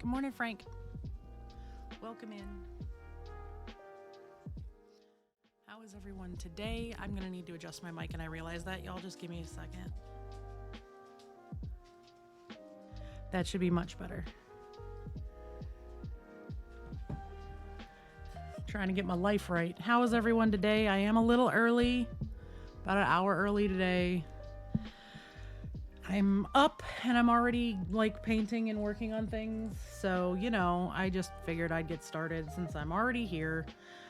Good morning, Frank. Welcome in. How is everyone today? I'm going to need to adjust my mic, and I realize that. Y'all just give me a second. That should be much better. Trying to get my life right. How is everyone today? I am a little early, about an hour early today. I'm up and I'm already like painting and working on things. So, you know, I just figured I'd get started since I'm already here.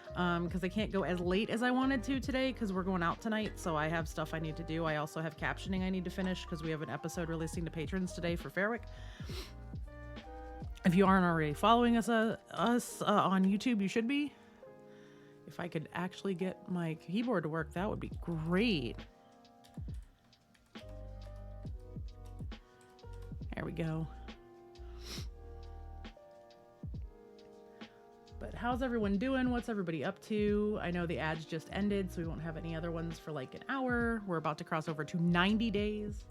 Because I can't go as late as I wanted to today because we're going out tonight. So I have stuff I need to do. I also have captioning I need to finish because we have an episode releasing to patrons today for Fairwick. If you aren't already following us on YouTube, you should be. If I could actually get my keyboard to work, that would be great. There we go. But how's everyone doing? What's everybody up to? I know the ads just ended, so we won't have any other ones for like an hour. We're about to cross over to 90 days.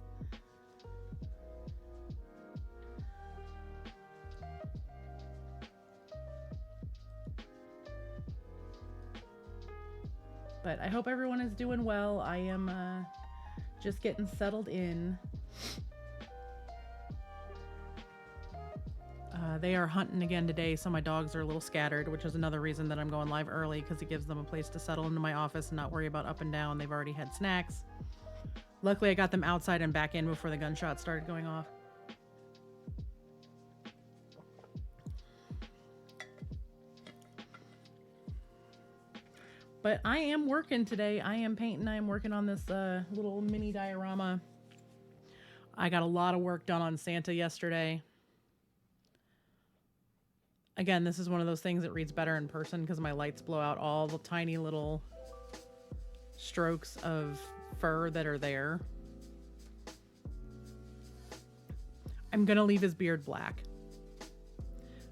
But I hope everyone is doing well. I am just getting settled in. They are hunting again today, so my dogs are a little scattered, which is another reason that I'm going live early, because it gives them a place to settle into my office and not worry about up and down. They've already had snacks. Luckily, I got them outside and back in before the gunshots started going off. But I am working today. I am painting. I am working on this little mini diorama. I got a lot of work done on Santa yesterday. Again, this is one of those things that reads better in person because my lights blow out all the tiny little strokes of fur that are there. I'm going to leave his beard black.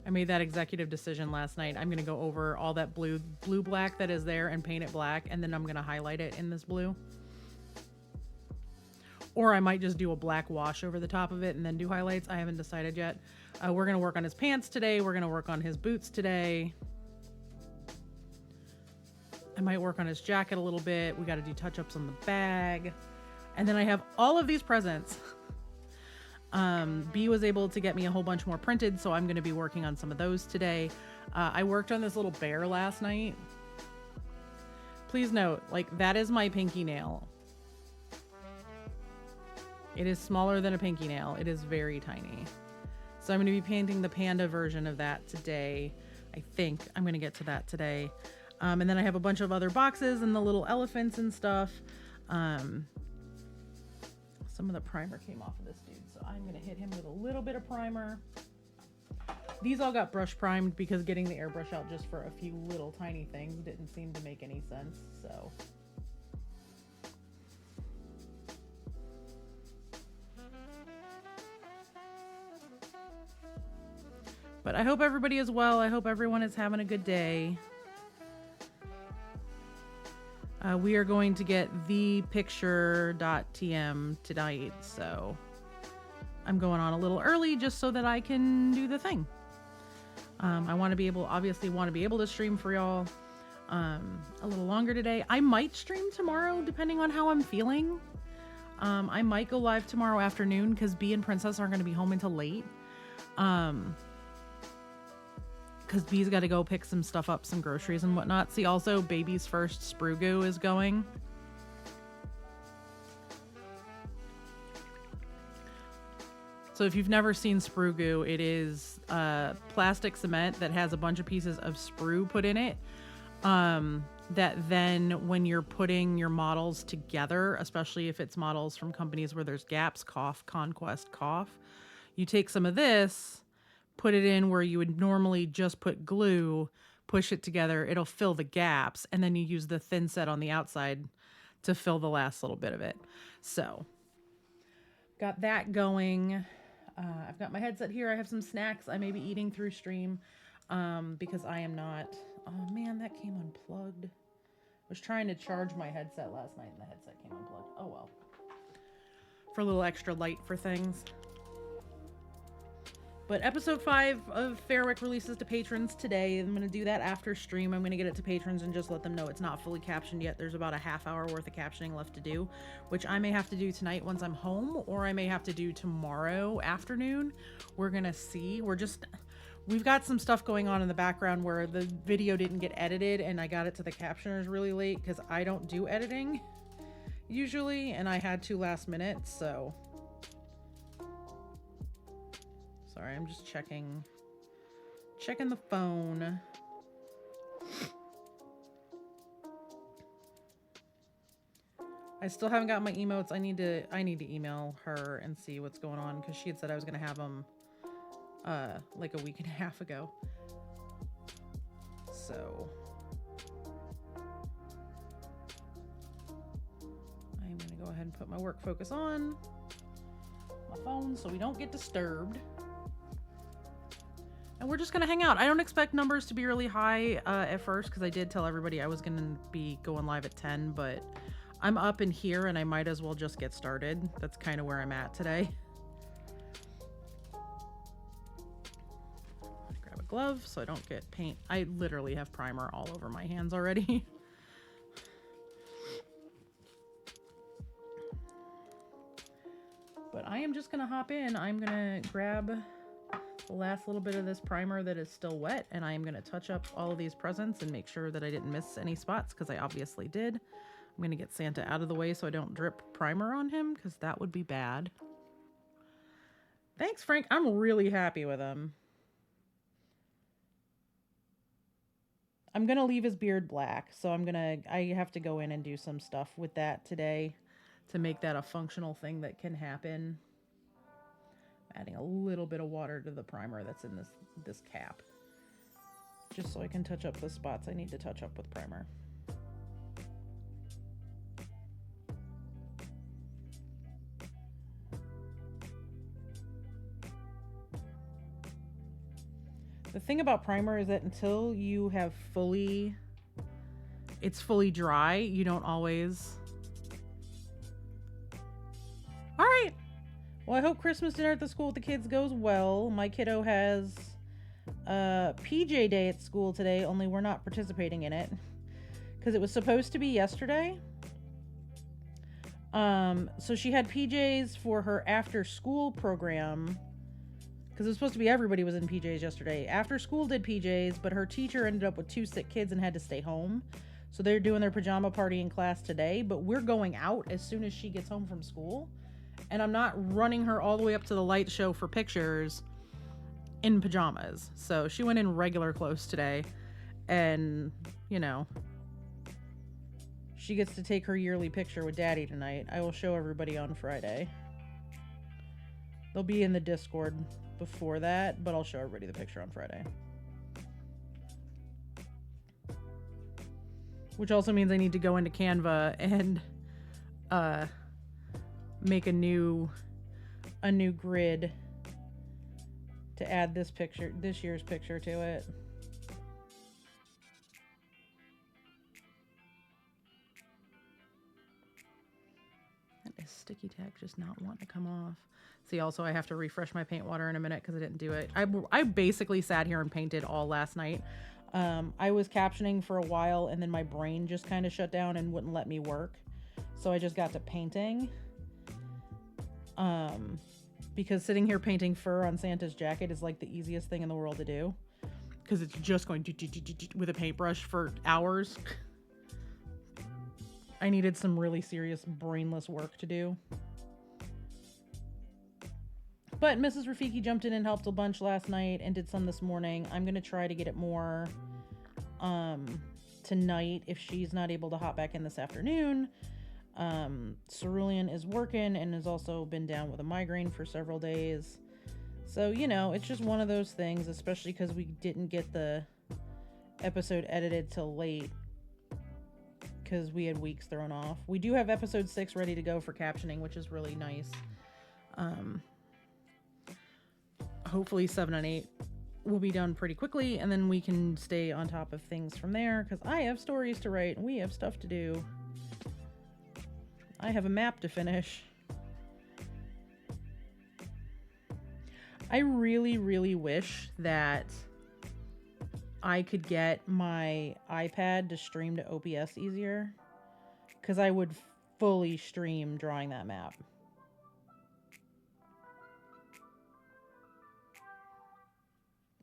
I made that executive decision last night. I'm going to go over all that blue black that is there and paint it black, and then I'm going to highlight it in this blue. Or I might just do a black wash over the top of it and then do highlights. I haven't decided yet. We're going to work on his pants today. We're going to work on his boots today. I might work on his jacket a little bit. We got to do touch-ups on the bag. And then I have all of these presents. B was able to get me a whole bunch more printed, so I'm going to be working on some of those today. I worked on this little bear last night. Please note, like, that is my pinky nail. It is smaller than a pinky nail. It is very tiny. So I'm going to be painting the panda version of that today. I think I'm going to get to that today. And then I have a bunch of other boxes and the little elephants and stuff. Some of the primer came off of this dude, so I'm going to hit him with a little bit of primer. These all got brush primed because getting the airbrush out just for a few little tiny things didn't seem to make any sense, so... But I hope everybody is well. I hope everyone is having a good day. We are going to get thepicture.tm tonight, so I'm going on a little early just so that I can do the thing. I want to be able, obviously want to be able to stream for y'all a little longer today. I might stream tomorrow depending on how I'm feeling. I might go live tomorrow afternoon because B and Princess aren't going to be home until late. Because B's got to go pick some stuff up, some groceries and whatnot. See, also, baby's first sprue goo is going. So if you've never seen sprue goo, it is plastic cement that has a bunch of pieces of sprue put in it. That then when you're putting your models together, especially if it's models from companies where there's gaps, cough, conquest, cough, you take some of this, put it in where you would normally just put glue, push it together, it'll fill the gaps, and then you use the thin set on the outside to fill the last little bit of it. So, got that going. I've got my headset here. I have some snacks I may be eating through stream because I am not... Oh man, that came unplugged. I was trying to charge my headset last night and the headset came unplugged. Oh well. For a little extra light for things. But episode 5 of Fairwick releases to patrons today. I'm going to do that after stream. I'm going to get it to patrons and just let them know it's not fully captioned yet. There's about a half hour worth of captioning left to do, which I may have to do tonight once I'm home, or I may have to do tomorrow afternoon. We're going to see. We've got some stuff going on in the background where the video didn't get edited, and I got it to the captioners really late because I don't do editing usually, and I had to last minute, so... Sorry, I'm just checking the phone. I still haven't got my emotes. I need to email her and see what's going on, because she had said I was gonna have them like a week and a half ago. So I'm gonna go ahead and put my work focus on my phone so we don't get disturbed. And we're just going to hang out. I don't expect numbers to be really high at first, because I did tell everybody I was going to be going live at 10, but I'm up in here and I might as well just get started. That's kind of where I'm at today. Grab a glove so I don't get paint. I literally have primer all over my hands already. But I am just going to hop in. I'm going to grab the last little bit of this primer that is still wet, and I am going to touch up all of these presents and make sure that I didn't miss any spots, because I obviously did. I'm going to get Santa out of the way so I don't drip primer on him, because that would be bad. Thanks, Frank. I'm really happy with him. I'm going to leave his beard black, so I have to go in and do some stuff with that today to make that a functional thing that can happen. Adding a little bit of water to the primer that's in this cap, just so I can touch up the spots I need to touch up with primer. The thing about primer is that until you have it's fully dry, you don't always... All right. Well, I hope Christmas dinner at the school with the kids goes well. My kiddo has PJ day at school today, only we're not participating in it because it was supposed to be yesterday. So she had PJs for her after school program, because it was supposed to be everybody was in PJs yesterday. After school did PJs, but her teacher ended up with 2 sick kids and had to stay home. So they're doing their pajama party in class today, but we're going out as soon as she gets home from school. And I'm not running her all the way up to the light show for pictures in pajamas. So she went in regular clothes today. And, you know, she gets to take her yearly picture with Daddy tonight. I will show everybody on Friday. They'll be in the Discord before that, but I'll show everybody the picture on Friday. Which also means I need to go into Canva and make a new grid to add this year's picture to it. That is sticky tack just not wanting to come off. See, also I have to refresh my paint water in a minute because I didn't do it. I basically sat here and painted all last night. I was captioning for a while, and then my brain just kind of shut down and wouldn't let me work. So I just got to painting. Because sitting here painting fur on Santa's jacket is like the easiest thing in the world to do, because it's just going with a paintbrush for hours. I needed some really serious brainless work to do. But Mrs. Rafiki jumped in and helped a bunch last night and did some this morning. I'm going to try to get it more tonight if she's not able to hop back in this afternoon. Cerulean is working and has also been down with a migraine for several days. So, you know, it's just one of those things, especially because we didn't get the episode edited till late because we had weeks thrown off. We do have episode 6 ready to go for captioning, which is really nice. Hopefully 7 and 8 will be done pretty quickly, and then we can stay on top of things from there, because I have stories to write and we have stuff to do. I have a map to finish. I really, really wish that I could get my iPad to stream to OBS easier, because I would fully stream drawing that map.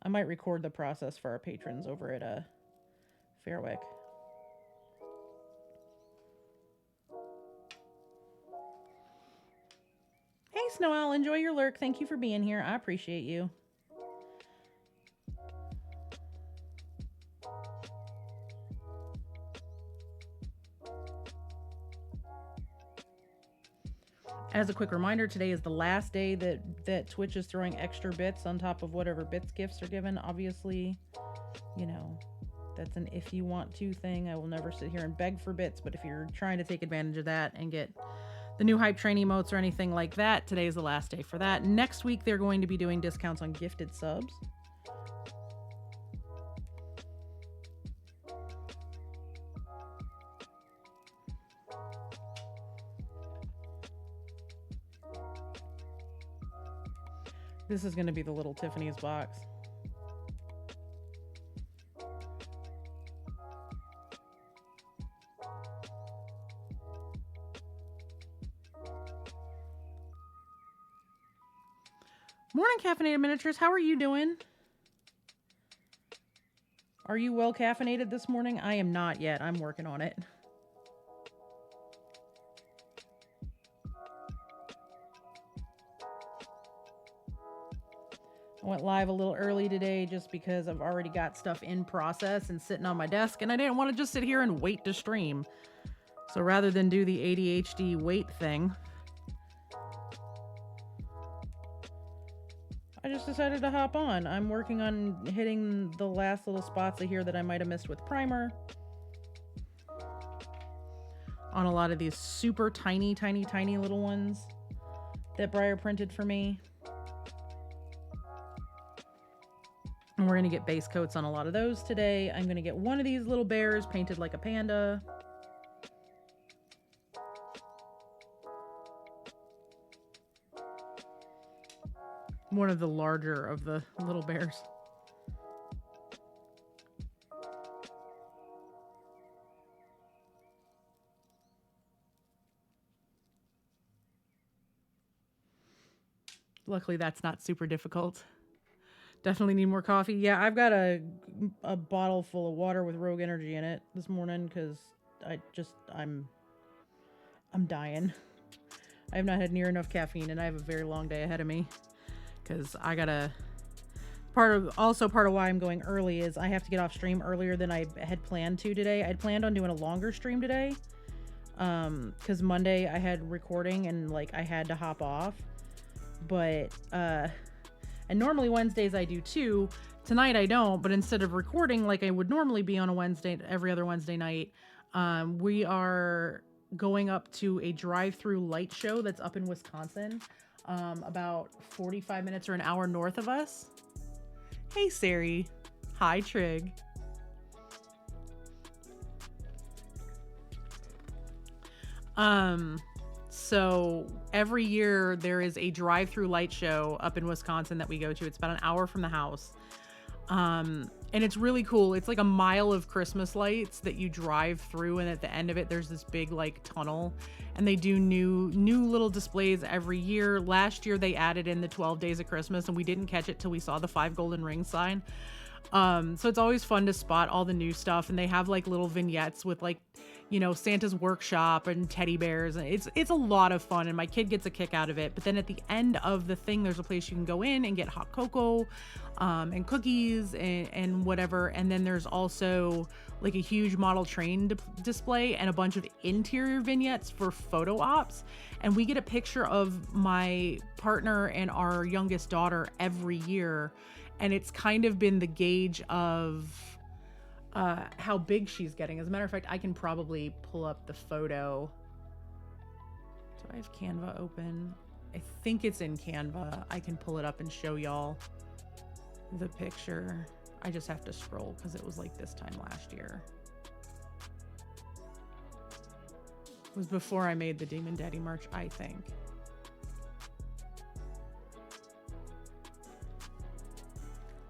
I might record the process for our patrons over at Fairwick. Hey, Snow Owl, enjoy your lurk. Thank you for being here. I appreciate you. As a quick reminder, today is the last day that Twitch is throwing extra bits on top of whatever bits gifts are given. Obviously, you know, that's an if you want to thing. I will never sit here and beg for bits, but if you're trying to take advantage of that and get the new hype train emotes or anything like that, today is the last day for that. Next week, they're going to be doing discounts on gifted subs. This is going to be the little Tiffany's box. Morning, Caffeinated Miniatures. How are you doing? Are you well caffeinated this morning? I am not yet. I'm working on it. I went live a little early today just because I've already got stuff in process and sitting on my desk, and I didn't want to just sit here and wait to stream. So rather than do the ADHD wait thing, I just decided to hop on. I'm working on hitting the last little spots I hear that I might have missed with primer on a lot of these super tiny, tiny, tiny little ones that Briar printed for me. And we're going to get base coats on a lot of those today. I'm going to get one of these little bears painted like a panda. One of the larger of the little bears. Luckily, that's not super difficult. Definitely need more coffee. Yeah, I've got a bottle full of water with Rogue Energy in it this morning because I'm dying. I have not had near enough caffeine, and I have a very long day ahead of me because I gotta. Part of why I'm going early is I have to get off stream earlier than I had planned to today. I'd planned on doing a longer stream today because Monday I had recording and like I had to hop off, but and normally Wednesdays I do too. Tonight I don't, but instead of recording like I would normally be on a Wednesday, every other Wednesday night, we are going up to a drive-through light show that's up in Wisconsin, about 45 minutes or an hour north of us. Hey, Sari. Hi, Trig. So every year there is a drive-through light show up in Wisconsin that we go to. It's about an hour from the house. And it's really cool. It's like a mile of Christmas lights that you drive through, and at the end of it, there's this big like tunnel, and they do new little displays every year. Last year they added in the 12 Days of Christmas, and we didn't catch it till we saw the 5 golden rings sign. So it's always fun to spot all the new stuff, and they have like little vignettes with like, you know, Santa's workshop and teddy bears, and it's a lot of fun, and my kid gets a kick out of it. But then at the end of the thing, there's a place you can go in and get hot cocoa and cookies and whatever, and then there's also like a huge model train display and a bunch of interior vignettes for photo ops, and we get a picture of my partner and our youngest daughter every year, and it's kind of been the gauge of how big she's getting. As a matter of fact, I can probably pull up the photo. Do I have Canva open? I think it's in Canva. I can pull it up and show y'all the picture. I just have to scroll because it was like this time last year. It was before I made the Demon Daddy merch, I think.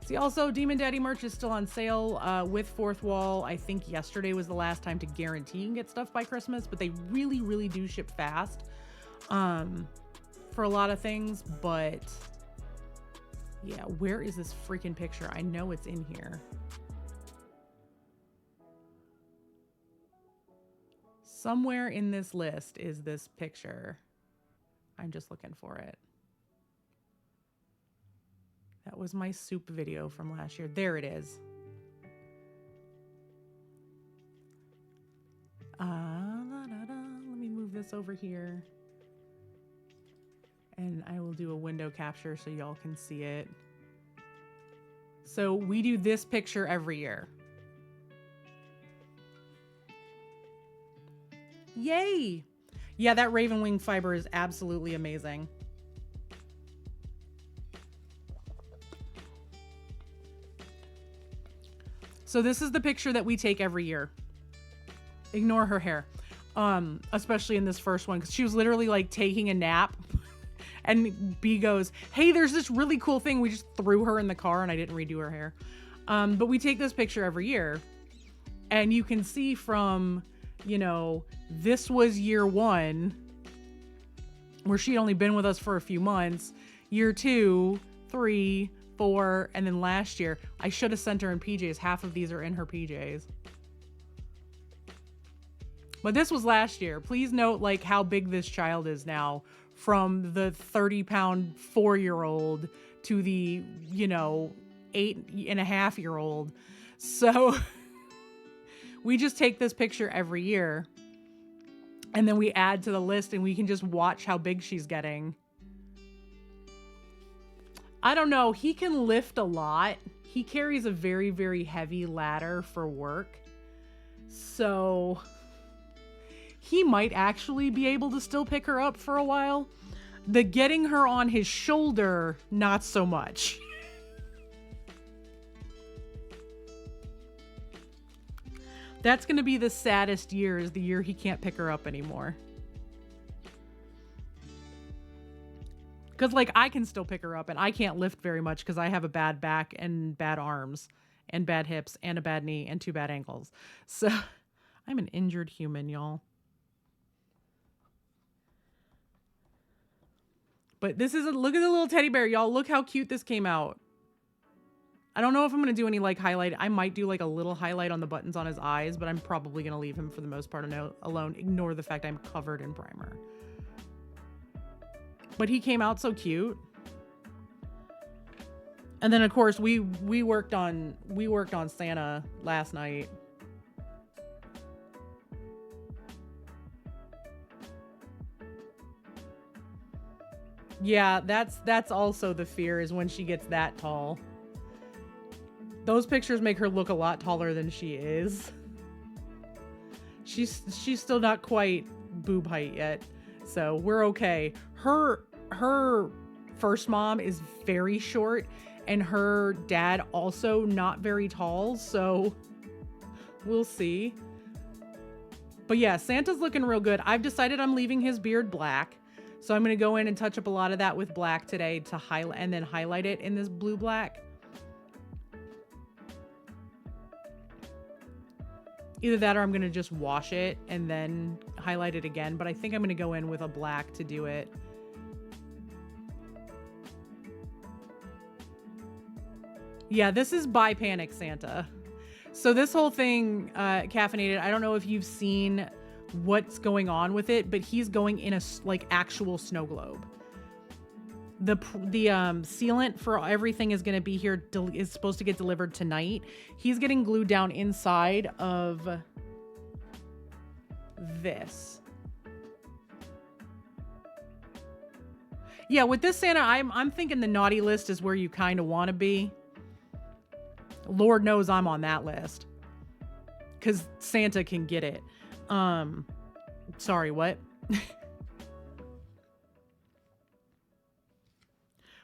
See, also, Demon Daddy merch is still on sale with Fourth Wall. I think yesterday was the last time to guarantee you can get stuff by Christmas, but they really, really do ship fast for a lot of things. But yeah, where is this freaking picture? I know it's in here. Somewhere in this list is this picture. I'm just looking for it. That was my soup video from last year. There it is. Let me move this over here. And I will do a window capture so y'all can see it. So we do this picture every year. Yay! Yeah, that raven wing fiber is absolutely amazing. So this is the picture that we take every year. Ignore her hair. Especially in this first one, because she was literally like taking a nap. And B goes, hey, there's this really cool thing. We just threw her in the car and I didn't redo her hair. But we take this picture every year. And you can see from, you know, this was year 1, where she'd only been with us for a few months. Year 2, 3, 4, and then last year, I should have sent her in PJs. Half of these are in her PJs. But this was last year. Please note like how big this child is now, from the 30-pound 4-year-old to the, you know, 8.5-year-old. So we just take this picture every year and then we add to the list and we can just watch how big she's getting. I don't know. He can lift a lot. He carries a very, very heavy ladder for work. So he might actually be able to still pick her up for a while. The getting her on his shoulder, not so much. That's going to be the saddest year, is the year he can't pick her up anymore. Because, like, I can still pick her up, and I can't lift very much because I have a bad back and bad arms and bad hips and a bad knee and 2 bad ankles. So I'm an injured human, y'all. But this is look at the little teddy bear, y'all. Look how cute this came out. I don't know if I'm going to do any like highlight. I might do like a little highlight on the buttons on his eyes, but I'm probably going to leave him for the most part alone. Ignore the fact I'm covered in primer. But he came out so cute. And then of course we worked on Santa last night. Yeah, that's also the fear, is when she gets that tall. Those pictures make her look a lot taller than she is. She's still not quite boob height yet, so we're okay. Her first mom is very short, and her dad also not very tall, so we'll see. But yeah, Santa's looking real good. I've decided I'm leaving his beard black. So I'm going to go in and touch up a lot of that with black today to highlight, and then highlight it in this blue black. Either that or I'm going to just wash it and then highlight it again. But I think I'm going to go in with a black to do it. Yeah, this is by Panic Santa. So this whole thing, caffeinated, I don't know if you've seen what's going on with it, but he's going in a like actual snow globe. The sealant for everything is going to be here, is supposed to get delivered tonight. He's getting glued down inside of this. Yeah, with this Santa, I'm thinking the naughty list is where you kind of want to be. Lord knows I'm on that list, because Santa can get it. Sorry, what?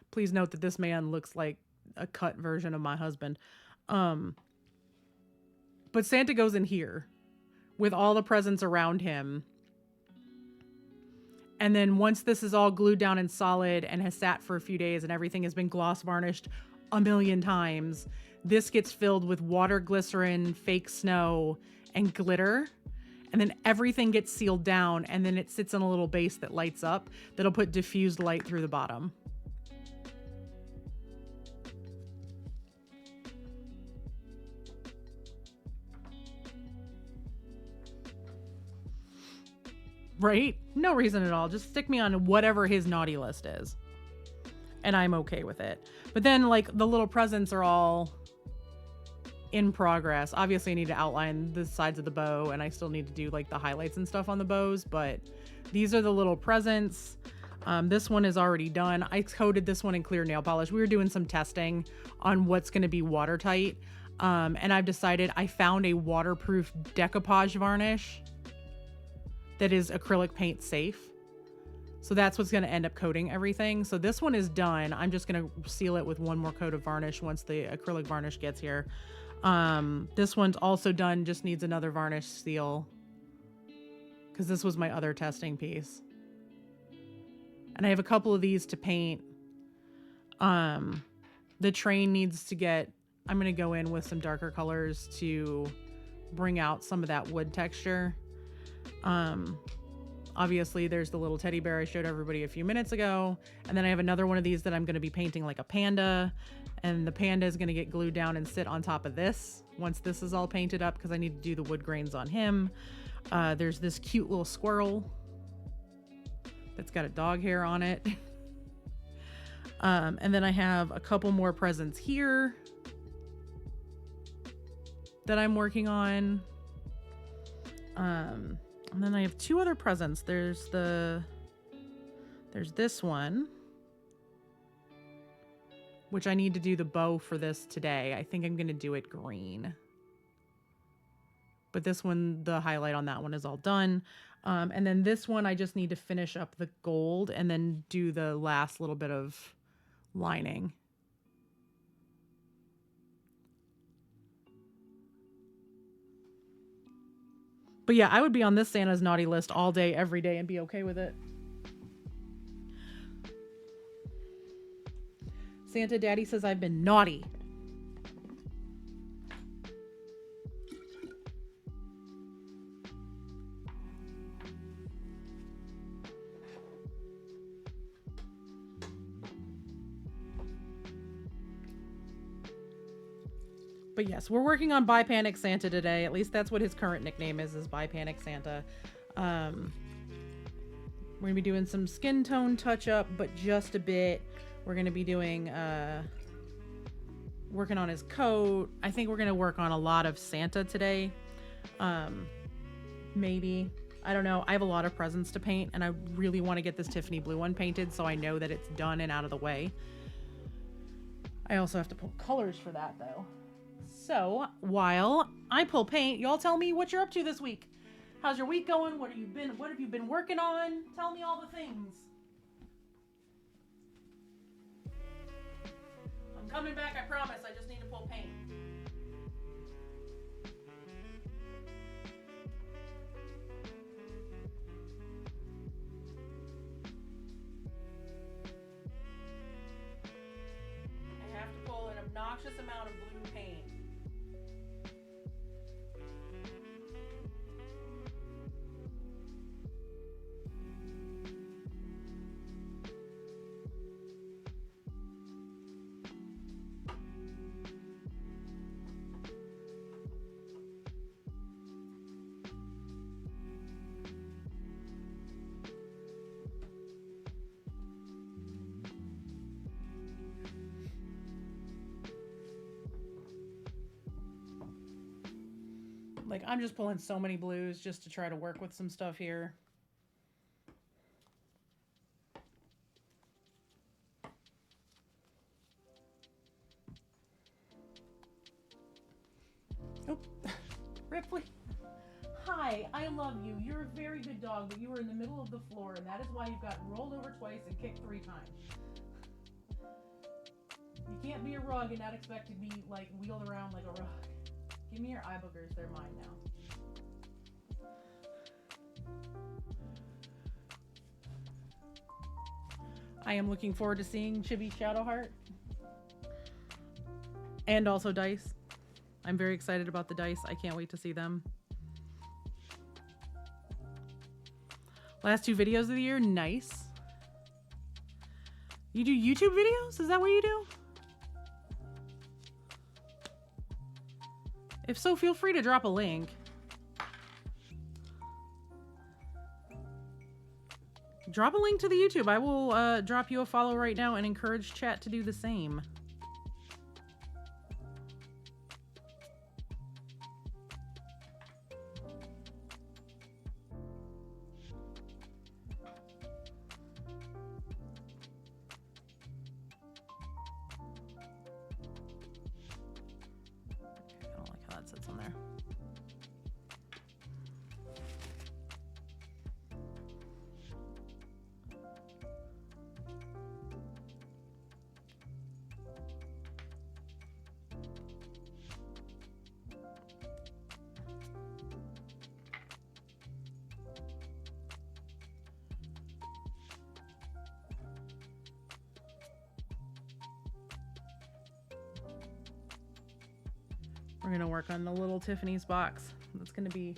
Please note that this man looks like a cut version of my husband. But Santa goes in here with all the presents around him. And then once this is all glued down and solid and has sat for a few days and everything has been gloss varnished a million times. This gets filled with water, glycerin, fake snow, and glitter. And then everything gets sealed down, and then it sits on a little base that lights up that'll put diffused light through the bottom. Right? No reason at all. Just stick me on whatever his naughty list is. And I'm okay with it. But then, like, the little presents are all in progress. Obviously, I need to outline the sides of the bow, and I still need to do, like, the highlights and stuff on the bows. But these are the little presents. This one is already done. I coated this one in clear nail polish. We were doing some testing on what's going to be watertight. And I've decided I found a waterproof decoupage varnish that is acrylic paint safe. So that's what's going to end up coating everything. So this one is done. I'm just going to seal it with one more coat of varnish once the acrylic varnish gets here. This one's also done, just needs another varnish seal, because this was my other testing piece. And I have a couple of these to paint. The train needs to get, I'm going to go in with some darker colors to bring out some of that wood texture. Obviously there's the little teddy bear I showed everybody a few minutes ago. And then I have another one of these that I'm going to be painting like a panda. And the panda is going to get glued down and sit on top of this once this is all painted up, because I need to do the wood grains on him. There's this cute little squirrel that's got a dog hair on it. And then I have a couple more presents here that I'm working on. And then I have two other presents. There's this one, which I need to do the bow for this today. I think I'm going to do it green. But this one, the highlight on that one is all done. And then this one, I just need to finish up the gold and then do the last little bit of lining. But yeah, I would be on this Santa's naughty list all day, every day, and be okay with it. Santa Daddy says I've been naughty. But yes, we're working on Bi Panic Santa today. At least that's what his current nickname is Bi Panic Santa. We're going to be doing some skin tone touch up, but just a bit. We're going to be doing, working on his coat. I think we're going to work on a lot of Santa today. Maybe. I don't know. I have a lot of presents to paint, and I really want to get this Tiffany blue one painted so I know that it's done and out of the way. I also have to pull colors for that, though. So while I pull paint, y'all tell me what you're up to this week. How's your week going? What have you been working on? Tell me all the things. I'm coming back, I promise. I just need to pull paint. I have to pull an obnoxious amount of blue paint. Like, I'm just pulling so many blues just to try to work with some stuff here. Oh, Ripley. Hi, I love you. You're a very good dog, but you were in the middle of the floor, and that is why you've got rolled over twice and kicked 3 times. You can't be a rug and not expect to be, like, wheeled around like a rug. Give me your eye boogers, they're mine now. I am looking forward to seeing Chibi Shadowheart. And also dice. I'm very excited about the dice. I can't wait to see them. Last 2 videos of the year, nice. You do YouTube videos? Is that what you do? If so, feel free to drop a link. Drop a link to the YouTube. I will drop you a follow right now and encourage chat to do the same. I don't like how that sits on there. We're gonna work on the little Tiffany's box. That's gonna be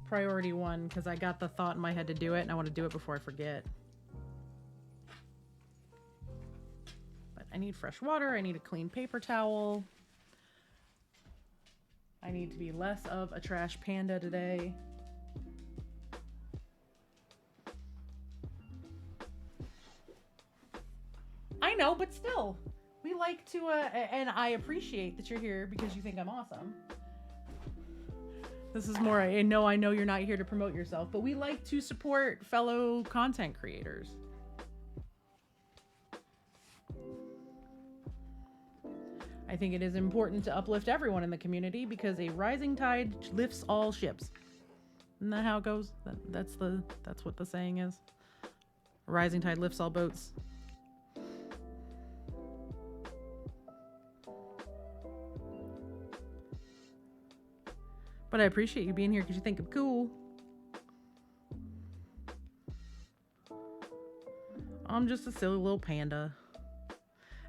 priority 1 because I got the thought in my head to do it and I want to do it before I forget. But I need fresh water, I need a clean paper towel. I need to be less of a trash panda today. I know, but still. We like to, and I appreciate that you're here because you think I'm awesome. This is more, I know you're not here to promote yourself, but we like to support fellow content creators. I think it is important to uplift everyone in the community because a rising tide lifts all ships. Isn't that how it goes? That's what the saying is. A rising tide lifts all boats. But I appreciate you being here because you think I'm cool. I'm just a silly little panda.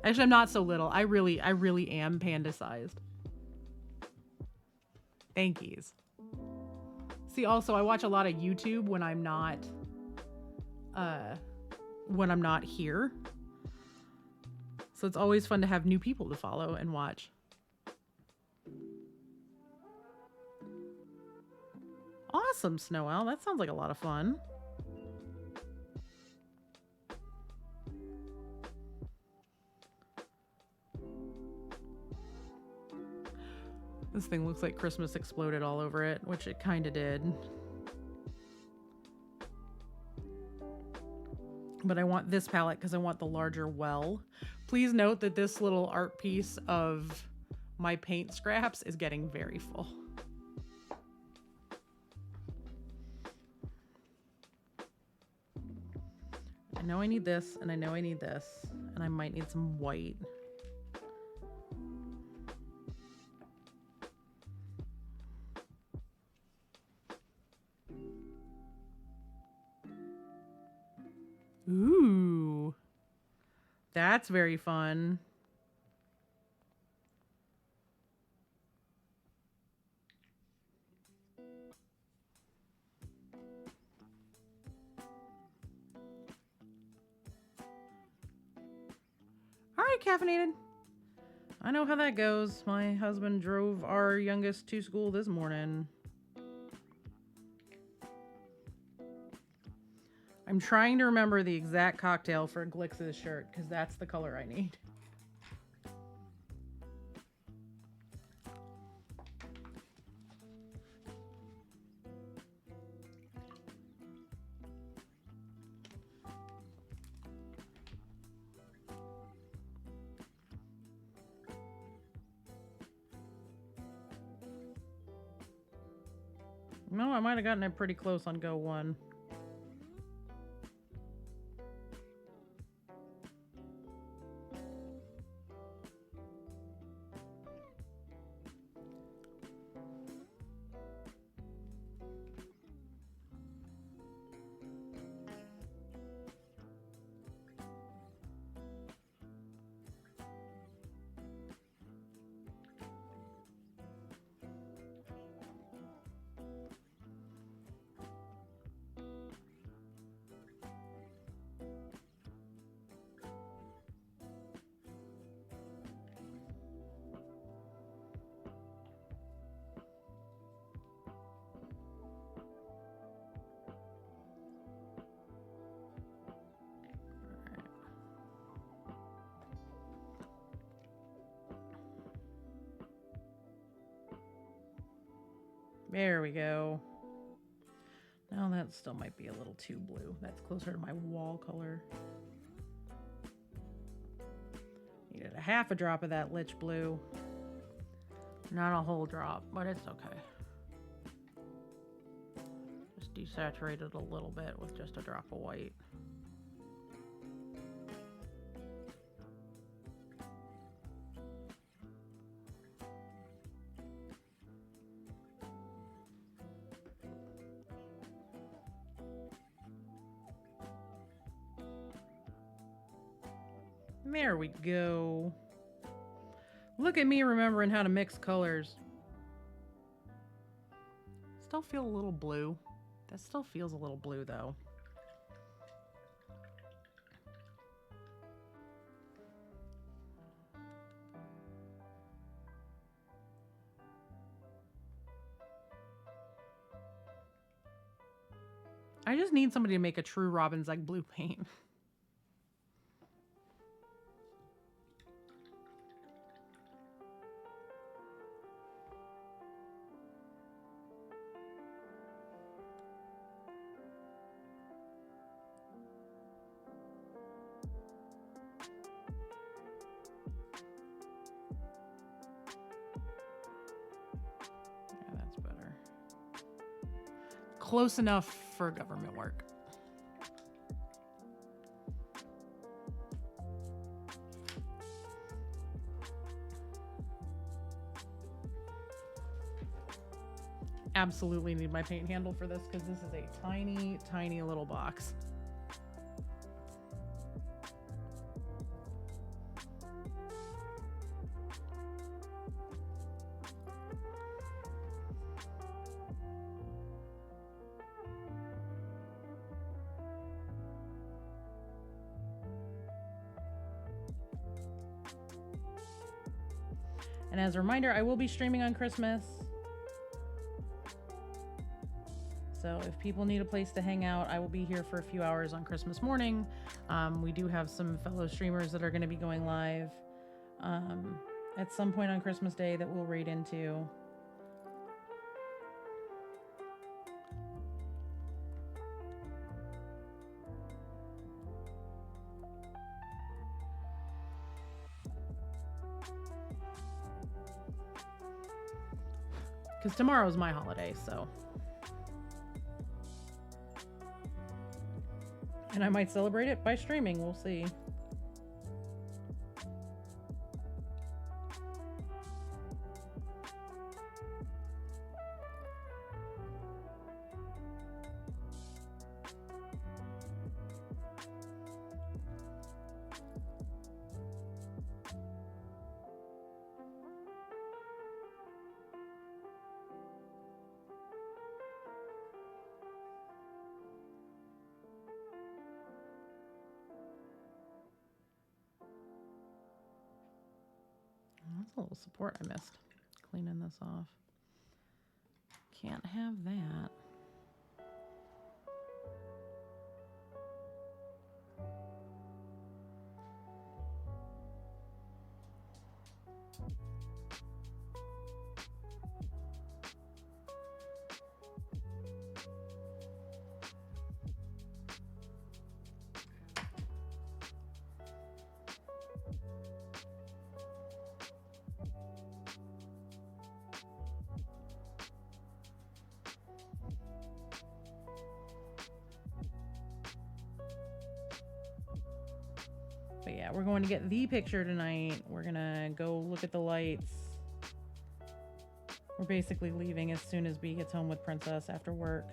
Actually, I'm not so little. I really am panda-sized. Thank yous. See, also, I watch a lot of YouTube when I'm not here. So it's always fun to have new people to follow and watch. Awesome, Snow Owl. That sounds like a lot of fun. This thing looks like Christmas exploded all over it, which it kind of did. But I want this palette because I want the larger well. Please note that this little art piece of my paint scraps is getting very full. I know I need this, and I know I need this, and I might need some white. Ooh, that's very fun. All right, caffeinated. I know how that goes. My husband drove our youngest to school this morning. I'm trying to remember the exact cocktail for Glix's shirt because that's the color I need. No, I might have gotten it pretty close on go 1. There we go. Now that still might be a little too blue. That's closer to my wall color. Needed a half a drop of that lich blue. Not a whole drop, but it's okay. Just desaturate it a little bit with just a drop of white. There we go. Look at me remembering how to mix colors. Still feel a little blue. That still feels a little blue though. I just need somebody to make a true Robin's Egg blue paint. Close enough for government work. Absolutely need my paint handle for this because this is a tiny, tiny little box. And as a reminder, I will be streaming on Christmas. So if people need a place to hang out, I will be here for a few hours on Christmas morning. We do have some fellow streamers that are going to be going live at some point on Christmas Day that we'll raid into. Because tomorrow's my holiday, so. And I might celebrate it by streaming, we'll see. That's a little support I missed. Cleaning this off. Can't have that. But yeah, we're going to get the picture tonight. We're gonna go look at the lights. We're basically leaving as soon as B gets home with Princess after work.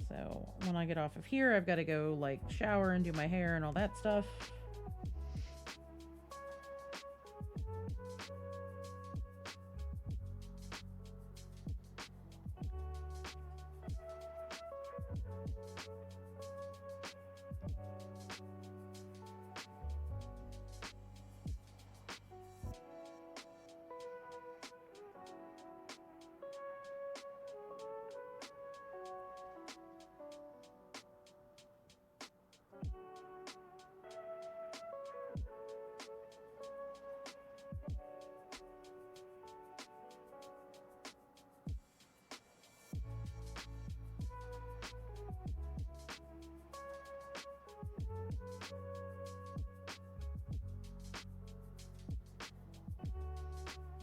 So when I get off of here, I've got to go like shower and do my hair and all that stuff.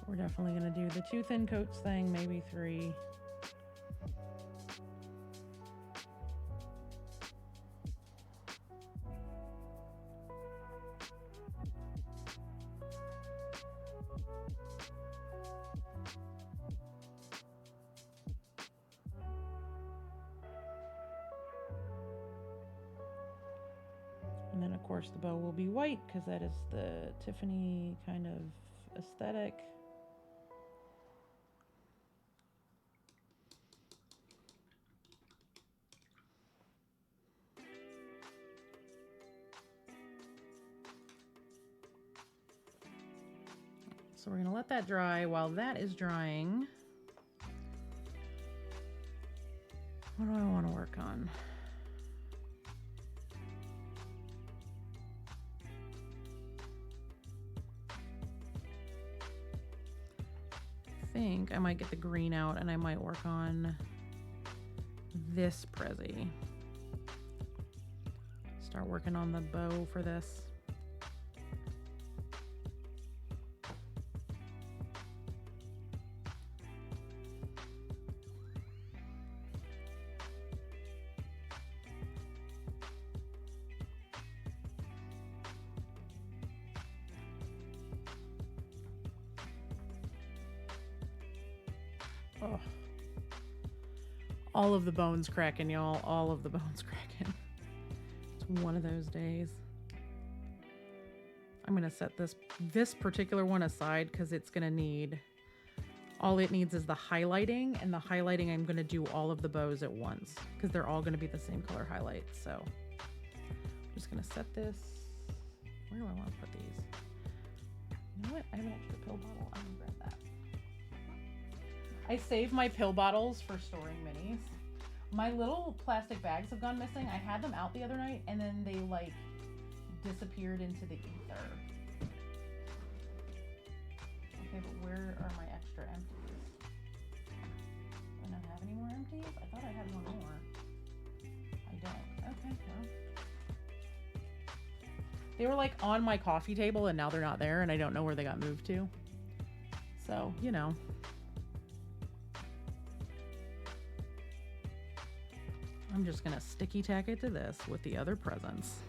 We're definitely going to do the 2 thin coats thing, maybe 3. And then, of course, the bow will be white because that is the Tiffany kind of aesthetic. So we're going to let that dry. While that is drying, what do I want to work on? I think I might get the green out and I might work on this Prezzie. Start working on the bow for this. Oh. All of the bones cracking, y'all. All of the bones cracking. It's one of those days. I'm going to set this particular one aside because it's going to need... All it needs is the highlighting, and the highlighting I'm going to do all of the bows at once because they're all going to be the same color highlights. So I'm just going to set this. Where do I want to put these? You know what? I have an extra pill bottle. I'm going to grab that. I save my pill bottles for storing minis. My little plastic bags have gone missing. I had them out the other night and then they like disappeared into the ether. Okay, but where are my extra empties? Do I not have any more empties? I thought I had one more. I don't. Okay, well. They were like on my coffee table and now they're not there and I don't know where they got moved to. So, you know. I'm just gonna sticky tack it to this with the other presents.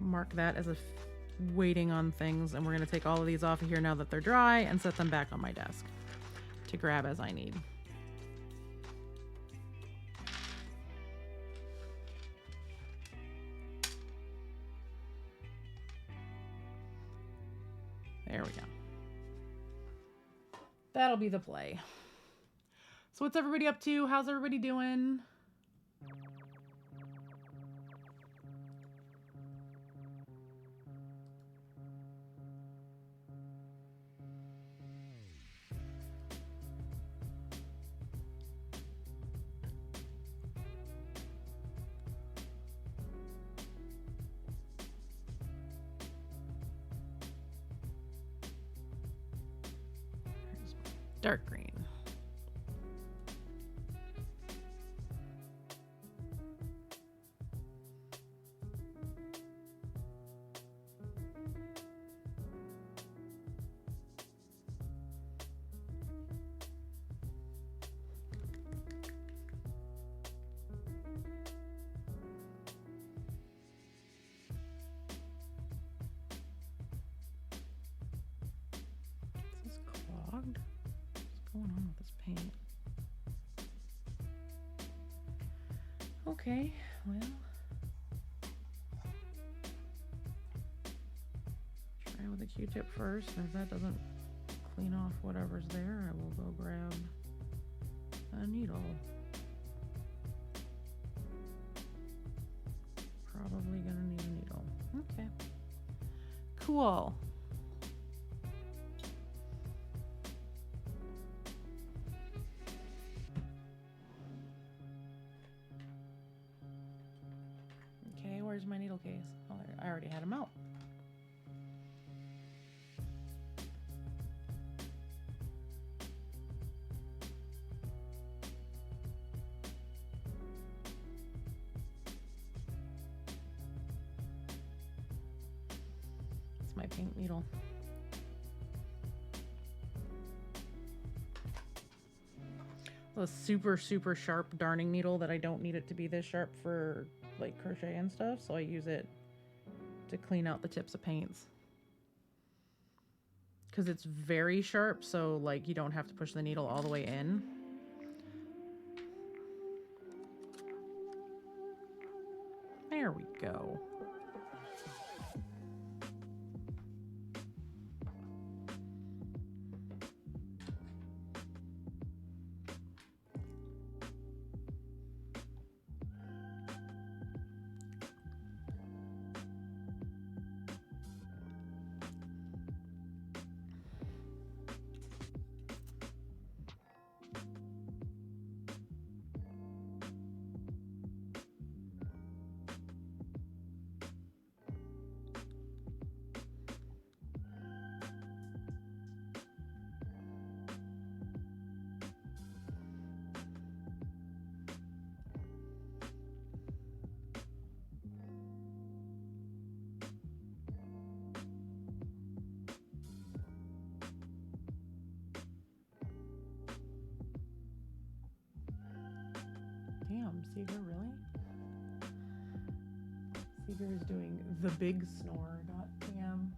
Mark that as a waiting on things, and we're gonna take all of these off of here now that they're dry and set them back on my desk to grab as I need. There we go. That'll be the play. So what's everybody up to? How's everybody doing? Dark green. Is this clogged? What's going on with this paint? Okay, well, try with a Q-tip first, and if that doesn't clean off whatever's there, I will go grab a needle. Probably gonna need a needle. Okay, cool. Where's my needle case? Oh, I already had them out. It's lost my paint needle. A super, super sharp darning needle that I don't need it to be this sharp for like crochet and stuff, so I use it to clean out the tips of paints. Because it's very sharp, so like you don't have to push the needle all the way in. There we go. Damn, Seeger, really? Seeger is doing the big snore, god damn.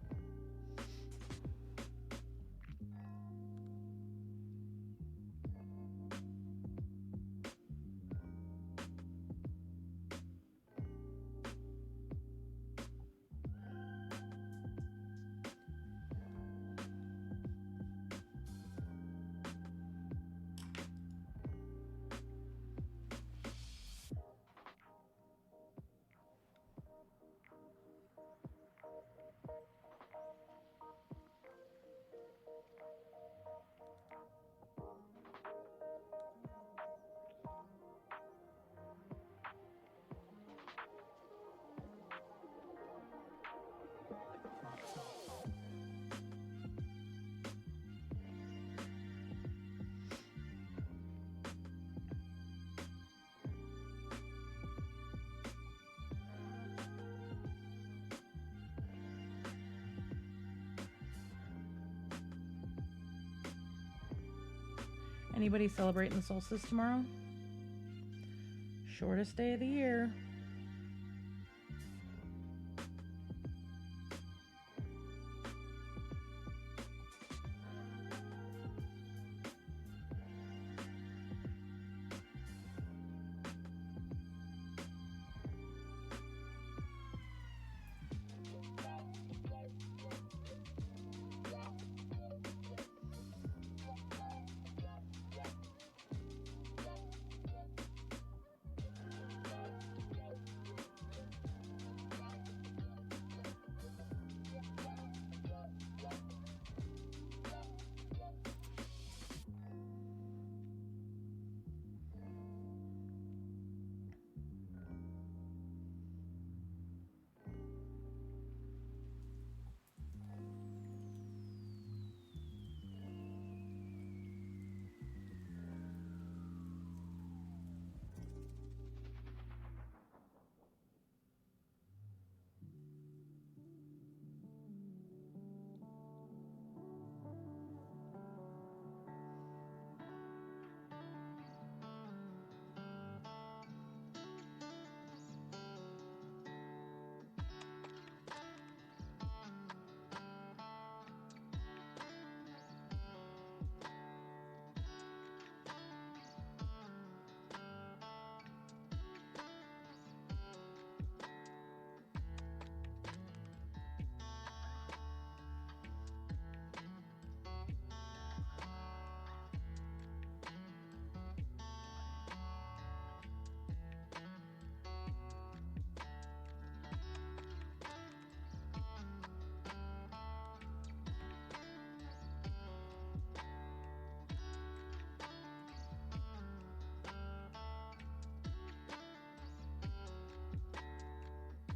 Anybody celebrating the solstice tomorrow? Shortest day of the year.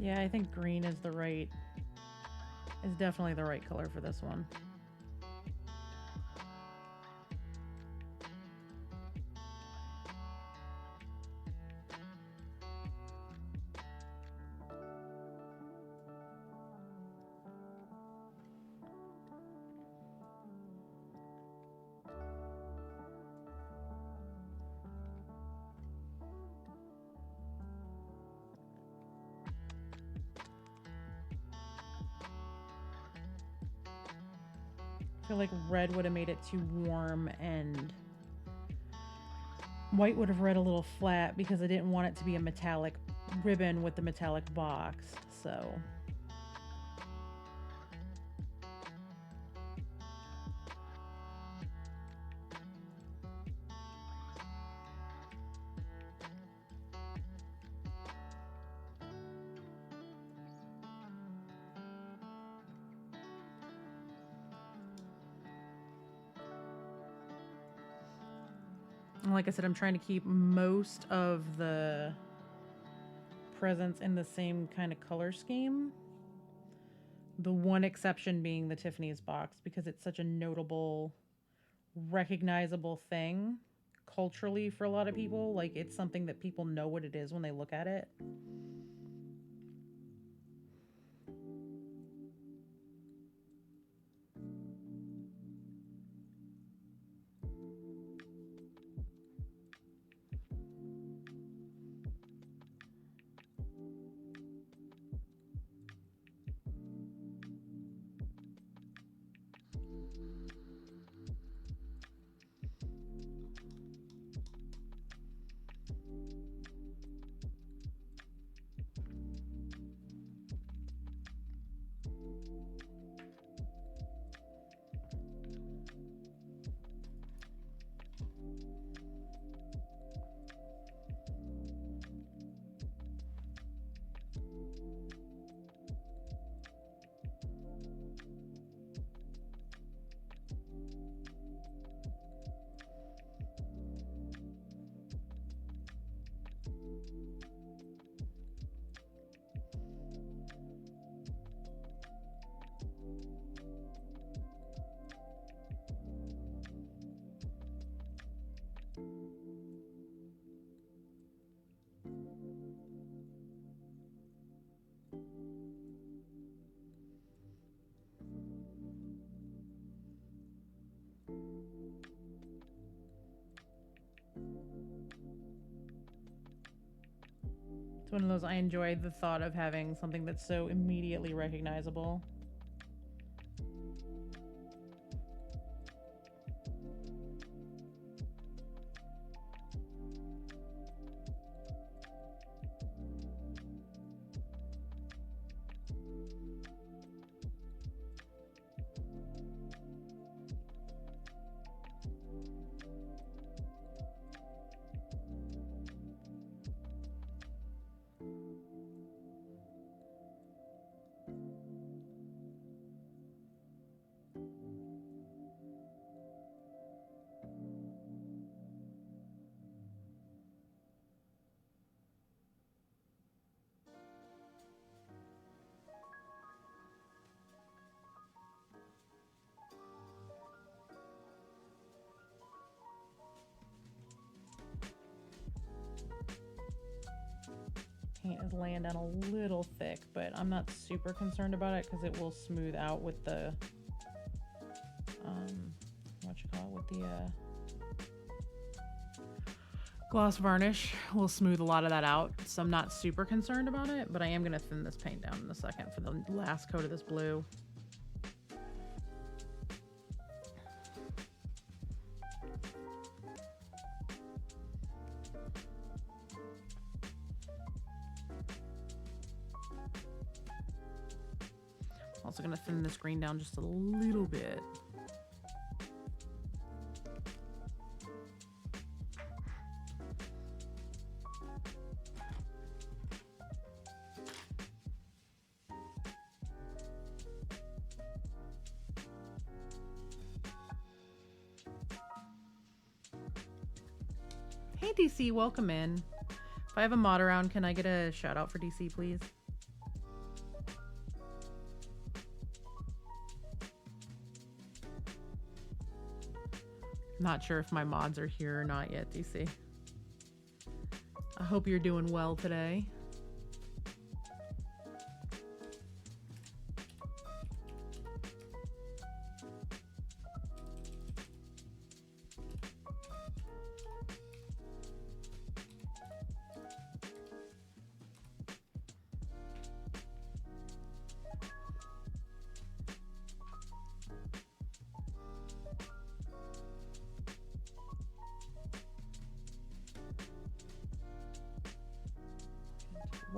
Yeah, I think green is definitely the right color for this one. I feel like red would have made it too warm and white would have read a little flat because I didn't want it to be a metallic ribbon with the metallic box. So like I said, I'm trying to keep most of the presents in the same kind of color scheme. The one exception being the Tiffany's box because it's such a notable, recognizable thing culturally for a lot of people. Like it's something that people know what it is when they look at it. It's one of those, I enjoy the thought of having something that's so immediately recognizable. Paint is laying down a little thick, but I'm not super concerned about it because it will smooth out with the gloss varnish will smooth a lot of that out, so I'm not super concerned about it, but I am going to thin this paint down in a second for the last coat of this blue. Also going to thin this green down just a little bit. Hey DC, welcome in. If I have a mod around, can I get a shout out for DC, please? Not sure if my mods are here or not yet, DC. I hope you're doing well today.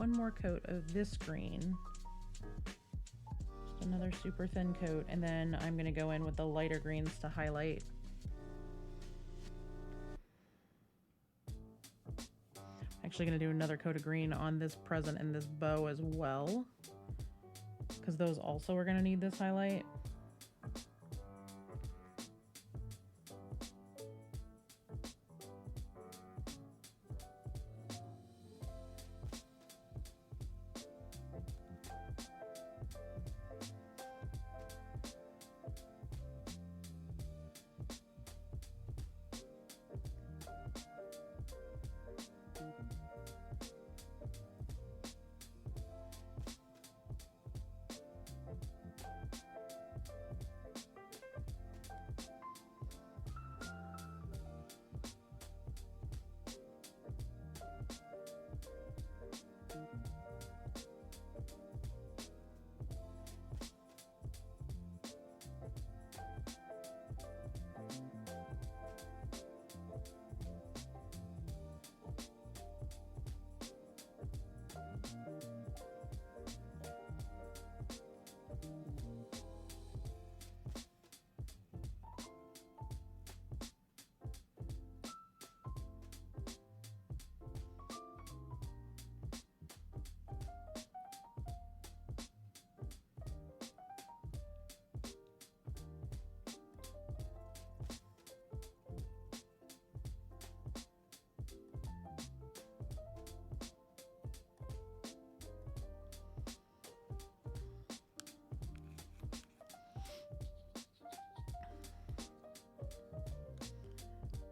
one more coat of this green. Just another super thin coat, and then I'm going to go in with the lighter greens to highlight. Actually going to do another coat of green on this present and this bow as well, because those also are going to need this highlight.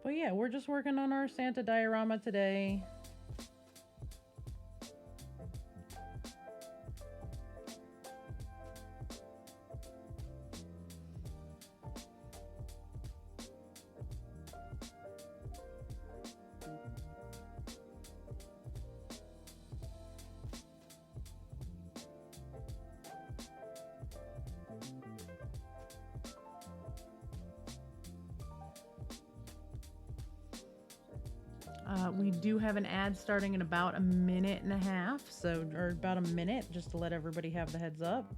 But yeah, we're just working on our Santa diorama today. We do have an ad starting in about a minute and a half, so, or about a minute, just to let everybody have the heads up.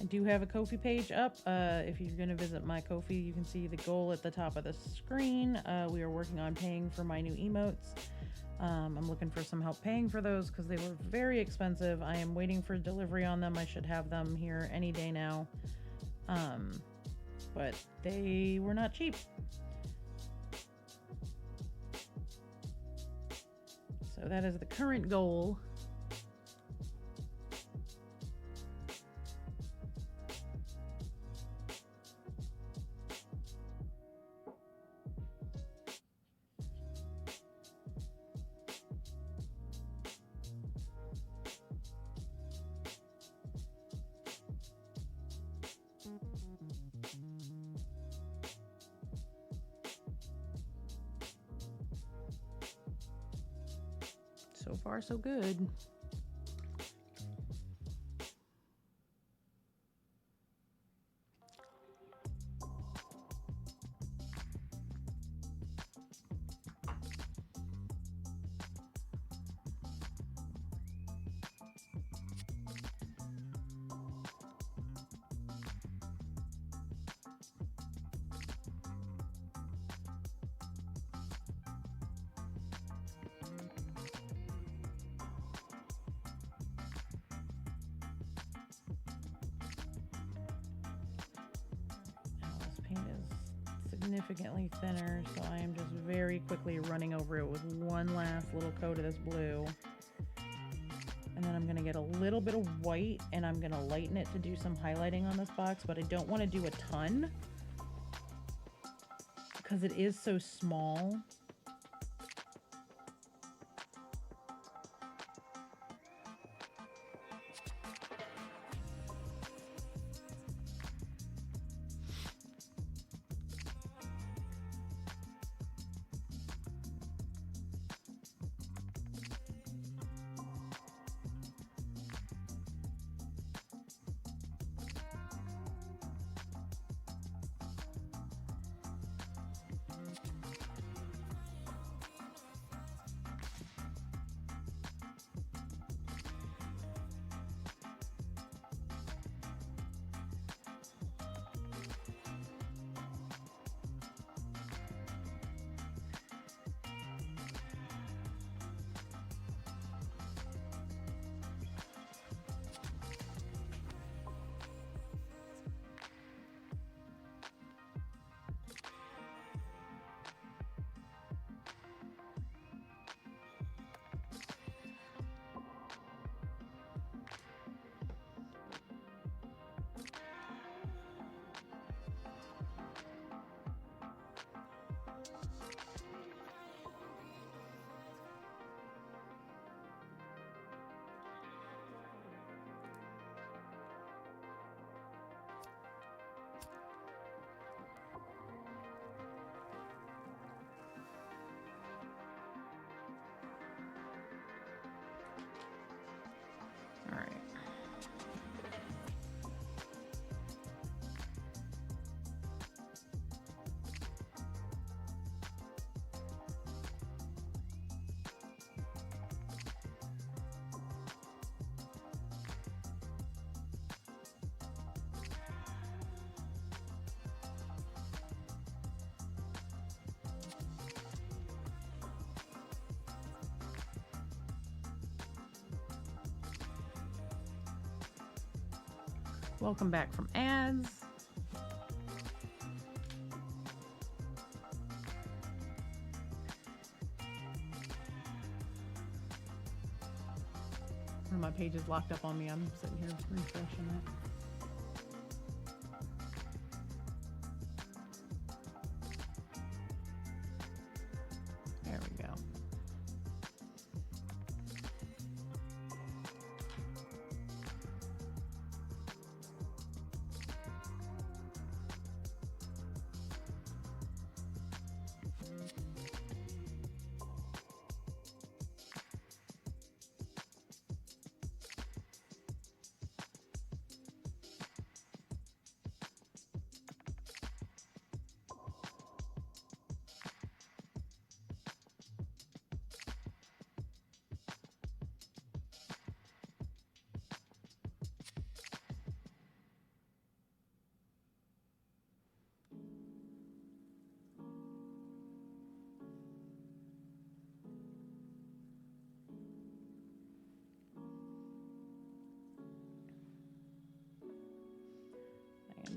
I do have a Kofi page up. If you're going to visit my Kofi, you can see the goal at the top of the screen. We are working on paying for my new emotes. I'm looking for some help paying for those because they were very expensive. I am waiting for delivery on them. I should have them here any day now. But they were not cheap. So that is the current goal. So far, so good. Significantly thinner, so I am just very quickly running over it with one last little coat of this blue. And then I'm going to get a little bit of white and I'm going to lighten it to do some highlighting on this box, but I don't want to do a ton because it is so small. All right. Welcome back from ads. One of my pages locked up on me. I'm sitting here refreshing it. There we go.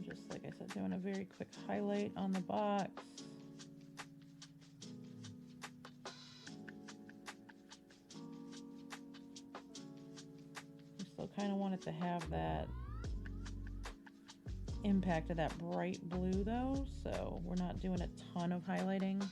Just like I said, doing a very quick highlight on the box. I still kind of want it to have that impact of that bright blue though, so we're not doing a ton of highlighting.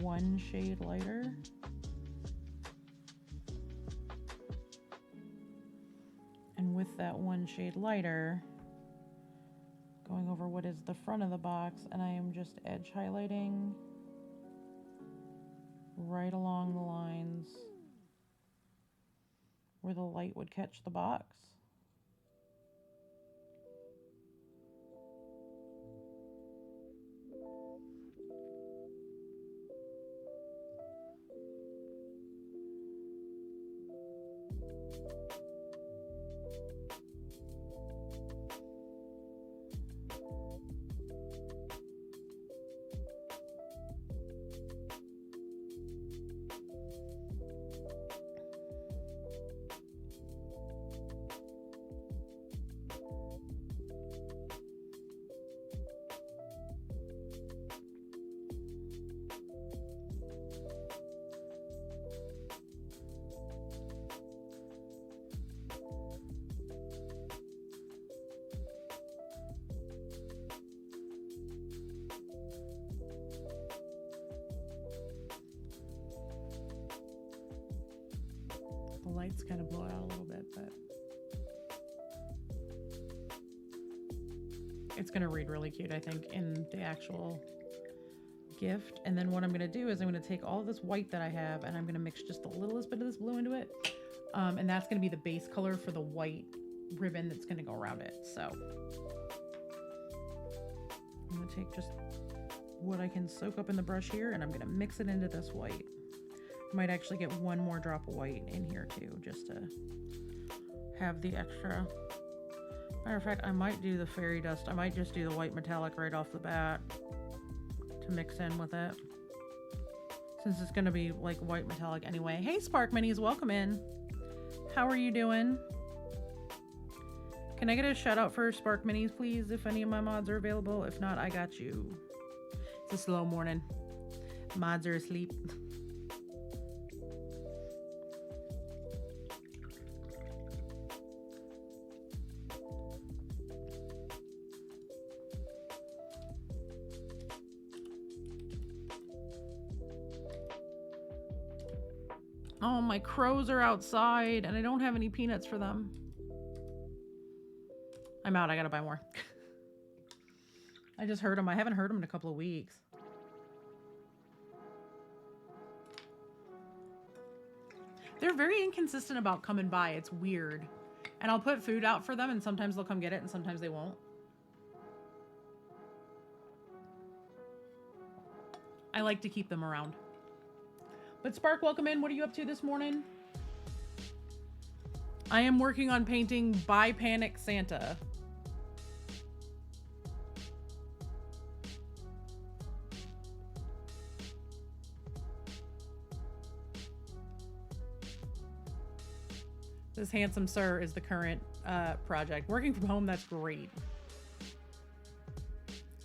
one shade lighter. And with that one shade lighter, going over what is the front of the box, and I am just edge highlighting right along the lines where the light would catch the box. The lights kind of blow out a little bit, but it's going to read really cute, I think, in the actual gift. And then what I'm going to do is I'm going to take all this white that I have and I'm going to mix just the littlest bit of this blue into it. And that's going to be the base color for the white ribbon that's going to go around it. So I'm going to take just what I can soak up in the brush here and I'm going to mix it into this white. Might actually get one more drop of white in here too, just to have the extra. Matter of fact, I might do the fairy dust. I might just do the white metallic right off the bat to mix in with it, since it's gonna be like white metallic anyway. Hey Spark Minis, welcome in. How are you doing? Can I get a shout out for Spark Minis, please, if any of my mods are available? If not, I got you. It's a slow morning. Mods are asleep. Oh, my crows are outside and I don't have any peanuts for them. I'm out. I gotta buy more. I just heard them. I haven't heard them in a couple of weeks. They're very inconsistent about coming by. It's weird. And I'll put food out for them and sometimes they'll come get it and sometimes they won't. I like to keep them around. But Spark, welcome in. What are you up to this morning? I am working on painting By Panic Santa. This handsome sir is the current project. Working from home, that's great.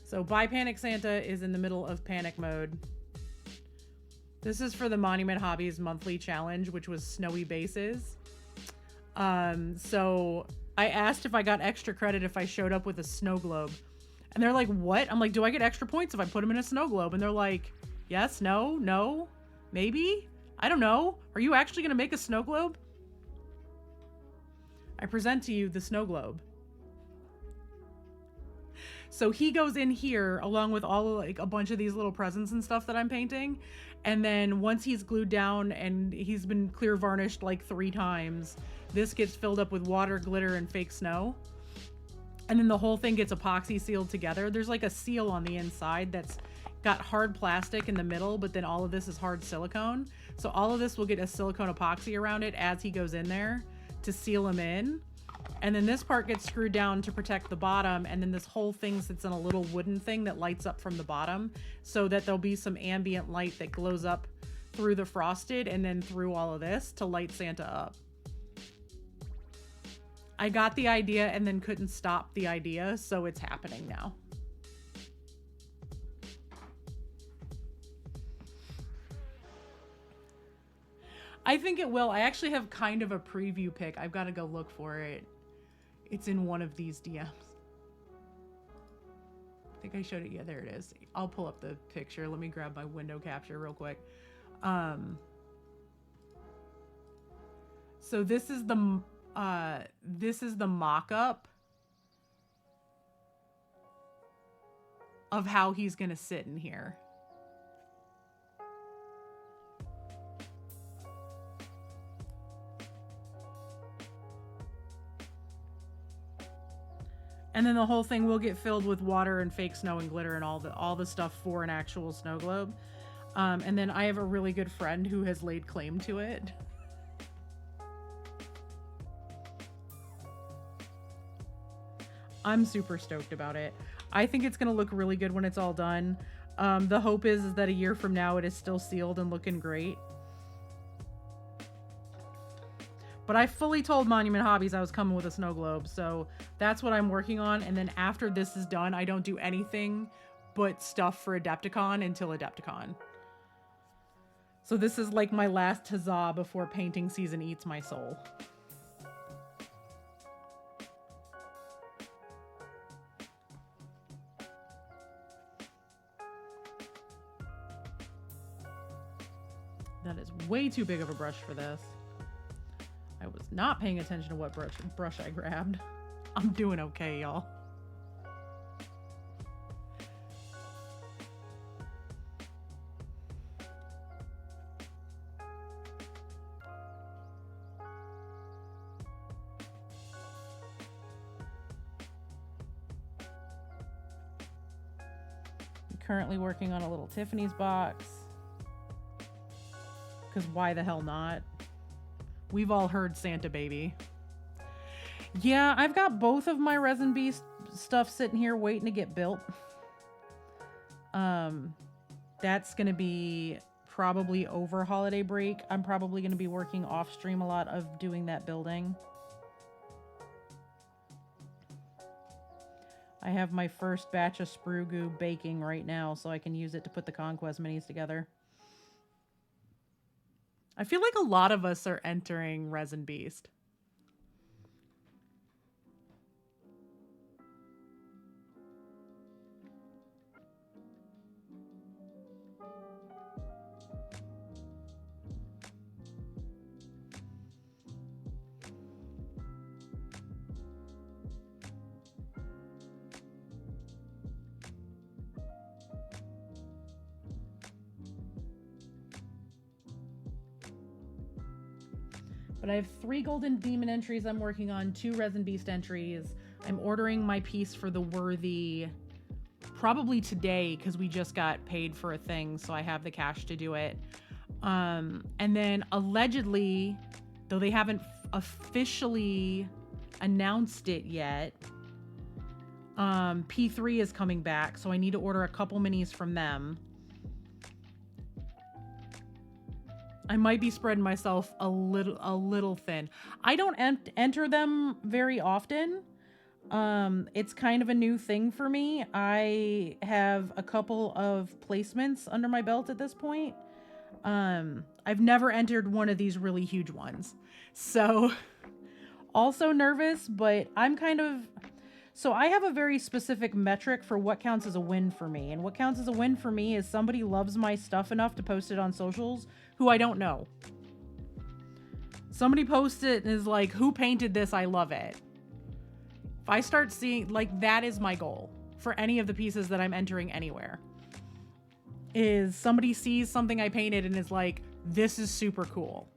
So By Panic Santa is in the middle of panic mode. This is for the Monument Hobbies monthly challenge, which was snowy bases. So I asked if I got extra credit if I showed up with a snow globe. And they're like, what? I'm like, do I get extra points if I put them in a snow globe? And they're like, yes, no, maybe? I don't know. Are you actually going to make a snow globe? I present to you the snow globe. So he goes in here along with all of, like a bunch of these little presents and stuff that I'm painting. And then once he's glued down and he's been clear varnished like 3 times, this gets filled up with water, glitter, and fake snow. And then the whole thing gets epoxy sealed together. There's like a seal on the inside that's got hard plastic in the middle, but then all of this is hard silicone. So all of this will get a silicone epoxy around it as he goes in there to seal him in. And then this part gets screwed down to protect the bottom. And then this whole thing sits in a little wooden thing that lights up from the bottom so that there'll be some ambient light that glows up through the frosted and then through all of this to light Santa up. I got the idea and then couldn't stop the idea, so it's happening now. I think it will. I actually have kind of a preview pic. I've got to go look for it. It's in one of these DMs. think I showed it. Yeah, there it is. I'll pull up the picture. Let me grab my window capture real quick. So this is the mock-up of how he's gonna sit in here. And then the whole thing will get filled with water and fake snow and glitter and all the stuff for an actual snow globe. And then I have a really good friend who has laid claim to it. I'm super stoked about it. I think it's gonna look really good when it's all done. The hope is that a year from now it is still sealed and looking great. But I fully told Monument Hobbies I was coming with a snow globe, so that's what I'm working on. And then after this is done, I don't do anything but stuff for Adepticon until Adepticon. So this is like my last huzzah before painting season eats my soul. That is way too big of a brush for this. I was not paying attention to what brush I grabbed. I'm doing okay, y'all. I'm currently working on a little Tiffany's box. Because why the hell not? We've all heard Santa Baby. Yeah, I've got both of my Resin Beast stuff sitting here waiting to get built. That's going to be probably over holiday break. I'm probably going to be working off stream a lot of doing that building. I have my first batch of sprue goo baking right now, so I can use it to put the Conquest minis together. I feel like a lot of us are entering Resin Beast. But I have 3 Golden Demon entries I'm working on, 2 Resin Beast entries. I'm ordering my piece for the Worthy probably today because we just got paid for a thing, so I have the cash to do it. And then allegedly, though they haven't officially announced it yet, P3 is coming back, so I need to order a couple minis from them. I might be spreading myself a little thin. I don't enter them very often. It's kind of a new thing for me. I have a couple of placements under my belt at this point. I've never entered one of these really huge ones. So also nervous, but I'm kind of... So I have a very specific metric for what counts as a win for me. And what counts as a win for me is somebody loves my stuff enough to post it on socials who I don't know. Somebody posts it and is like, who painted this? I love it. If I start seeing, like, that is my goal for any of the pieces that I'm entering anywhere. Is somebody sees something I painted and is like, this is super cool.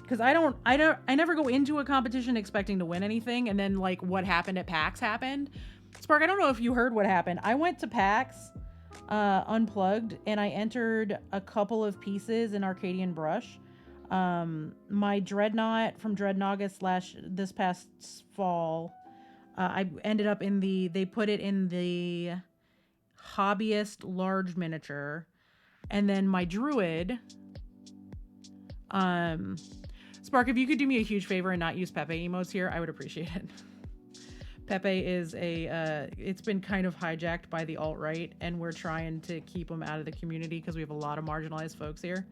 Because I never go into a competition expecting to win anything, and then like what happened at PAX happened. Spark, I don't know if you heard what happened. I went to PAX Unplugged, and I entered a couple of pieces in Arcadian Brush. My Dreadnought from Dreadnought / this past fall, I ended up in they put it in the hobbyist large miniature, and then my Druid. Spark, if you could do me a huge favor and not use Pepe emotes here, I would appreciate it. Pepe is it's been kind of hijacked by the alt-right, and we're trying to keep them out of the community because we have a lot of marginalized folks here.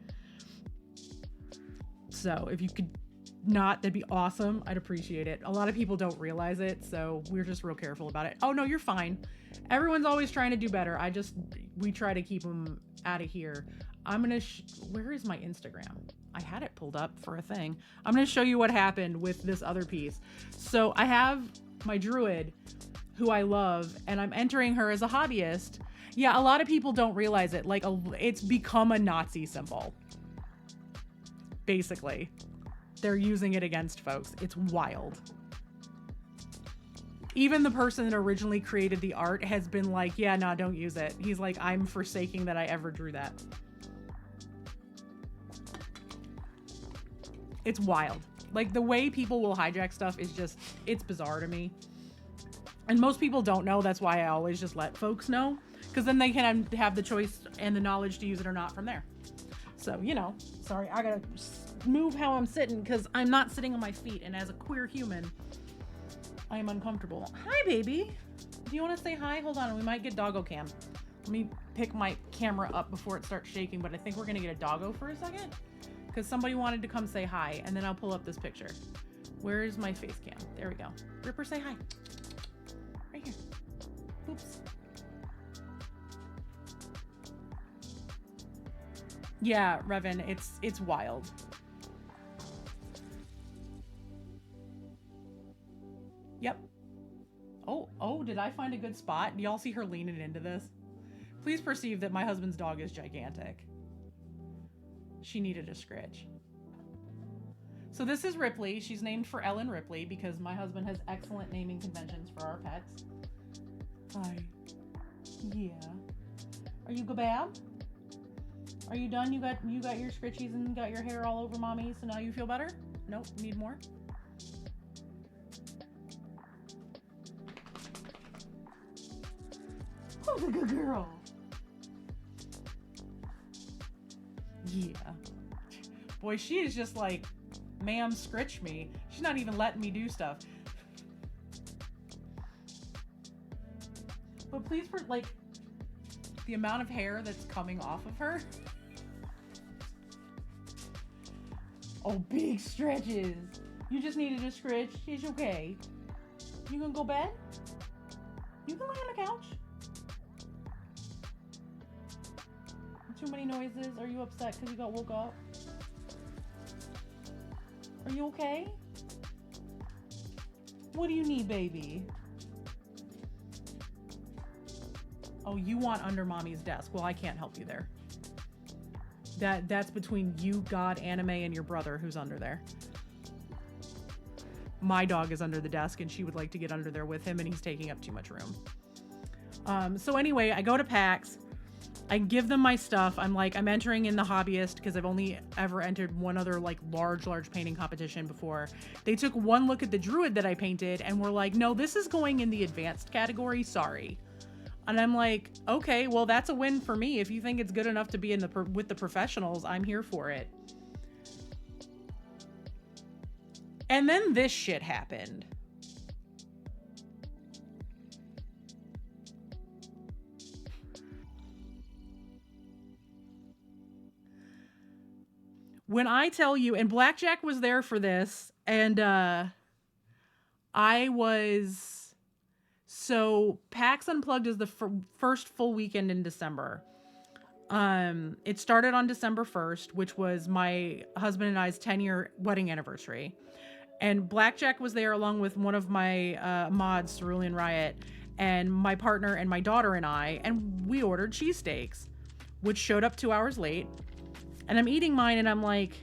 So if you could not, that'd be awesome. I'd appreciate it. A lot of people don't realize it, so we're just real careful about it. Oh no, you're fine. Everyone's always trying to do better. We try to keep them out of here. I'm gonna, where is my Instagram? I had it pulled up for a thing. I'm gonna show you what happened with this other piece. So I have my druid, who I love, and I'm entering her as a hobbyist. Yeah, a lot of people don't realize it. Like, it's become a Nazi symbol. Basically. They're using it against folks. It's wild. Even the person that originally created the art has been like, yeah, no, don't use it. He's like, I'm forsaking that I ever drew that. It's wild. Like, the way people will hijack stuff is just, it's bizarre to me. And most people don't know. That's why I always just let folks know. Because then they can have the choice and the knowledge to use it or not from there. So, you know, sorry, I gotta move how I'm sitting because I'm not sitting on my feet. And as a queer human, I am uncomfortable. Hi, baby. Do you want to say hi? Hold on, we might get doggo cam. Let me pick my camera up before it starts shaking, but I think we're gonna get a doggo for a second because somebody wanted to come say hi, and then I'll pull up this picture. Where is my face cam? There we go. Ripper, say hi. Right here. Oops. Yeah, Revan, it's wild. Yep. Oh, did I find a good spot? Do y'all see her leaning into this? Please perceive that my husband's dog is gigantic. She needed a scritch. So this is Ripley. She's named for Ellen Ripley because my husband has excellent naming conventions for our pets. Hi. Yeah. Are you Gabab? Are you done? You got your scritchies and got your hair all over mommy, so now you feel better? Nope, need more? Who's a good girl? Yeah. Boy, she is just like, ma'am, scritch me. She's not even letting me do stuff. But please, for like, the amount of hair that's coming off of her. Oh, big stretches. You just needed a scritch. It's okay. You gonna go bed? You can lay on the couch. Too many noises? Are you upset because you got woke up? Are you okay? What do you need, baby? Oh, you want under mommy's desk. Well, I can't help you there. That's between you, God, anime, and your brother who's under there. My dog is under the desk and she would like to get under there with him and he's taking up too much room. So anyway, I go to PAX. I give them my stuff. I'm entering in the hobbyist because I've only ever entered one other like large painting competition before. They took one look at the druid that I painted and were like, no, this is going in the advanced category. Sorry. And I'm like, okay, well, that's a win for me. If you think it's good enough to be in with the professionals, I'm here for it. And then this shit happened. When I tell you, and Blackjack was there for this, and so PAX Unplugged is the first full weekend in December. It started on December 1st, which was my husband and I's 10-year wedding anniversary. And Blackjack was there along with one of my mods, Cerulean Riot, and my partner and my daughter and I, and we ordered cheesesteaks, which showed up 2 hours late. And I'm eating mine and I'm like,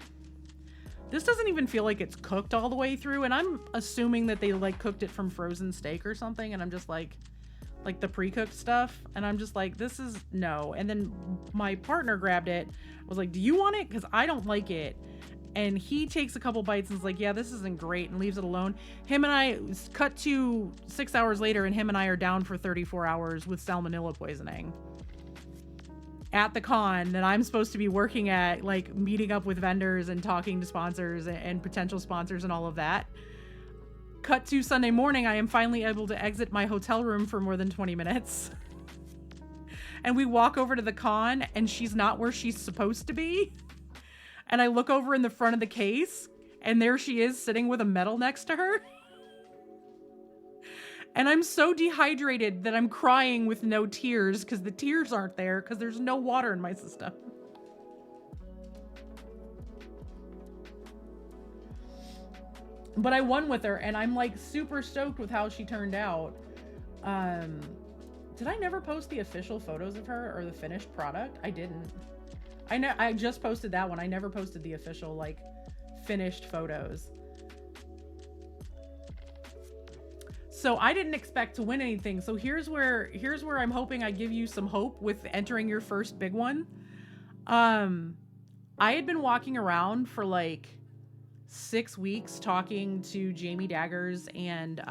this doesn't even feel like it's cooked all the way through. And I'm assuming that they like cooked it from frozen steak or something. And I'm just like the pre-cooked stuff. And I'm just like, this is no. And then my partner grabbed it, was like, do you want it? Because I don't like it. And he takes a couple bites and is like, yeah, this isn't great, and leaves it alone. Him and I cut to 6 hours later and him and I are down for 34 hours with salmonella poisoning. At the con that I'm supposed to be working at, like meeting up with vendors and talking to sponsors and potential sponsors and all of that. Cut to Sunday morning, I am finally able to exit my hotel room for more than 20 minutes. And we walk over to the con and she's not where she's supposed to be. And I look over in the front of the case And there she is sitting with a medal next to her. And I'm so dehydrated that I'm crying with no tears because the tears aren't there because there's no water in my system. But I won with her, and I'm like super stoked with how she turned out. Did I never post the official photos of her or the finished product? I didn't. I just posted that one. I never posted the official like finished photos. So I didn't expect to win anything. So here's where I'm hoping I give you some hope with entering your first big one. I had been walking around for like 6 weeks talking to Jamie Daggers and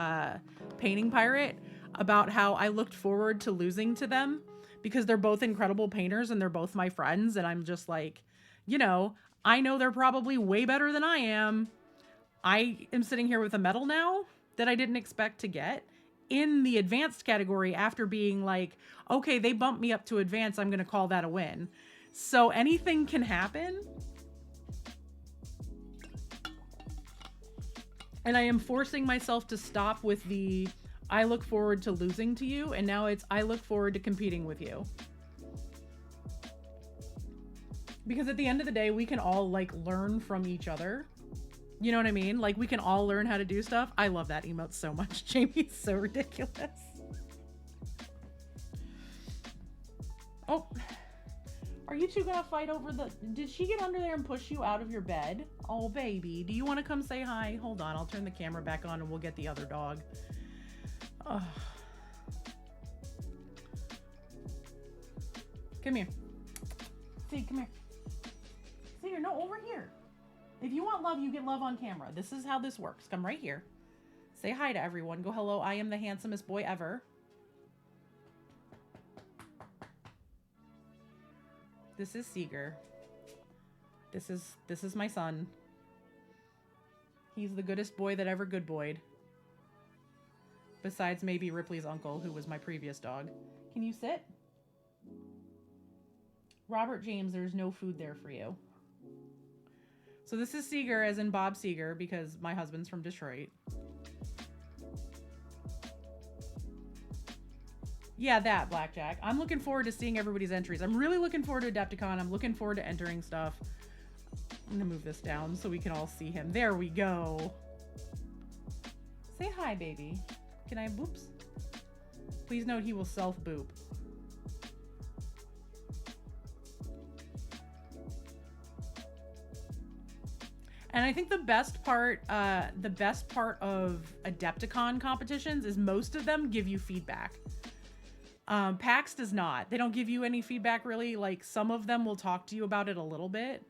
Painting Pirate about how I looked forward to losing to them because they're both incredible painters and they're both my friends. And I'm just like, you know, I know they're probably way better than I am. I am sitting here with a medal now that I didn't expect to get in the advanced category after being like, okay, they bumped me up to advanced. I'm going to call that a win. So anything can happen. And I am forcing myself to stop with the, I look forward to losing to you. And now it's, I look forward to competing with you. Because at the end of the day, we can all like learn from each other. You know what I mean? Like we can all learn how to do stuff. I love that emote so much. Jamie's so ridiculous. Oh, are you two gonna fight over the, did she get under there and push you out of your bed? Oh baby, do you want to come say hi? Hold on, I'll turn the camera back on and we'll get the other dog. Oh. Come here. See, come here. See here, no, over here. If you want love, you get love on camera. This is how this works. Come right here. Say hi to everyone. Go hello, I am the handsomest boy ever. This is Seeger. This is my son. He's the goodest boy that ever good boyed. Besides maybe Ripley's uncle, who was my previous dog. Can you sit? Robert James, there's no food there for you. So this is Seeger, as in Bob Seeger, because my husband's from Detroit. Yeah, that, Blackjack. I'm looking forward to seeing everybody's entries. I'm really looking forward to Adepticon. I'm looking forward to entering stuff. I'm going to move this down so we can all see him. There we go. Say hi, baby. Can I boops? Please note he will self-boop. And I think the best part of Adepticon competitions is most of them give you feedback. PAX does not. They don't give you any feedback really. Like some of them will talk to you about it a little bit.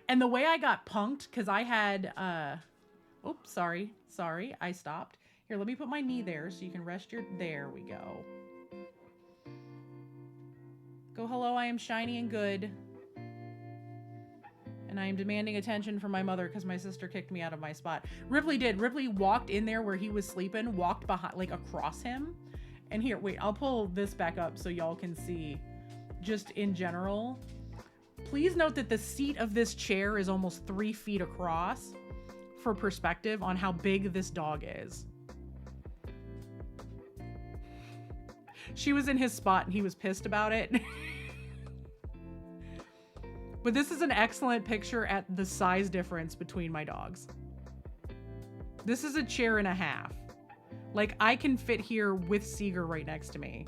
And the way I got punked, because I had, oops, sorry, I stopped. Here, let me put my knee there so you can rest your, there we go. Go hello, I am shiny and good. And I am demanding attention from my mother because my sister kicked me out of my spot. Ripley did. Ripley walked in there where he was sleeping, walked behind, like across him. And here, wait, I'll pull this back up so y'all can see just in general. Please note that the seat of this chair is almost 3 feet across for perspective on how big this dog is. She was in his spot and he was pissed about it. But this is an excellent picture at the size difference between my dogs. This is a chair and a half. Like, I can fit here with Seeger right next to me.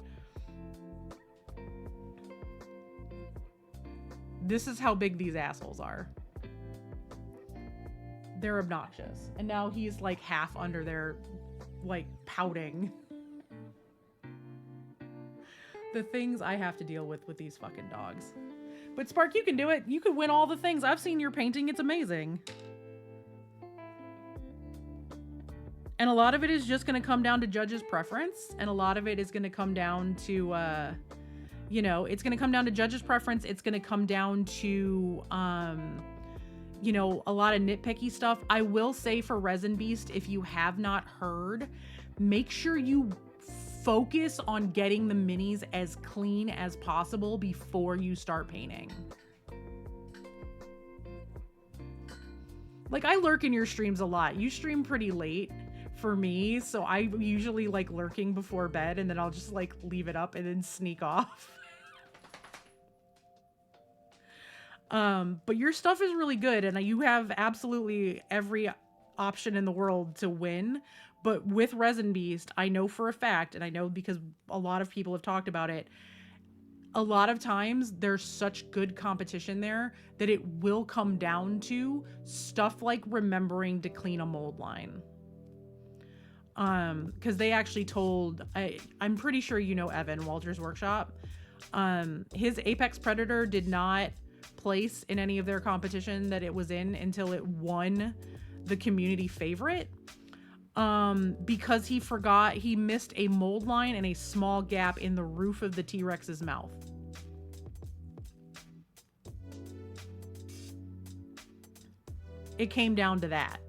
This is how big these assholes are. They're obnoxious. And now he's like half under there, like pouting. The things I have to deal with these fucking dogs. But Spark, you can do it. You could win all the things. I've seen your painting. It's amazing. And a lot of it is just going to come down to judges' preference. And a lot of it is going to come down to, you know, it's going to come down to judges' preference. It's going to come down to, you know, a lot of nitpicky stuff. I will say for Resin Beast, if you have not heard, make sure you focus on getting the minis as clean as possible before you start painting. Like, I lurk in your streams a lot. You stream pretty late for me, so I usually like lurking before bed, and then I'll just like leave it up and then sneak off. But your stuff is really good, and you have absolutely every option in the world to win. But with Resin Beast, I know for a fact, and I know because a lot of people have talked about it, a lot of times there's such good competition there that it will come down to stuff like remembering to clean a mold line. Because they actually told, I'm pretty sure you know Evan, Walter's Workshop. His Apex Predator did not place in any of their competition that it was in until it won the community favorite. Because he missed a mold line and a small gap in the roof of the T-Rex's mouth. It came down to that.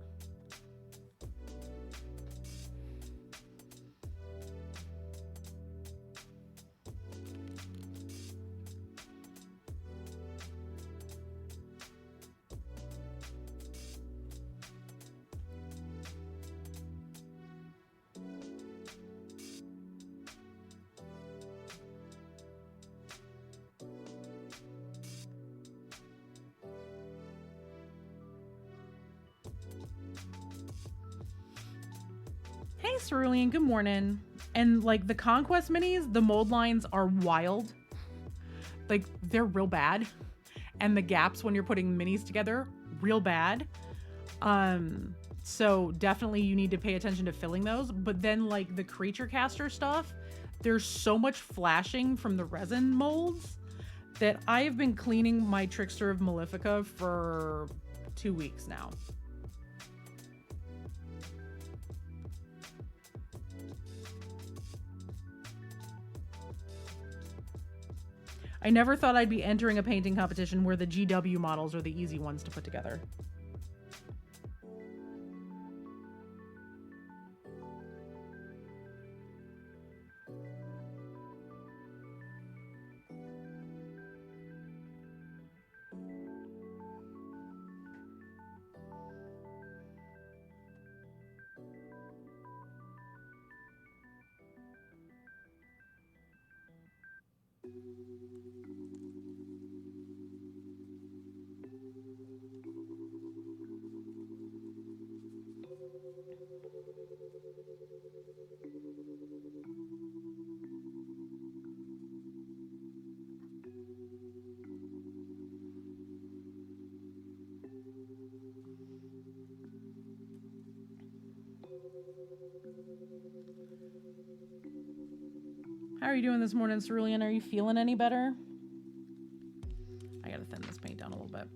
Hey, Cerulean, good morning. And like the Conquest minis, the mold lines are wild. Like, they're real bad. And the gaps when you're putting minis together, real bad. So definitely you need to pay attention to filling those. But then like the creature caster stuff, there's so much flashing from the resin molds that I have been cleaning my Trickster of Malefica for 2 weeks now. I never thought I'd be entering a painting competition where the GW models are the easy ones to put together. How are you doing this morning, Cerulean? Are you feeling any better? I gotta thin this paint down a little bit.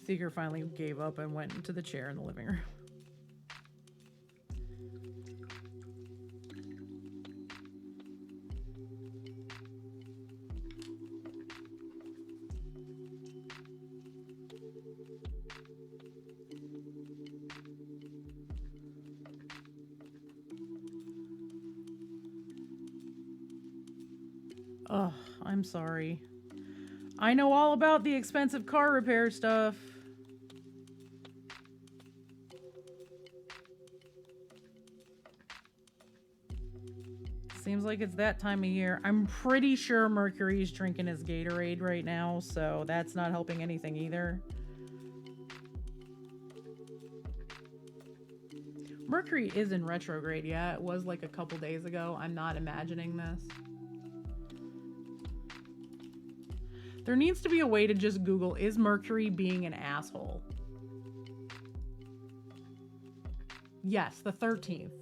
Seeker finally gave up and went into the chair in the living room. Oh, I'm sorry. I know all about the expensive car repair stuff. Seems like it's that time of year. I'm pretty sure Mercury's drinking his Gatorade right now, so that's not helping anything either. Mercury is in retrograde, yeah. It was like a couple days ago. I'm not imagining this. There needs to be a way to just Google, is Mercury being an asshole? Yes, the 13th.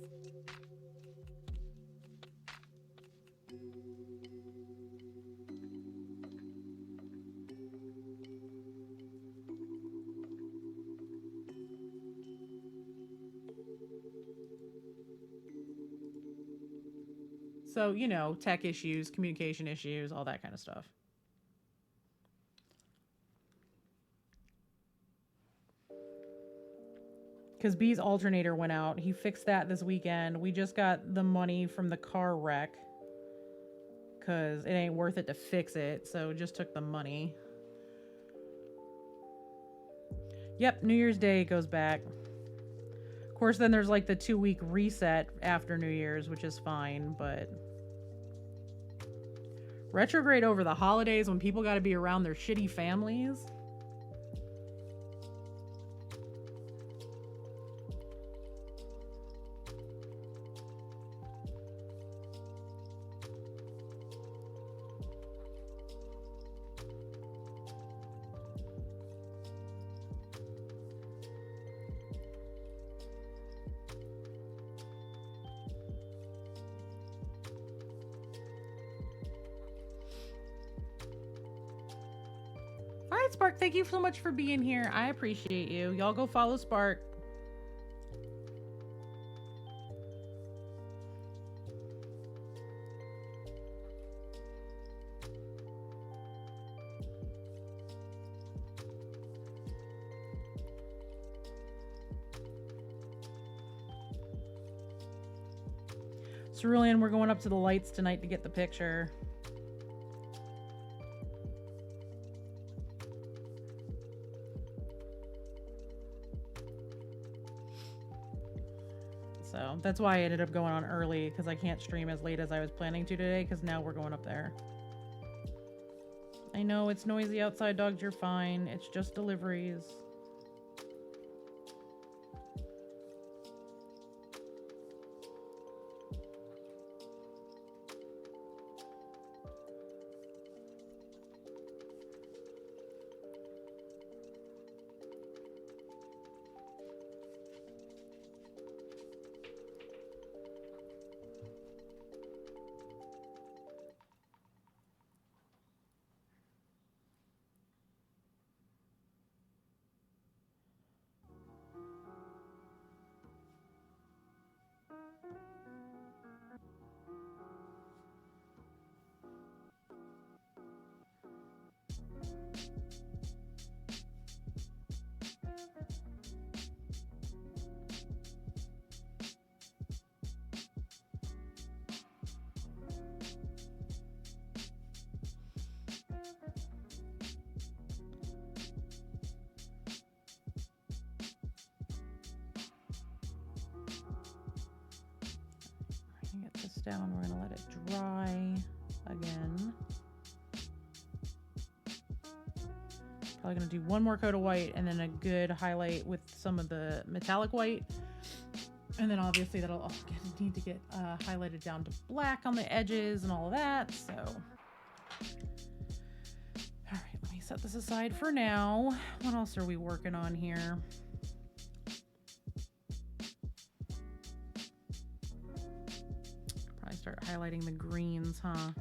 So, you know, tech issues, communication issues, all that kind of stuff. Because B's alternator went out. He fixed that this weekend. We just got the money from the car wreck because it ain't worth it to fix it. So just took the money. Yep, New Year's Day goes back. Of course, then there's like the 2-week reset after New Year's, which is fine, but retrograde over the holidays when people got to be around their shitty families. All right, Spark, thank you so much for being here. I appreciate you. Y'all go follow Spark. Cerulean, we're going up to the lights tonight to get the picture. So that's why I ended up going on early, because I can't stream as late as I was planning to today, because now we're going up there. I know it's noisy outside, dogs. You're fine. It's just deliveries. Get this down. We're gonna let it dry again. Probably gonna do one more coat of white and then a good highlight with some of the metallic white, and then obviously that'll need to get highlighted down to black on the edges and all of that. So, all right, let me set this aside for now. What else are we working on here? Start highlighting the greens, huh?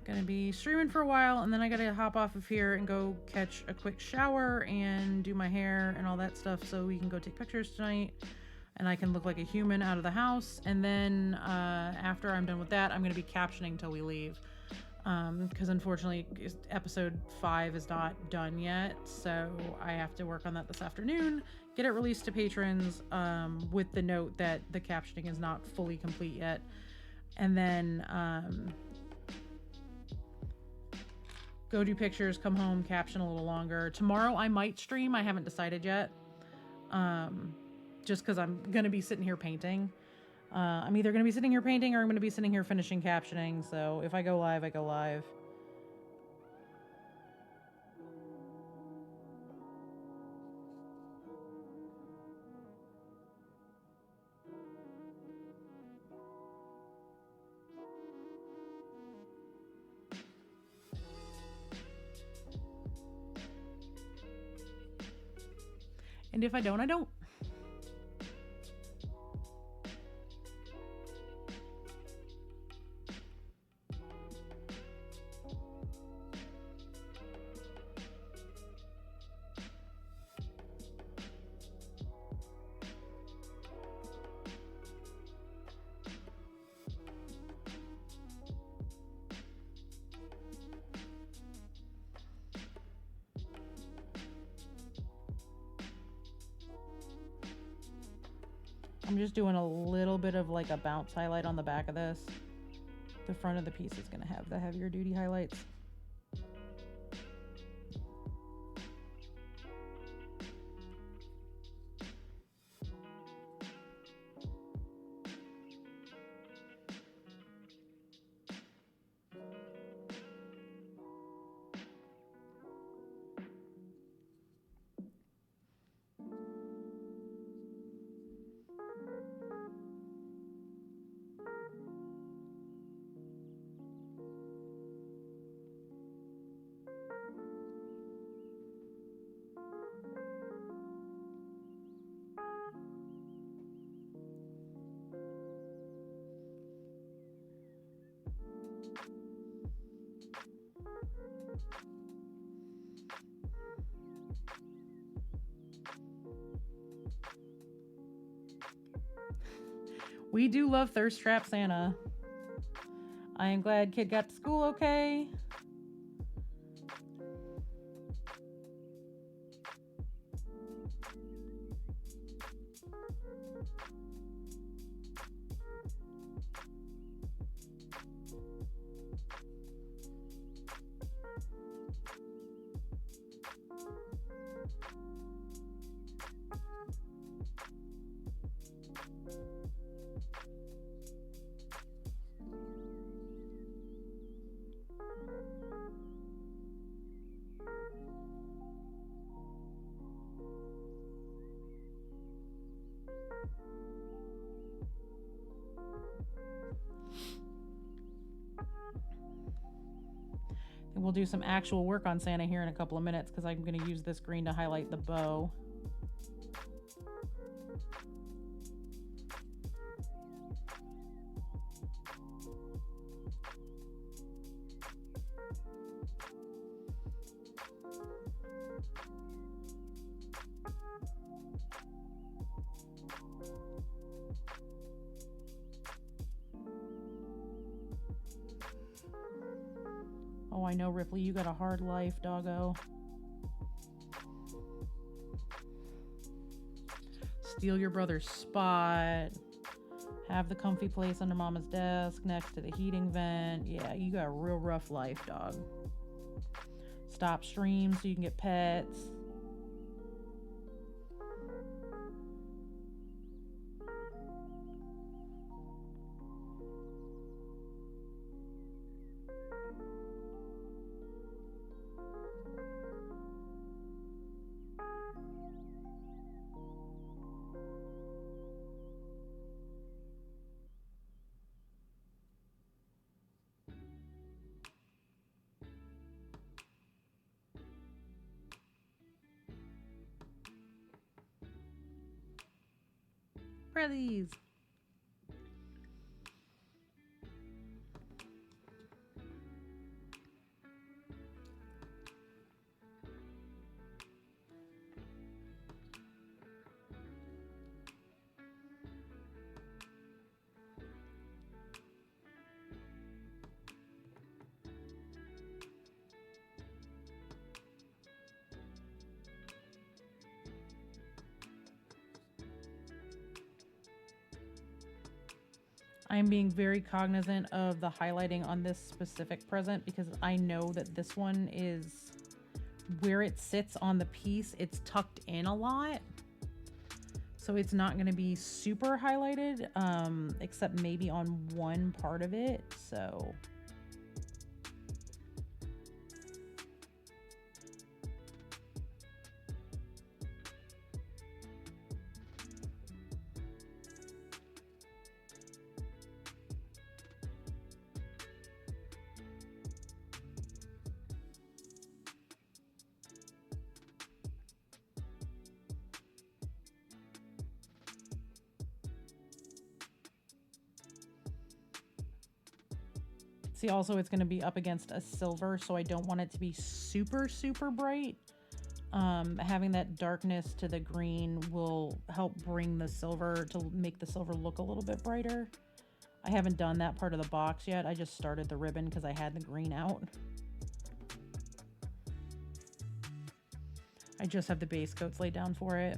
Gonna be streaming for a while, and then I gotta hop off of here and go catch a quick shower and do my hair and all that stuff so we can go take pictures tonight and I can look like a human out of the house. And then after I'm done with that, I'm gonna be captioning till we leave. because unfortunately episode 5 is not done yet, so I have to work on that this afternoon, get it released to patrons, with the note that the captioning is not fully complete yet, and then go do pictures, come home, caption a little longer. Tomorrow I might stream, I haven't decided yet, just because I'm gonna be sitting here painting. I'm either going to be sitting here painting or I'm going to be sitting here finishing captioning. So if I go live, I go live. And if I don't, I don't. I'm just doing a little bit of like a bounce highlight on the back of this. The front of the piece is going to have the heavier duty highlights. We do love Thirst Trap Santa. I am glad kid got to school okay. And we'll do some actual work on Santa here in a couple of minutes because I'm going to use this green to highlight the bow. Oh, I know, Ripley, you got a hard life, doggo. Steal your brother's spot. Have the comfy place under mama's desk next to the heating vent. Yeah, you got a real rough life, dog. Stop streams so you can get pets. Prezzies. I'm being very cognizant of the highlighting on this specific present because I know that this one is where it sits on the piece. It's tucked in a lot. So it's not going to be super highlighted, except maybe on one part of it. So see, also it's going to be up against a silver, so I don't want it to be super, super bright. Having that darkness to the green will help bring the silver, to make the silver look a little bit brighter. I haven't done that part of the box yet. I just started the ribbon because I had the green out. I just have the base coats laid down for it.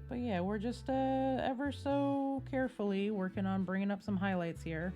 But yeah, we're just ever so carefully working on bringing up some highlights here.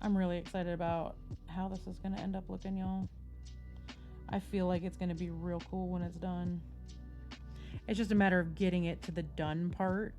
I'm really excited about how this is going to end up looking, y'all. I feel like it's going to be real cool when it's done. It's just a matter of getting it to the done part.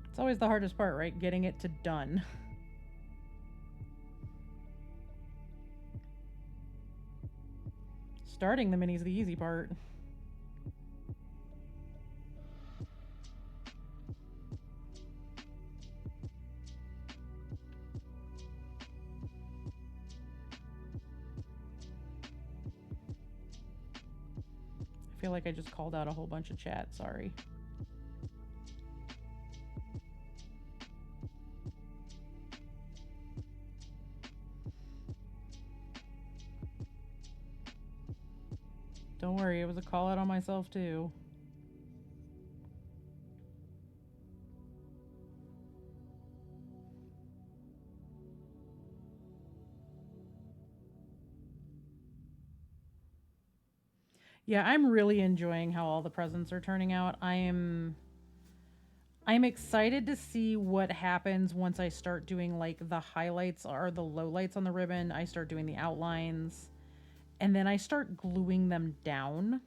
It's always the hardest part, right? Getting it to done. Starting the mini's the easy part. I feel like I just called out a whole bunch of chat, sorry. Don't worry, it was a call out on myself too. Yeah, I'm really enjoying how all the presents are turning out. I'm excited to see what happens once I start doing like the highlights or the lowlights on the ribbon. I start doing the outlines and then I start gluing them down.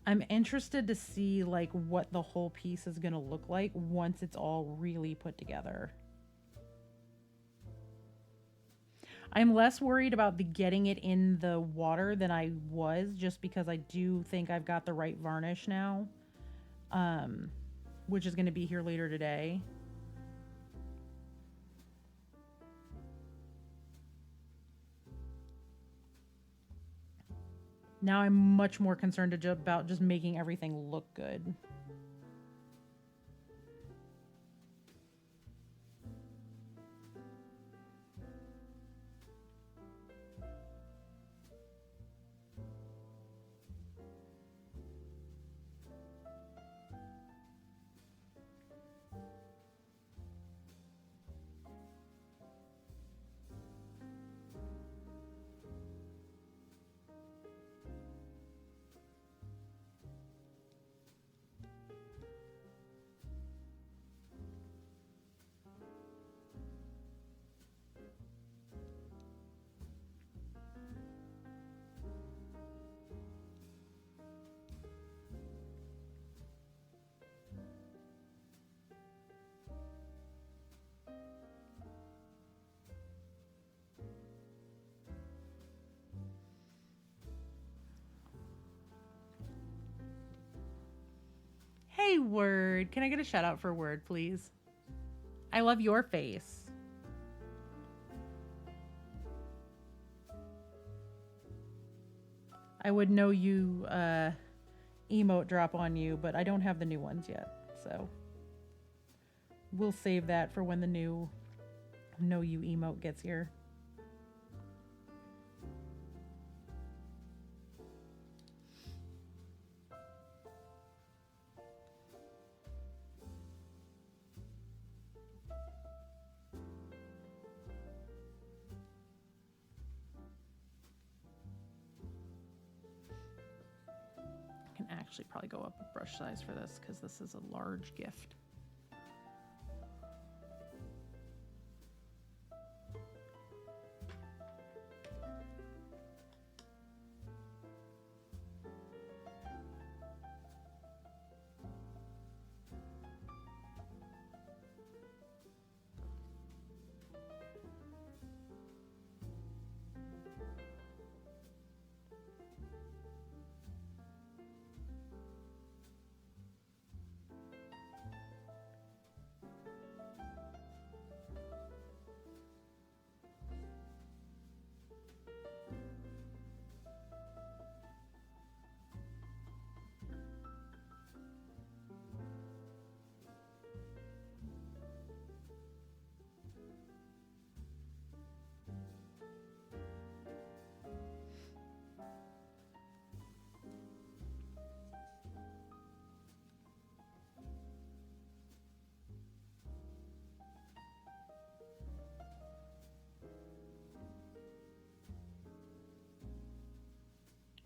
I'm interested to see like what the whole piece is going to look like once it's all really put together. I'm less worried about the getting it in the water than I was, just because I do think I've got the right varnish now, which is going to be here later today. Now I'm much more concerned about just making everything look good. Hey, Word. Can I get a shout out for Word, please? I love your face. I would know you emote drop on you, but I don't have the new ones yet. So we'll save that for when the new know you emote gets here. I can actually probably go up a brush size for this because this is a large gift.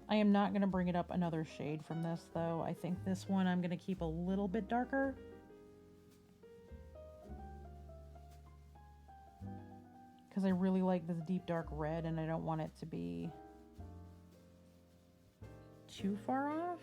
I am not going to bring it up another shade from this, though. I think this one I'm going to keep a little bit darker. Because I really like this deep dark red and I don't want it to be too far off.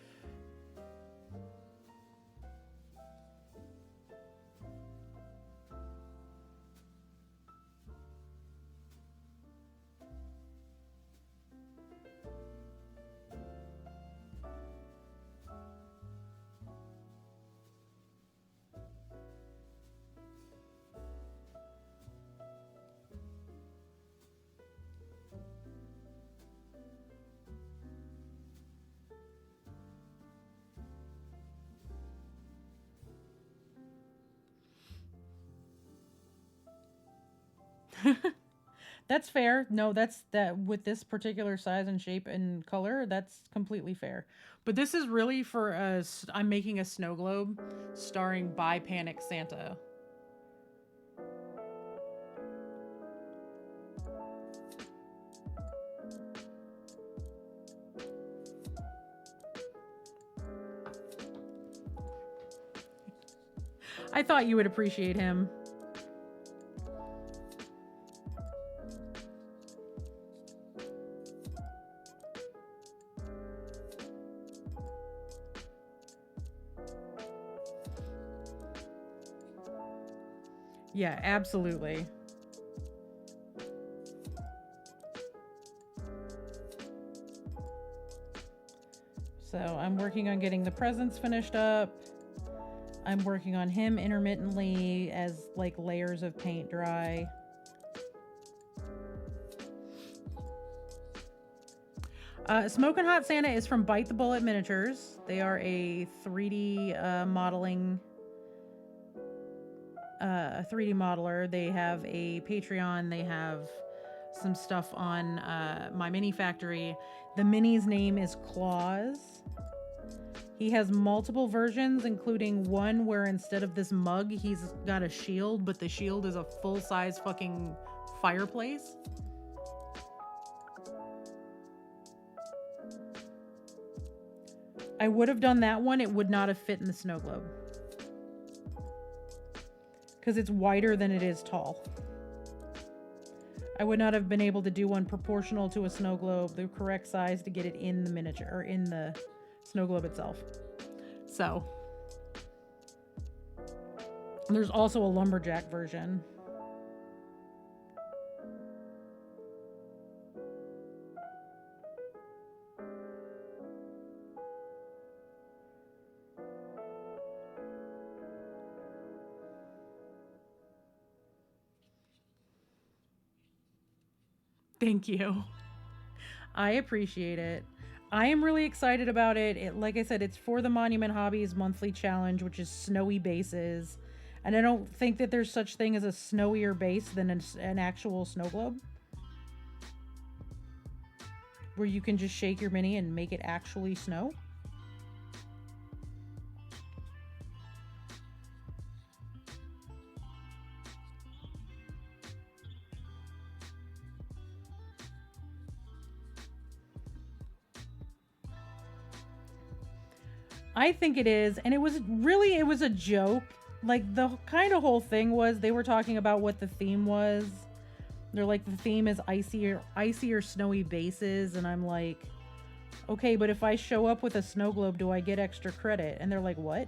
That's fair. No, that's that with this particular size and shape and color, that's completely fair. But this is really for us. I'm making a snow globe starring By Panic Santa. I thought you would appreciate him. Yeah, absolutely. So I'm working on getting the presents finished up. I'm working on him intermittently as like layers of paint dry. Smokin' Hot Santa is from Bite the Bullet Miniatures. They are a 3D modeling 3D modeler. They have a Patreon. They have some stuff on my mini factory. The mini's name is Claus. He has multiple versions, including one where instead of this mug, he's got a shield, but the shield is a full-size fucking fireplace. I would have done that one. It would not have fit in the snow globe. Because it's wider than it is tall. I would not have been able to do one proportional to a snow globe, the correct size to get it in the miniature, or in the snow globe itself. So, there's also a lumberjack version. Thank you. I appreciate it. I am really excited about it. Like I said, it's for the Monument Hobbies monthly challenge, which is snowy bases. And I don't think that there's such thing as a snowier base than an actual snow globe, where you can just shake your mini and make it actually snow. I think it is, and it was a joke. Like, the kind of whole thing was they were talking about what the theme was. They're like, the theme is icy or snowy bases, and I'm like, okay, but if I show up with a snow globe, do I get extra credit? And they're like, what?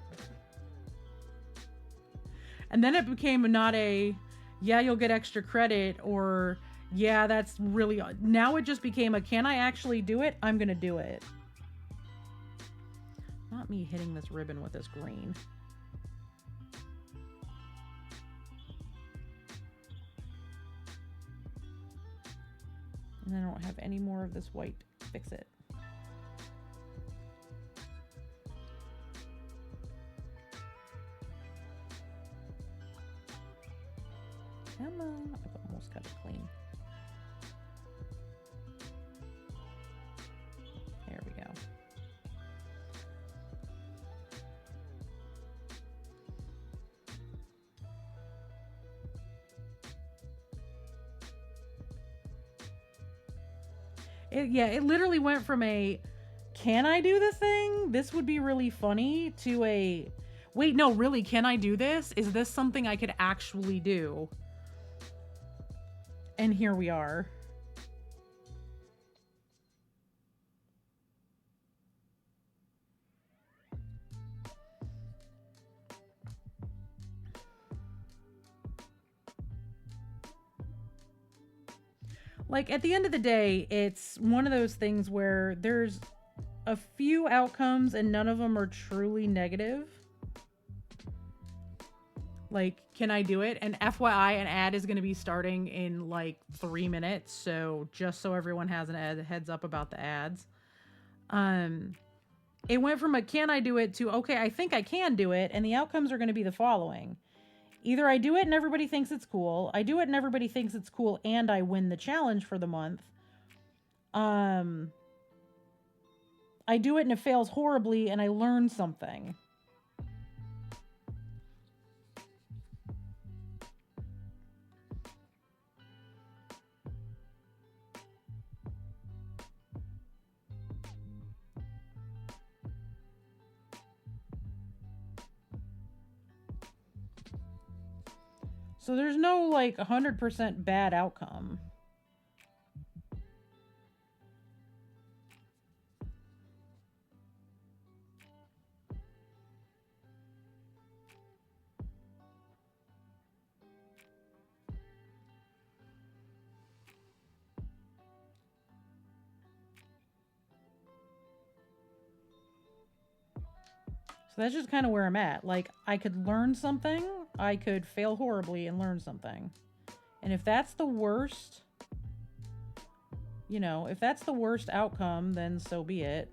And then it became not a, yeah, you'll get extra credit, or yeah, that's really, now it just became a, can I actually do it? I'm gonna do it. Not me hitting this ribbon with this green. And I don't have any more of this white. Fix it. Come on. I've almost got it clean. There we go. It literally went from a, can I do this thing? This would be really funny, to a, wait, no, really, can I do this? Is this something I could actually do? And here we are. Like, at the end of the day, it's one of those things where there's a few outcomes and none of them are truly negative. Like, can I do it? And FYI, an ad is going to be starting in like 3 minutes. So just so everyone has a heads up about the ads. It went from a can I do it to, okay, I think I can do it. And the outcomes are going to be the following. Either I do it and everybody thinks it's cool. I do it and everybody thinks it's cool and I win the challenge for the month. I do it and it fails horribly and I learn something. So there's no like 100% bad outcome. So that's just kind of where I'm at. Like, I could learn something, I could fail horribly and learn something. And if that's the worst, you know, if that's the worst outcome, then so be it.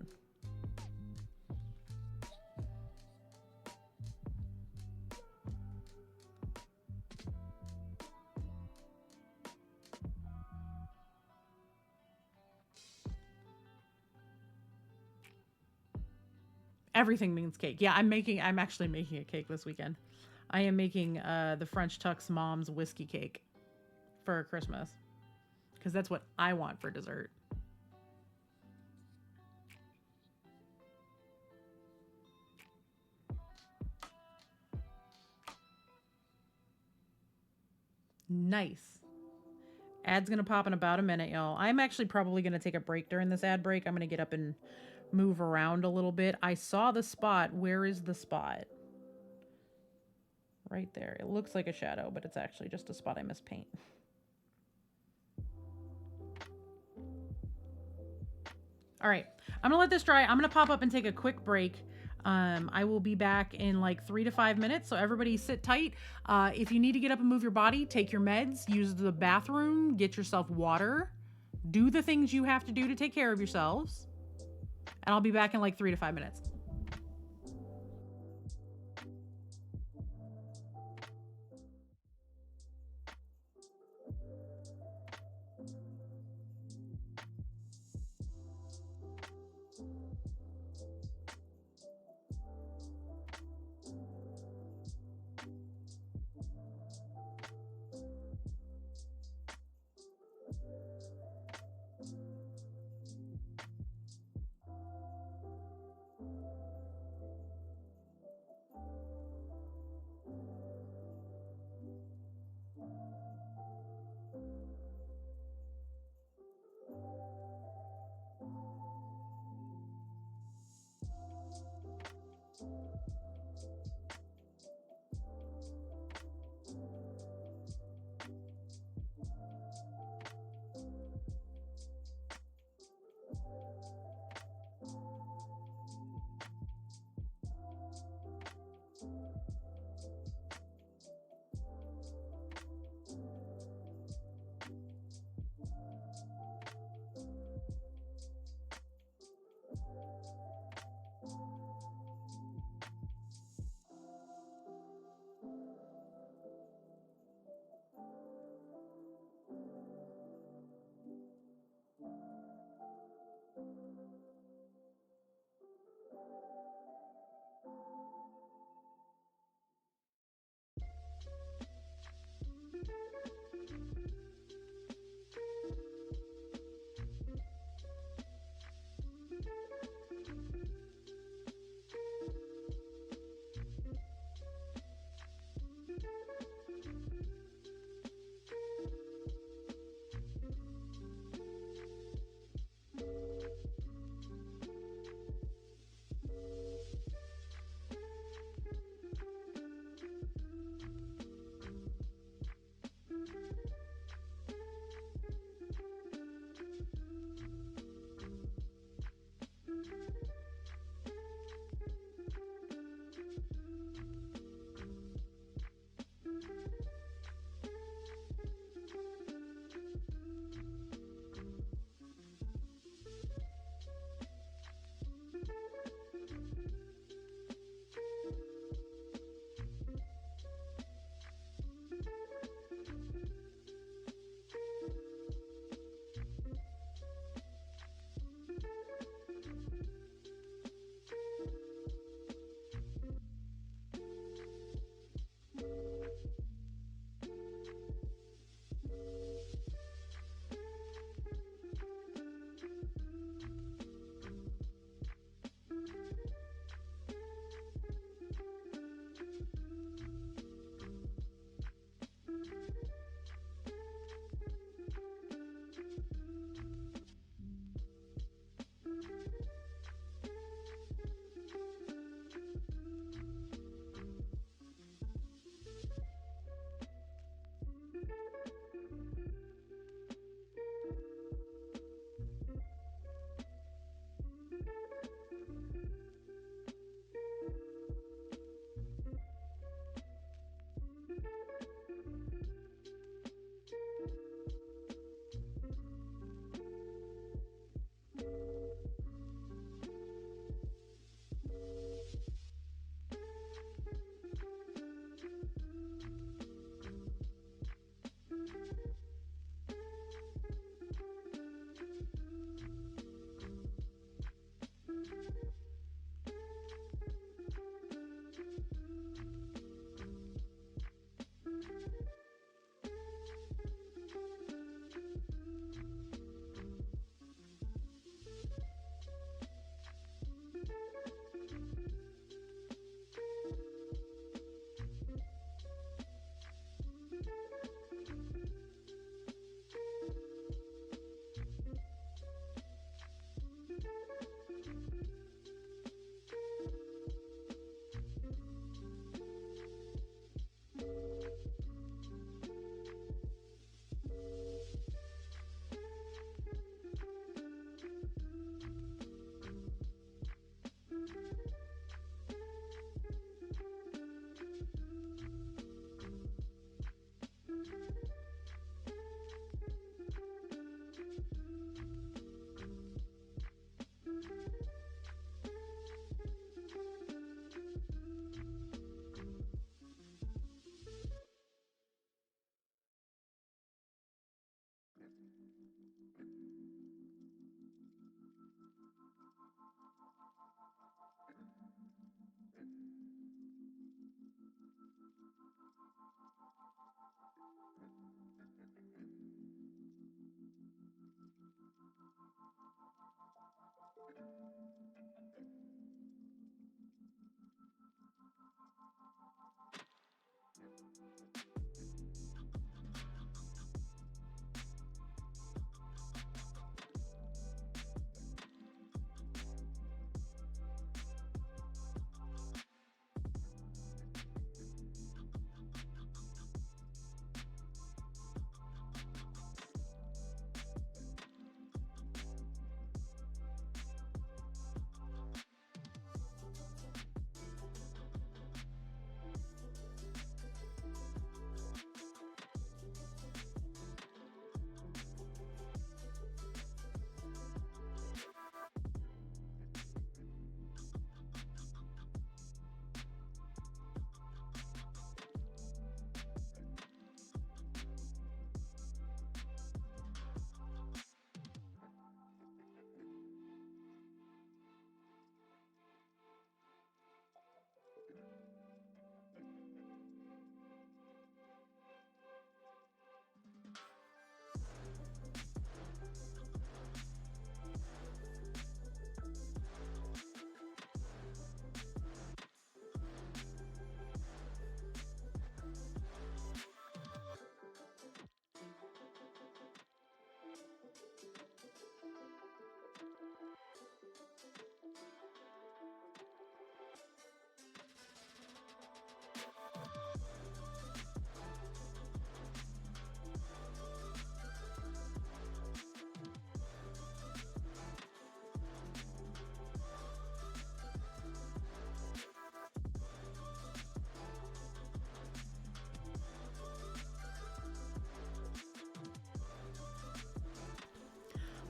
Everything means cake. Yeah, I'm actually making a cake this weekend. I am making the French Tuck's mom's whiskey cake for Christmas. Because that's what I want for dessert. Nice. Ad's gonna pop in about a minute, y'all. I'm actually probably gonna take a break during this ad break. I'm gonna get up and move around a little bit. I saw the spot. Where is the spot? Right there. It looks like a shadow, but it's actually just a spot I missed paint. All right, I'm gonna let this dry. I'm gonna pop up and take a quick break. I will be back in like 3 to 5 minutes, so everybody sit tight. If you need to get up and move your body, take your meds, use the bathroom, get yourself water, do the things you have to do to take care of yourselves, and I'll be back in like 3 to 5 minutes.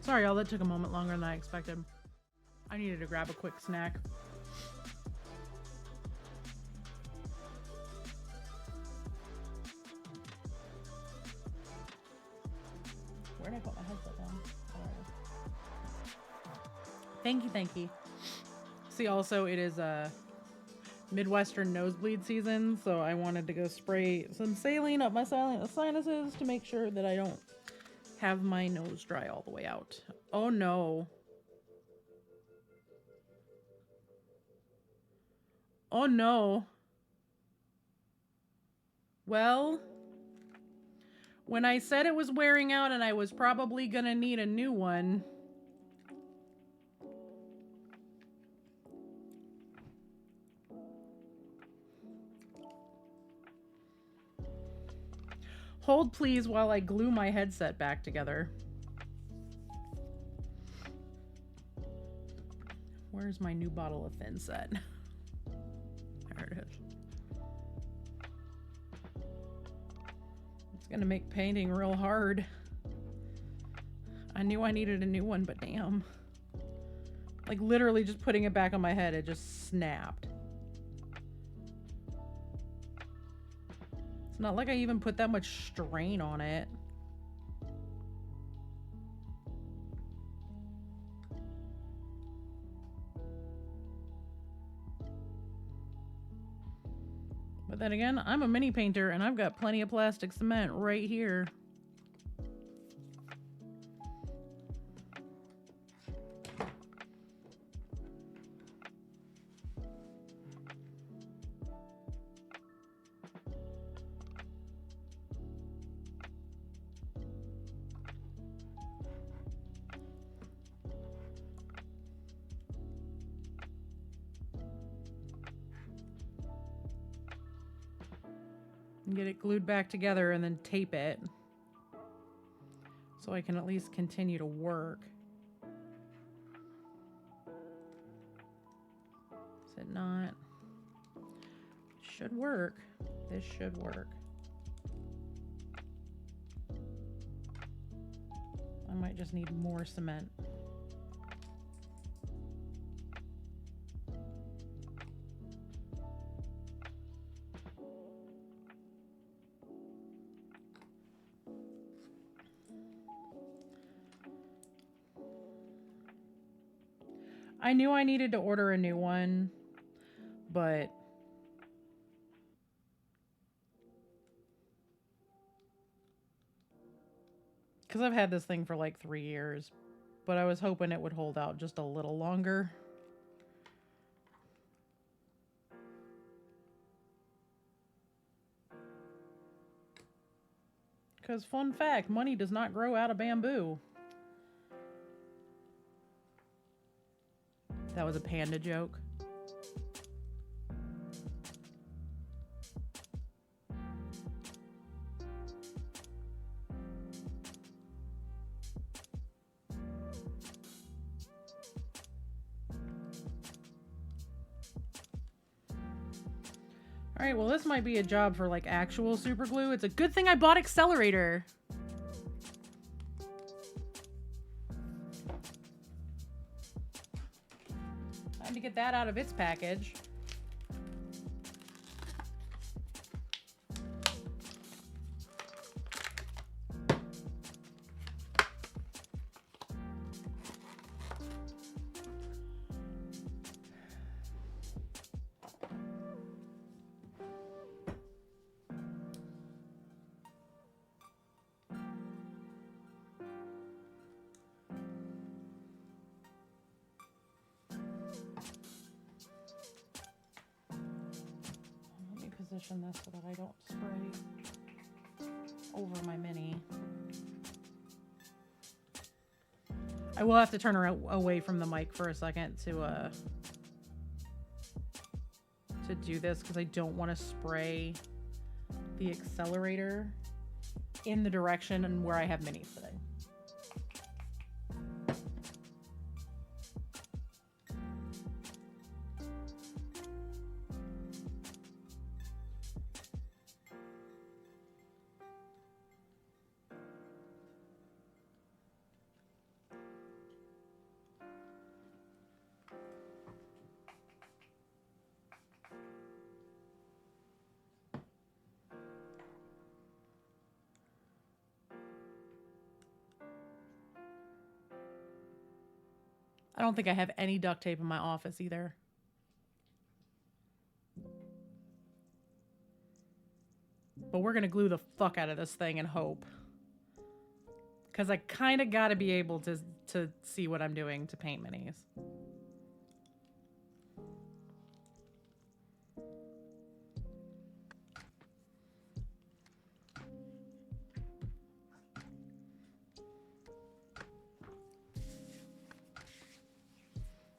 Sorry, y'all, that took a moment longer than I expected. I needed to grab a quick snack. Where did I put my headset down? Thank you, thank you. See, also, it is Midwestern nosebleed season, so I wanted to go spray some saline up my sinuses to make sure that I don't have my nose dry all the way out. Oh no. Oh no. Well, when I said it was wearing out and I was probably gonna need a new one, hold please while I glue my headset back together. Where's my new bottle of Thin Set? There it is. It's gonna make painting real hard. I knew I needed a new one, but damn. Like literally just putting it back on my head, it just snapped. It's not like I even put that much strain on it. But then again, I'm a mini painter and I've got plenty of plastic cement right here. And get it glued back together and then tape it so I can at least continue to work. Is it not? Should work. This should work. I might just need more cement. I knew I needed to order a new one, but because I've had this thing for like 3 years, but I was hoping it would hold out just a little longer. Because fun fact, money does not grow out of bamboo. That was a panda joke. All right, well, this might be a job for like actual super glue. It's a good thing I bought accelerator. Time to get that out of its package. Position this so that I don't spray over my mini. I will have to turn around away from the mic for a second to do this because I don't want to spray the accelerator in the direction and where I have minis sitting. I don't think I have any duct tape in my office either. But we're going to glue the fuck out of this thing and hope. Because I kind of got to be able to see what I'm doing to paint minis.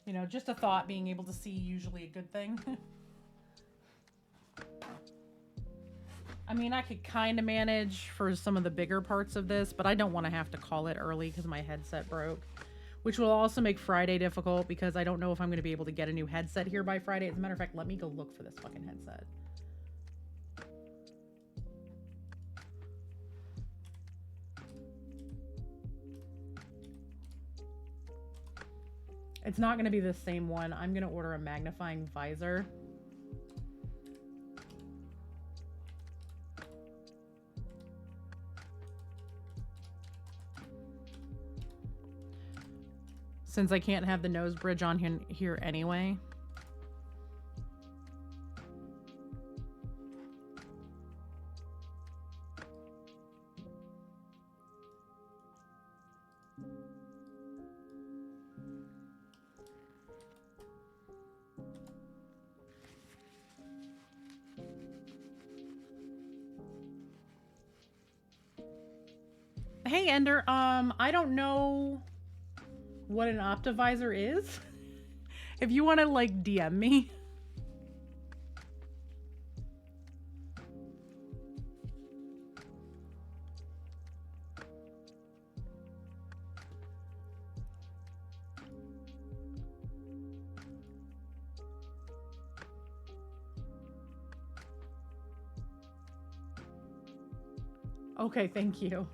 You know, just a thought, being able to see usually a good thing. I mean, I could kind of manage for some of the bigger parts of this, but I don't want to have to call it early because my headset broke. Which will also make Friday difficult because I don't know if I'm going to be able to get a new headset here by Friday. As a matter of fact, let me go look for this fucking headset. It's not going to be the same one. I'm going to order a magnifying visor. Since I can't have the nose bridge on here anyway. Hey, Ender, I don't know what an optivisor is. If you want to, like, DM me. Okay, thank you.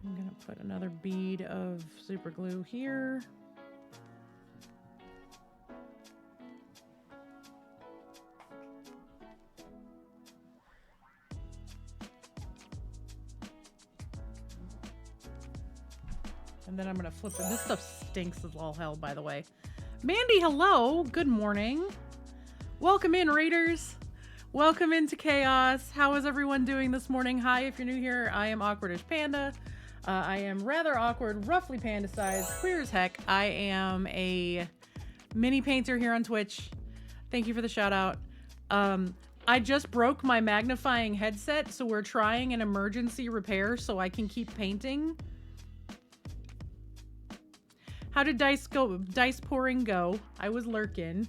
I'm gonna put another bead of super glue here. And then I'm gonna flip it. This stuff stinks as all hell, by the way. Mandy, hello. Good morning. Welcome in, Raiders. Welcome into Chaos. How is everyone doing this morning? Hi, if you're new here, I am Awkwardish Panda. I am rather awkward, roughly panda sized, queer as heck. I am a mini painter here on Twitch. Thank you for the shout out. I just broke my magnifying headset, so we're trying an emergency repair so I can keep painting. How did dice pouring go? I was lurking.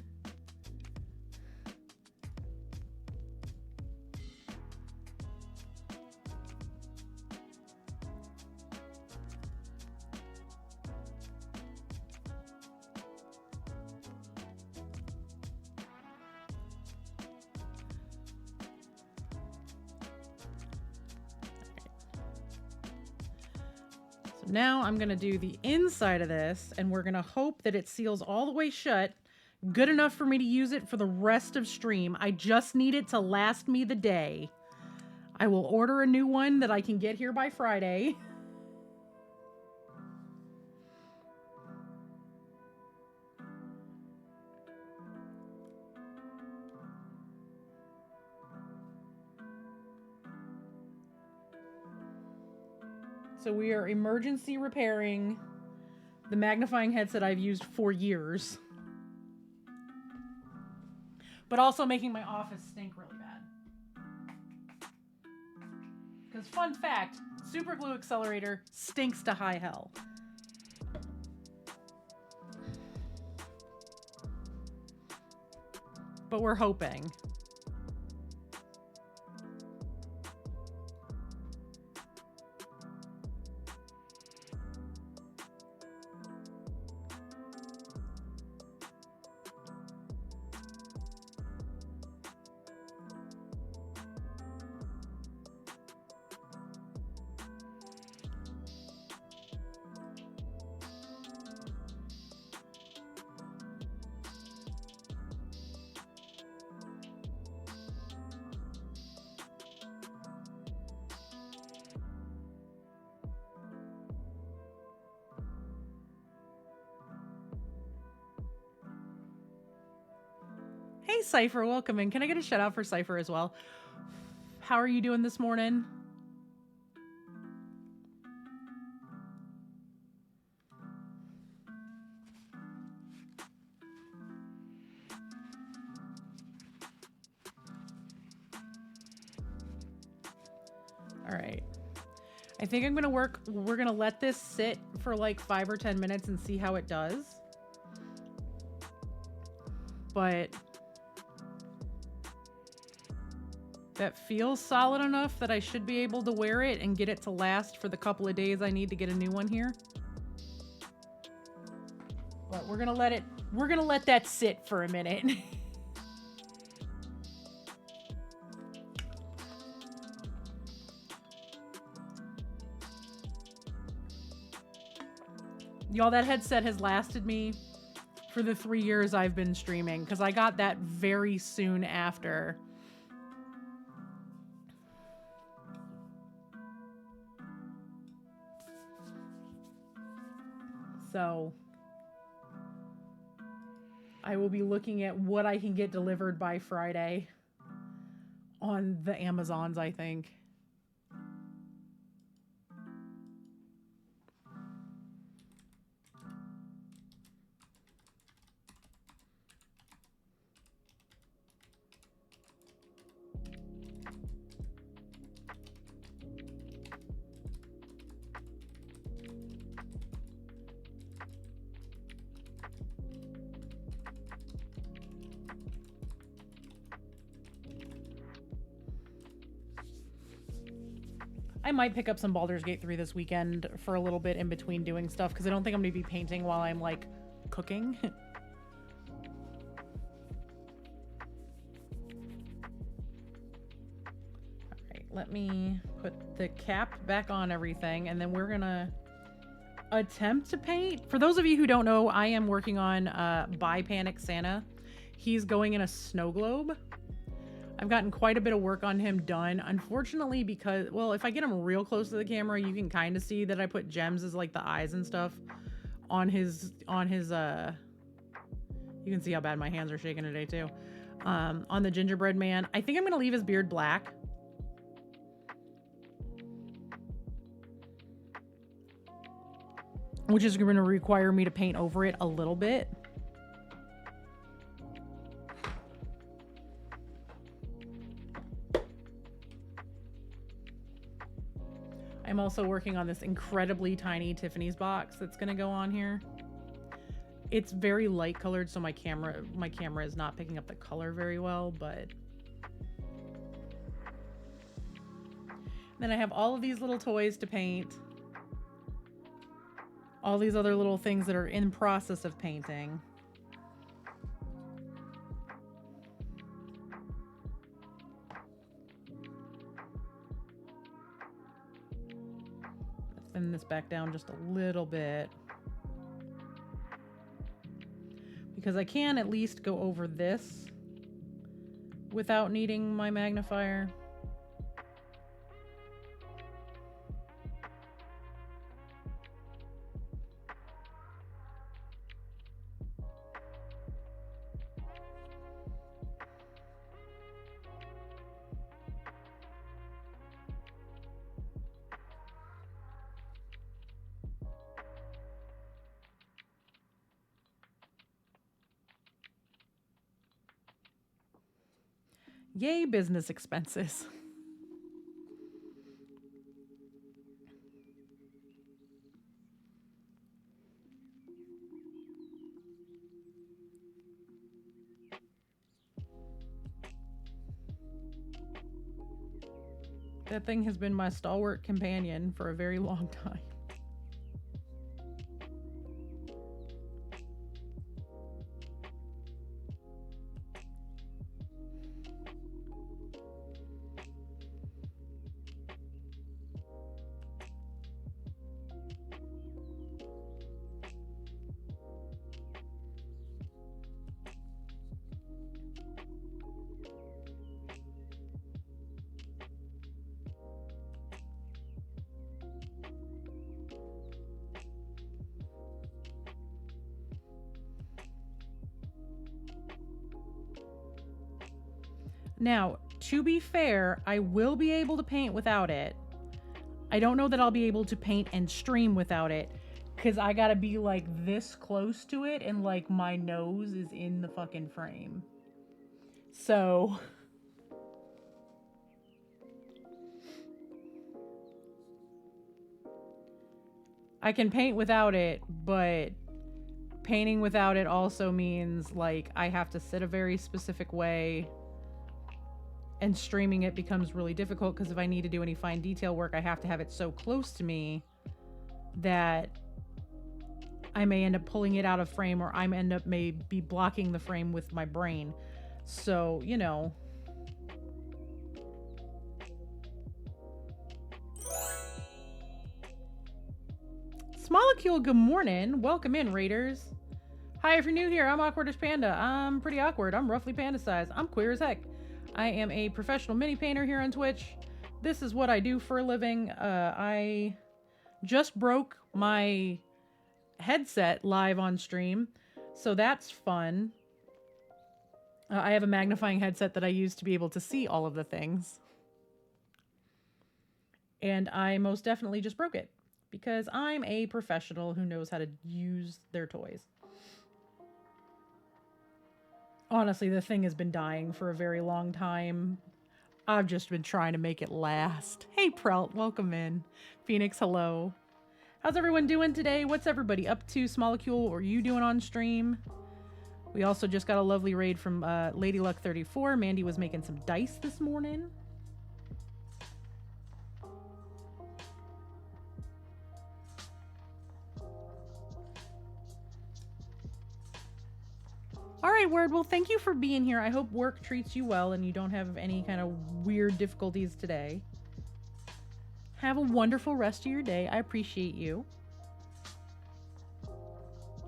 Now I'm going to do the inside of this, and we're going to hope that it seals all the way shut, good enough for me to use it for the rest of stream. I just need it to last me the day. I will order a new one that I can get here by Friday. So we are emergency repairing the magnifying headset I've used for years. But also making my office stink really bad. Because fun fact, super glue accelerator stinks to high hell. But we're hoping. Hey, Cypher, welcome in. Can I get a shout out for Cypher as well? How are you doing this morning? All right. I think we're gonna let this sit for like 5 or 10 minutes and see how it does. But that feels solid enough that I should be able to wear it and get it to last for the couple of days I need to get a new one here. But we're gonna let that sit for a minute. Y'all, that headset has lasted me for the 3 years I've been streaming, because I got that very soon after. So I will be looking at what I can get delivered by Friday on the Amazons, I think. I might pick up some Baldur's Gate 3 this weekend for a little bit in between doing stuff, because I don't think I'm going to be painting while I'm, like, cooking. Alright, let me put the cap back on everything, and then we're going to attempt to paint. For those of you who don't know, I am working on By Panic Santa. He's going in a snow globe. I've gotten quite a bit of work on him done. Unfortunately, because, well, if I get him real close to the camera, you can kind of see that I put gems as like the eyes and stuff on his, you can see how bad my hands are shaking today too. On the gingerbread man. I think I'm going to leave his beard black. Which is going to require me to paint over it a little bit. I'm also working on this incredibly tiny Tiffany's box that's going to go on here. It's very light colored, so my camera is not picking up the color very well, but then I have all of these little toys to paint. All these other little things that are in process of painting. Thin this back down just a little bit, because I can at least go over this without needing my magnifier. Yay, business expenses. That thing has been my stalwart companion for a very long time. Now, to be fair, I will be able to paint without it. I don't know that I'll be able to paint and stream without it, because I gotta be like this close to it and like my nose is in the fucking frame. So I can paint without it, but painting without it also means like I have to sit a very specific way, and streaming it becomes really difficult because if I need to do any fine detail work, I have to have it so close to me that I may end up pulling it out of frame, or I end up maybe blocking the frame with my brain. So, you know. Smolecule, good morning. Welcome in, Raiders. Hi, if you're new here, I'm Awkwardish Panda. I'm pretty awkward. I'm roughly panda size. I'm queer as heck. I am a professional mini painter here on Twitch. This is what I do for a living. I just broke my headset live on stream, so that's fun. I have a magnifying headset that I use to be able to see all of the things. And I most definitely just broke it because I'm a professional who knows how to use their toys. Honestly, the thing has been dying for a very long time. I've just been trying to make it last. Hey, Prelt, welcome in. Phoenix, hello. How's everyone doing today? What's everybody up to? Smolecule, what are you doing on stream? We also just got a lovely raid from Lady Luck 34. Mandy was making some dice this morning. All right, Word. Well, thank you for being here. I hope work treats you well and you don't have any kind of weird difficulties today. Have a wonderful rest of your day. I appreciate you.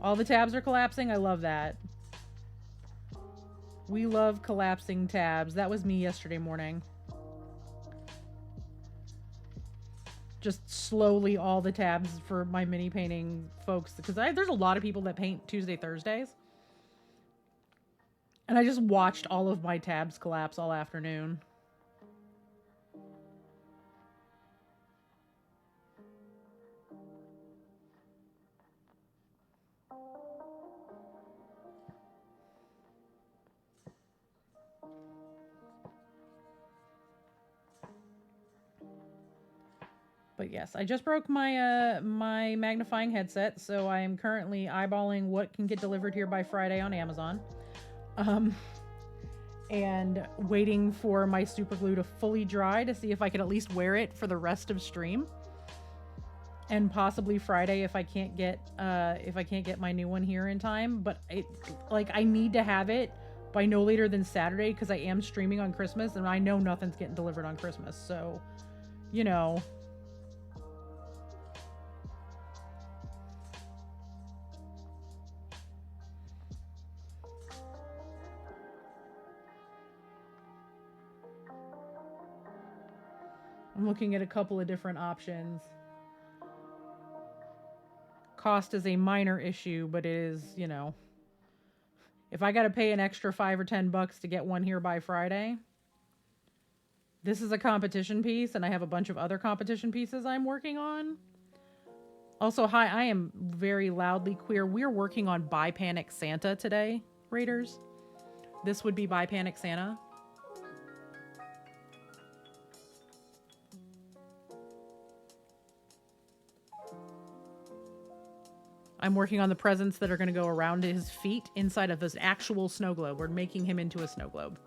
All the tabs are collapsing. I love that. We love collapsing tabs. That was me yesterday morning. Just slowly all the tabs for my mini painting folks, because there's a lot of people that paint Tuesday, Thursdays. And I just watched all of my tabs collapse all afternoon. But yes, I just broke my my magnifying headset, so I am currently eyeballing what can get delivered here by Friday on Amazon. And waiting for my super glue to fully dry to see if I can at least wear it for the rest of stream. And possibly Friday if I can't get my new one here in time. But I need to have it by no later than Saturday because I am streaming on Christmas and I know nothing's getting delivered on Christmas. So, you know. I'm looking at a couple of different options. Cost is a minor issue, but it is, you know, if I got to pay an extra $5 or $10 to get one here by Friday, this is a competition piece, and I have a bunch of other competition pieces I'm working on. Also, hi, I am very loudly queer. We're working on Buy Panic Santa today, Raiders. This would be Buy Panic Santa. I'm working on the presents that are going to go around his feet inside of this actual snow globe. We're making him into a snow globe.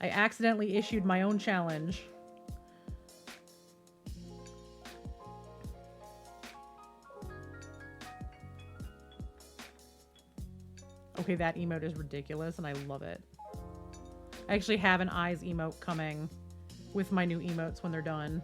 I accidentally issued my own challenge. Okay, that emote is ridiculous and I love it. I actually have an eyes emote coming with my new emotes when they're done.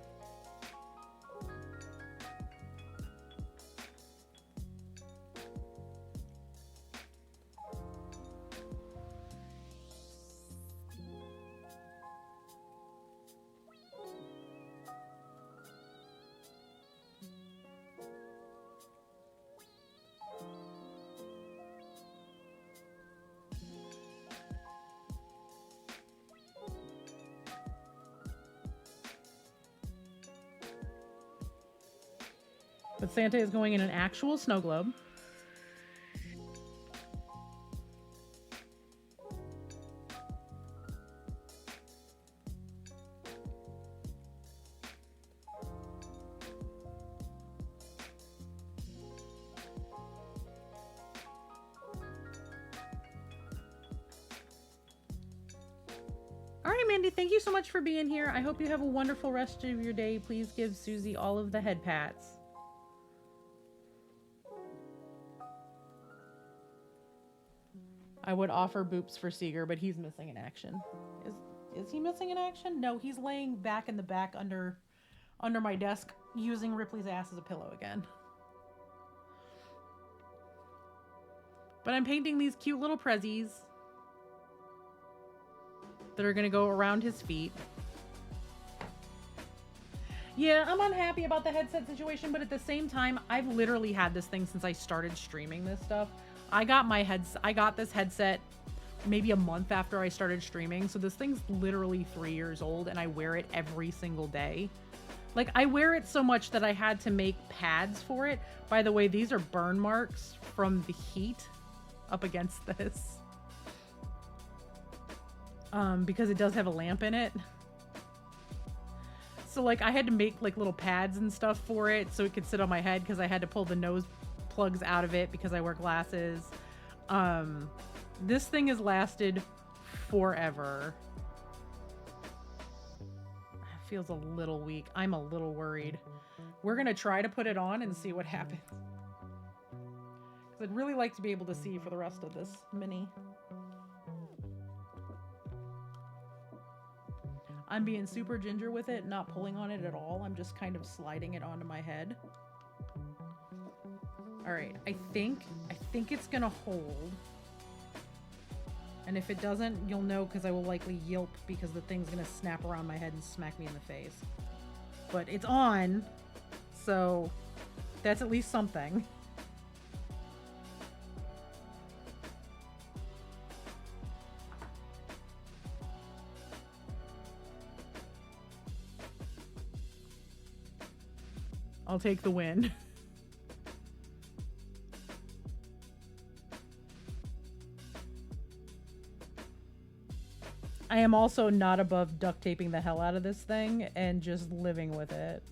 But Santa is going in an actual snow globe. All right, Mandy, thank you so much for being here. I hope you have a wonderful rest of your day. Please give Susie all of the head pats. I would offer Boops for Seeger, but he's missing in action. Is he missing in action? No, he's laying back in the back under my desk using Ripley's ass as a pillow again. But I'm painting these cute little prezzies that are going to go around his feet. Yeah, I'm unhappy about the headset situation, but at the same time, I've literally had this thing since I started streaming this stuff. I got this headset maybe a month after I started streaming, so this thing's literally 3 years old and I wear it every single day. Like, I wear it so much that I had to make pads for it. By the way, these are burn marks from the heat up against this. Because it does have a lamp in it. So like I had to make like little pads and stuff for it so it could sit on my head because I had to pull the nose plugs out of it because I wear glasses. This thing has lasted forever. It feels a little weak. I'm a little worried. We're gonna try to put it on and see what happens. Because I'd really like to be able to see for the rest of this mini. I'm being super ginger with it, not pulling on it at all. I'm just kind of sliding it onto my head. All right, I think it's gonna hold. And if it doesn't, you'll know because I will likely yelp because the thing's gonna snap around my head and smack me in the face. But it's on, so that's at least something. I'll take the win. I am also not above duct taping the hell out of this thing and just living with it.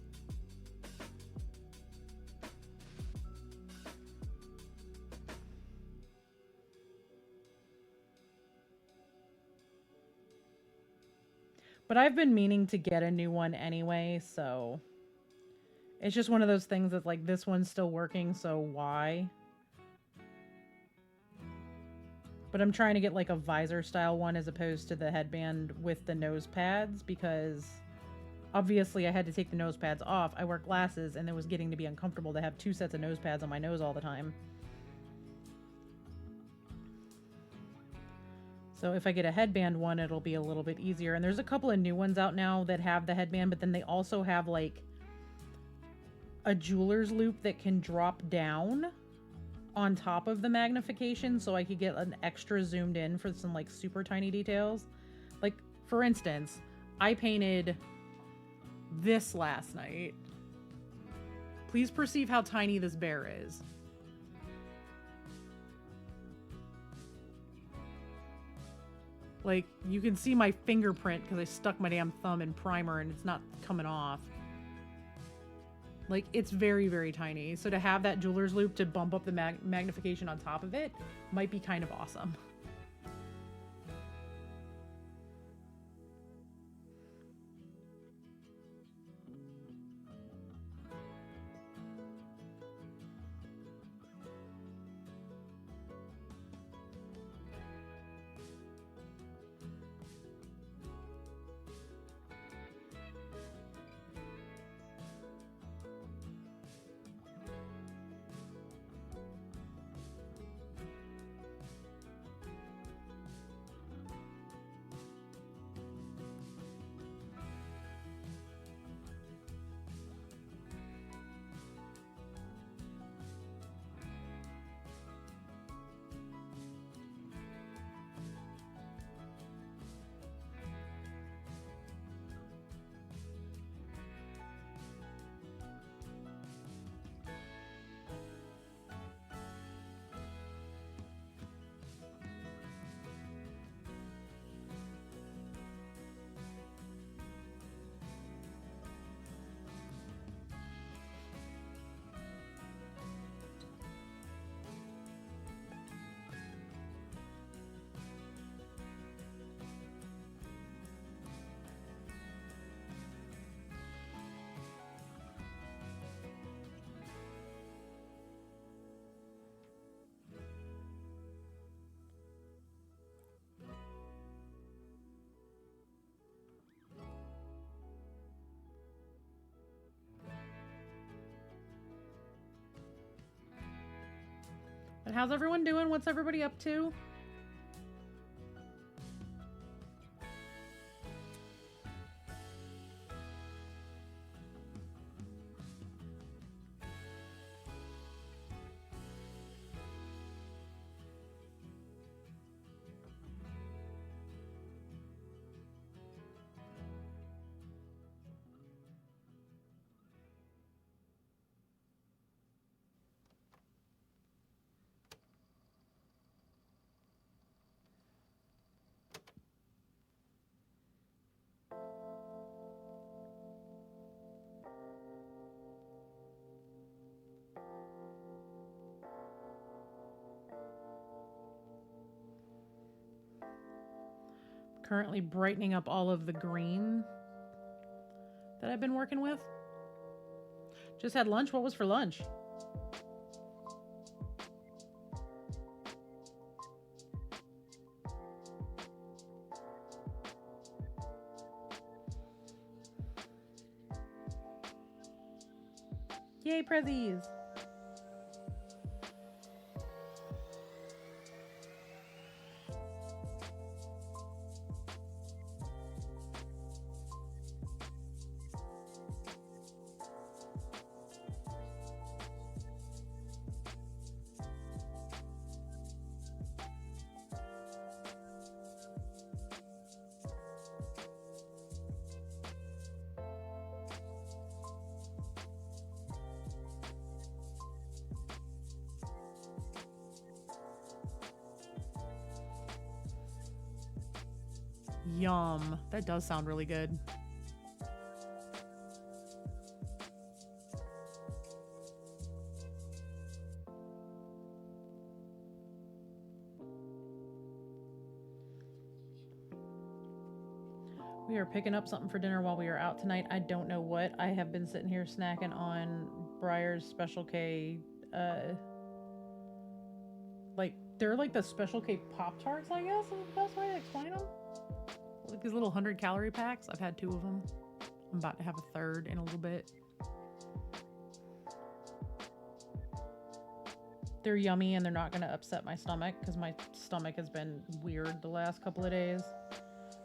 But I've been meaning to get a new one anyway, so it's just one of those things that's like, this one's still working, so why? But I'm trying to get like a visor style one as opposed to the headband with the nose pads because obviously I had to take the nose pads off. I wear glasses and it was getting to be uncomfortable to have 2 sets of nose pads on my nose all the time. So if I get a headband one, it'll be a little bit easier. And there's a couple of new ones out now that have the headband, but then they also have like a jeweler's loop that can drop down on top of the magnification so I could get an extra zoomed in for some like super tiny details. Like for instance, I painted this last night. Please perceive how tiny this bear is. Like you can see my fingerprint because I stuck my damn thumb in primer and it's not coming off. Like, it's very, very tiny. So to have that jeweler's loop to bump up the magnification on top of it might be kind of awesome. But how's everyone doing? What's everybody up to? Currently brightening up all of the green that I've been working with. Just had lunch. What was for lunch? Yay, Prezzies! Yum. That does sound really good. We are picking up something for dinner while we are out tonight. I don't know what. I have been sitting here snacking on Breyer's Special K. Like, they're like the Special K Pop-Tarts, I guess, is the best way to explain them. Like these little 100-calorie packs. I've had 2 of them. I'm about to have a third in a little bit. They're yummy and they're not going to upset my stomach because my stomach has been weird the last couple of days.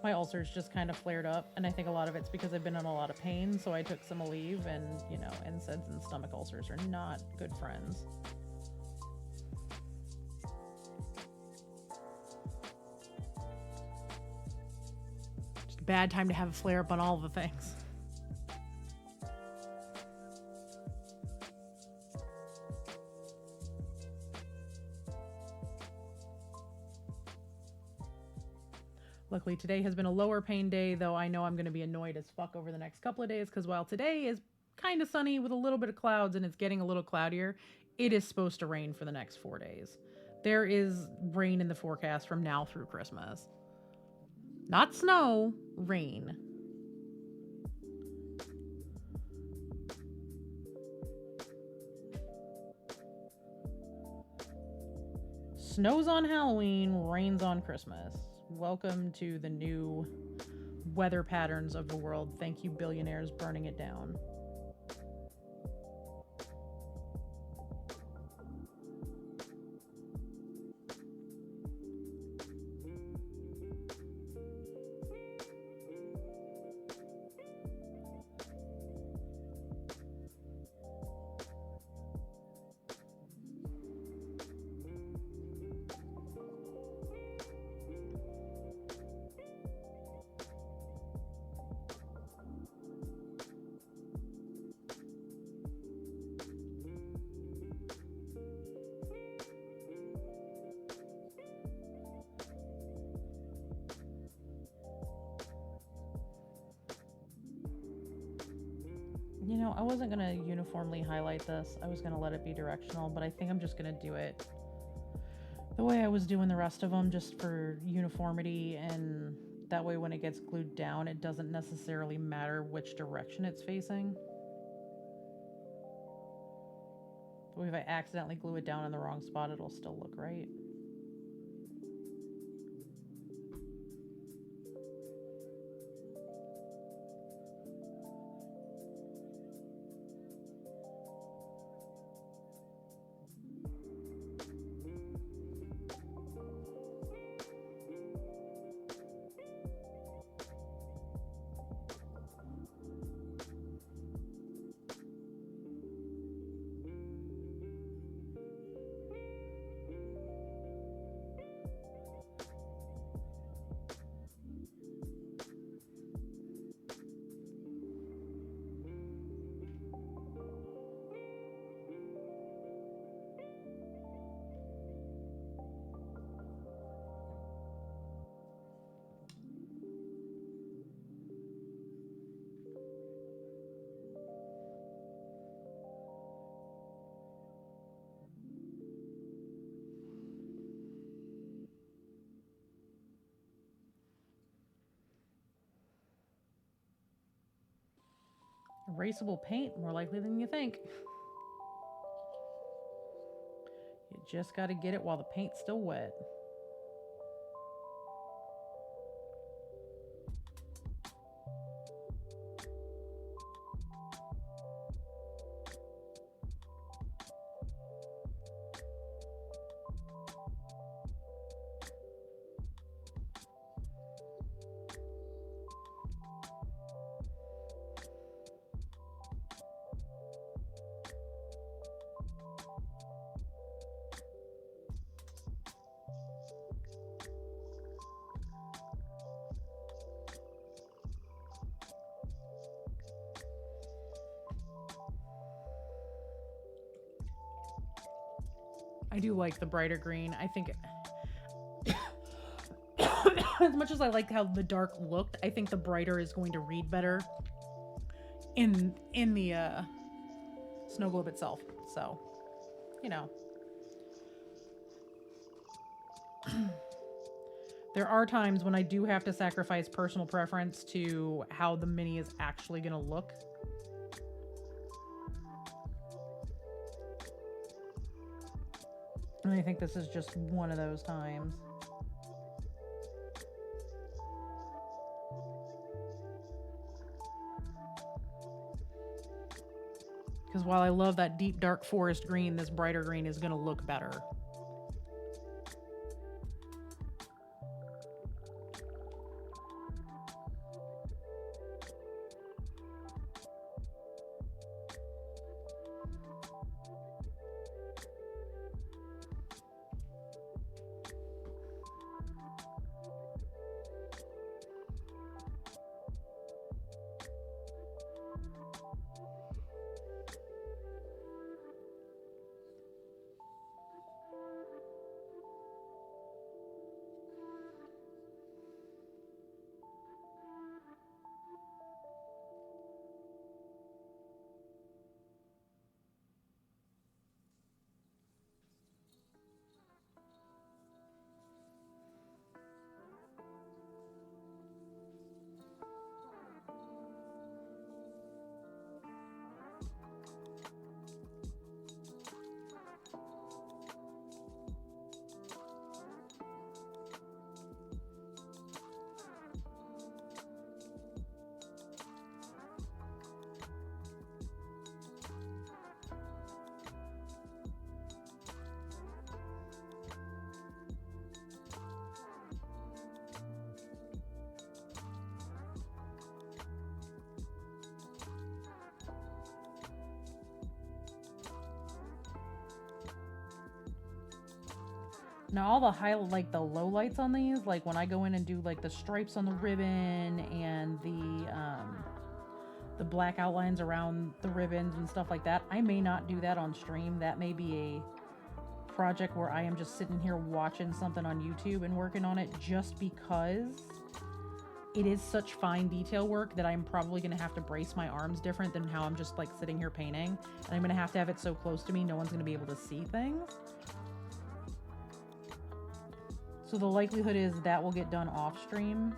My ulcers just kind of flared up, and I think a lot of it's because I've been in a lot of pain, so I took some Aleve, and, you know, NSAIDs and stomach ulcers are not good friends. Just a bad time to have a flare-up on all the things. Luckily, today has been a lower pain day, though I know I'm going to be annoyed as fuck over the next couple of days, because while today is kind of sunny with a little bit of clouds and it's getting a little cloudier, it is supposed to rain for the next 4 days. There is rain in the forecast from now through Christmas. Not snow, rain. Snows on Halloween, rains on Christmas. Welcome to the new weather patterns of the world. Thank you, billionaires burning it down. You know, I wasn't going to uniformly highlight this. I was going to let it be directional, but I think I'm just going to do it the way I was doing the rest of them, just for uniformity, and that way when it gets glued down, it doesn't necessarily matter which direction it's facing. So if I accidentally glue it down in the wrong spot, it'll still look right. Erasable paint, more likely than you think. You just got to get it while the paint's still wet. I do like the brighter green. I think as much as I like how the dark looked, I think the brighter is going to read better in the snow globe itself. So, you know. There are times when I do have to sacrifice personal preference to how the mini is actually going to look. And I think this is just one of those times. Because while I love that deep dark forest green, this brighter green is going to look better. Now all the like the low lights on these, like when I go in and do like the stripes on the ribbon and the black outlines around the ribbons and stuff like that, I may not do that on stream. That may be a project where I am just sitting here watching something on YouTube and working on it, just because it is such fine detail work that I'm probably going to have to brace my arms different than how I'm just like sitting here painting. And I'm going to have it so close to me no one's going to be able to see things. So the likelihood is that will get done off stream.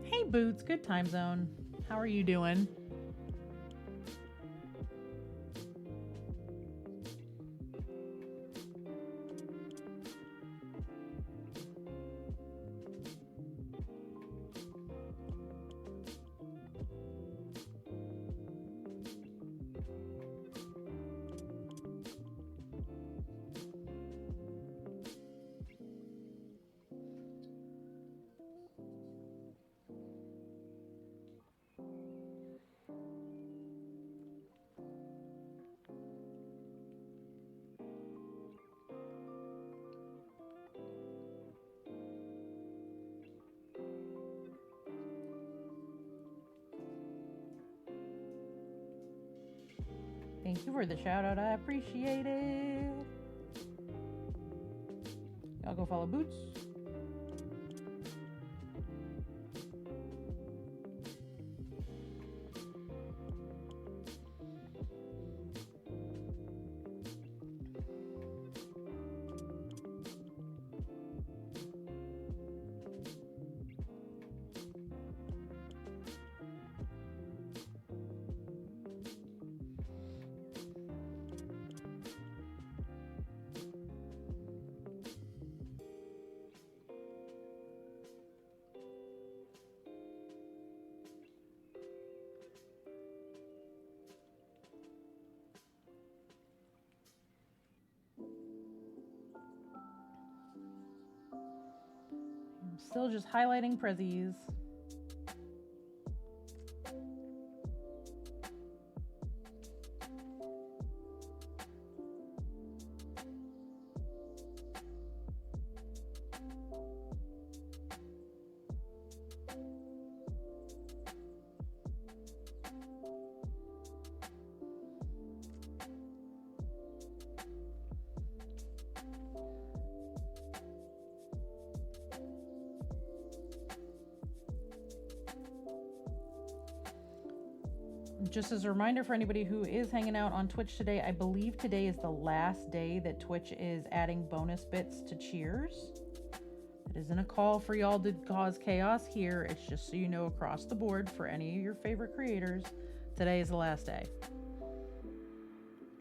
Hey Boots, good time zone. How are you doing? Thank you for the shout out. I appreciate it. I'll go follow Boots. Still just highlighting Prezzies. Just as a reminder for anybody who is hanging out on Twitch today, I believe today is the last day that Twitch is adding bonus bits to cheers. It isn't a call for y'all to cause chaos here. It's just so you know across the board for any of your favorite creators, today is the last day.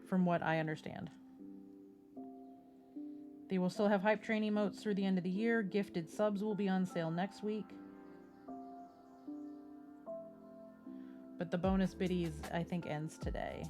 From what I understand. They will still have hype train emotes through the end of the year. Gifted subs will be on sale next week. But the bonus biddies, I think, ends today.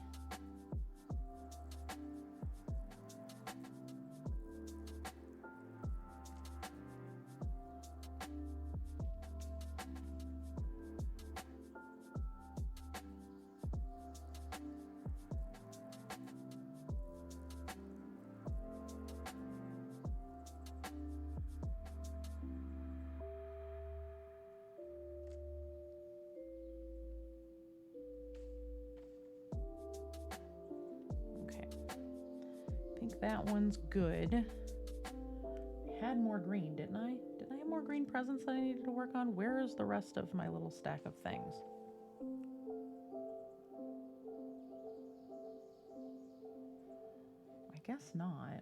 think that one's good. I had more green, didn't I? Did I have more green presents that I needed to work on? Where is the rest of my little stack of things? I guess not.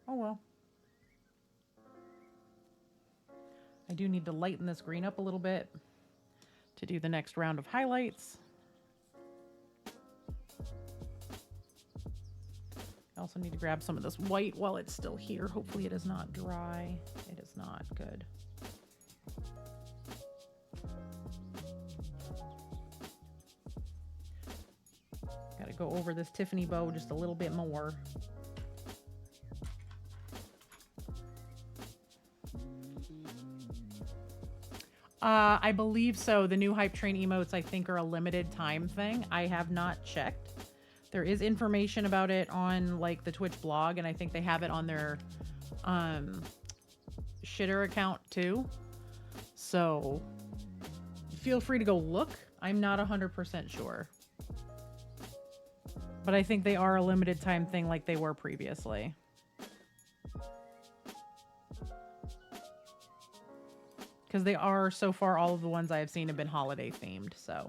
Oh well. I do need to lighten this green up a little bit to do the next round of highlights. I also need to grab some of this white while it's still here. Hopefully it is not dry. It is not. Good. Got to go over this Tiffany bow just a little bit more. I believe so. The new Hype Train emotes, I think, are a limited time thing. I have not checked. There is information about it on like the Twitch blog, and I think they have it on their shitter account too. So feel free to go look. I'm not 100% sure. But I think they are a limited time thing like they were previously. Because they are, so far, all of the ones I have seen have been holiday themed, so.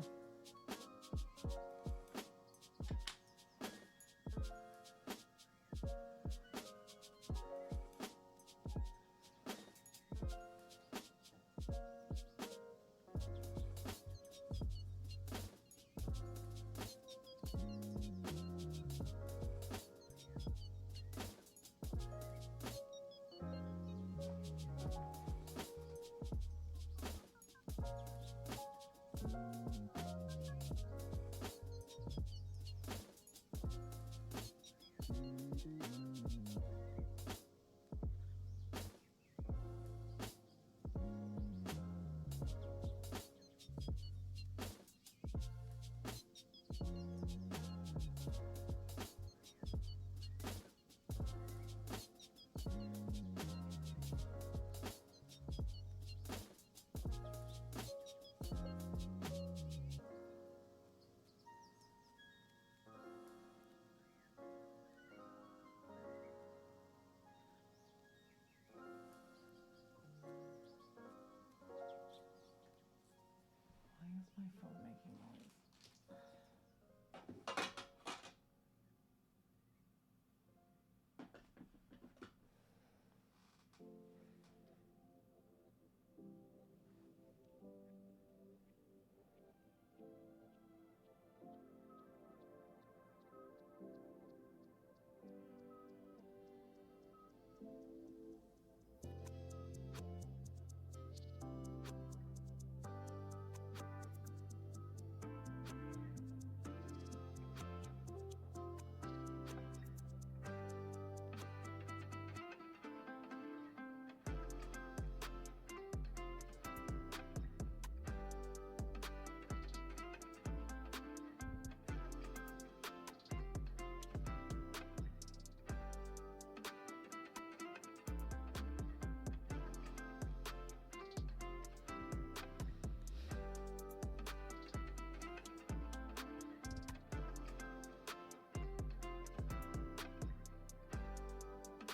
My phone making noise.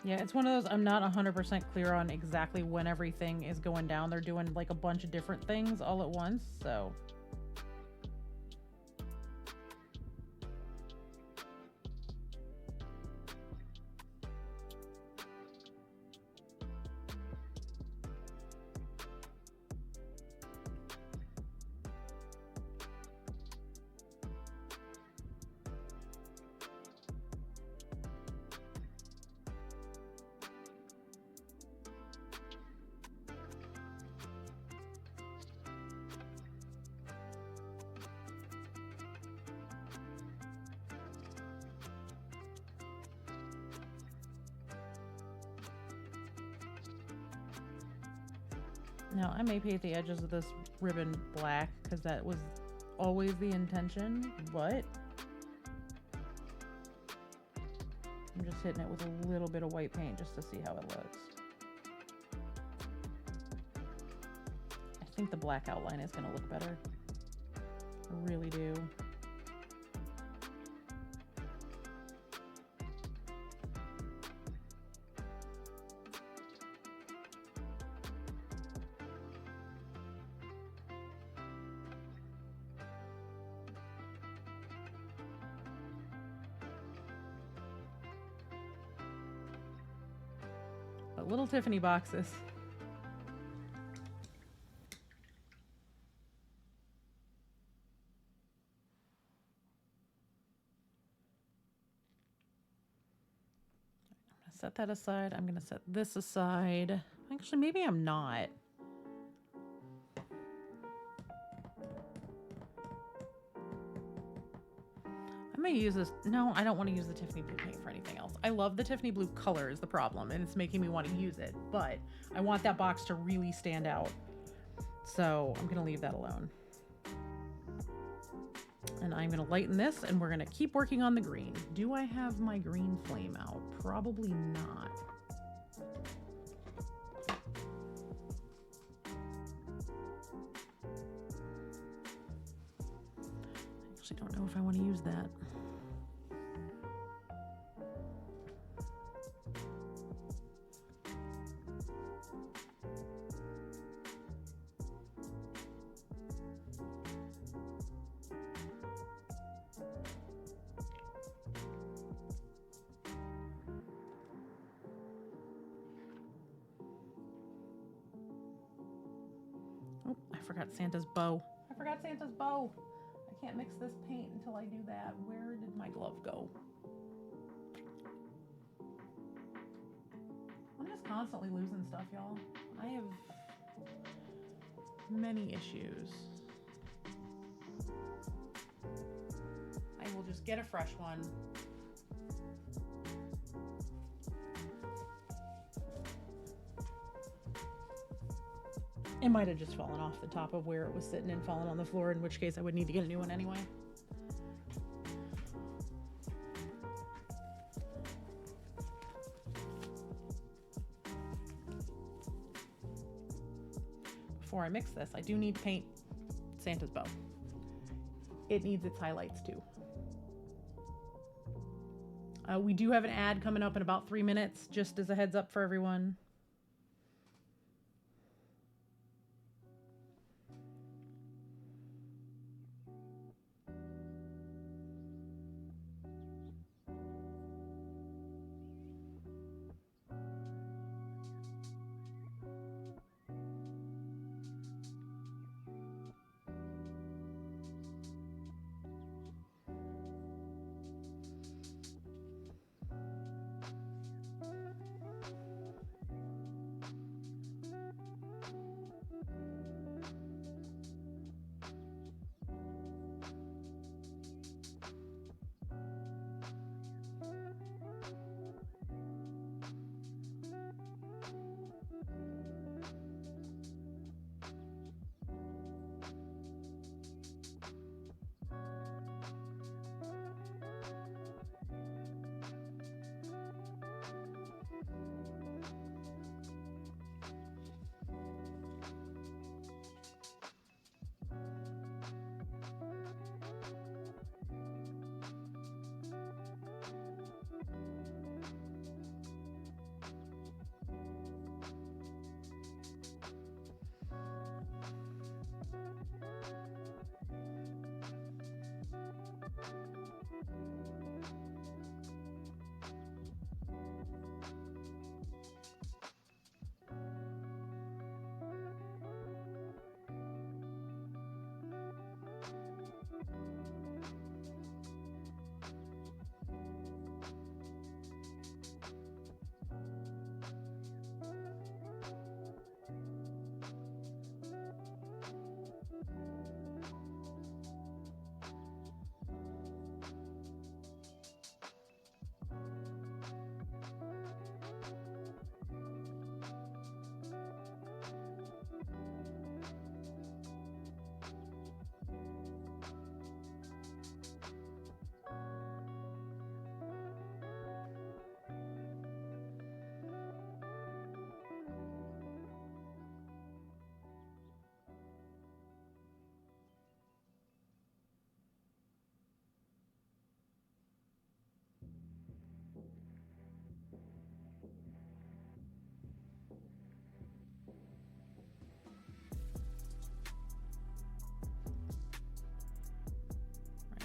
Yeah, it's one of those, I'm not 100% clear on exactly when everything is going down. They're doing like a bunch of different things all at once, so. Now, I may paint the edges of this ribbon black because that was always the intention, but I'm just hitting it with a little bit of white paint just to see how it looks. I think the black outline is going to look better. I really do. But little Tiffany boxes. Set that aside. I'm going to set this aside. Actually, maybe I'm not. I may use this. No, I don't want to use the Tiffany blue paint for anything else. I love the Tiffany blue color is the problem, and it's making me want to use it, but I want that box to really stand out. So I'm going to leave that alone. And I'm going to lighten this, and we're going to keep working on the green. Do I have my green flame out? Probably not. I actually don't know if I want to use that. Oh, I forgot Santa's bow. I forgot Santa's bow. I can't mix this paint until I do that. Where did my glove go? I'm just constantly losing stuff, y'all. I have many issues. I will just get a fresh one. It might have just fallen off the top of where it was sitting and fallen on the floor, in which case I would need to get a new one anyway. Before I mix this, I do need to paint Santa's bow. It needs its highlights too. We do have an ad coming up in about 3 minutes, just as a heads up for everyone.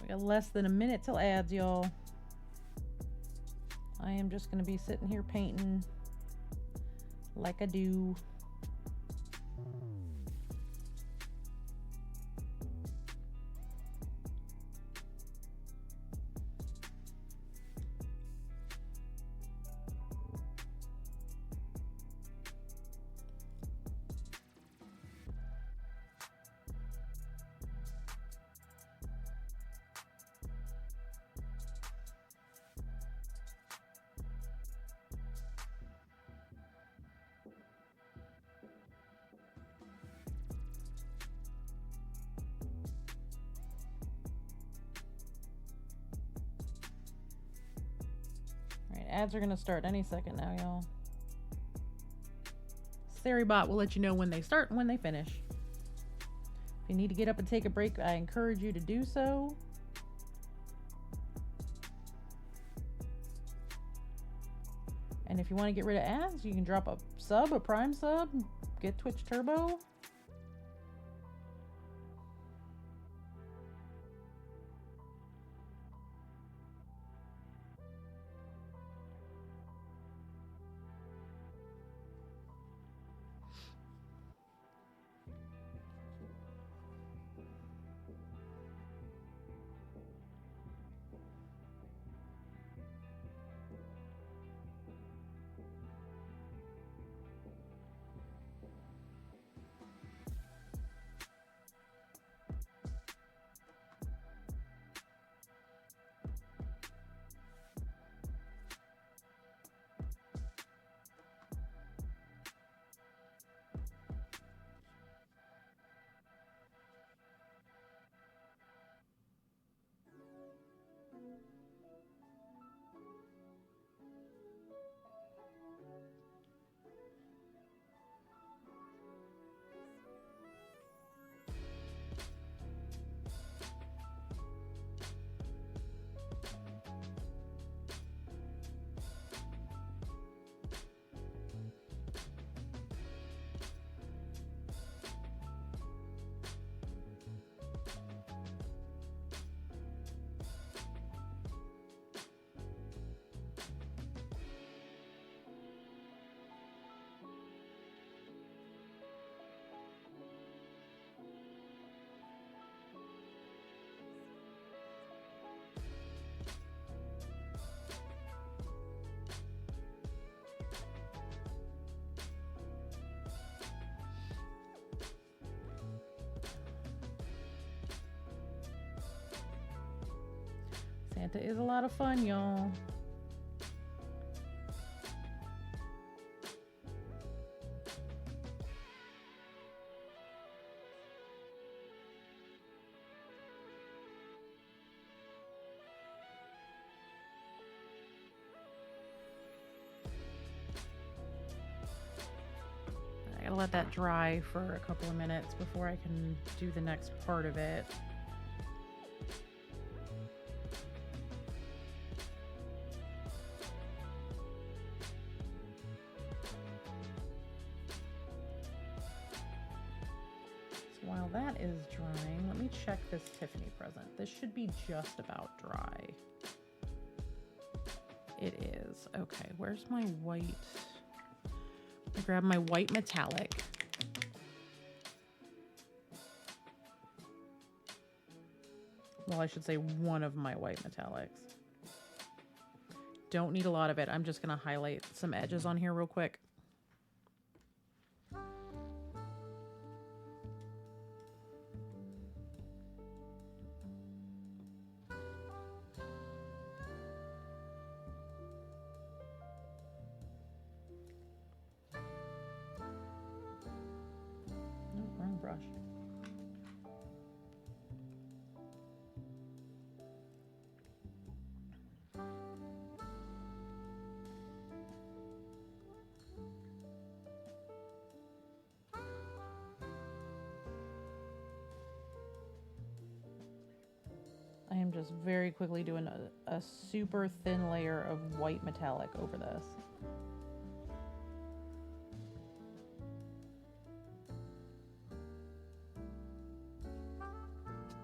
We got less than a minute till ads, y'all. I am just gonna be sitting here painting like I do. Ads are going to start any second now, y'all. Seribot will let you know when they start and when they finish. If you need to get up and take a break, I encourage you to do so. And if you want to get rid of ads, you can drop a sub, a Prime sub, get Twitch Turbo. Santa is a lot of fun, y'all. I gotta let that dry for a couple of minutes before I can do the next part of it. While that is drying, let me check this Tiffany present. This should be just about dry. It is. Okay, where's my white? I grab my white metallic. Well, I should say one of my white metallics. Don't need a lot of it. I'm just gonna highlight some edges on here real quick. Brush. I am just very quickly doing a super thin layer of white metallic over this.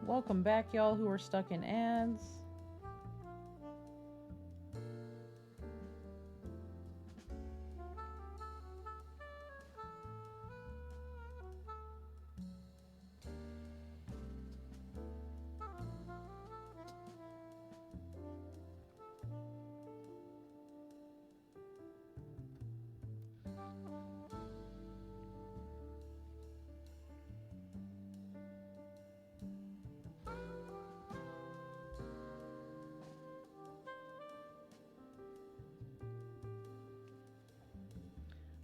Welcome back, y'all who are stuck in ads.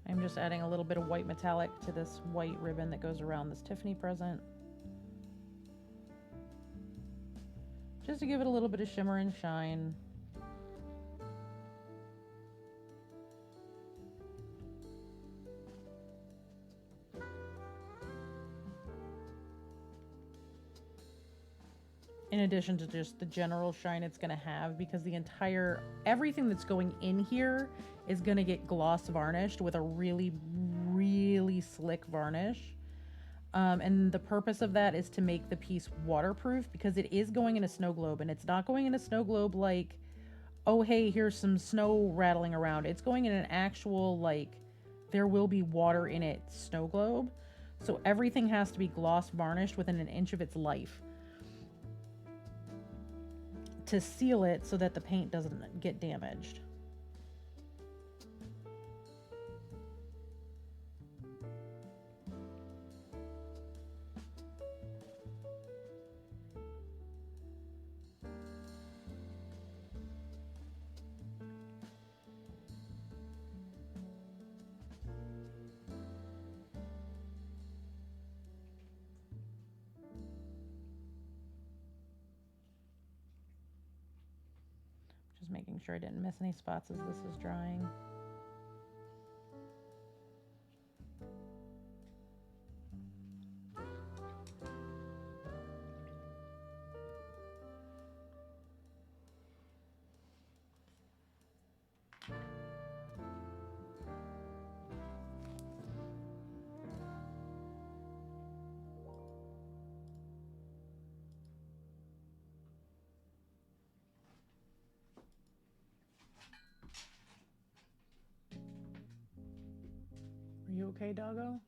I'm just adding a little bit of white metallic to this white ribbon that goes around this Tiffany present. Just to give it a little bit of shimmer and shine. In addition to just the general shine it's going to have, because everything that's going in here is going to get gloss varnished with a really, really slick varnish. And the purpose of that is to make the piece waterproof, because it is going in a snow globe, and it's not going in a snow globe like, oh, hey, here's some snow rattling around. It's going in an actual, like, there will be water in it snow globe. So everything has to be gloss varnished within an inch of its life to seal it so that the paint doesn't get damaged. Just making sure I didn't miss any spots as this is drying. Are you okay, doggo?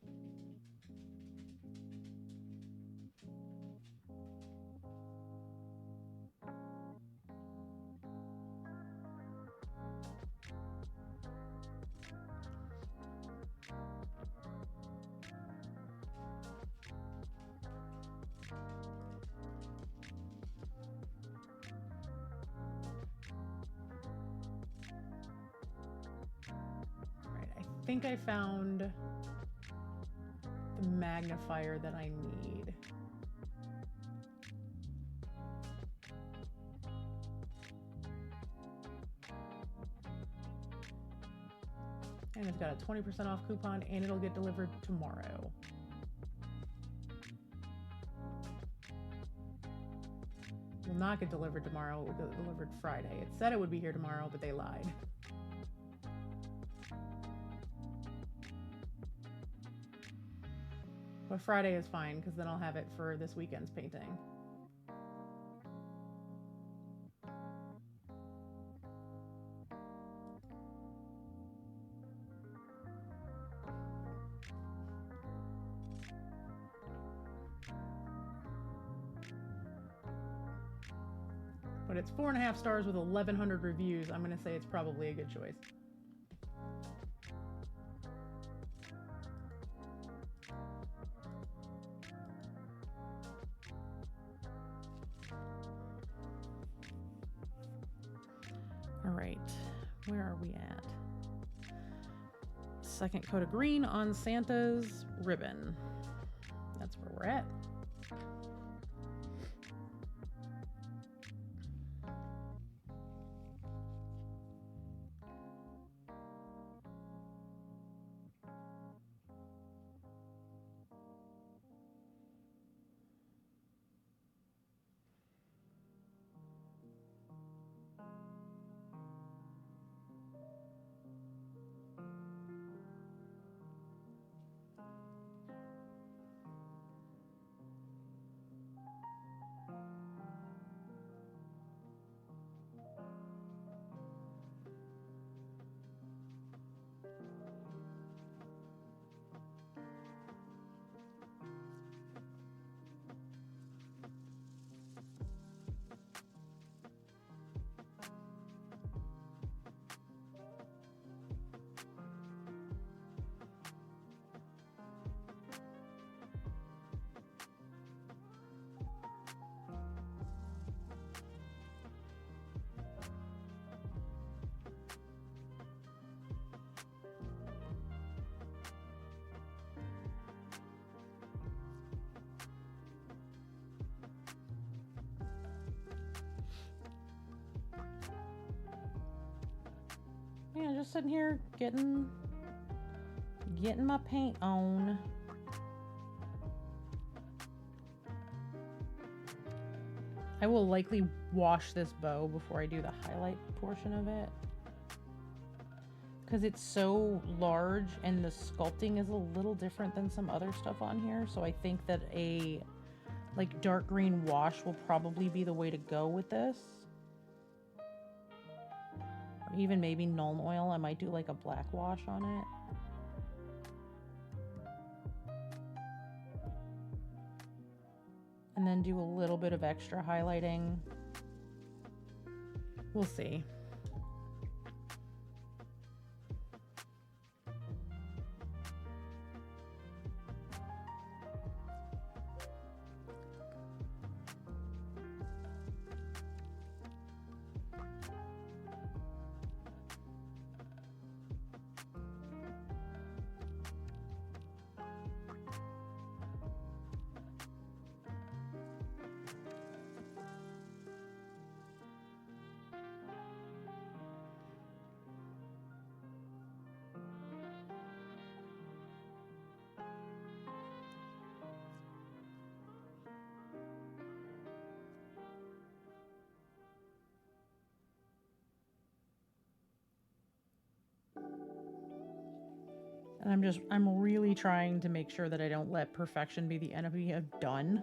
I think I found the magnifier that I need. And it's got a 20% off coupon, and it'll get delivered tomorrow. Will not get delivered tomorrow, it will get delivered Friday. It said it would be here tomorrow, but they lied. But Friday is fine, because then I'll have it for this weekend's painting. But it's 4.5 stars with 1,100 reviews. I'm going to say it's probably a good choice. All right, where are we at? Second coat of green on Santa's ribbon. That's where we're at. just sitting here getting my paint on. I will likely wash this bow before I do the highlight portion of it, because it's so large and the sculpting is a little different than some other stuff on here. So I think that a like dark green wash will probably be the way to go with this. Or even maybe Nuln Oil. I might do like a black wash on it. And then do a little bit of extra highlighting. We'll see. And I'm really trying to make sure that I don't let perfection be the enemy of done.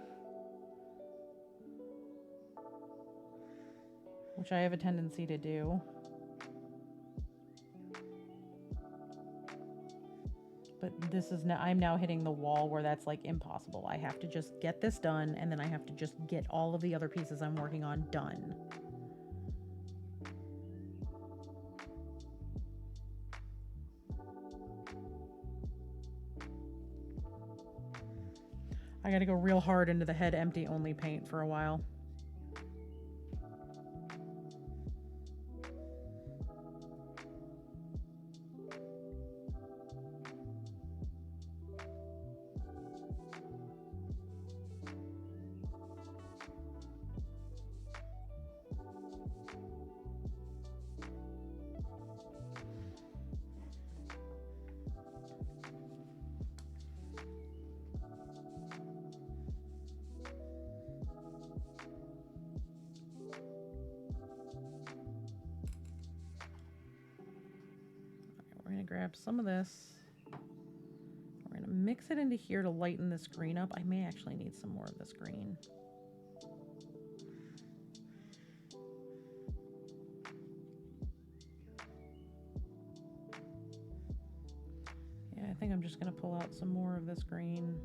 Which I have a tendency to do. But this is now, I'm now hitting the wall where that's like impossible. I have to just get this done, and then I have to just get all of the other pieces I'm working on done. I gotta go real hard into the head empty only paint for a while. Grab some of this. We're going to mix it into here to lighten this green up. I may actually need some more of this green. Yeah, I think I'm just going to pull out some more of this green.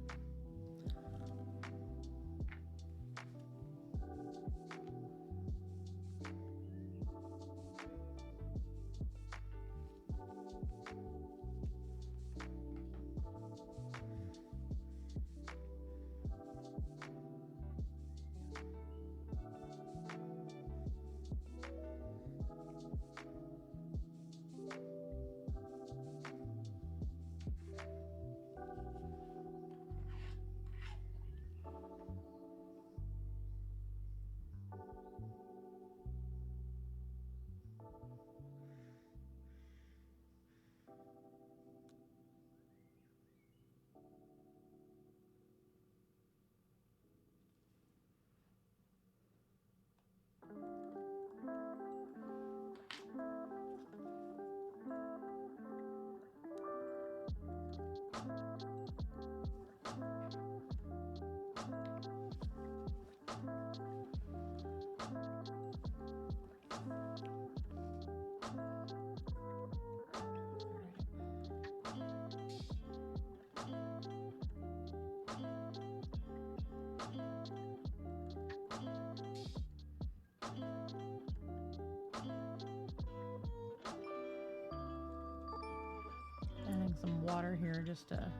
Adding some water here just to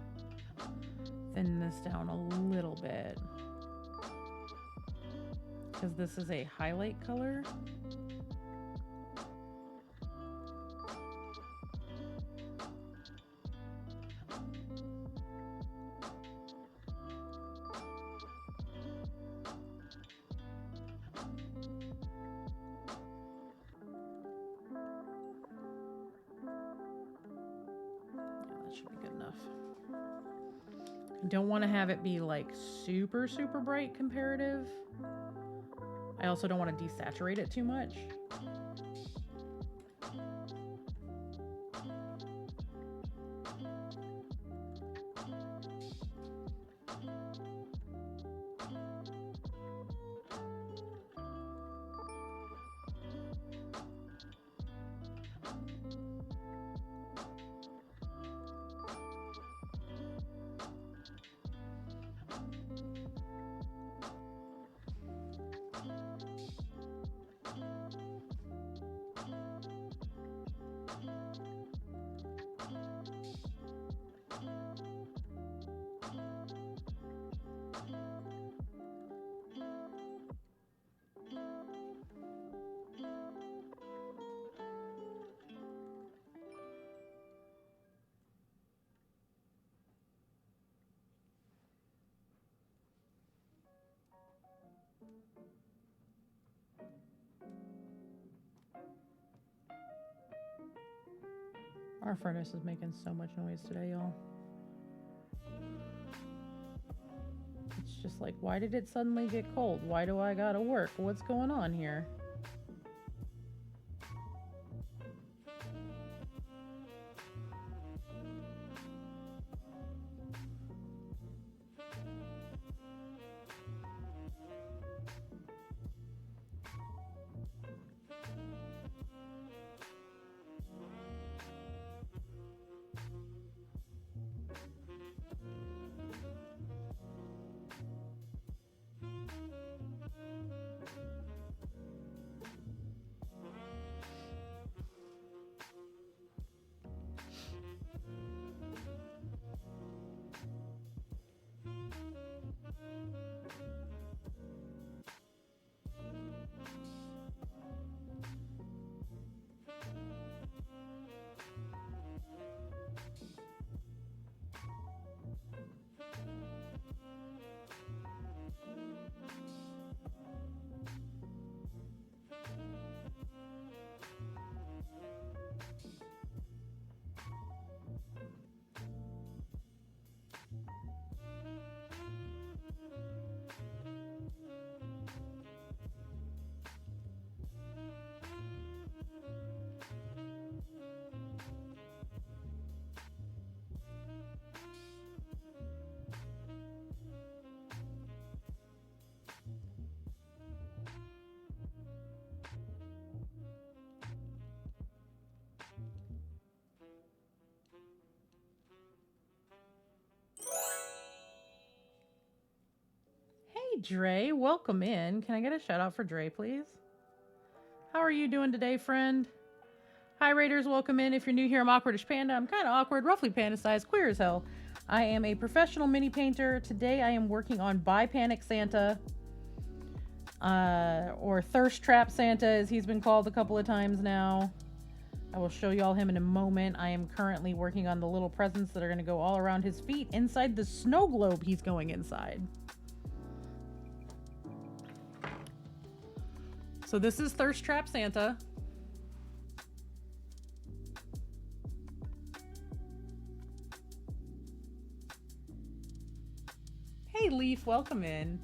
thin this down a little bit, because this is a highlight color. I don't want to have it be like super, super bright comparative. I also don't want to desaturate it too much. Our furnace is making so much noise today, y'all. It's just like, why did it suddenly get cold? Why do I gotta work? What's going on here? Hey, Dre, welcome in. Can I get a shout out for Dre, please? How are you doing today, friend? Hi, Raiders, welcome in. If you're new here, I'm Awkwardish Panda. I'm kind of awkward, roughly panda-sized, queer as hell. I am a professional mini painter. Today I am working on Bi Panic Santa, or Thirst Trap Santa, as he's been called a couple of times now. I will show y'all him in a moment. I am currently working on the little presents that are going to go all around his feet inside the snow globe he's going inside. So this is Thirst Trap Santa. Hey, Leaf, welcome in.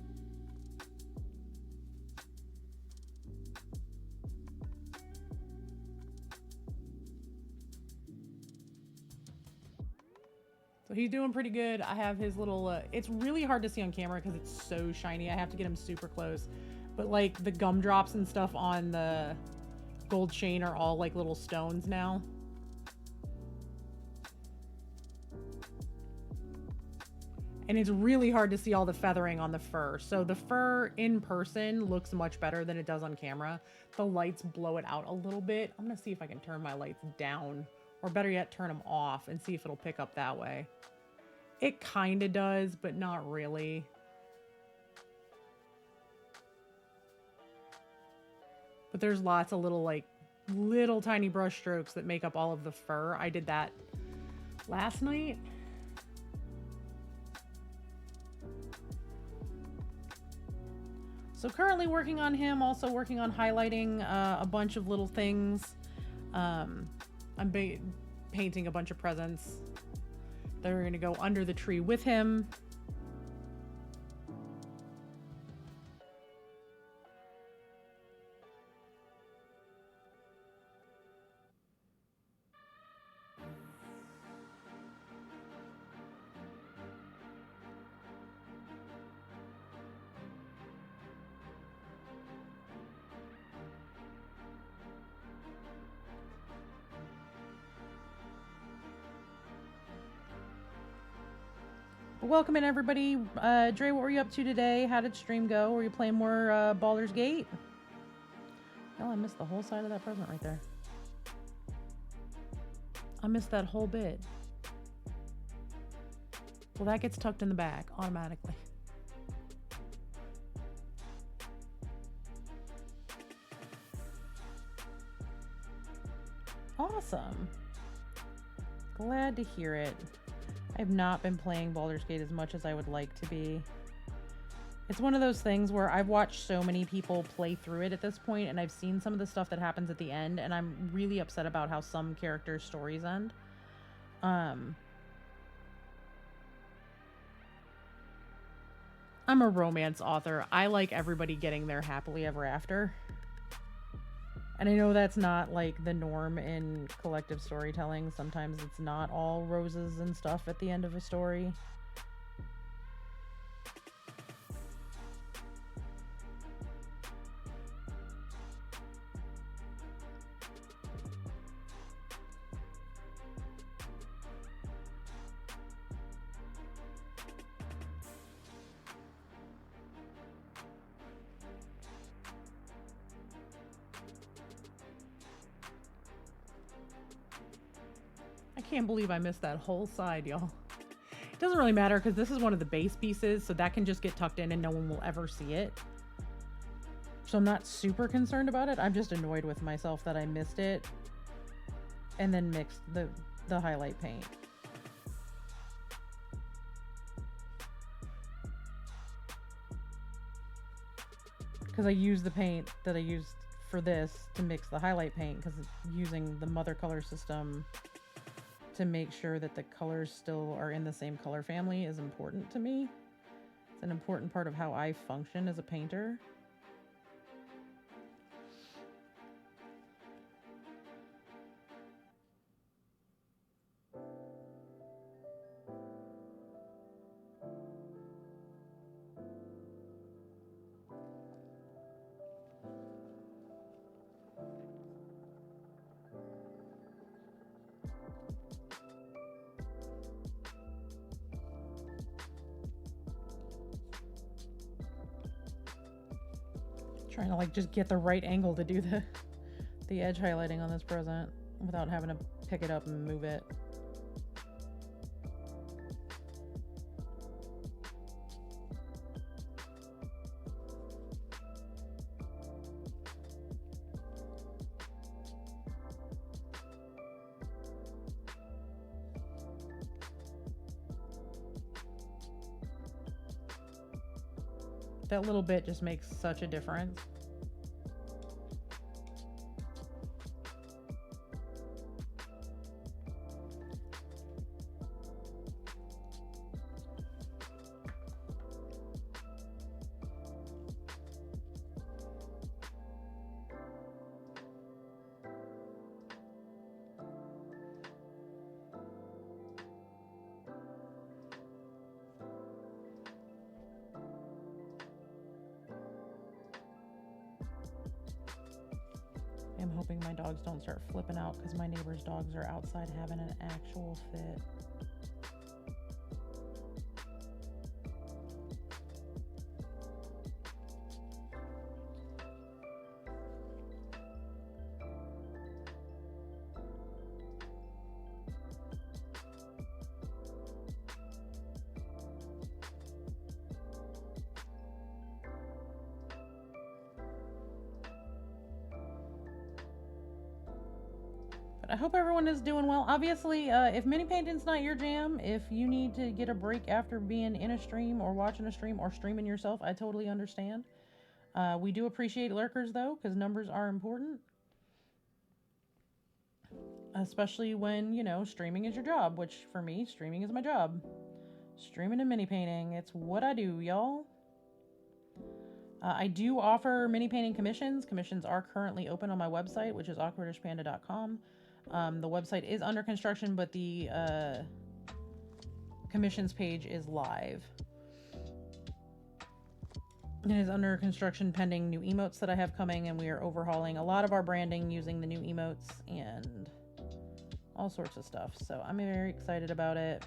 So he's doing pretty good. I have his little, it's really hard to see on camera because it's so shiny. I have to get him super close. But like the gumdrops and stuff on the gold chain are all like little stones now. And it's really hard to see all the feathering on the fur. So the fur in person looks much better than it does on camera. The lights blow it out a little bit. I'm gonna see if I can turn my lights down, or better yet, turn them off and see if it'll pick up that way. It kind of does, but not really. But there's lots of little tiny brush strokes that make up all of the fur. I did that last night. So currently working on him, also working on highlighting a bunch of little things. I'm painting a bunch of presents that are going to go under the tree with him. Welcome in, everybody. Dre, what were you up to today? How did stream go? Were you playing more Baldur's Gate? Oh, I missed the whole side of that present right there. I missed that whole bit. Well, that gets tucked in the back automatically. Awesome. Glad to hear it. I have not been playing Baldur's Gate as much as I would like to be. It's one of those things where I've watched so many people play through it at this point, and I've seen some of the stuff that happens at the end, and I'm really upset about how some characters' stories end. I'm a romance author. I like everybody getting there happily ever after. And I know that's not like the norm in collective storytelling. Sometimes it's not all roses and stuff at the end of a story. I can't believe I missed that whole side, y'all. It doesn't really matter because this is one of the base pieces, so that can just get tucked in and no one will ever see it. So I'm not super concerned about it. I'm just annoyed with myself that I missed it and then mixed the highlight paint. Because I used the paint that I used for this to mix the highlight paint, because using the mother color system to make sure that the colors still are in the same color family is important to me. It's an important part of how I function as a painter. Trying to like just get the right angle to do the edge highlighting on this present without having to pick it up and move it. That little bit just makes such a difference. I'm hoping my dogs don't start flipping out because my neighbor's dogs are outside having an actual fit. I hope everyone is doing well. Obviously, if mini painting's not your jam, if you need to get a break after being in a stream or watching a stream or streaming yourself, I totally understand. We do appreciate lurkers, though, because numbers are important. Especially when, you know, streaming is your job, which for me, streaming is my job. Streaming and mini painting, it's what I do, y'all. I do offer mini painting commissions. Commissions are currently open on my website, which is awkwardishpanda.com. The website is under construction, but the commissions page is live. It is under construction pending new emotes that I have coming, and we are overhauling a lot of our branding using the new emotes and all sorts of stuff. So I'm very excited about it.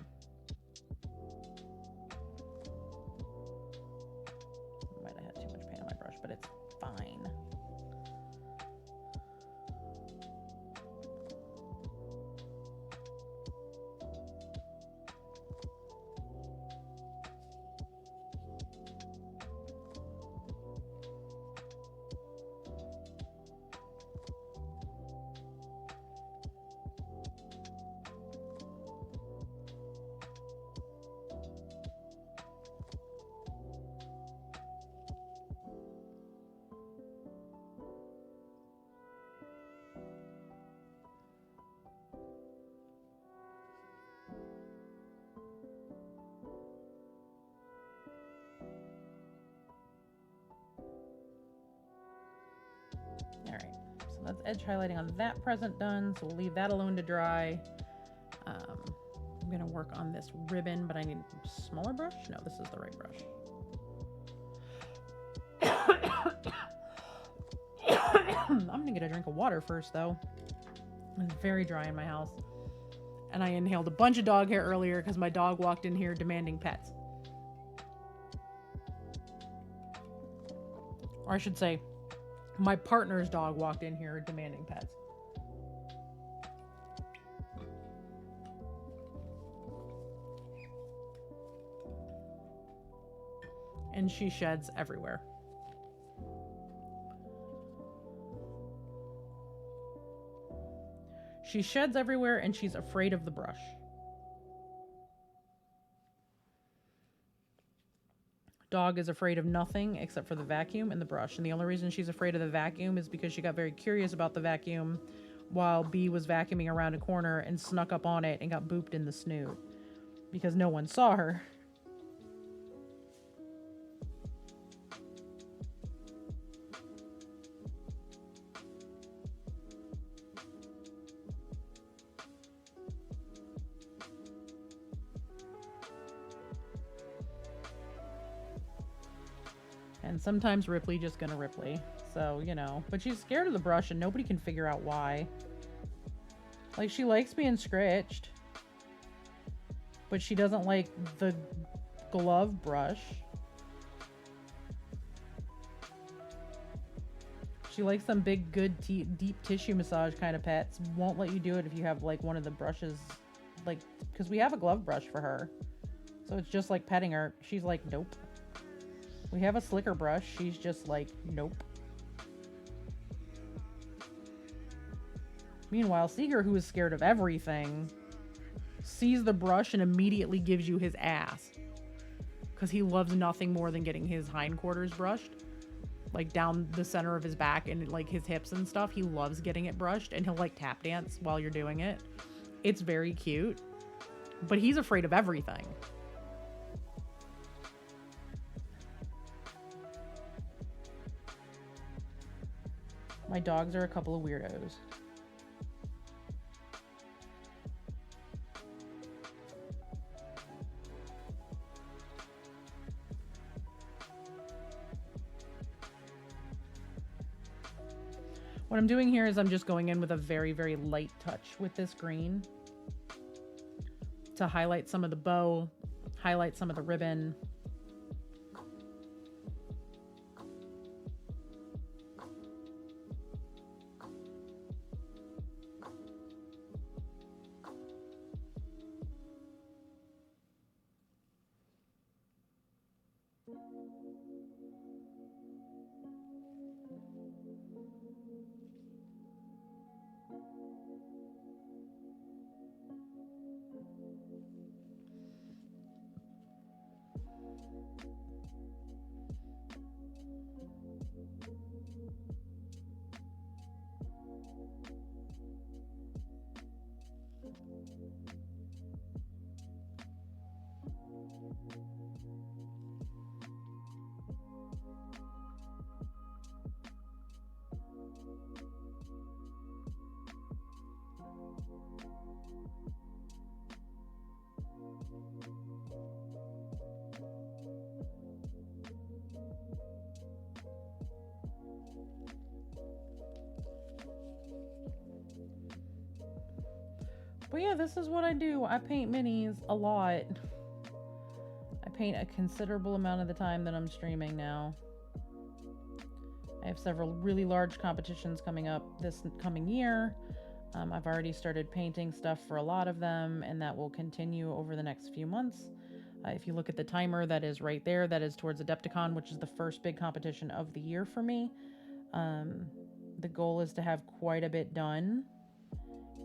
that's edge highlighting on that present done, so we'll leave that alone to dry. I'm gonna work on this ribbon, but I need a smaller brush. No, this is the right brush. I'm gonna get a drink of water first, though. It's very dry in my house. And I inhaled a bunch of dog hair earlier because my dog walked in here demanding pets. Or I should say, my partner's dog walked in here demanding pets. And she sheds everywhere. She sheds everywhere and she's afraid of the brush. Dog is afraid of nothing except for the vacuum and the brush. And the only reason she's afraid of the vacuum is because she got very curious about the vacuum while B was vacuuming around a corner and snuck up on it and got booped in the snoot because no one saw her. And sometimes Ripley just gonna Ripley. So, you know. But she's scared of the brush and nobody can figure out why. Like, she likes being scratched. But she doesn't like the glove brush. She likes some big, good, deep tissue massage kind of pets. Won't let you do it if you have, like, one of the brushes. Like, because we have a glove brush for her. So it's just like petting her. She's like, nope. We have a slicker brush. She's just like, nope. Meanwhile, Seeger, who is scared of everything, sees the brush and immediately gives you his ass. Because he loves nothing more than getting his hindquarters brushed. Like down the center of his back and like his hips and stuff. He loves getting it brushed and he'll like tap dance while you're doing it. It's very cute. But he's afraid of everything. My dogs are a couple of weirdos. What I'm doing here is I'm just going in with a very, very light touch with this green to highlight some of the bow, highlight some of the ribbon. But yeah, this is what I do. I paint minis a lot. I paint a considerable amount of the time that I'm streaming now. I have several really large competitions coming up this coming year. I've already started painting stuff for a lot of them, and that will continue over the next few months. If you look at the timer that is right there, that is towards Adepticon, which is the first big competition of the year for me. The goal is to have quite a bit done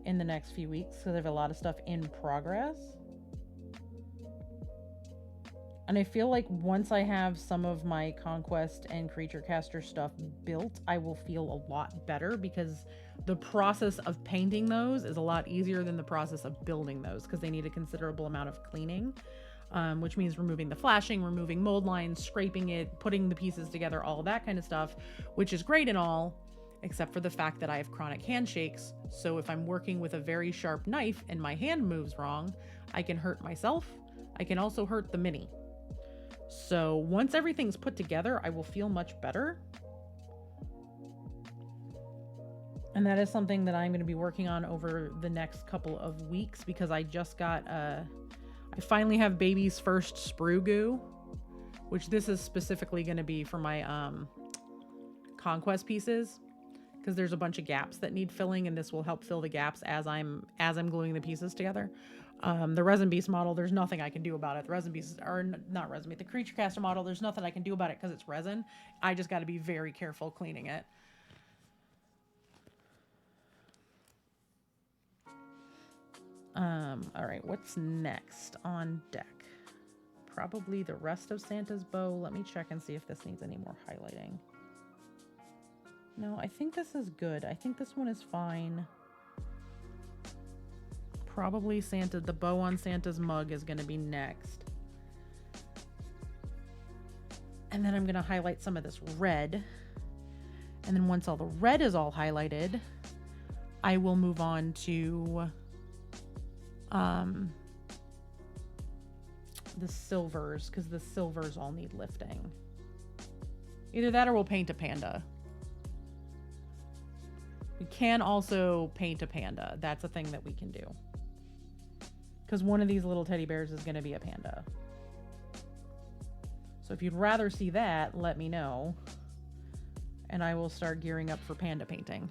in the next few weeks because I have a lot of stuff in progress. And I feel like once I have some of my Conquest and Creature Caster stuff built, I will feel a lot better because the process of painting those is a lot easier than the process of building those because they need a considerable amount of cleaning, which means removing the flashing, removing mold lines, scraping it, putting the pieces together, all that kind of stuff, which is great and all. except for the fact that I have chronic handshakes. So if I'm working with a very sharp knife and my hand moves wrong, I can hurt myself. I can also hurt the mini. So once everything's put together, I will feel much better. And that is something that I'm going to be working on over the next couple of weeks, because I just got, I finally have baby's first sprue goo, which this is specifically going to be for my conquest pieces, because there's a bunch of gaps that need filling, and this will help fill the gaps as I'm gluing the pieces together. The Resin Beast model, there's nothing I can do about it. The Resin Beast, or not Resin Beast, the Creature Caster model, there's nothing I can do about it because it's resin. I just got to be very careful cleaning it. All right, what's next on deck? Probably the rest of Santa's bow. Let me check and see if this needs any more highlighting. No, I think this is good. I think this one is fine. Probably the bow on Santa's mug is going to be next. And then I'm going to highlight some of this red. And then once all the red is all highlighted, I will move on to the silvers, because the silvers all need lifting. Either that or we'll paint a panda. We can also paint a panda. That's a thing that we can do, because one of these little teddy bears is going to be a panda. So if you'd rather see that, let me know, and I will start gearing up for panda painting.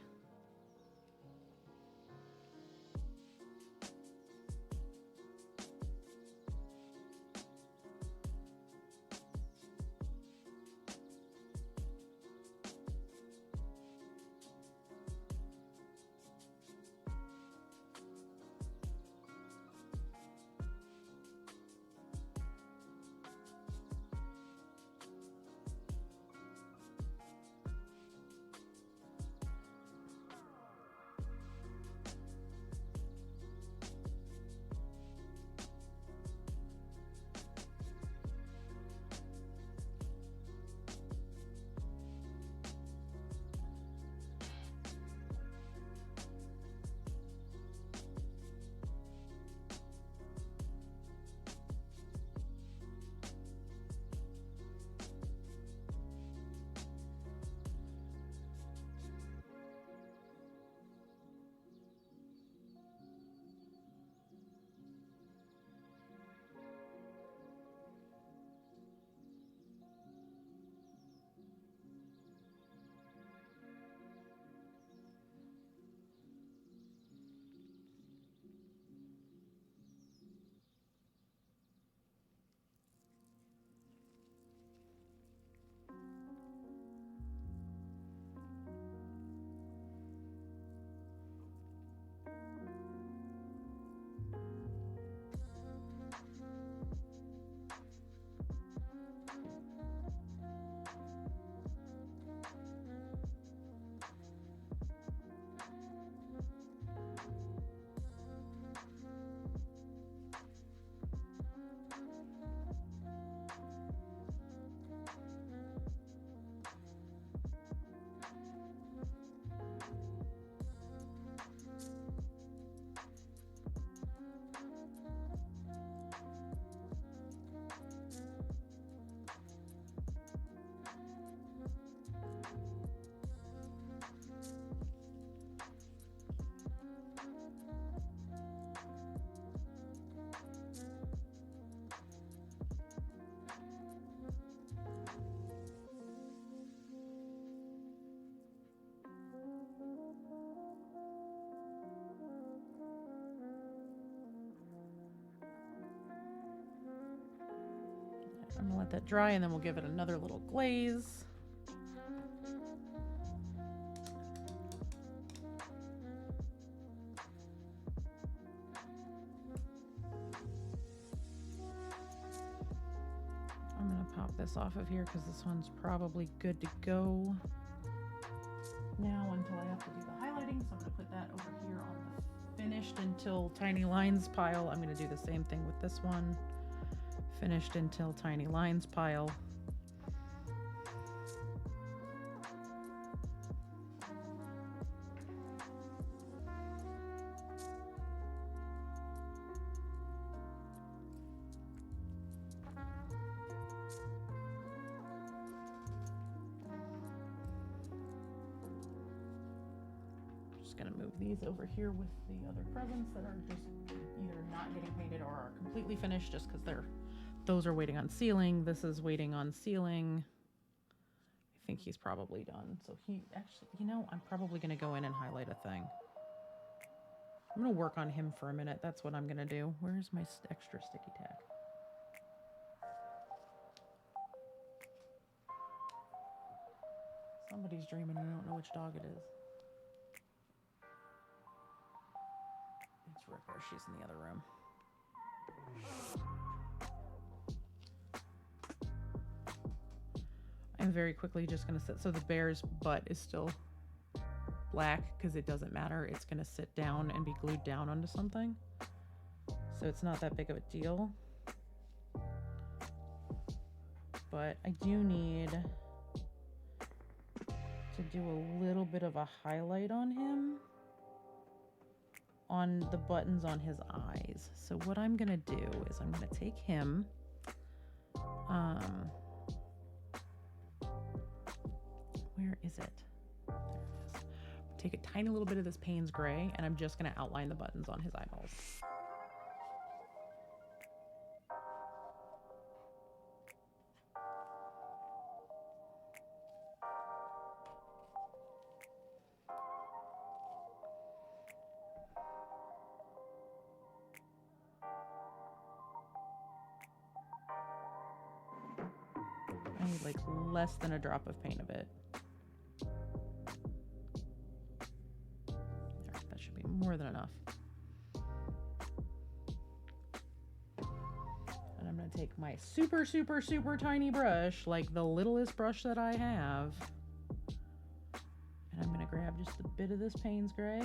I'm gonna let that dry, and then we'll give it another little glaze. I'm gonna pop this off of here because this one's probably good to go now until I have to do the highlighting. So I'm gonna put that over here on the finished until tiny lines pile. I'm gonna do the same thing with this one. Finished until tiny lines pile. just gonna move these over here with the other presents that are just either not getting painted or are completely finished just because those are waiting on sealing. This is waiting on sealing. I think he's probably done. So he actually, you know, I'm probably gonna go in and highlight a thing. I'm gonna work on him for a minute. That's what I'm gonna do. Where's my extra sticky tack? Somebody's dreaming and I don't know which dog it is. It's Ripper. She's in the other room. I'm very quickly just going to sit. So the bear's butt is still black because it doesn't matter. It's going to sit down and be glued down onto something. So it's not that big of a deal. But I do need to do a little bit of a highlight on him, on the buttons on his eyes. So what I'm gonna do is I'm gonna take him, where is it? There it is. Take a tiny little bit of this Payne's gray and I'm just gonna outline the buttons on his eyeballs. I need like less than a drop of paint of it. There, that should be more than enough. And I'm gonna take my super, super, super tiny brush, like the littlest brush that I have. And I'm gonna grab just a bit of this Payne's gray.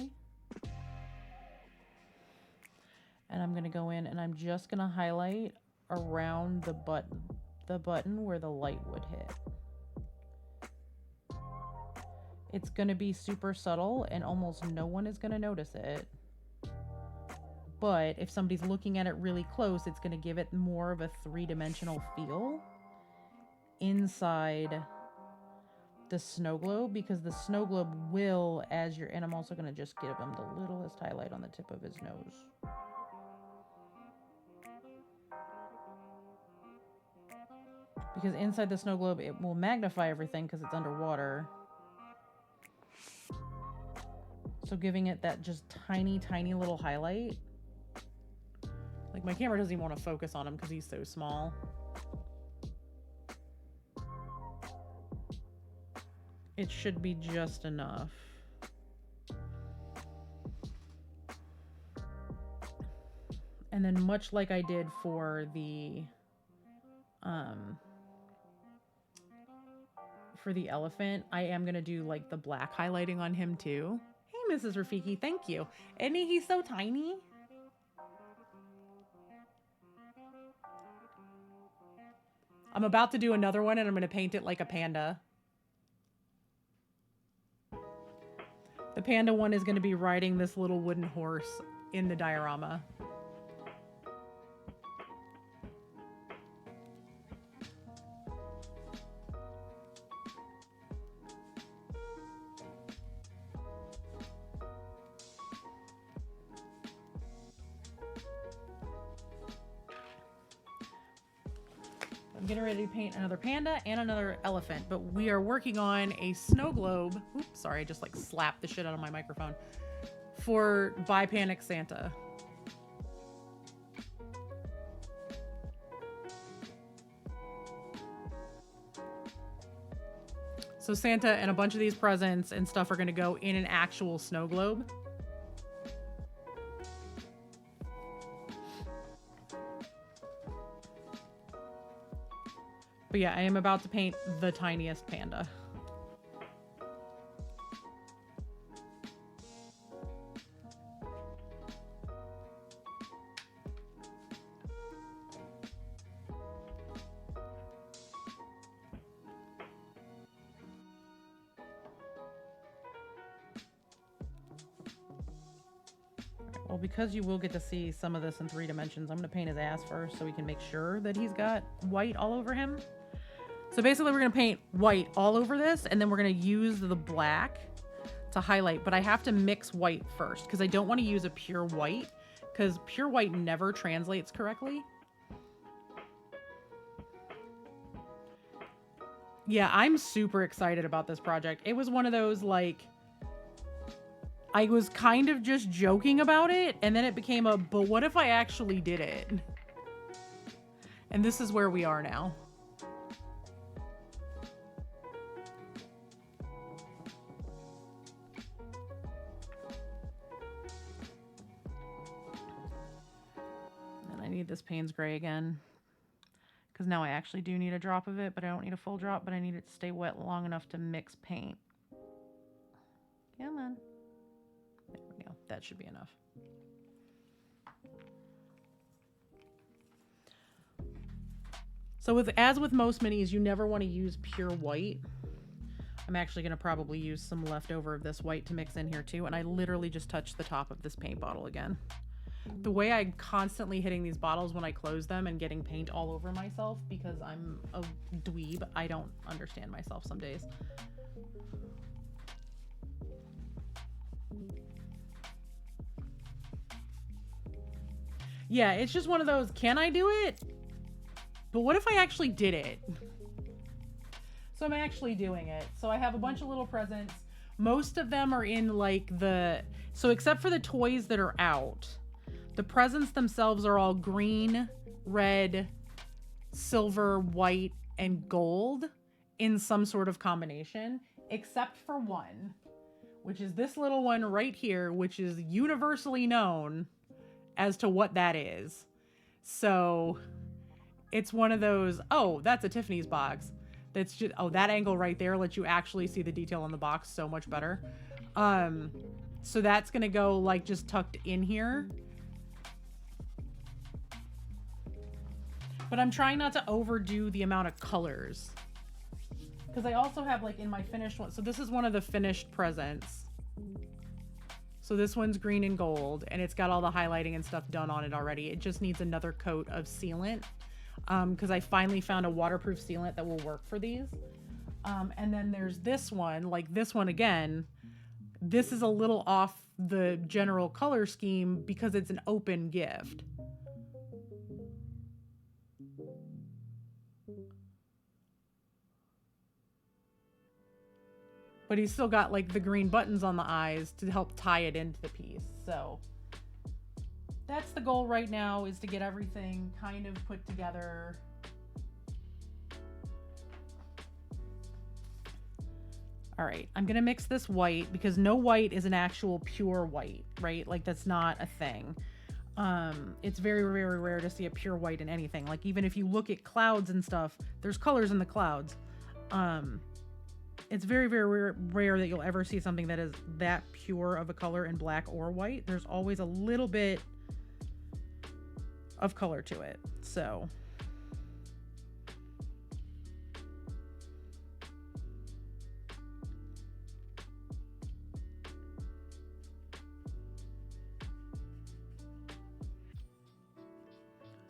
And I'm gonna go in and I'm just gonna highlight around the button where the light would hit. It's going to be super subtle and almost no one is going to notice it. But if somebody's looking at it really close, it's going to give it more of a three-dimensional feel inside the snow globe, because the snow globe will, and I'm also going to just give him the littlest highlight on the tip of his nose. Because inside the snow globe, it will magnify everything because it's underwater. So giving it that just tiny, tiny little highlight. Like my camera doesn't even want to focus on him because he's so small. It should be just enough. And then much like I did for the elephant, I am going to do like the black highlighting on him too. Hey, Mrs. Rafiki, thank you. Isn't he so tiny? I'm about to do another one and I'm going to paint it like a panda. The panda one is going to be riding this little wooden horse in the diorama. I'm getting ready to paint another panda and another elephant, but we are working on a snow globe. Oops, sorry, I just like slapped the shit out of my microphone. For Buy Panic Santa. So Santa and a bunch of these presents and stuff are going to go in an actual snow globe. But yeah, I am about to paint the tiniest panda. Well, because you will get to see some of this in 3 dimensions, I'm going to paint his ass first so we can make sure that he's got white all over him. So basically we're going to paint white all over this, and then we're going to use the black to highlight, but I have to mix white first because I don't want to use a pure white because pure white never translates correctly. Yeah, I'm super excited about this project. It was one of those, like, I was kind of just joking about it, and then it became a, but what if I actually did it? And this is where we are now. And I need this Payne's Gray again. Because now I actually do need a drop of it, but I don't need a full drop, but I need it to stay wet long enough to mix paint. Come on. There we go. That should be enough. So as with most minis, you never want to use pure white. I'm actually going to probably use some leftover of this white to mix in here too. And I literally just touched the top of this paint bottle again. The way I'm constantly hitting these bottles when I close them and getting paint all over myself because I'm a dweeb. I don't understand myself some days. Yeah, it's just one of those, can I do it? But what if I actually did it? So I'm actually doing it. So I have a bunch of little presents. Most of them are in like so except for the toys that are out, the presents themselves are all green, red, silver, white, and gold in some sort of combination, except for one, which is this little one right here, which is universally known as to what that is. So it's one of those, oh, that's a Tiffany's box. That's just, oh, that angle right there lets you actually see the detail on the box so much better. So that's gonna go like just tucked in here. But I'm trying not to overdo the amount of colors. Because I also have like in my finished one. So this is one of the finished presents. So this one's green and gold. And it's got all the highlighting and stuff done on it already. It just needs another coat of sealant. Because I finally found a waterproof sealant that will work for these. And then there's this one. Like this one again. This is a little off the general color scheme because it's an open gift. But he's still got like the green buttons on the eyes to help tie it into the piece. So that's the goal right now, is to get everything kind of put together. All right, I'm gonna mix this white because no white is an actual pure white, right? Like that's not a thing. It's very, very rare to see a pure white in anything. Like even if you look at clouds and stuff, there's colors in the clouds. It's very, very rare that you'll ever see something that is that pure of a color in black or white. There's always a little bit of color to it. So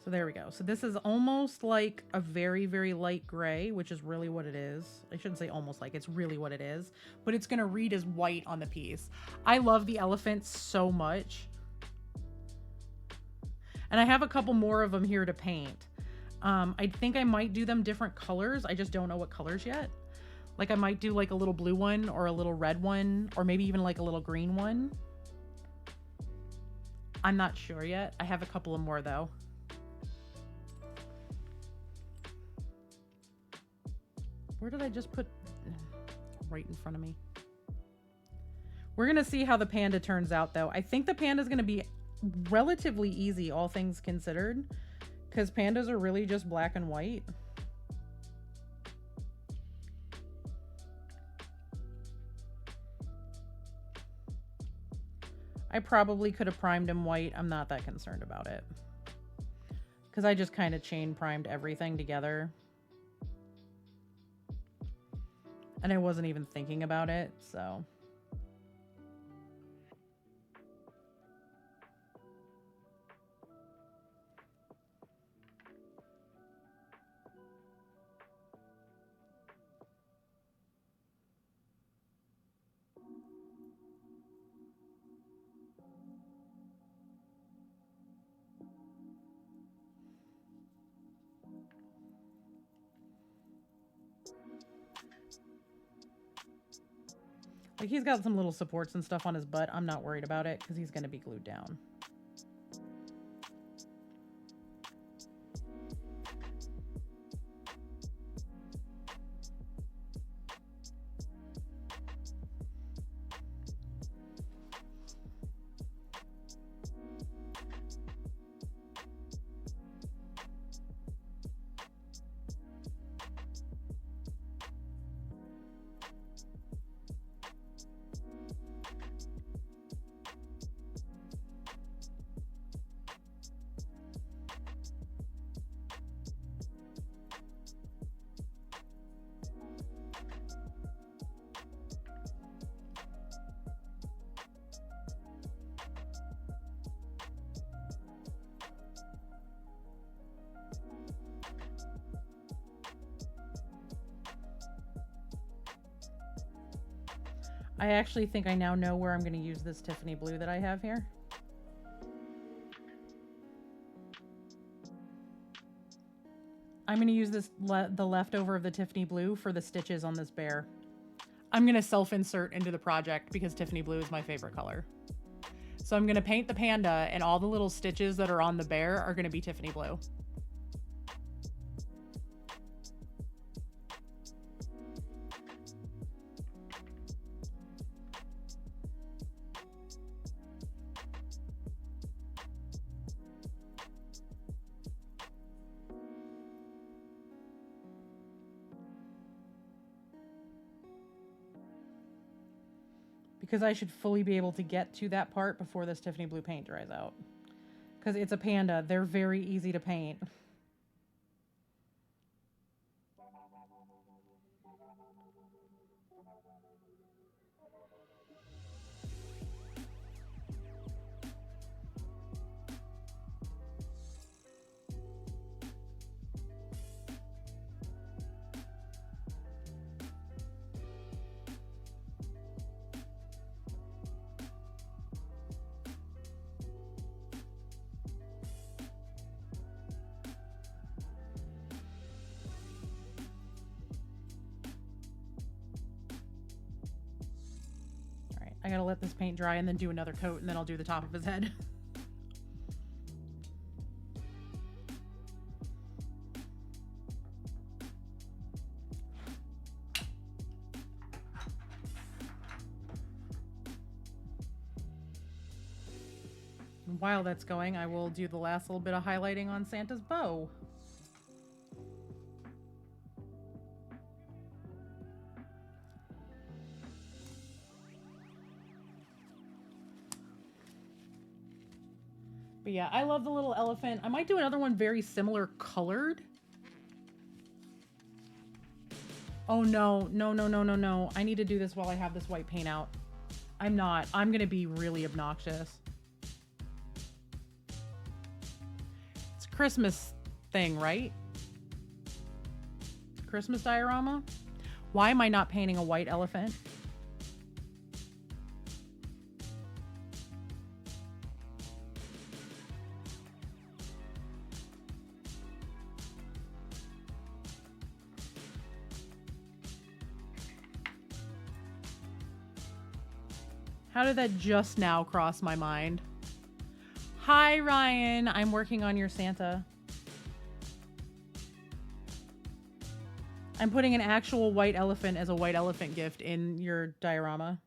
there we go. So this is almost like a very, very light gray, which is really what it is. I shouldn't say almost like, it's really what it is, but it's going to read as white on the piece. I love the elephants so much. And I have a couple more of them here to paint. I think I might do them different colors. I just don't know what colors yet. Like I might do like a little blue one or a little red one, or maybe even like a little green one. I'm not sure yet. I have a couple of more though. Where did I just put? Right in front of me. We're going to see how the panda turns out though. I think the panda is going to be relatively easy, all things considered, because pandas are really just black and white. I probably could have primed him white. I'm not that concerned about it because I just kind of chain primed everything together. And I wasn't even thinking about it, so. Like, he's got some little supports and stuff on his butt. I'm not worried about it because he's going to be glued down. I actually think I now know where I'm going to use this Tiffany blue that I have here. I'm going to use this the leftover of the Tiffany blue for the stitches on this bear. I'm going to self-insert into the project because Tiffany blue is my favorite color. So I'm going to paint the panda, and all the little stitches that are on the bear are going to be Tiffany blue. Because I should fully be able to get to that part before this Tiffany blue paint dries out. Because it's a panda. They're very easy to paint. I gotta let this paint dry and then do another coat, and then I'll do the top of his head. And while that's going, I will do the last little bit of highlighting on Santa's bow. But yeah, I love the little elephant. I might do another one very similar colored. Oh no, no, no, no, no, no. I need to do this while I have this white paint out. I'm not. I'm gonna be really obnoxious. It's a Christmas thing, right? Christmas diorama? Why am I not painting a white elephant? How did that just now cross my mind? Hi, Ryan. I'm working on your Santa. I'm putting an actual white elephant as a white elephant gift in your diorama.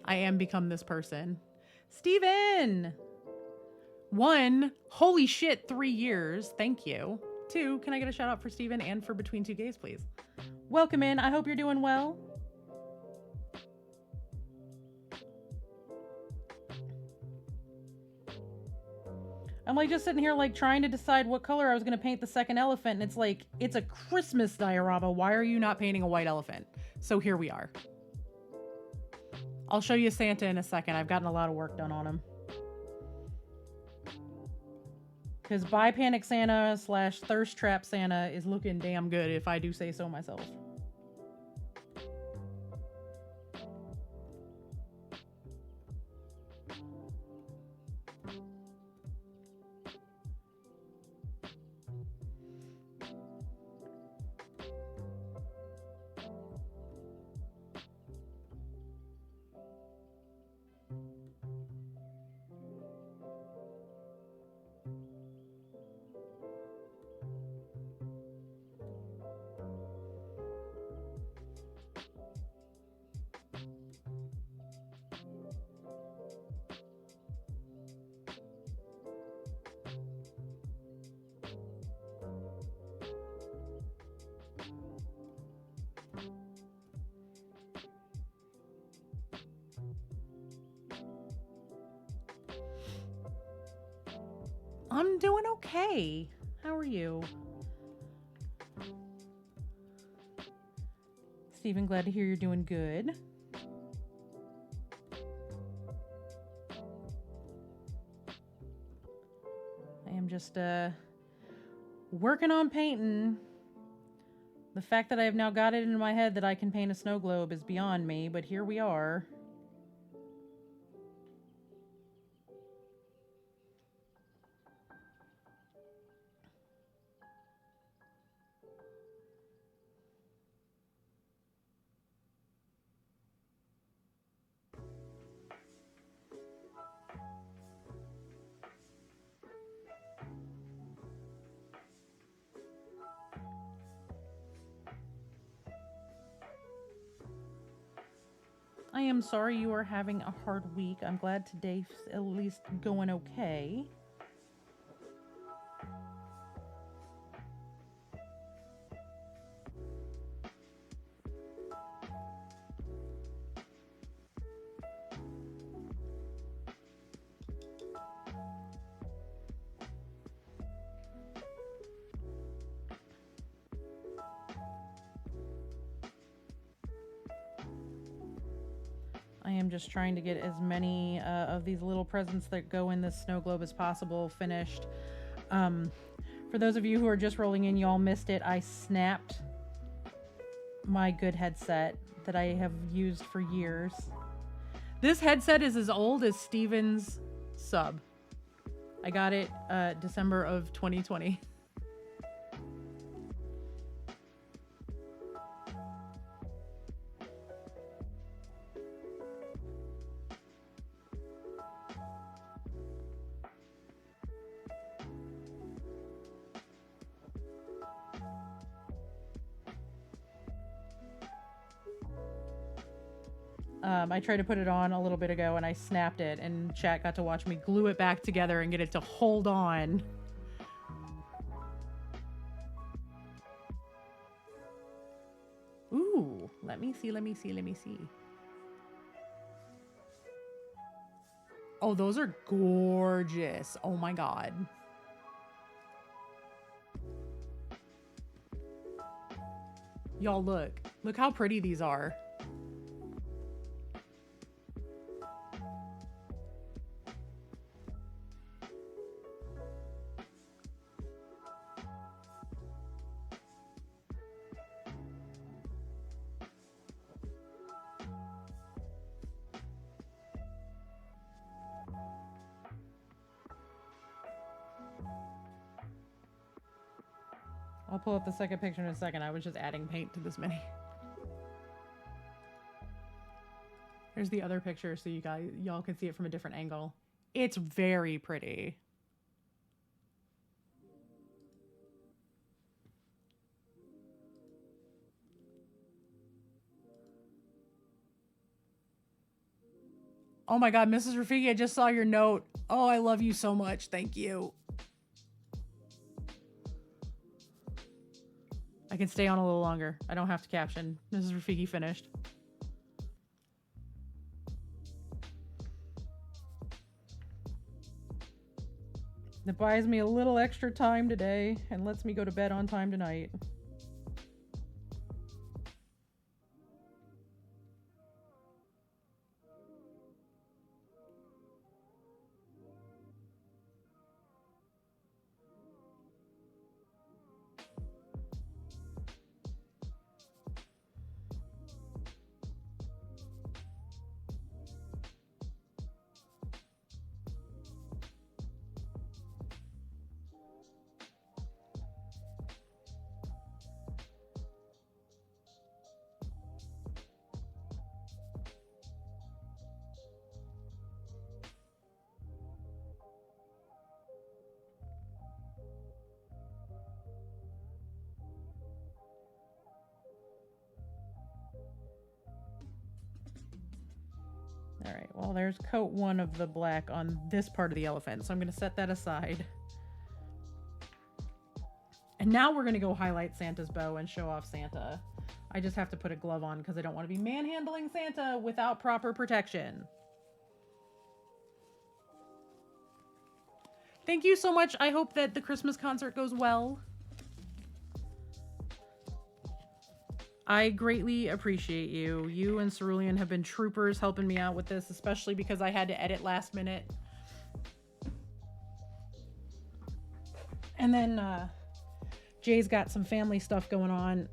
I am become this person. Steven! 1, holy shit, 3 years. Thank you. 2, can I get a shout out for Steven and for Between Two Gays, please? Welcome in. I hope you're doing well. I'm like just sitting here like trying to decide what color I was going to paint the second elephant. And it's like, it's a Christmas diorama. Why are you not painting a white elephant? So here we are. I'll show you Santa in a second. I've gotten a lot of work done on him. Because Bi Panic Santa / Thirst Trap Santa is looking damn good, if I do say so myself. I'm doing okay. How are you? Stephen, glad to hear you're doing good. I am just working on painting. The fact that I have now got it into my head that I can paint a snow globe is beyond me, but here we are. I am sorry you are having a hard week. I'm glad today's at least going okay. I am just trying to get as many of these little presents that go in this snow globe as possible finished. For those of you who are just rolling in, y'all missed it. I snapped my good headset that I have used for years. This headset is as old as Steven's sub. I got it December of 2020. I tried to put it on a little bit ago and I snapped it, and chat got to watch me glue it back together and get it to hold on. Ooh, let me see. Oh, those are gorgeous. Oh my God. Y'all look how pretty these are. I'll pull up the second picture in a second. I was just adding paint to this mini. There's the other picture so y'all can see it from a different angle. It's very pretty. Oh my God, Mrs. Rafiki, I just saw your note. Oh, I love you so much. Thank you. I can stay on a little longer. I don't have to caption. Mrs. Rafiki finished. That buys me a little extra time today and lets me go to bed on time tonight. All right, well, there's coat one of the black on this part of the elephant, so I'm going to set that aside. And now we're going to go highlight Santa's bow and show off Santa. I just have to put a glove on because I don't want to be manhandling Santa without proper protection. Thank you so much. I hope that the Christmas concert goes well. I greatly appreciate you. You and Cerulean have been troopers helping me out with this, especially because I had to edit last minute. And then Jay's got some family stuff going on.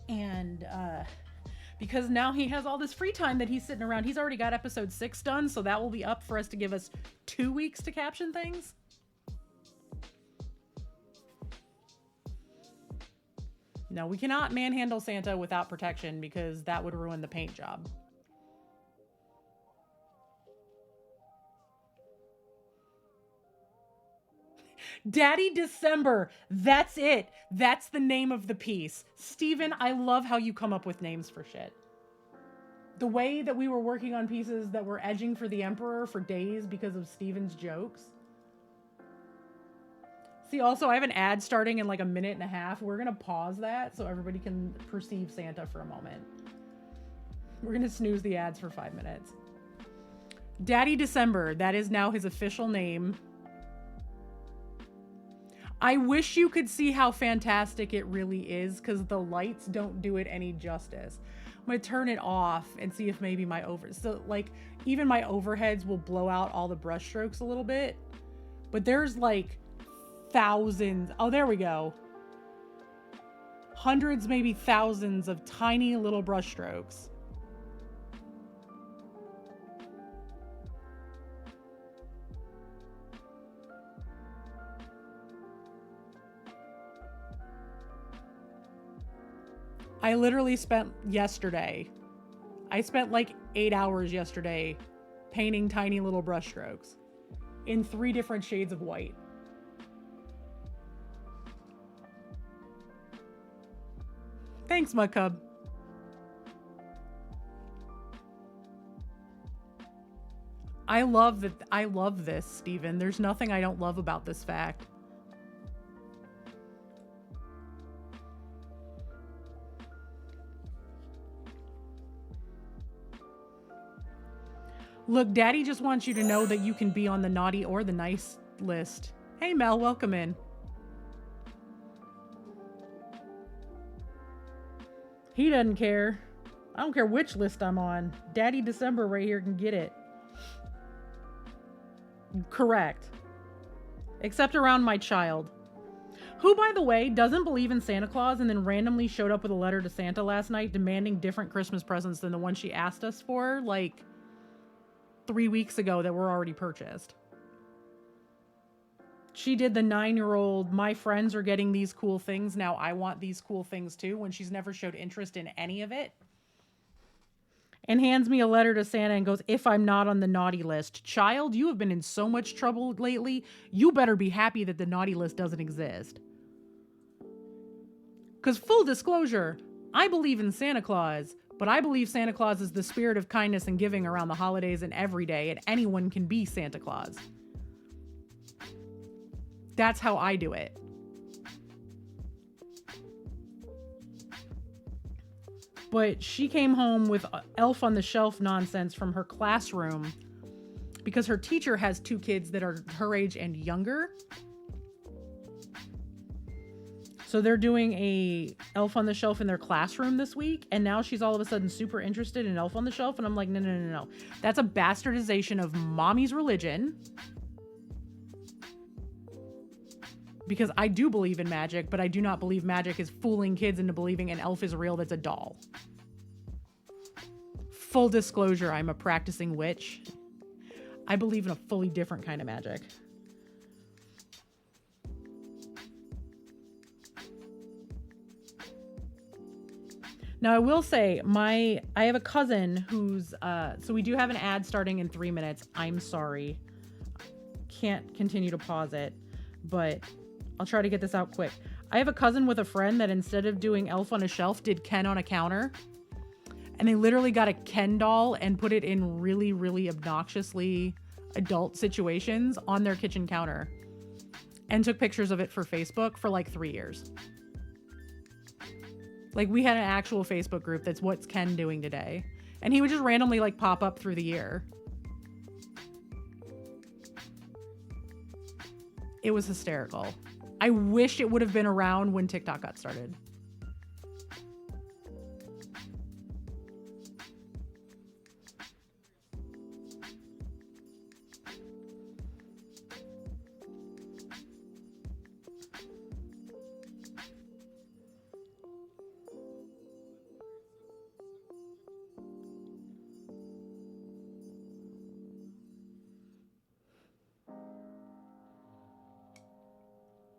And because now he has all this free time that he's sitting around. He's already got episode 6 done, so that will be up for us to give us 2 weeks to caption things. No, we cannot manhandle Santa without protection because that would ruin the paint job. Daddy December. That's it. That's the name of the piece. Steven, I love how you come up with names for shit. The way that we were working on pieces that were edging for the Emperor for days because of Steven's jokes. See, also, I have an ad starting in like a minute and a half. We're going to pause that so everybody can perceive Santa for a moment. We're going to snooze the ads for 5 minutes. Daddy December. That is now his official name. I wish you could see how fantastic it really is because the lights don't do it any justice. I'm going to turn it off and see if maybe so like even my overheads will blow out all the brush strokes a little bit. But there's like thousands. Oh, there we go. Hundreds, maybe thousands of tiny little brush strokes. I literally spent like 8 hours yesterday painting tiny little brush strokes in 3 different shades of white. Thanks, Mud Cub. I love this, Steven. There's nothing I don't love about this fact. Look, Daddy just wants you to know that you can be on the naughty or the nice list. Hey, Mel, welcome in. He doesn't care. I don't care which list I'm on. Daddy December right here can get it. Correct. Except around my child. Who, by the way, doesn't believe in Santa Claus and then randomly showed up with a letter to Santa last night demanding different Christmas presents than the one she asked us for, like 3 weeks ago that were already purchased. She did the 9-year-old, my friends are getting these cool things, now I want these cool things too, when she's never showed interest in any of it. And hands me a letter to Santa and goes, if I'm not on the naughty list. Child, you have been in so much trouble lately, you better be happy that the naughty list doesn't exist. Because full disclosure, I believe in Santa Claus, but I believe Santa Claus is the spirit of kindness and giving around the holidays and every day, and anyone can be Santa Claus. That's how I do it. But she came home with Elf on the Shelf nonsense from her classroom because her teacher has 2 kids that are her age and younger. So they're doing a Elf on the Shelf in their classroom this week. And now she's all of a sudden super interested in Elf on the Shelf. And I'm like, no. That's a bastardization of mommy's religion. Because I do believe in magic, but I do not believe magic is fooling kids into believing an elf is real that's a doll. Full disclosure, I'm a practicing witch. I believe in a fully different kind of magic. Now, I will say, I have a cousin who's, so we do have an ad starting in 3 minutes. I'm sorry. Can't continue to pause it, but I'll try to get this out quick. I have a cousin with a friend that instead of doing Elf on a Shelf, did Ken on a counter. And they literally got a Ken doll and put it in really, really obnoxiously adult situations on their kitchen counter. And took pictures of it for Facebook for like 3 years. Like, we had an actual Facebook group that's what's Ken doing today. And he would just randomly, like, pop up through the year. It was hysterical. I wish it would have been around when TikTok got started.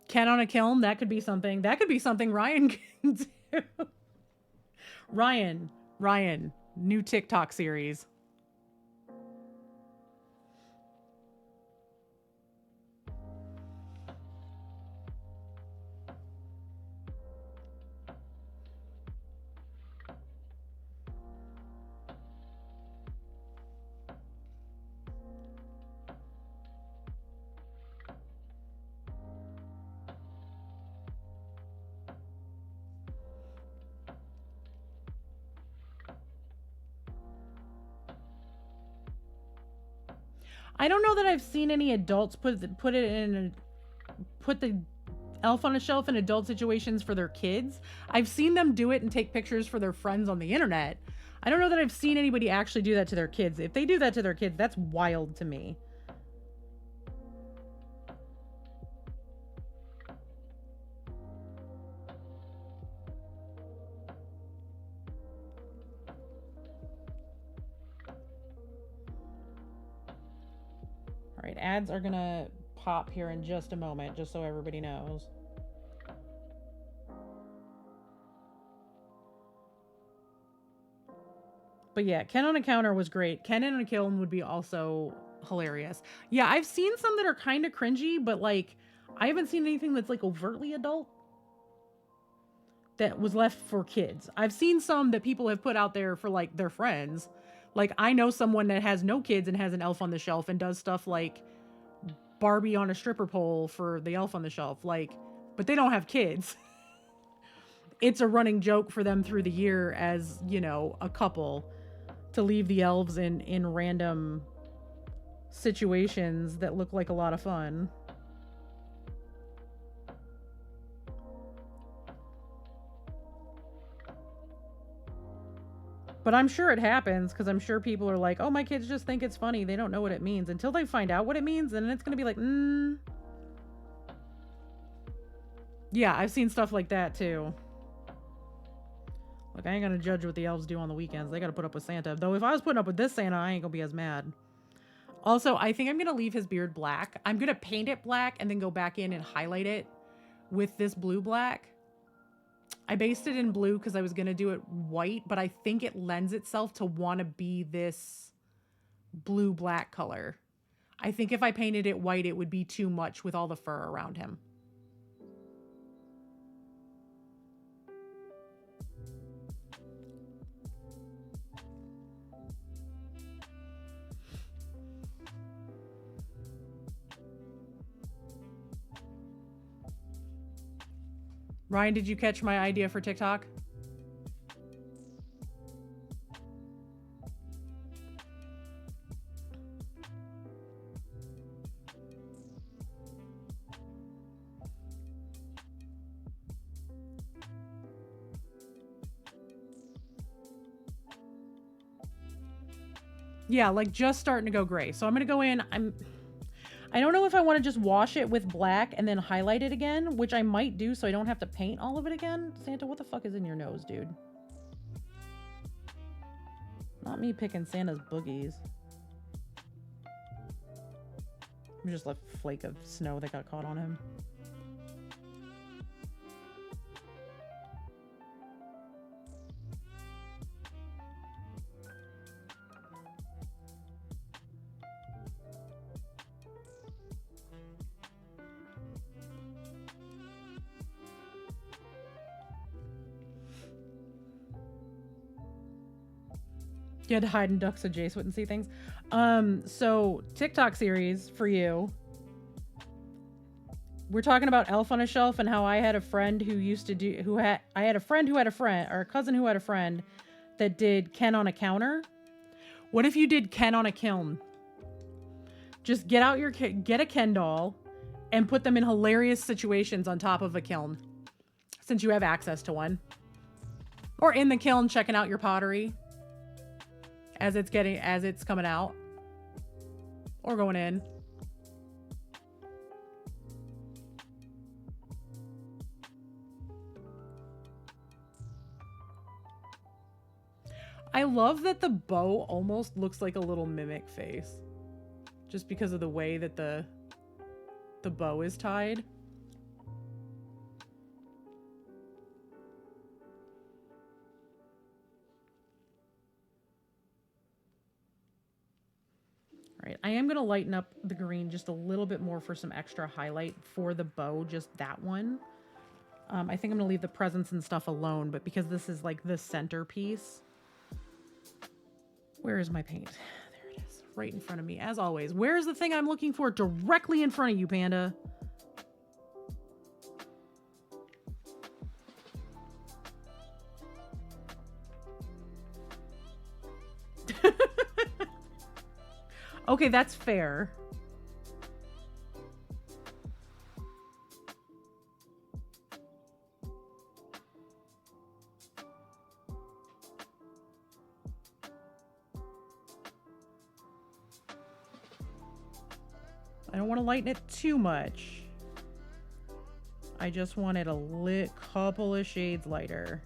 Ken on a kiln, that could be something. That could be something Ryan can do. Ryan, new TikTok series. I don't know that I've seen any adults put the elf on a shelf in adult situations for their kids. I've seen them do it and take pictures for their friends on the internet. I don't know that I've seen anybody actually do that to their kids. If they do that to their kids, that's wild to me. All right, ads are gonna pop here in just a moment, just so everybody knows. But yeah, Ken on a counter was great. Ken in a kiln would be also hilarious. Yeah, I've seen some that are kind of cringy, but like, I haven't seen anything that's like overtly adult that was left for kids. I've seen some that people have put out there for like their friends. Like, I know someone that has no kids and has an elf on the shelf and does stuff like Barbie on a stripper pole for the elf on the shelf. Like, but they don't have kids. It's a running joke for them through the year as, you know, a couple to leave the elves in random situations that look like a lot of fun. But I'm sure it happens because I'm sure people are like, oh, my kids just think it's funny. They don't know what it means. Until they find out what it means, and then it's going to be like, Yeah, I've seen stuff like that too. Look, I ain't going to judge what the elves do on the weekends. They got to put up with Santa. Though if I was putting up with this Santa, I ain't going to be as mad. Also, I think I'm going to leave his beard black. I'm going to paint it black and then go back in and highlight it with this blue black. I based it in blue because I was going to do it white, but I think it lends itself to want to be this blue-black color. I think if I painted it white, it would be too much with all the fur around him. Ryan, did you catch my idea for TikTok? Yeah, like just starting to go gray. So I'm going to go in. I don't know if I want to just wash it with black and then highlight it again, which I might do so I don't have to paint all of it again. Santa, what the fuck is in your nose, dude? Not me picking Santa's boogies. Just a flake of snow that got caught on him. You had to hide in ducks so Jace wouldn't see things. So TikTok series for you. We're talking about Elf on a Shelf and how I had a friend who used to do, I had a friend who had a friend, or a cousin who had a friend that did Ken on a counter. What if you did Ken on a kiln? Just get a Ken doll and put them in hilarious situations on top of a kiln, since you have access to one. Or in the kiln checking out your pottery as it's coming out. Or going in. I love that the bow almost looks like a little mimic face. Just because of the way that the bow is tied. All right, I am going to lighten up the green just a little bit more for some extra highlight for the bow, just that one. I think I'm going to leave the presents and stuff alone, but because this is like the centerpiece. Where is my paint? There it is, right in front of me, as always. Where is the thing I'm looking for? Directly in front of you, Panda. Okay, that's fair. I don't want to lighten it too much. I just want it a couple of shades lighter.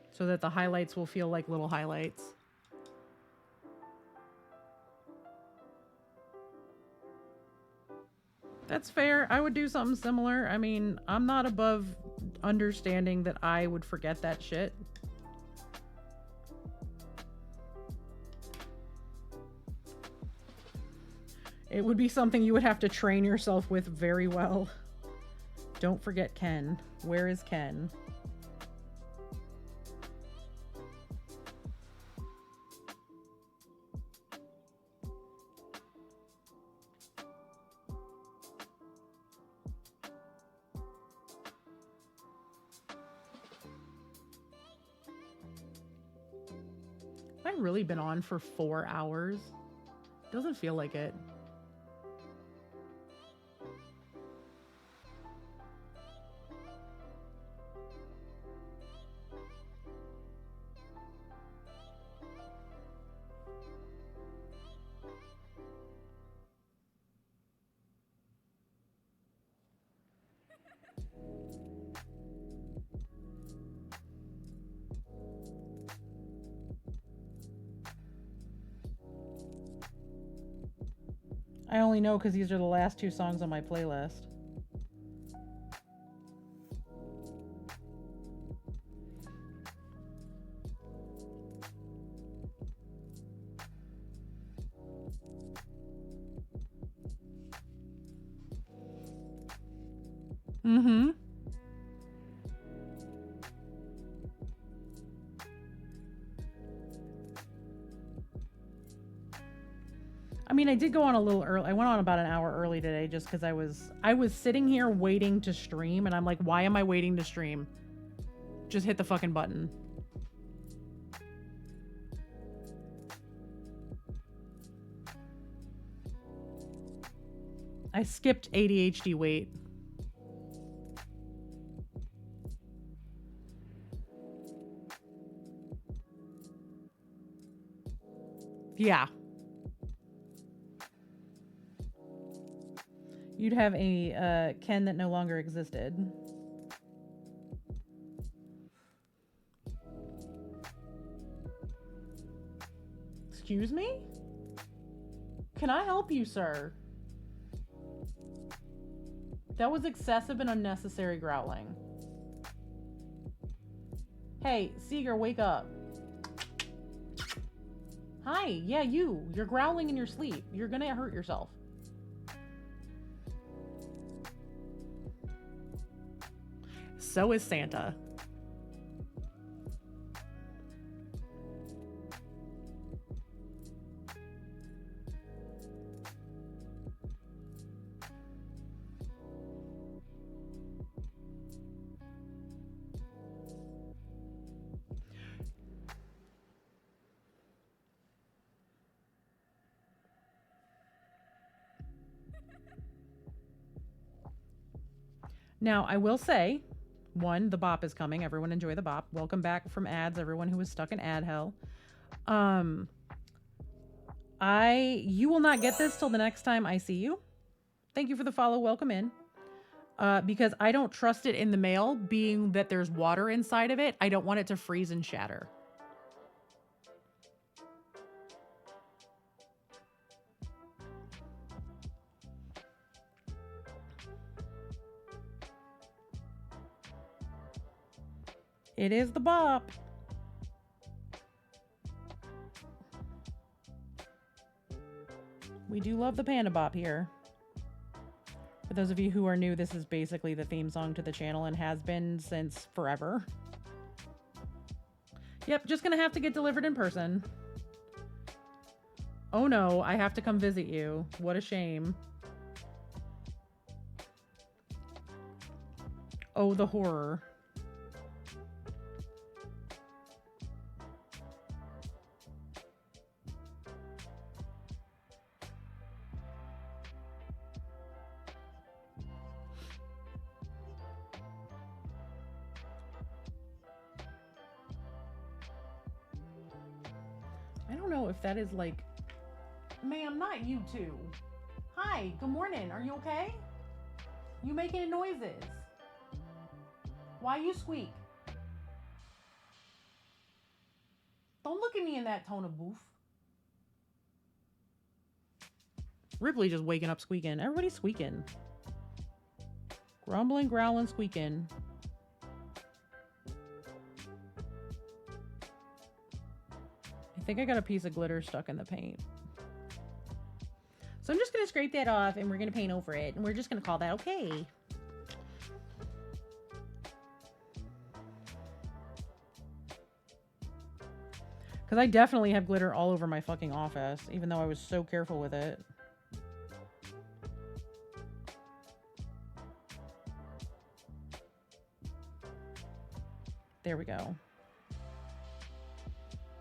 So that the highlights will feel like little highlights. That's fair. I would do something similar. I mean, I'm not above understanding that I would forget that shit. It would be something you would have to train yourself with very well. Don't forget Ken. Where is Ken? I've really been on for 4 hours. Doesn't feel like it. I only know because these are the last 2 songs on my playlist. Mm-hmm. I mean, I did go on a little early. I went on about an hour early today just because I was sitting here waiting to stream, and I'm like, why am I waiting to stream? Just hit the fucking button. I skipped ADHD wait. Yeah. You'd have a Ken that no longer existed. Excuse me? Can I help you, sir? That was excessive and unnecessary growling. Hey, Seeger, wake up. Hi, yeah, you. You're growling in your sleep. You're gonna hurt yourself. So is Santa. Now, I will say, one, the bop is coming. Everyone enjoy the bop. Welcome back from ads, everyone who was stuck in ad hell. You will not get this till the next time I see you. Thank you for the follow. Welcome in. Because I don't trust it in the mail, being that there's water inside of it. I don't want it to freeze and shatter. It is the bop. We do love the Panda Bop here. For those of you who are new, this is basically the theme song to the channel and has been since forever. Yep, just gonna have to get delivered in person. Oh no, I have to come visit you. What a shame. Oh, the horror. I don't know if that is like... Ma'am, not you two. Hi, good morning. Are you okay? You making noises. Why you squeak? Don't look at me in that tone of boof. Ripley just waking up squeaking. Everybody's squeaking. Grumbling, growling, squeaking. I think I got a piece of glitter stuck in the paint. So I'm just going to scrape that off and we're going to paint over it. And we're just going to call that okay. Because I definitely have glitter all over my fucking office, even though I was so careful with it. There we go.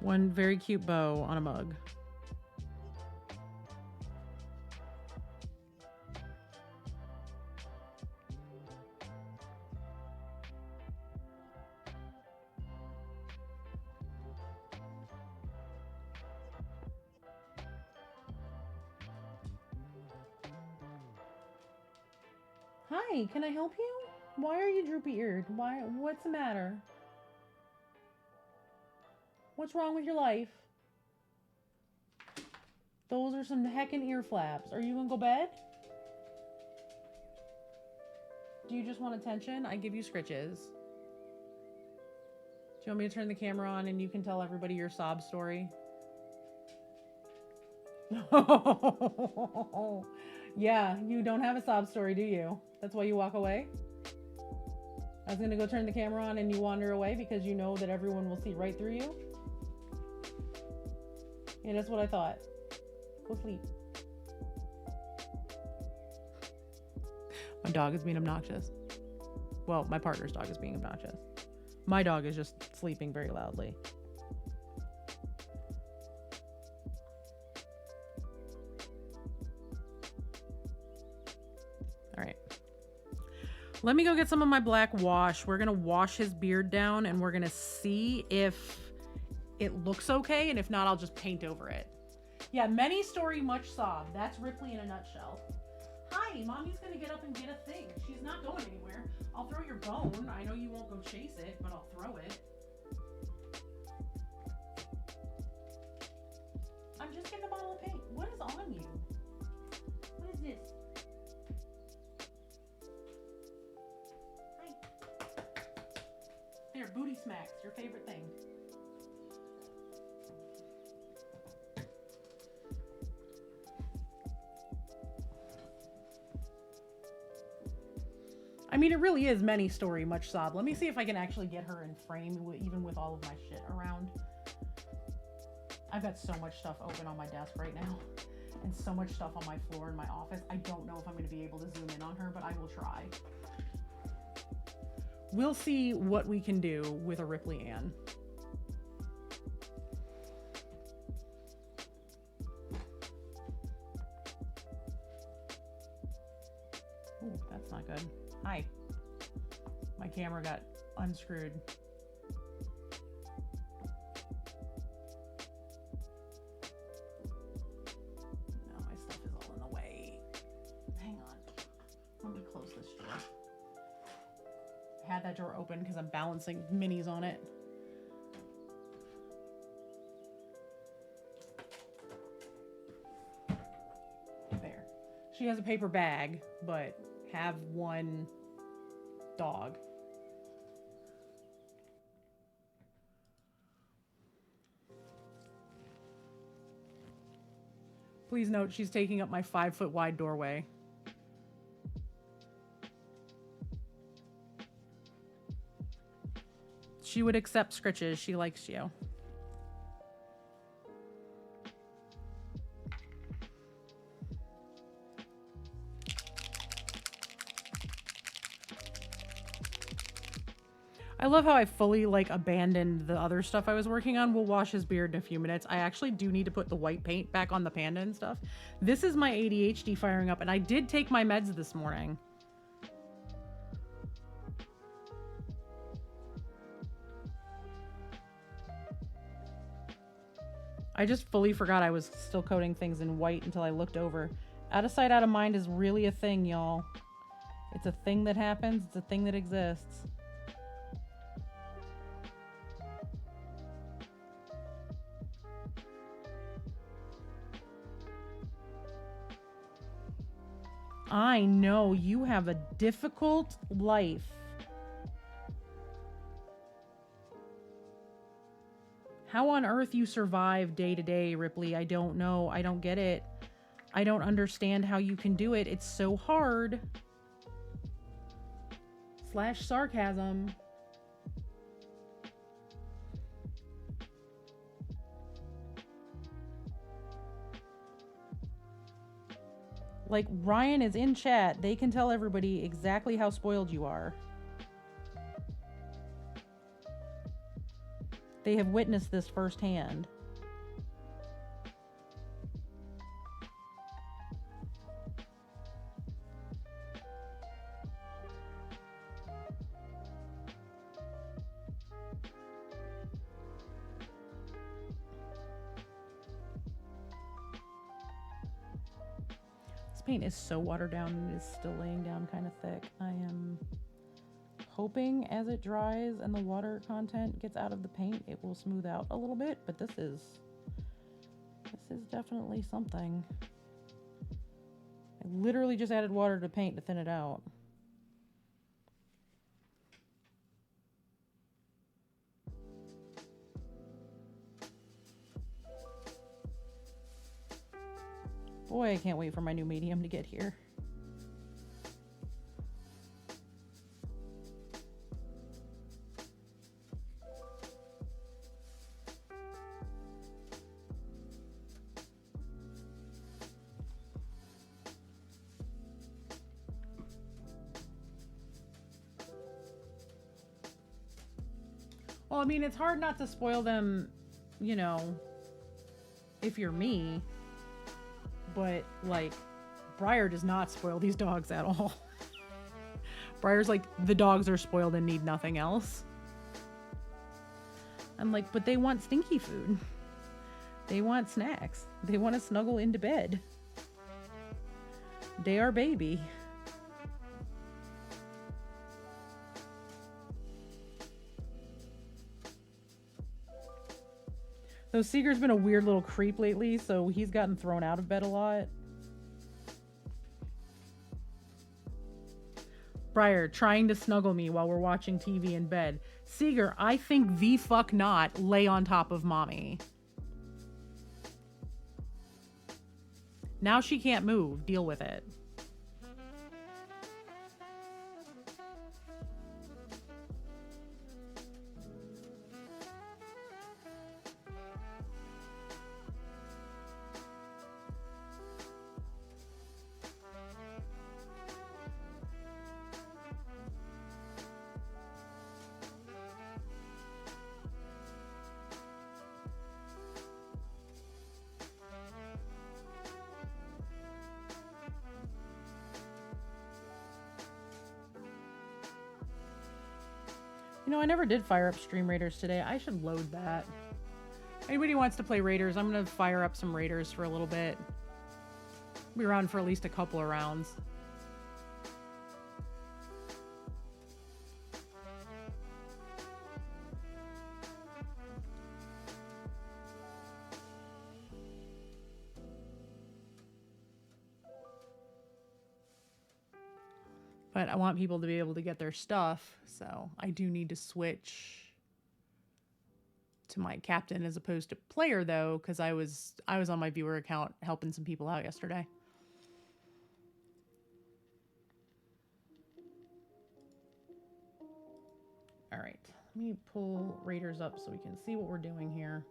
One very cute bow on a mug. Hi, can I help you? Why are you droopy-eared? What's the matter? What's wrong with your life? Those are some heckin' ear flaps. Are you gonna go bed? Do you just want attention? I give you scritches. Do you want me to turn the camera on and you can tell everybody your sob story? Yeah, you don't have a sob story, do you? That's why you walk away? I was gonna go turn the camera on and you wander away because you know that everyone will see right through you? Yeah, that's what I thought. Go sleep. My dog is being obnoxious. Well, my partner's dog is being obnoxious. My dog is just sleeping very loudly. All right. Let me go get some of my black wash. We're going to wash his beard down and we're going to see if it looks okay. And if not, I'll just paint over it. Yeah, many story, much sob. That's Ripley in a nutshell. Hi, Mommy's going to get up and get a thing. She's not going anywhere. I'll throw your bone. I know you won't go chase it, but I'll throw it. I'm just getting a bottle of paint. What is on you? What is this? Hi. There, booty smacks. Your favorite thing. I mean, it really is many story, much sob. Let me see if I can actually get her in frame, even with all of my shit around. I've got so much stuff open on my desk right now, and so much stuff on my floor in my office. I don't know if I'm going to be able to zoom in on her, but I will try. We'll see what we can do with a Ripley Ann. Oh, that's not good. Hi. My camera got unscrewed. Now my stuff is all in the way. Hang on. Let me close this drawer. I had that drawer open because I'm balancing minis on it. There. She has a paper bag, but have one dog. Please note she's taking up my 5-foot wide doorway. She would accept scritches. She likes you. I love how I fully abandoned the other stuff I was working on. We'll wash his beard in a few minutes. I actually do need to put the white paint back on the panda and stuff. This is my ADHD firing up, and I did take my meds this morning. I just fully forgot I was still coating things in white until I looked over. Out of sight, out of mind is really a thing, y'all. It's a thing that happens. It's a thing that exists. I know you have a difficult life. How on earth you survive day to day, Ripley? I don't know. I don't get it. I don't understand how you can do it. It's so hard. / sarcasm. Like, Ryan is in chat. They can tell everybody exactly how spoiled you are. They have witnessed this firsthand. This paint is so watered down and is still laying down kind of thick. I am hoping as it dries and the water content gets out of the paint, it will smooth out a little bit, but this is definitely something. I literally just added water to paint to thin it out. Boy, I can't wait for my new medium to get here. Well, I mean, it's hard not to spoil them, you know, if you're me. But, like, Briar does not spoil these dogs at all. Briar's like, the dogs are spoiled and need nothing else. I'm like, but they want stinky food. They want snacks. They want to snuggle into bed. They are baby. Though Seeger's been a weird little creep lately, so he's gotten thrown out of bed a lot. Briar trying to snuggle me while we're watching TV in bed. Seeger, I think the fuck not. Lay on top of mommy. Now she can't move. Deal with it. You know, I never did fire up Stream Raiders today. I should load that. Anybody wants to play Raiders, I'm going to fire up some Raiders for a little bit. Be around for at least a couple of rounds. But I want people to be able to get their stuff, so I do need to switch to my captain as opposed to player, though, because I was on my viewer account helping some people out yesterday. All right, let me pull Raiders up so we can see what we're doing here.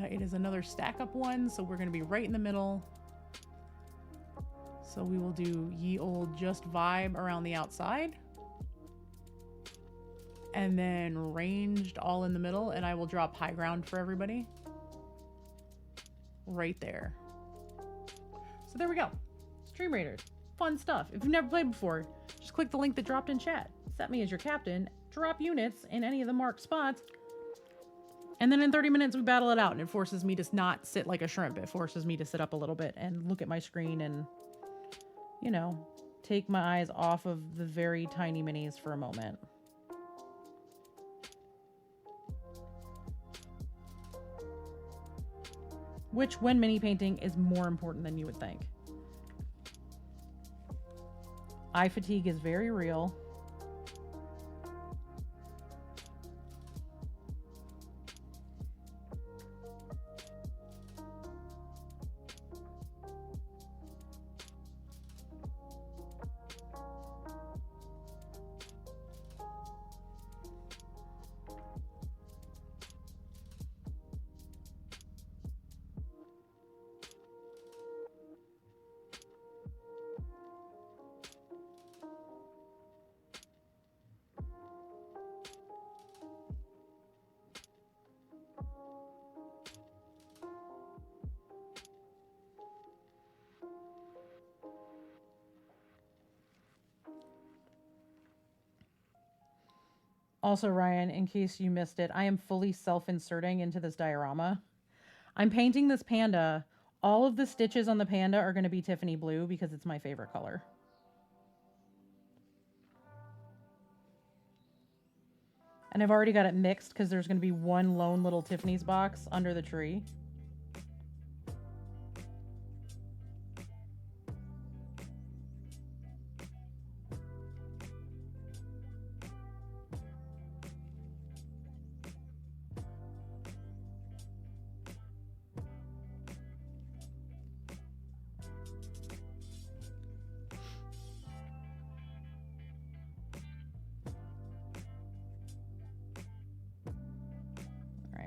It is another stack up one, so we're going to be right in the middle. So we will do ye old just vibe around the outside. And then ranged all in the middle, and I will drop high ground for everybody. Right there. So there we go. Stream Raiders. Fun stuff. If you've never played before, just click the link that dropped in chat. Set me as your captain. Drop units in any of the marked spots. And then in 30 minutes, we battle it out, and it forces me to not sit like a shrimp. It forces me to sit up a little bit and look at my screen and, you know, take my eyes off of the very tiny minis for a moment. Which, when mini painting, is more important than you would think. Eye fatigue is very real. Also, Ryan, in case you missed it, I am fully self-inserting into this diorama. I'm painting this panda. All of the stitches on the panda are going to be Tiffany blue because it's my favorite color. And I've already got it mixed because there's going to be one lone little Tiffany's box under the tree.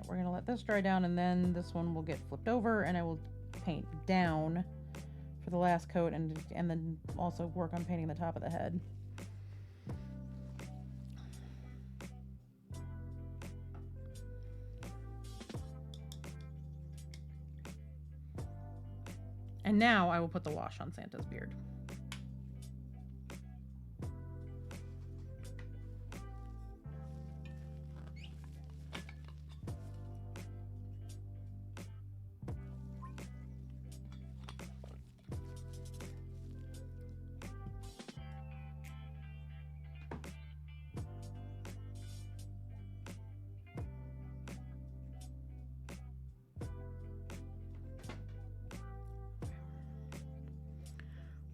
We're going to let this dry down, and then this one will get flipped over, and I will paint down for the last coat, and then also work on painting the top of the head. And now I will put the wash on Santa's beard.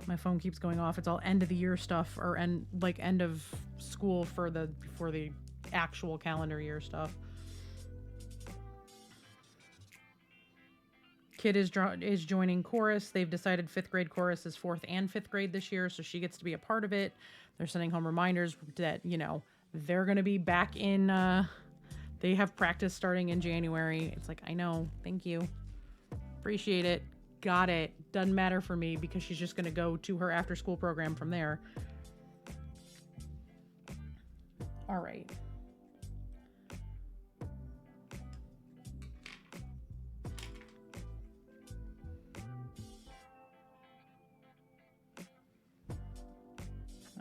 My phone keeps going off. It's all end of the year stuff, or end of school for the actual calendar year stuff. Kid is joining chorus. They've decided 5th grade chorus is 4th and 5th grade this year, so she gets to be a part of it. They're sending home reminders that, you know, they're going to be back in, they have practice starting in January. It's like, I know. Thank you. Appreciate it. Got it. Doesn't matter for me because she's just going to go to her after school program from there. All right.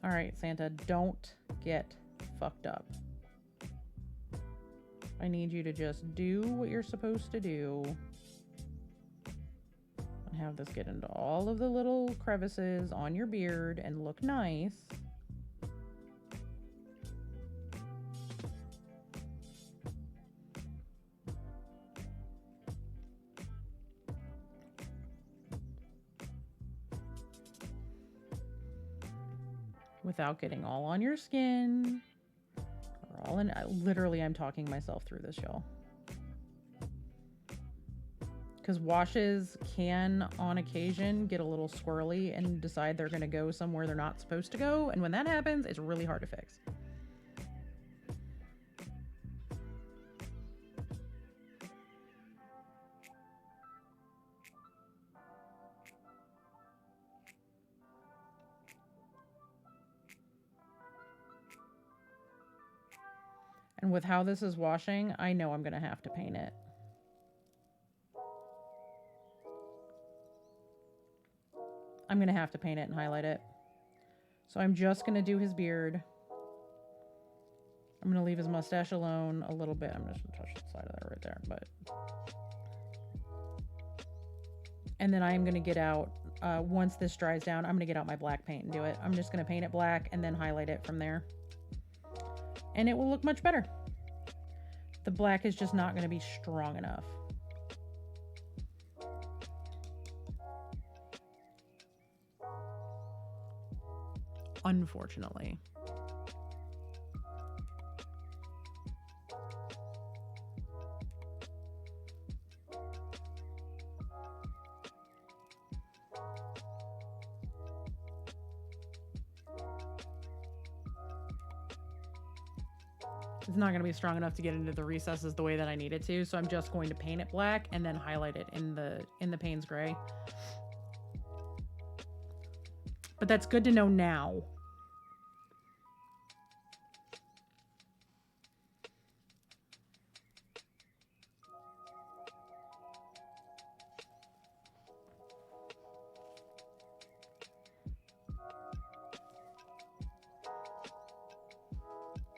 All right, Santa, don't get fucked up. I need you to just do what you're supposed to do. And have this get into all of the little crevices on your beard and look nice. Without getting all on your skin. Or all in. Literally, I'm talking myself through this, y'all. Because washes can, on occasion, get a little squirrely and decide they're going to go somewhere they're not supposed to go. And when that happens, it's really hard to fix. And with how this is washing, I know I'm going to have to paint it. I'm going to have to paint it and highlight it. So I'm just going to do his beard. I'm going to leave his mustache alone a little bit. I'm just going to touch the side of that right there. And then I'm going to get out, once this dries down, I'm going to get out my black paint and do it. I'm just going to paint it black and then highlight it from there. And it will look much better. The black is just not going to be strong enough. Unfortunately. It's not going to be strong enough to get into the recesses the way that I need it to, so I'm just going to paint it black and then highlight it in the Payne's Gray. But that's good to know now.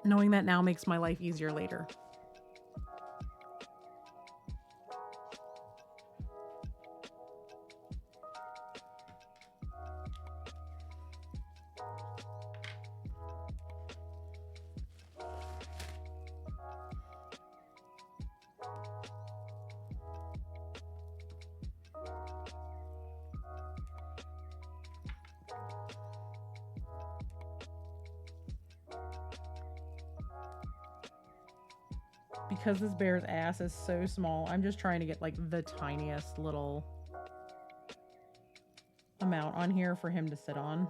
Knowing that now makes my life easier later. Because this bear's ass is so small, I'm just trying to get like the tiniest little amount on here for him to sit on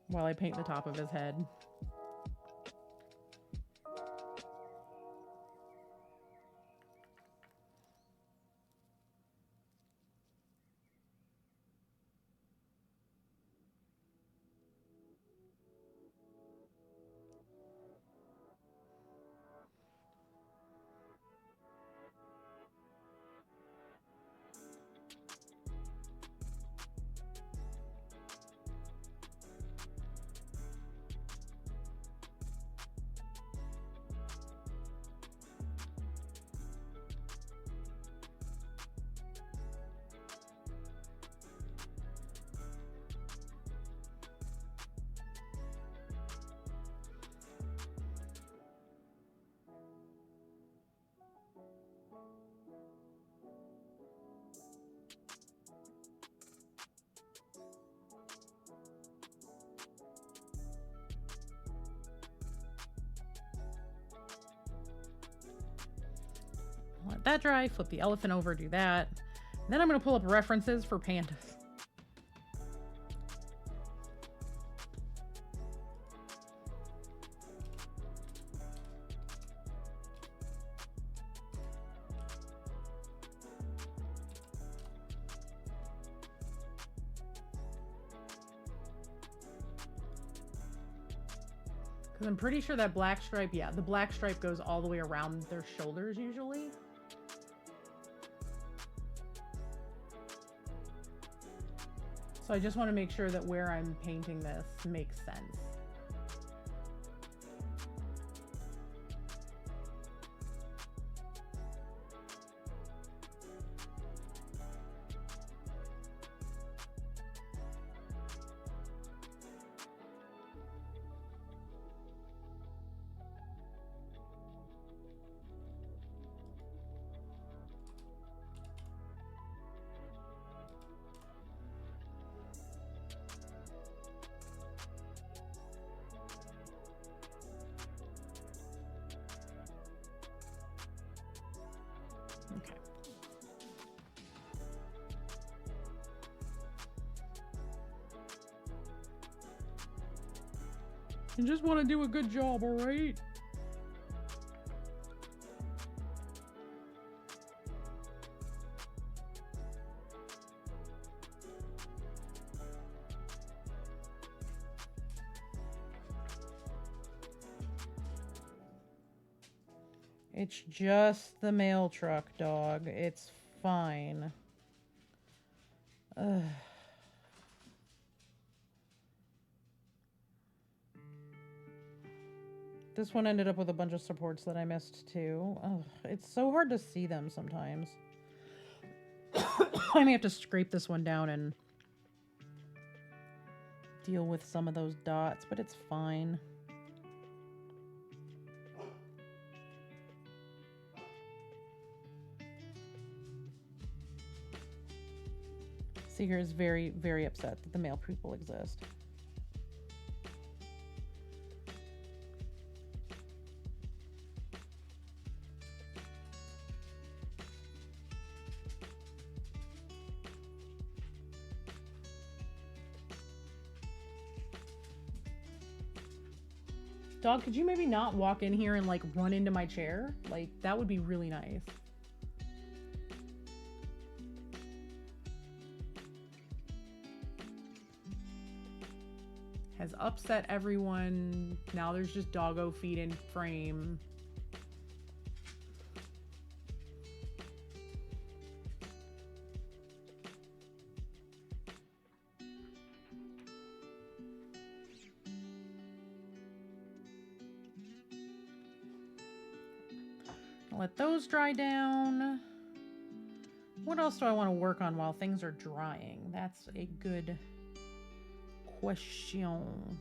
while I paint the top of his head. Let that dry, flip the elephant over, do that. Then I'm going to pull up references for pandas. Because I'm pretty sure that black stripe, yeah, the black stripe goes all the way around their shoulders usually. So I just want to make sure that where I'm painting this makes sense. Okay. I just want to do a good job, all right? It's just the mail truck, dog. It's fine. Ugh. This one ended up with a bunch of supports that I missed too. Ugh, it's so hard to see them sometimes. I may have to scrape this one down and deal with some of those dots, but it's fine. Seeger is very, very upset that the male people exist. Dog, could you maybe not walk in here and like run into my chair? Like, that would be really nice. Has upset everyone. Now there's just doggo feet in frame. Let those dry down. What else do I want to work on while things are drying? That's a good question.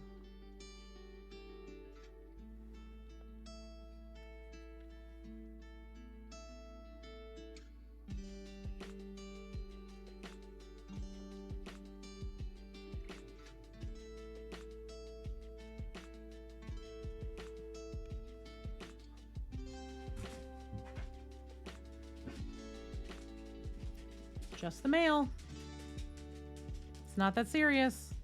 Just the mail. It's not that serious.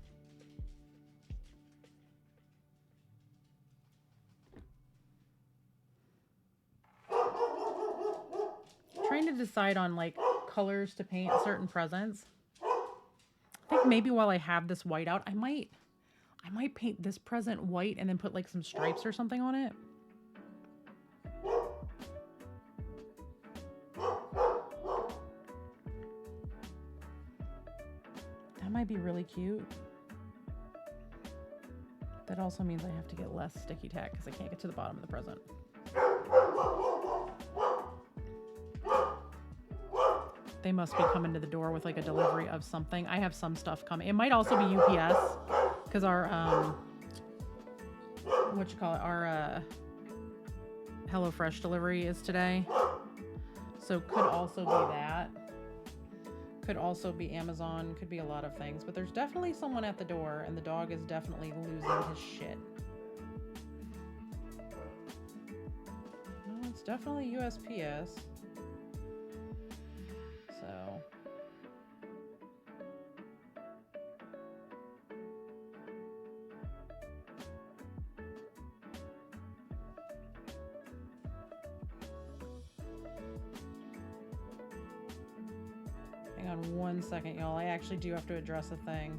Trying to decide on like colors to paint certain presents. I think maybe while I have this white out, I might paint this present white and then put like some stripes or something on it. That might be really cute. That also means I have to get less sticky tack because I can't get to the bottom of the present. They must be coming to the door with like a delivery of something. I have some stuff coming. It might also be UPS because our our HelloFresh delivery is today. So could also be that. Could also be Amazon, could be a lot of things, but there's definitely someone at the door and the dog is definitely losing his shit. No, it's definitely USPS. So. Hang on one second, y'all. I actually do have to address a thing.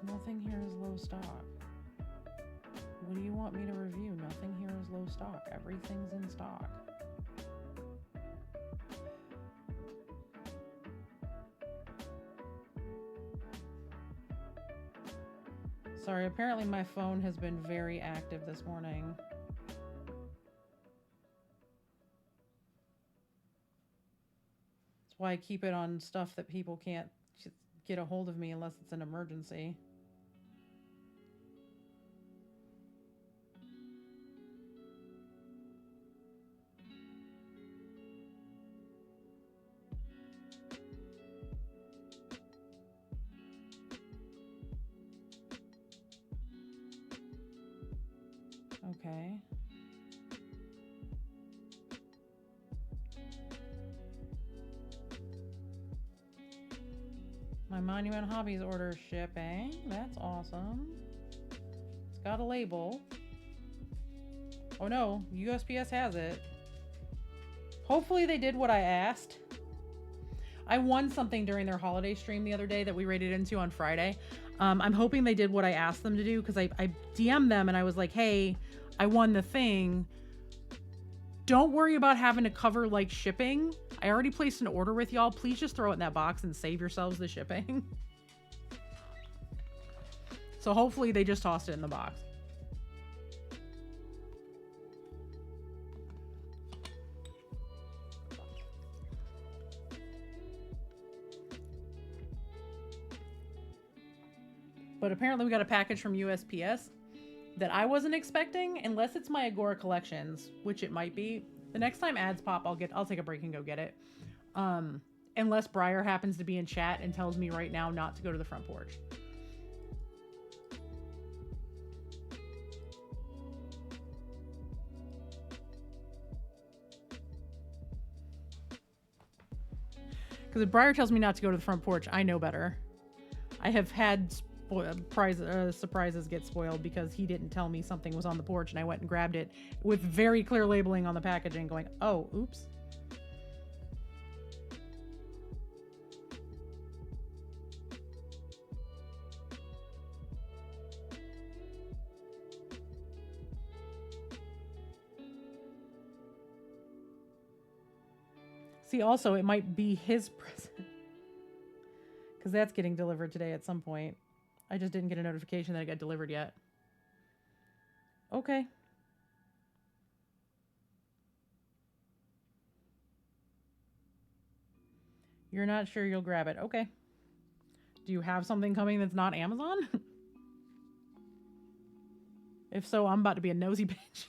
Nothing here is low stock. What do you want me to review? Nothing here is low stock. Everything's in stock. Sorry, apparently my phone has been very active this morning. That's why I keep it on stuff that people can't get a hold of me unless it's an emergency. Okay. My Monument Hobbies order is shipping. That's awesome. It's got a label. Oh no, USPS has it. Hopefully they did what I asked. I won something during their holiday stream the other day that we raided into on Friday. I'm hoping they did what I asked them to do, because I DM'd them and I was like, hey, I won the thing. Don't worry about having to cover like shipping. I already placed an order with y'all. Please just throw it in that box and save yourselves the shipping. So hopefully they just tossed it in the box. But apparently we got a package from USPS that I wasn't expecting, unless it's my Agora collections, which it might be. The next time ads pop, I'll take a break and go get it. Unless Briar happens to be in chat and tells me right now not to go to the front porch. Because if Briar tells me not to go to the front porch, I know better. I have had surprises get spoiled because he didn't tell me something was on the porch and I went and grabbed it with very clear labeling on the packaging going, oh, oops. See, also, it might be his present. Because that's getting delivered today at some point. I just didn't get a notification that it got delivered yet. Okay. You're not sure you'll grab it. Okay. Do you have something coming that's not Amazon? If so, I'm about to be a nosy bitch.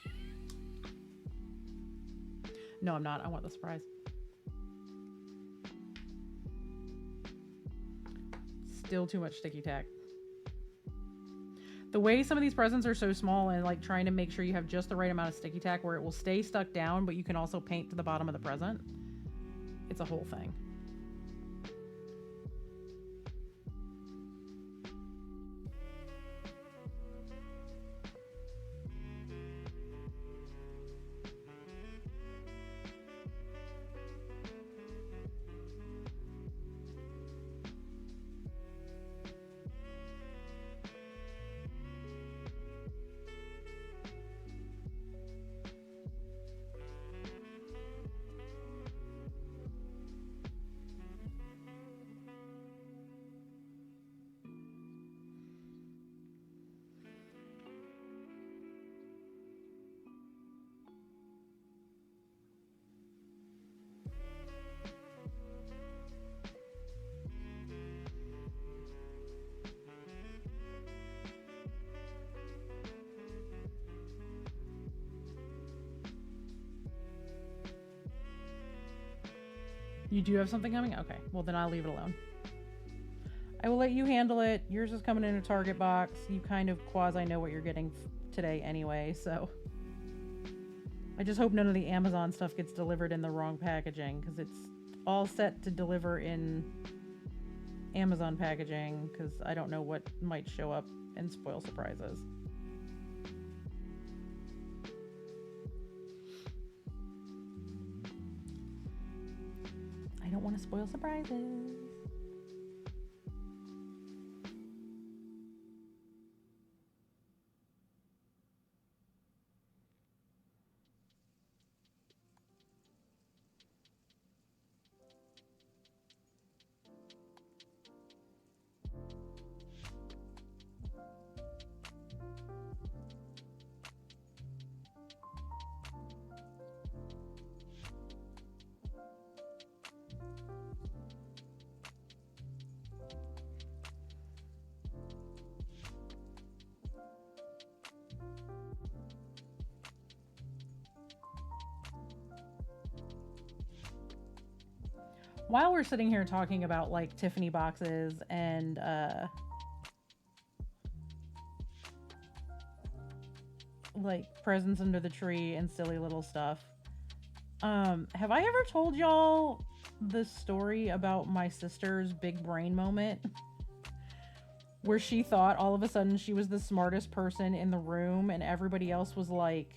No, I'm not. I want the surprise. Still too much sticky tack. The way some of these presents are so small and like trying to make sure you have just the right amount of sticky tack where it will stay stuck down, but you can also paint to the bottom of the present. It's a whole thing. You do have something coming? Okay, well then I'll leave it alone. I will let you handle it. Yours is coming in a Target box. You kind of quasi know what you're getting today anyway, so. I just hope none of the Amazon stuff gets delivered in the wrong packaging, because it's all set to deliver in Amazon packaging, because I don't know what might show up and spoil surprises. I don't want to spoil surprises. while we're sitting here talking about like Tiffany boxes and like presents under the tree and silly little stuff, have I ever told y'all the story about my sister's big brain moment where she thought all of a sudden she was the smartest person in the room and everybody else was like,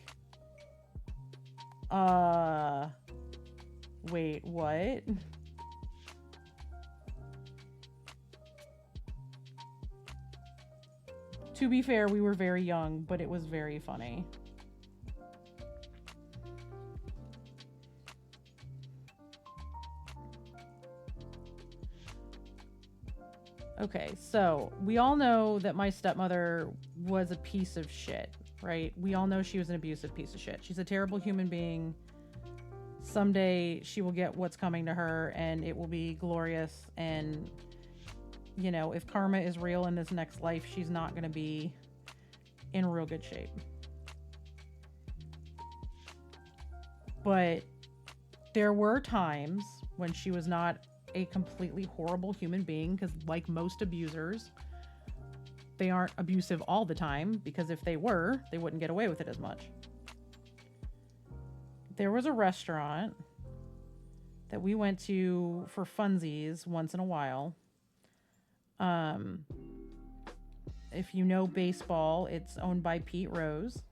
wait, what? To be fair, we were very young, but it was very funny. Okay, so we all know that my stepmother was a piece of shit, right? We all know she was an abusive piece of shit. She's a terrible human being. Someday she will get what's coming to her and it will be glorious. And, you know, if karma is real in this next life, she's not going to be in real good shape. But there were times when she was not a completely horrible human being, because like most abusers, they aren't abusive all the time, because if they were, they wouldn't get away with it as much. There was a restaurant that we went to for funsies once in a while. If you know baseball, it's owned by Pete Rose.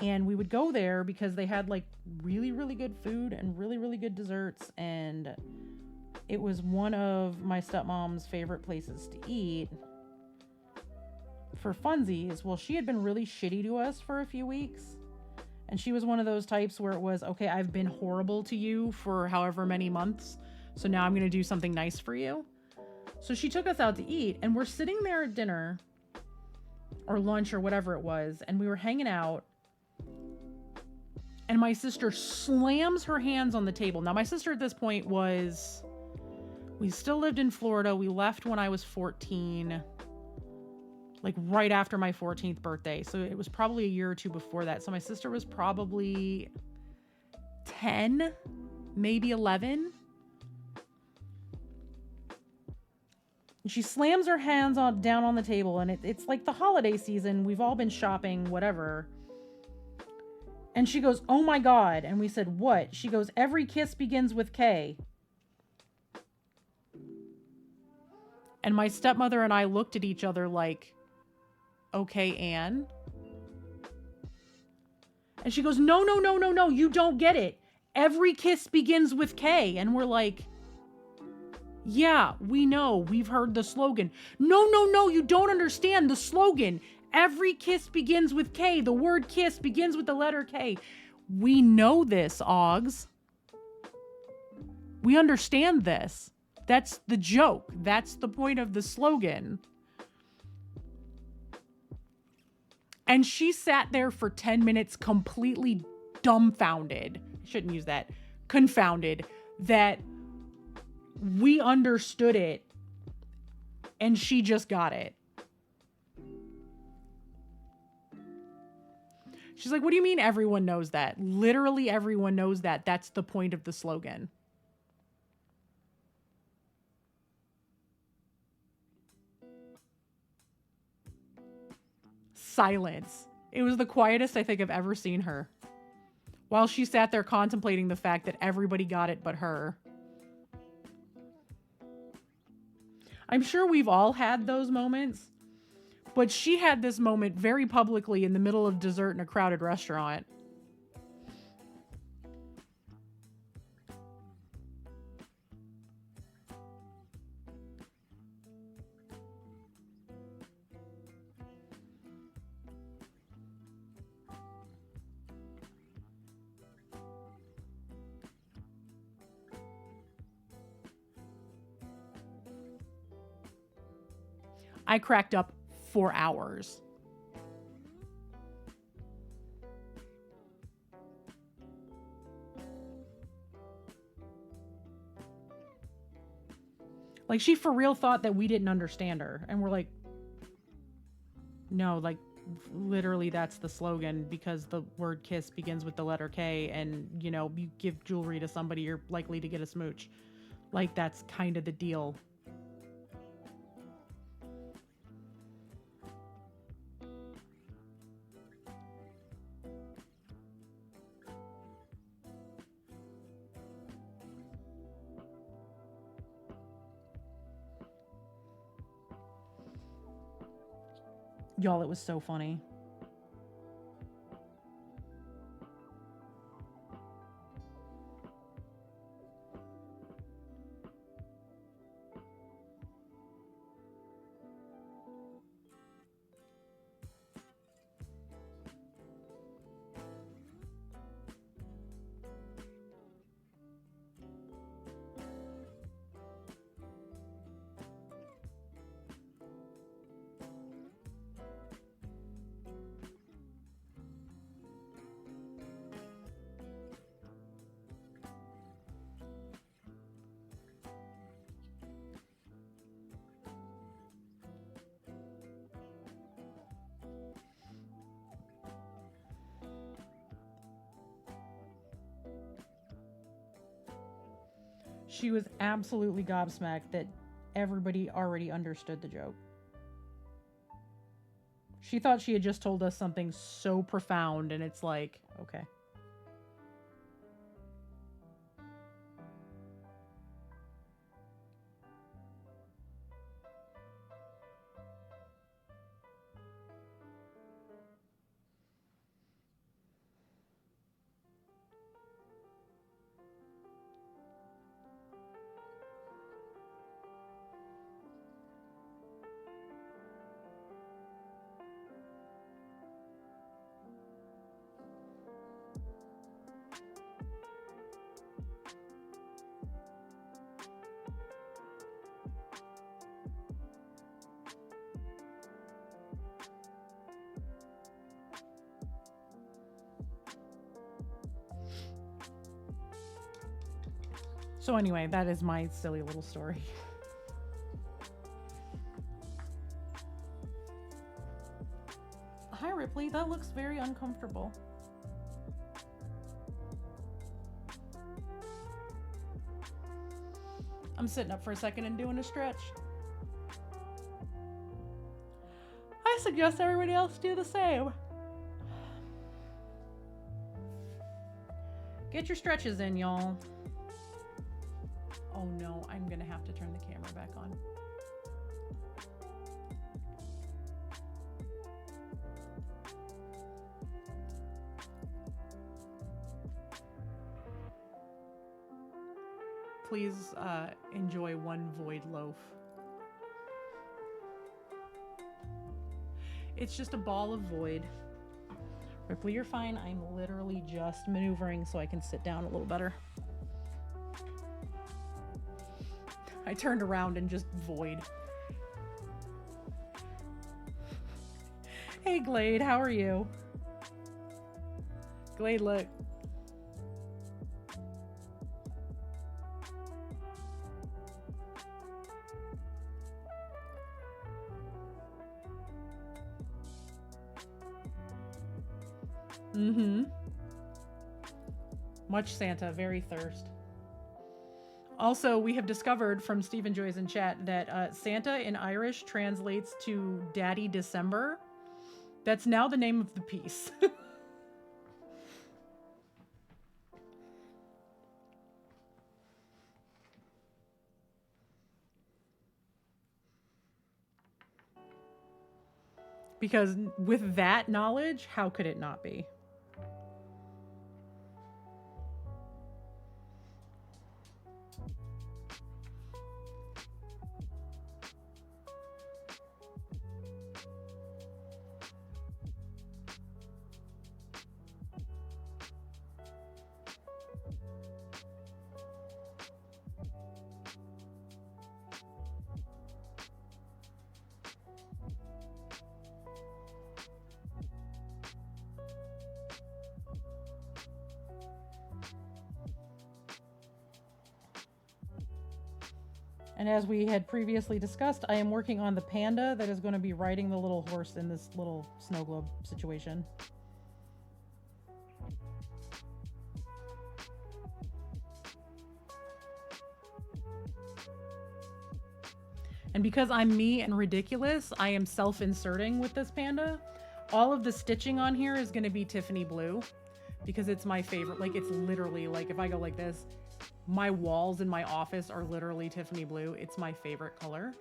And we would go there because they had like really, really good food and really, really good desserts. And it was one of my stepmom's favorite places to eat for funsies. Well, she had been really shitty to us for a few weeks. And she was one of those types where it was, okay, I've been horrible to you for however many months, so now I'm going to do something nice for you. So she took us out to eat, and we're sitting there at dinner or lunch or whatever it was, and we were hanging out. And my sister slams her hands on the table. Now, my sister at this point we still lived in Florida. We left when I was 14, like right after my 14th birthday. So it was probably a year or two before that. So my sister was probably 10, maybe 11. And she slams her hands down on the table, and it's like the holiday season. We've all been shopping, whatever. And she goes, "Oh my God." And we said, "What?" She goes, "Every kiss begins with K." And my stepmother and I looked at each other like, "Okay, Anne?" And she goes, "No, no, no, no, no. You don't get it. Every kiss begins with K." And we're like, "Yeah, we know. We've heard the slogan." "No, no, no. You don't understand the slogan. Every kiss begins with K. The word kiss begins with the letter K." We know this, Oggs. We understand this. That's the joke. That's the point of the slogan. And she sat there for 10 minutes completely dumbfounded. I shouldn't use that. Confounded. That we understood it and she just got it. She's like, "What do you mean everyone knows that?" Literally everyone knows that. That's the point of the slogan. Silence. It was the quietest I think I've ever seen her. While she sat there contemplating the fact that everybody got it but her. I'm sure we've all had those moments. But she had this moment very publicly in the middle of dessert in a crowded restaurant. I cracked up for hours. Like, she for real thought that we didn't understand her. And we're like, no, like, literally that's the slogan, because the word kiss begins with the letter K, and you know, you give jewelry to somebody, you're likely to get a smooch. Like, that's kind of the deal. Y'all, it was so funny. She was absolutely gobsmacked that everybody already understood the joke. She thought she had just told us something so profound, and it's like, okay. So anyway, that is my silly little story. Hi, Ripley. That looks very uncomfortable. I'm sitting up for a second and doing a stretch. I suggest everybody else do the same. Get your stretches in, y'all. Oh no, I'm gonna have to turn the camera back on. Please enjoy one void loaf. It's just a ball of void. Ripley, you're fine. I'm literally just maneuvering so I can sit down a little better. I turned around and just void. Hey Glade, how are you? Glade, look. Mm-hmm. Much Santa, very thirst. Also, we have discovered from Stephen Joy's in chat that Santa in Irish translates to Daddy December. That's now the name of the piece. Because with that knowledge, how could it not be? And as we had previously discussed, I am working on the panda that is going to be riding the little horse in this little snow globe situation. And because I'm me and ridiculous, I am self-inserting with this panda. All of the stitching on here is going to be Tiffany blue because it's my favorite. Like, it's literally, like, if I go like this, my walls in my office are literally Tiffany blue. It's my favorite color.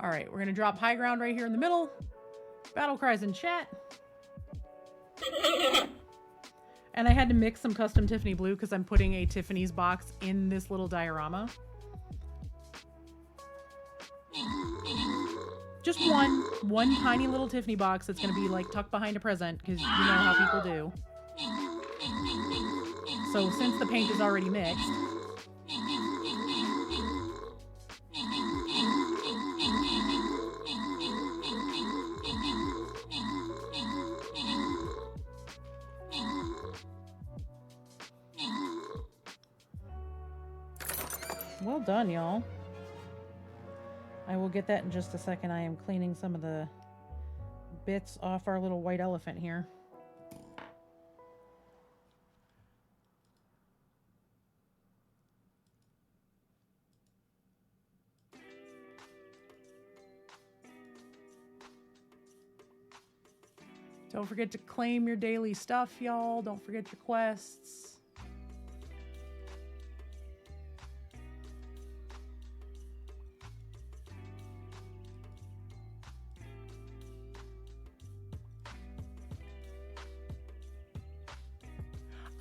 All right, we're going to drop high ground right here in the middle. Battle cries in chat. And I had to mix some custom Tiffany blue because I'm putting a Tiffany's box in this little diorama. Just one tiny little Tiffany box that's going to be like tucked behind a present because you know how people do. So since the paint is already mixed, well done, y'all. I will get that in just a second. I am cleaning some of the bits off our little white elephant here. Don't forget to claim your daily stuff, y'all. Don't forget your quests.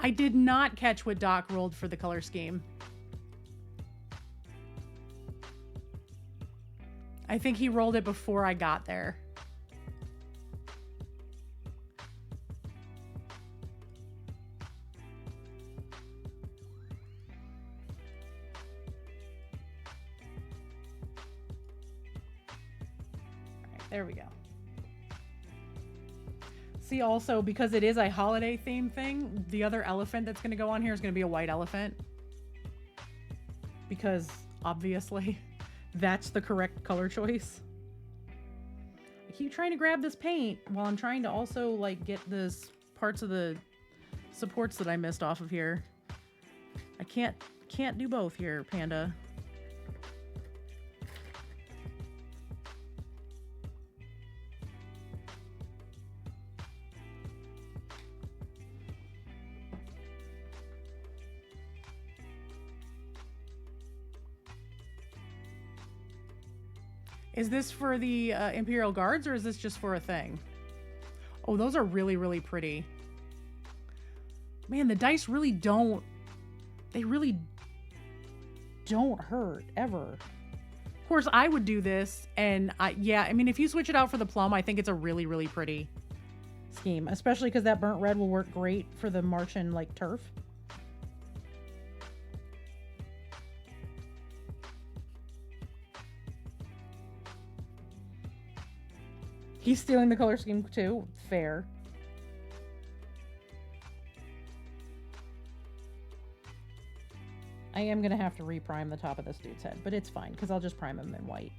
I did not catch what Doc rolled for the color scheme. I think he rolled it before I got there. All right, there we go. See, also, because it is a holiday theme thing, the other elephant that's going to go on here is going to be a white elephant. Because, obviously, that's the correct color choice. I keep trying to grab this paint while I'm trying to also, like, get this parts of the supports that I missed off of here. I can't do both here, Panda. Is this for the Imperial Guards or is this just for a thing? Oh, those are really, really pretty. Man, the dice really don't... They really don't hurt, ever. Of course, I would do this, and yeah, I mean, if you switch it out for the plum, I think it's a really, really pretty scheme. Especially because that burnt red will work great for the Martian, like, turf. He's stealing the color scheme too. Fair. I am going to have to reprime the top of this dude's head, but it's fine because I'll just prime him in white.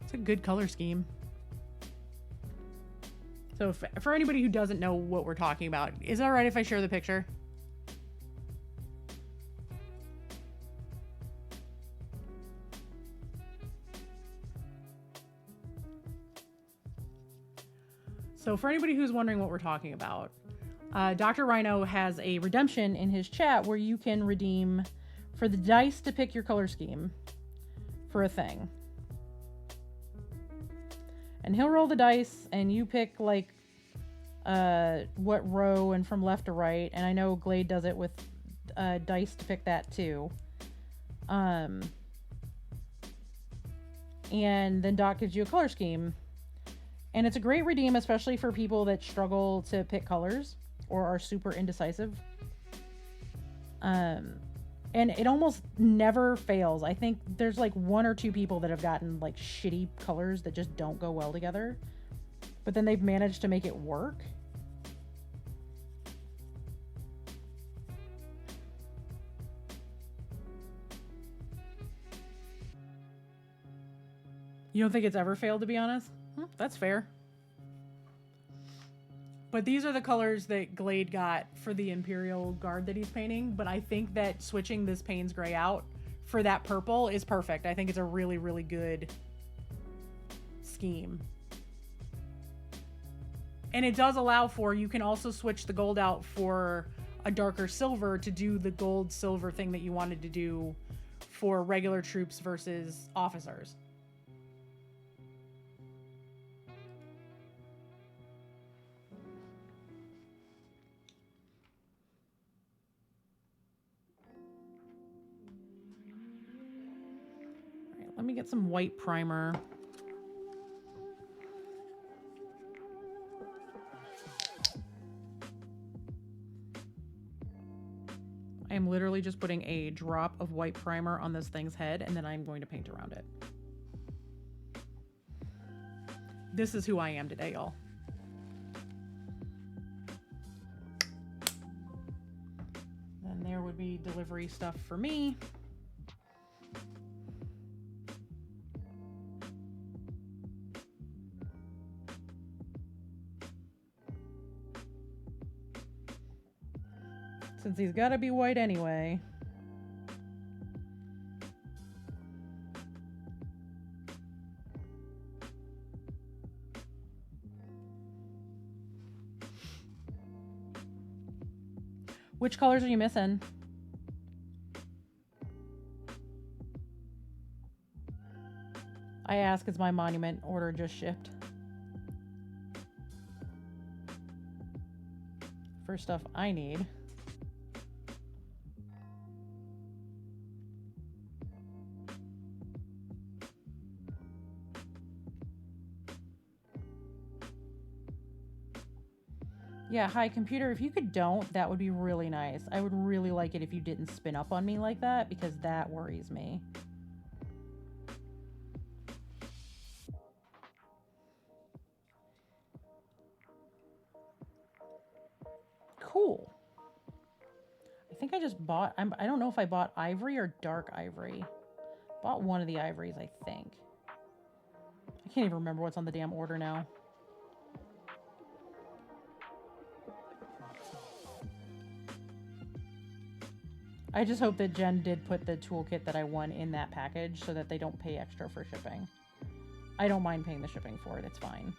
It's a good color scheme. So for anybody who doesn't know what we're talking about, is it all right if I share the picture? So for anybody who's wondering what we're talking about, Dr. Rhino has a redemption in his chat where you can redeem for the dice to pick your color scheme for a thing. And he'll roll the dice and you pick like what row and from left to right. And I know Glade does it with dice to pick that too. And then Doc gives you a color scheme. And it's a great redeem, especially for people that struggle to pick colors or are super indecisive. And it almost never fails. I think there's like 1 or 2 people that have gotten like shitty colors that just don't go well together. But then they've managed to make it work. You don't think it's ever failed, to be honest? That's fair. But these are the colors that Glade got for the Imperial Guard that he's painting. But I think that switching this Payne's Gray out for that purple is perfect. I think it's a really, really good scheme. And it does allow for, you can also switch the gold out for a darker silver to do the gold silver thing that you wanted to do for regular troops versus officers. Let me get some white primer. I am literally just putting a drop of white primer on this thing's head, and then I'm going to paint around it. This is who I am today, y'all. Then there would be delivery stuff for me. Since he's got to be white anyway. Which colors are you missing? I ask as my monument order just shipped. For stuff I need. Yeah, hi computer, if you don't, that would be really nice. I would really like it if you didn't spin up on me like that, because that worries me. Cool. I think I just bought, I don't know if I bought ivory or dark ivory. Bought one of the ivories, I think. I can't even remember what's on the damn order now. I just hope that Jen did put the toolkit that I won in that package so that they don't pay extra for shipping. I don't mind paying the shipping for it, it's fine.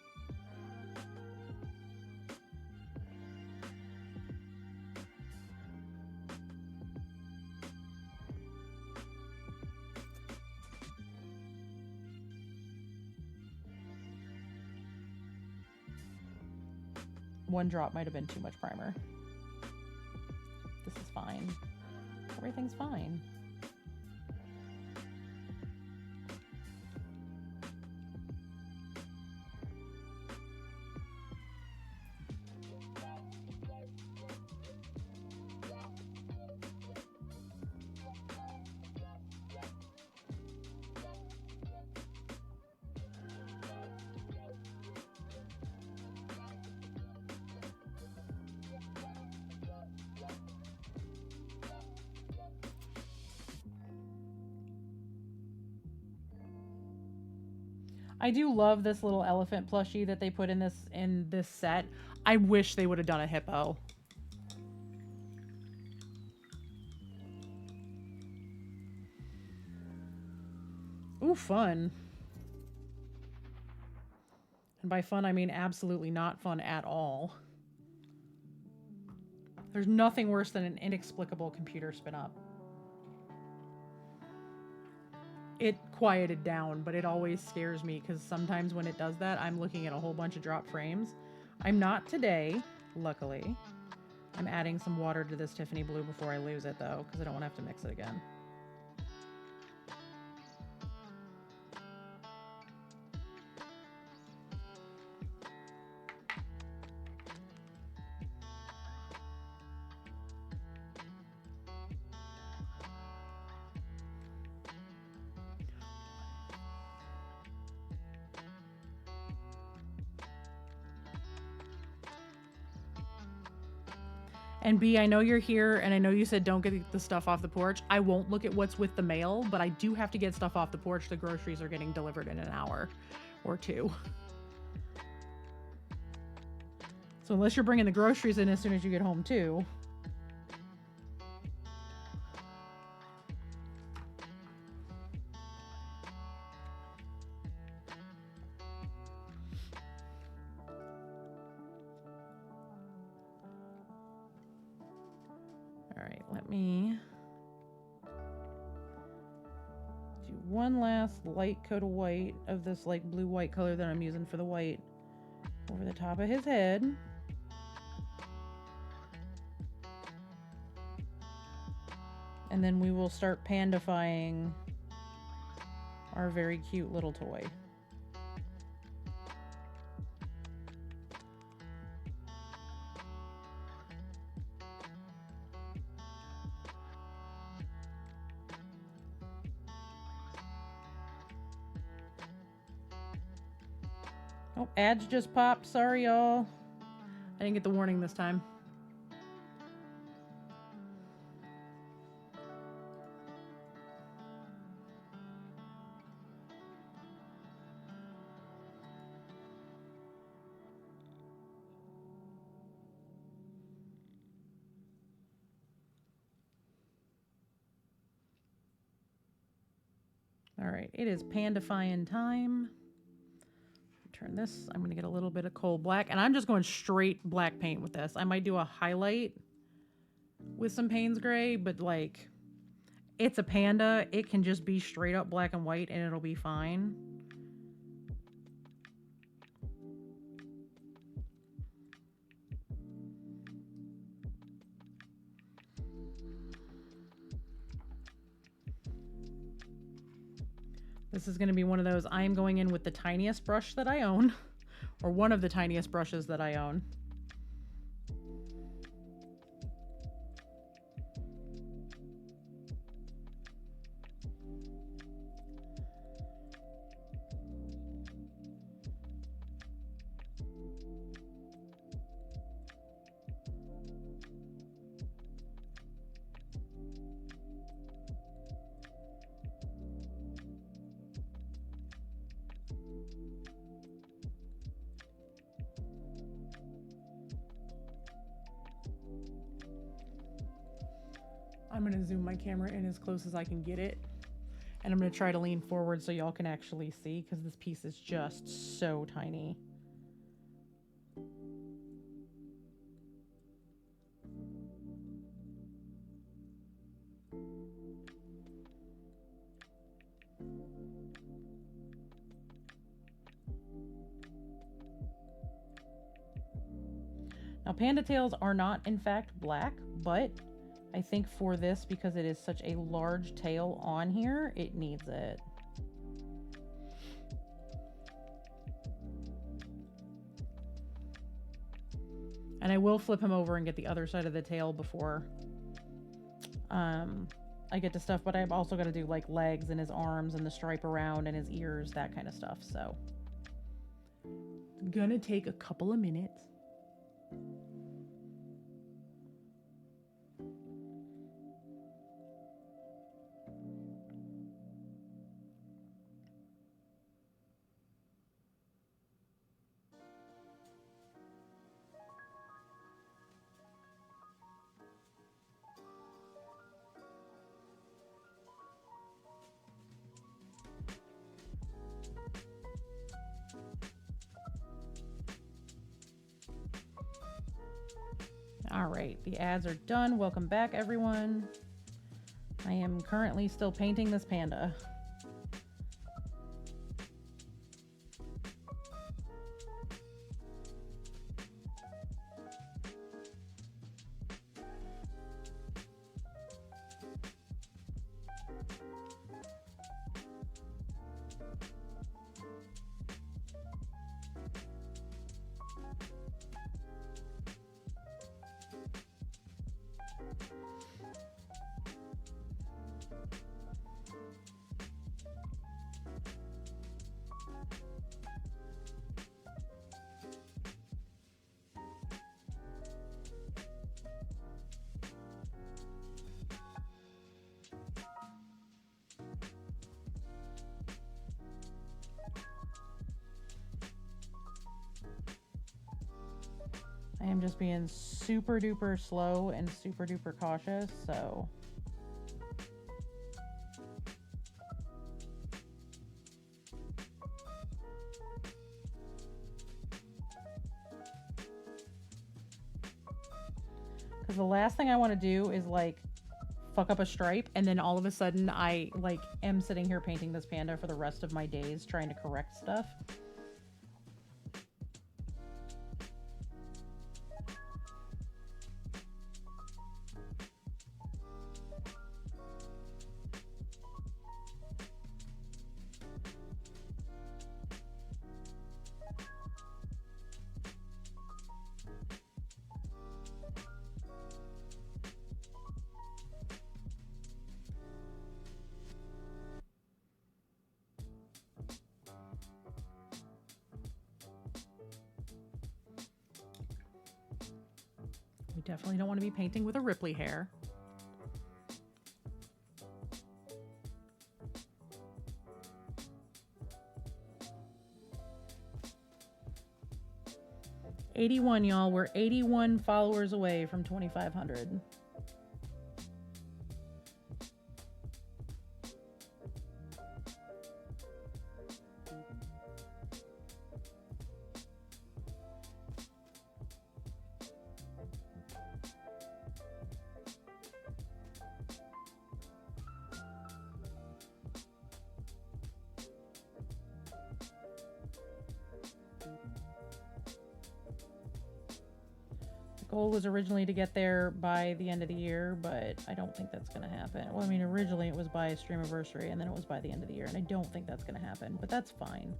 One drop might have been too much primer. This is fine. Everything's fine. I do love this little elephant plushie that they put in this set. I wish they would have done a hippo. Ooh, fun. And by fun, I mean absolutely not fun at all. There's nothing worse than an inexplicable computer spin up. It quieted down, but it always scares me because sometimes when it does that, I'm looking at a whole bunch of drop frames. I'm not today, luckily. I'm adding some water to this Tiffany blue before I lose it though, because I don't want to have to mix it again. And B, I know you're here, and I know you said don't get the stuff off the porch. I won't look at what's with the mail, but I do have to get stuff off the porch. The groceries are getting delivered in an hour or two. So unless you're bringing the groceries in as soon as you get home too. All right, let me do one last light coat of white of this like blue-white color that I'm using for the white over the top of his head. And then we will start pandifying our very cute little toy. Oh, ads just popped. Sorry, y'all. I didn't get the warning this time. All right, it is pandifying time. Turn this, I'm gonna get a little bit of coal black, and I'm just going straight black paint with this. I might do a highlight with some Payne's gray, but like, it's a panda. It can just be straight up black and white and it'll be fine. This is going to be one of those, I am going in with the tiniest brush that I own, or one of the tiniest brushes that I own. I'm going to zoom my camera in as close as I can get it. And I'm going to try to lean forward so y'all can actually see, because this piece is just so tiny. Now, panda tails are not, in fact, black, but I think for this, because it is such a large tail on here, it needs it. And I will flip him over and get the other side of the tail before I get to stuff, but I've also got to do like legs and his arms and the stripe around and his ears, that kind of stuff. So, gonna take a couple of minutes. All right, the ads are done. Welcome back, everyone. I am currently still painting this panda. I am just being super duper slow and super duper cautious, so. Because the last thing I want to do is like fuck up a stripe and then all of a sudden I like am sitting here painting this panda for the rest of my days trying to correct stuff. We definitely don't want to be painting with a Ripley hair. $81, y'all. We're 81 followers away from 2,500. Goal was originally to get there by the end of the year, but I don't think that's going to happen. Well, I mean, originally it was by Streamiversary, and then it was by the end of the year, and I don't think that's going to happen, but that's fine.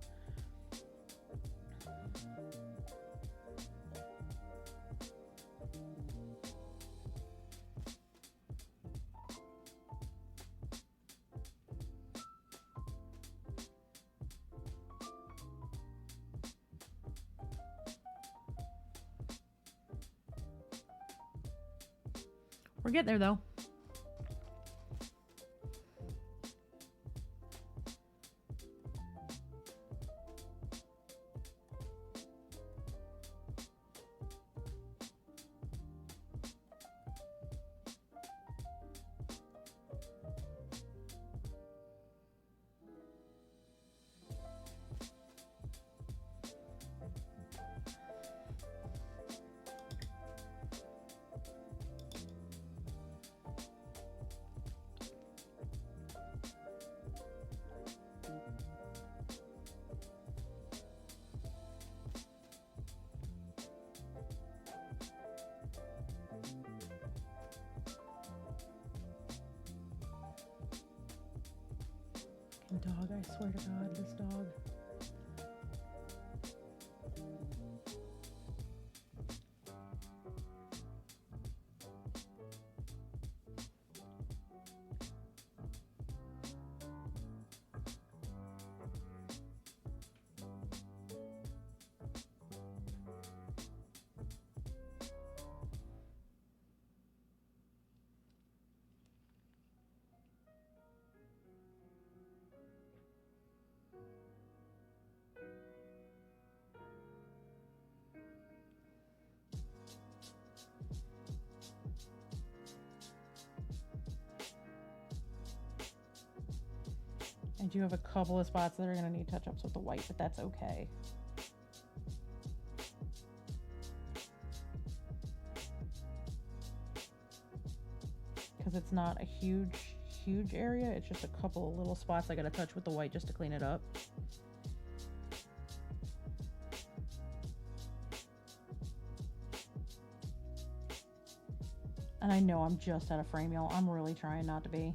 We're getting there, though. Dog, I swear to God, this dog. I do have a couple of spots that are going to need touch-ups with the white, but that's okay. Because it's not a huge area. It's just a couple of little spots I got to touch with the white just to clean it up. And I know I'm just out of frame, y'all. I'm really trying not to be.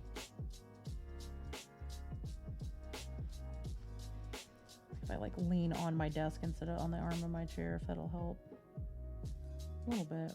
If I like lean on my desk instead of on the arm of my chair, if that'll help. A little bit.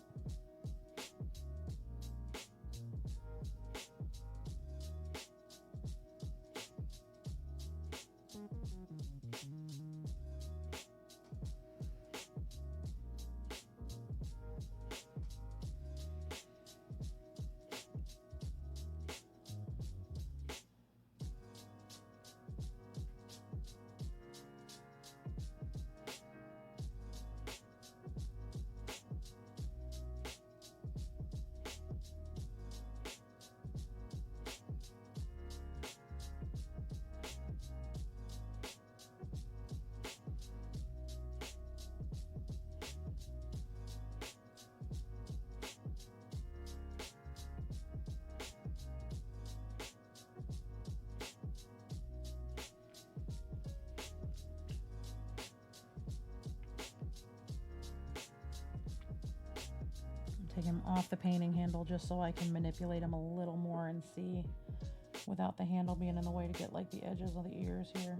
take him off the painting handle just so I can manipulate him a little more and see without the handle being in the way to get like the edges of the ears here.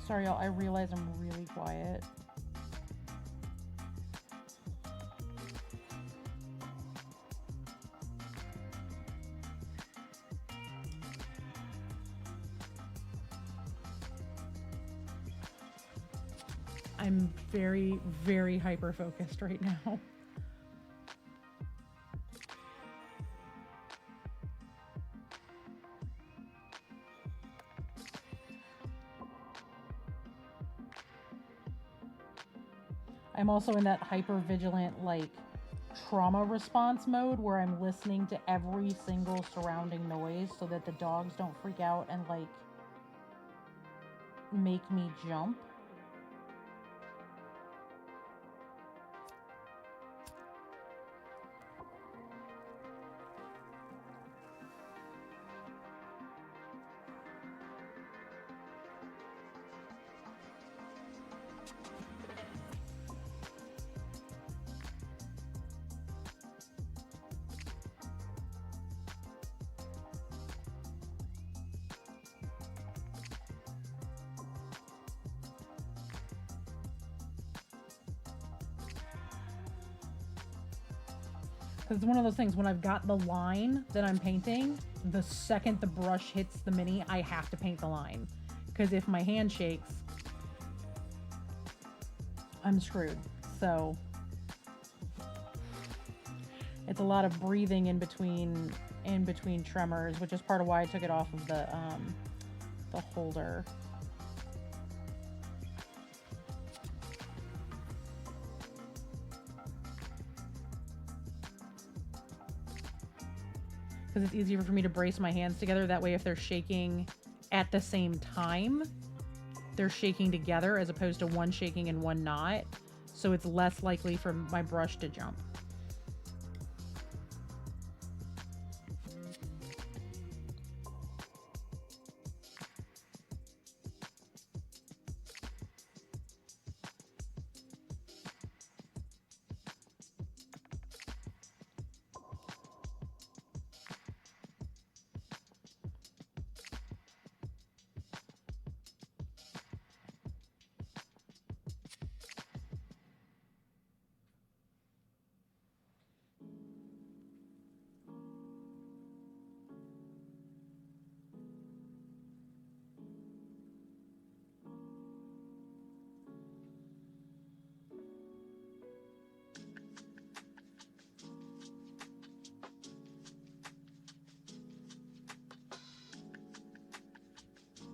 Sorry, y'all, I realize I'm really quiet. I'm very, very hyper-focused right now. I'm also in that hyper-vigilant, like, trauma response mode where I'm listening to every single surrounding noise so that the dogs don't freak out and, like, make me jump. Because it's one of those things, when I've got the line that I'm painting, the second the brush hits the mini, I have to paint the line. Because if my hand shakes, I'm screwed. So it's a lot of breathing in between tremors, which is part of why I took it off of the holder. Because it's easier for me to brace my hands together. That way, if they're shaking at the same time, they're shaking together as opposed to one shaking and one not. So it's less likely for my brush to jump.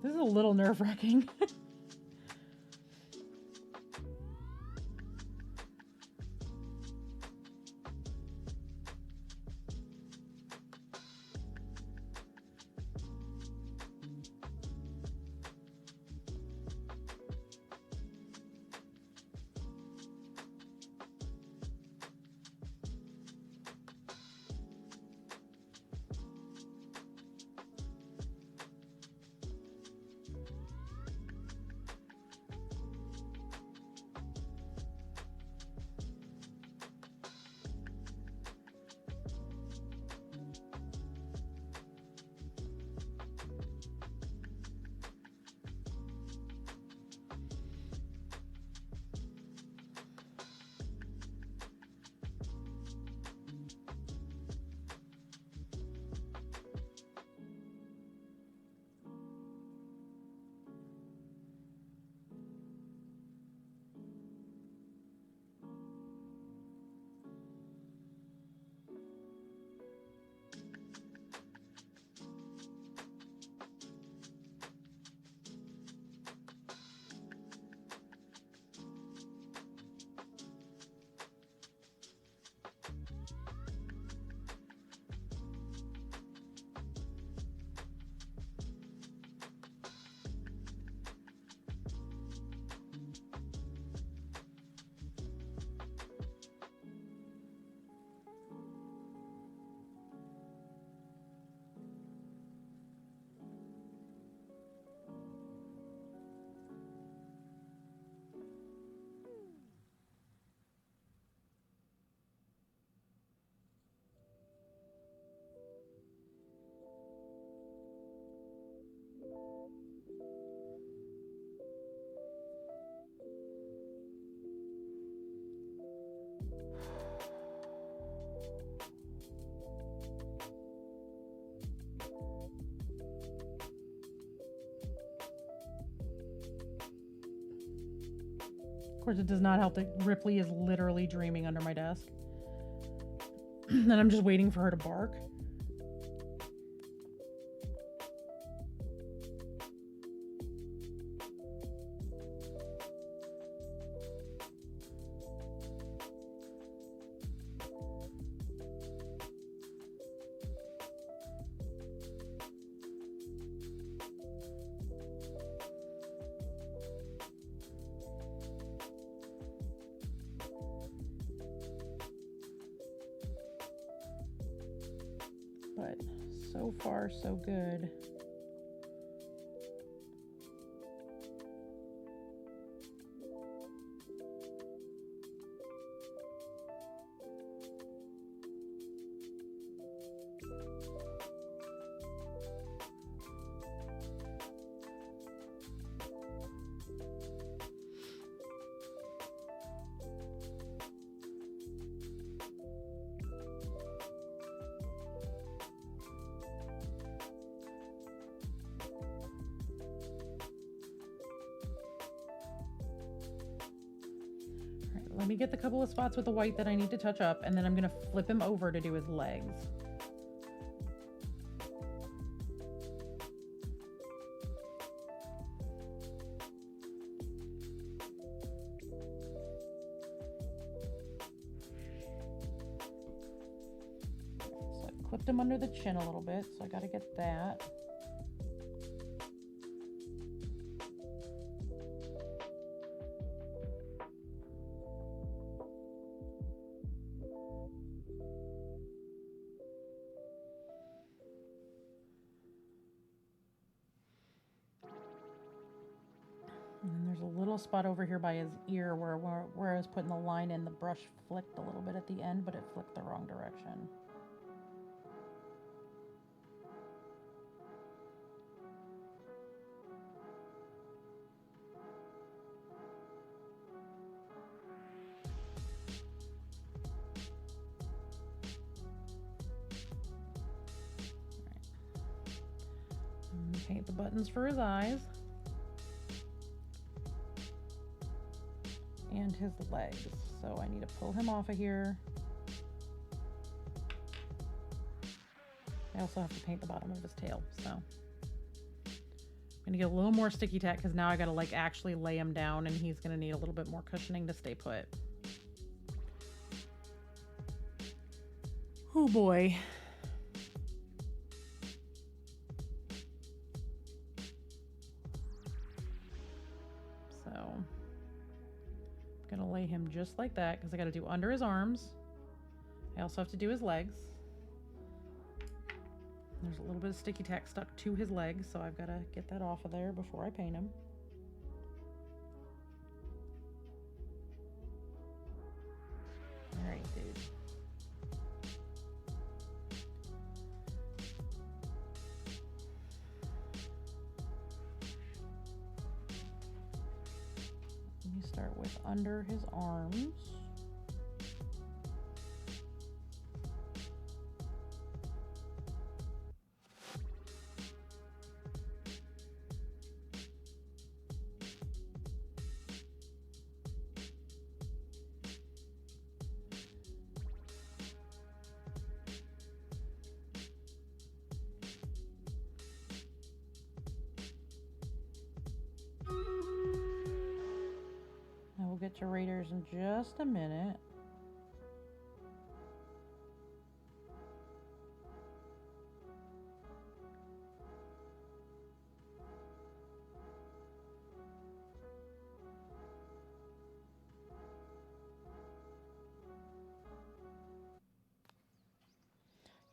This is a little nerve-wracking. course, it does not help that Ripley is literally dreaming under my desk. And I'm just waiting for her to bark. But so far, so good. Let me get the couple of spots with the white that I need to touch up, and then I'm going to flip him over to do his legs. So I clipped him under the chin a little bit, so I got to get that. And then there's a little spot over here by his ear where I was putting the line in, the brush flicked a little bit at the end, but it flicked the wrong direction. I'm gonna paint the buttons for his eyes. And his legs. So I need to pull him off of here. I also have to paint the bottom of his tail, so I'm gonna get a little more sticky tack because now I gotta like actually lay him down, and he's gonna need a little bit more cushioning to stay put. Oh boy. Gonna lay him just like that because I got to do under his arms. I also have to do his legs. There's a little bit of sticky tack stuck to his legs, so I've got to get that off of there before I paint him. All right, dude. Start with under his arms. We'll get to Raiders in just a minute.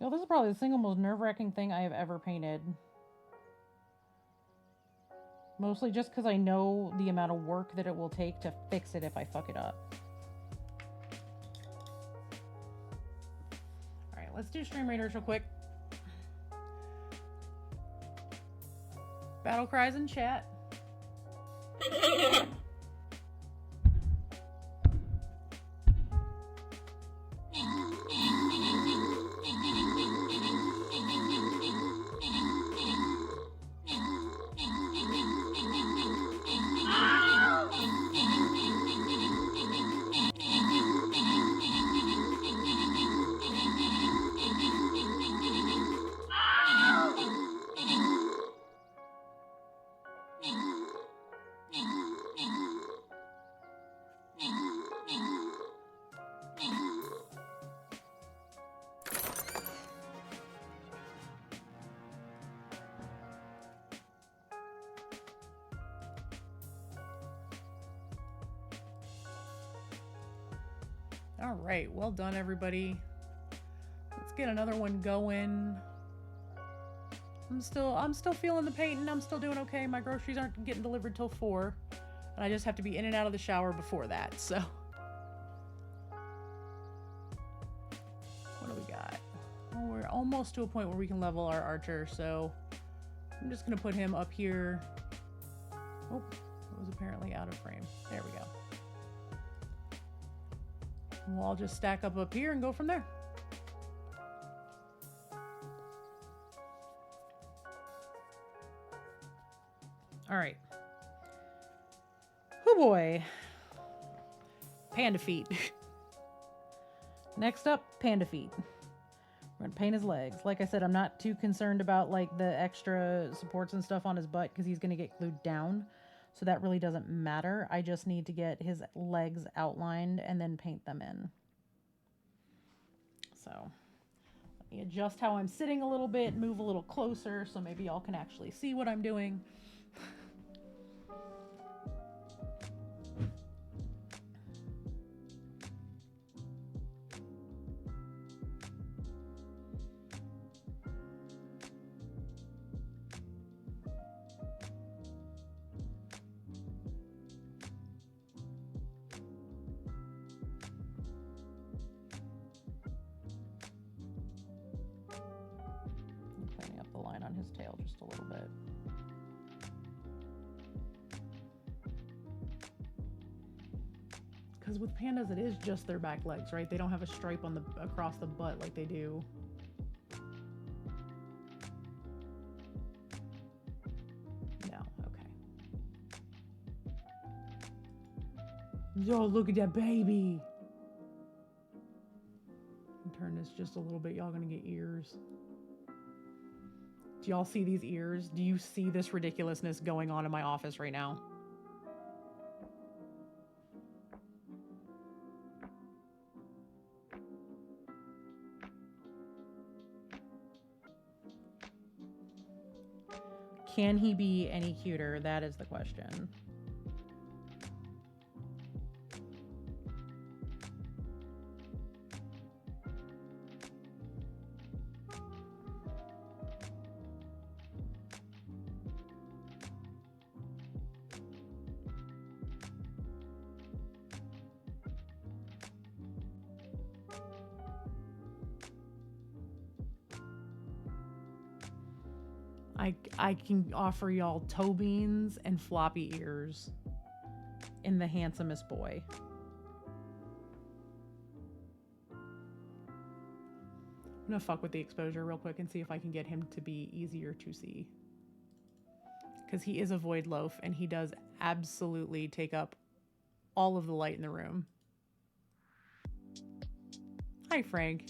You know, this is probably the single most nerve-wracking thing I have ever painted. Mostly just because I know the amount of work that it will take to fix it if I fuck it up. Alright, let's do Stream Raiders real quick. Battle cries in chat. All right, well done, everybody. Let's get another one going. I'm still feeling the painting. I'm still doing okay. My groceries aren't getting delivered till 4, and I just have to be in and out of the shower before that. So, what do we got? Well, we're almost to a point where we can level our archer. So, I'm just gonna put him up here. Oh, it was apparently out of frame. There we go. And we'll all just stack up here and go from there. All right. Oh boy. Panda feet. Next up, panda feet. We're gonna paint his legs. Like I said, I'm not too concerned about like the extra supports and stuff on his butt because he's gonna get glued down. So that really doesn't matter. I just need to get his legs outlined and then paint them in. So let me adjust how I'm sitting a little bit, move a little closer so maybe y'all can actually see what I'm doing. Cleaning up the line on his tail just a little bit. Because with pandas, it is just their back legs, right? They don't have a stripe on the across the butt like they do. No, okay. Yo, look at that baby. Turn this just a little bit. Y'all gonna get ears. Do y'all see these ears? Do you see this ridiculousness going on in my office right now? Can he be any cuter? That is the question. I can offer y'all toe beans and floppy ears in the handsomest boy. I'm gonna fuck with the exposure real quick and see if I can get him to be easier to see. Because he is a void loaf and he does absolutely take up all of the light in the room. Hi, Frank.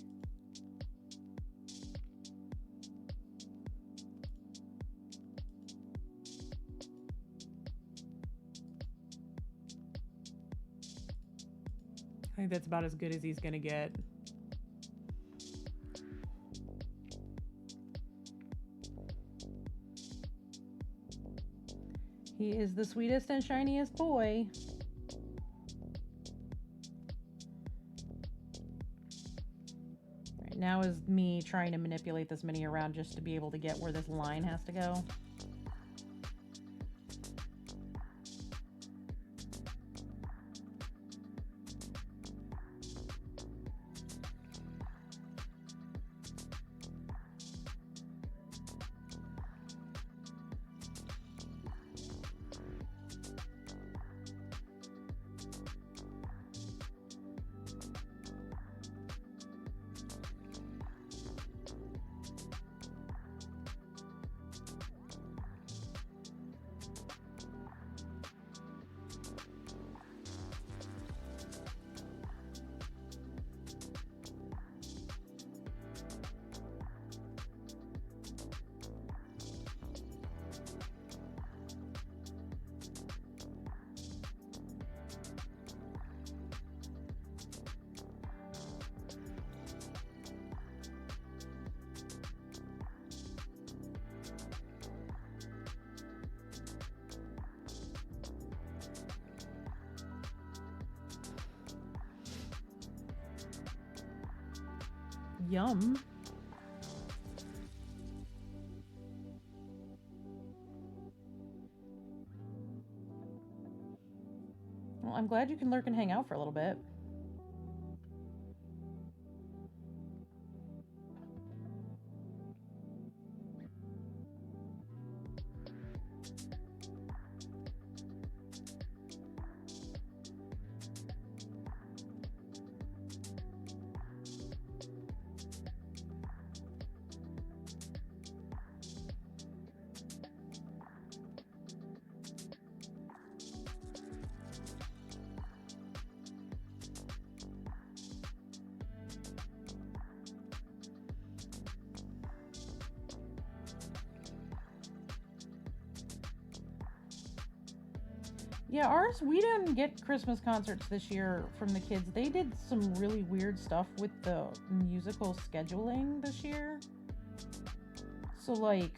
I think that's about as good as he's gonna get. He is the sweetest and shiniest boy. Right now is me trying to manipulate this mini around just to be able to get where this line has to go. Yum. Well, I'm glad you can lurk and hang out for a little bit. Yeah, ours, we didn't get Christmas concerts this year from the kids. They did some really weird stuff with the musical scheduling this year. So, like,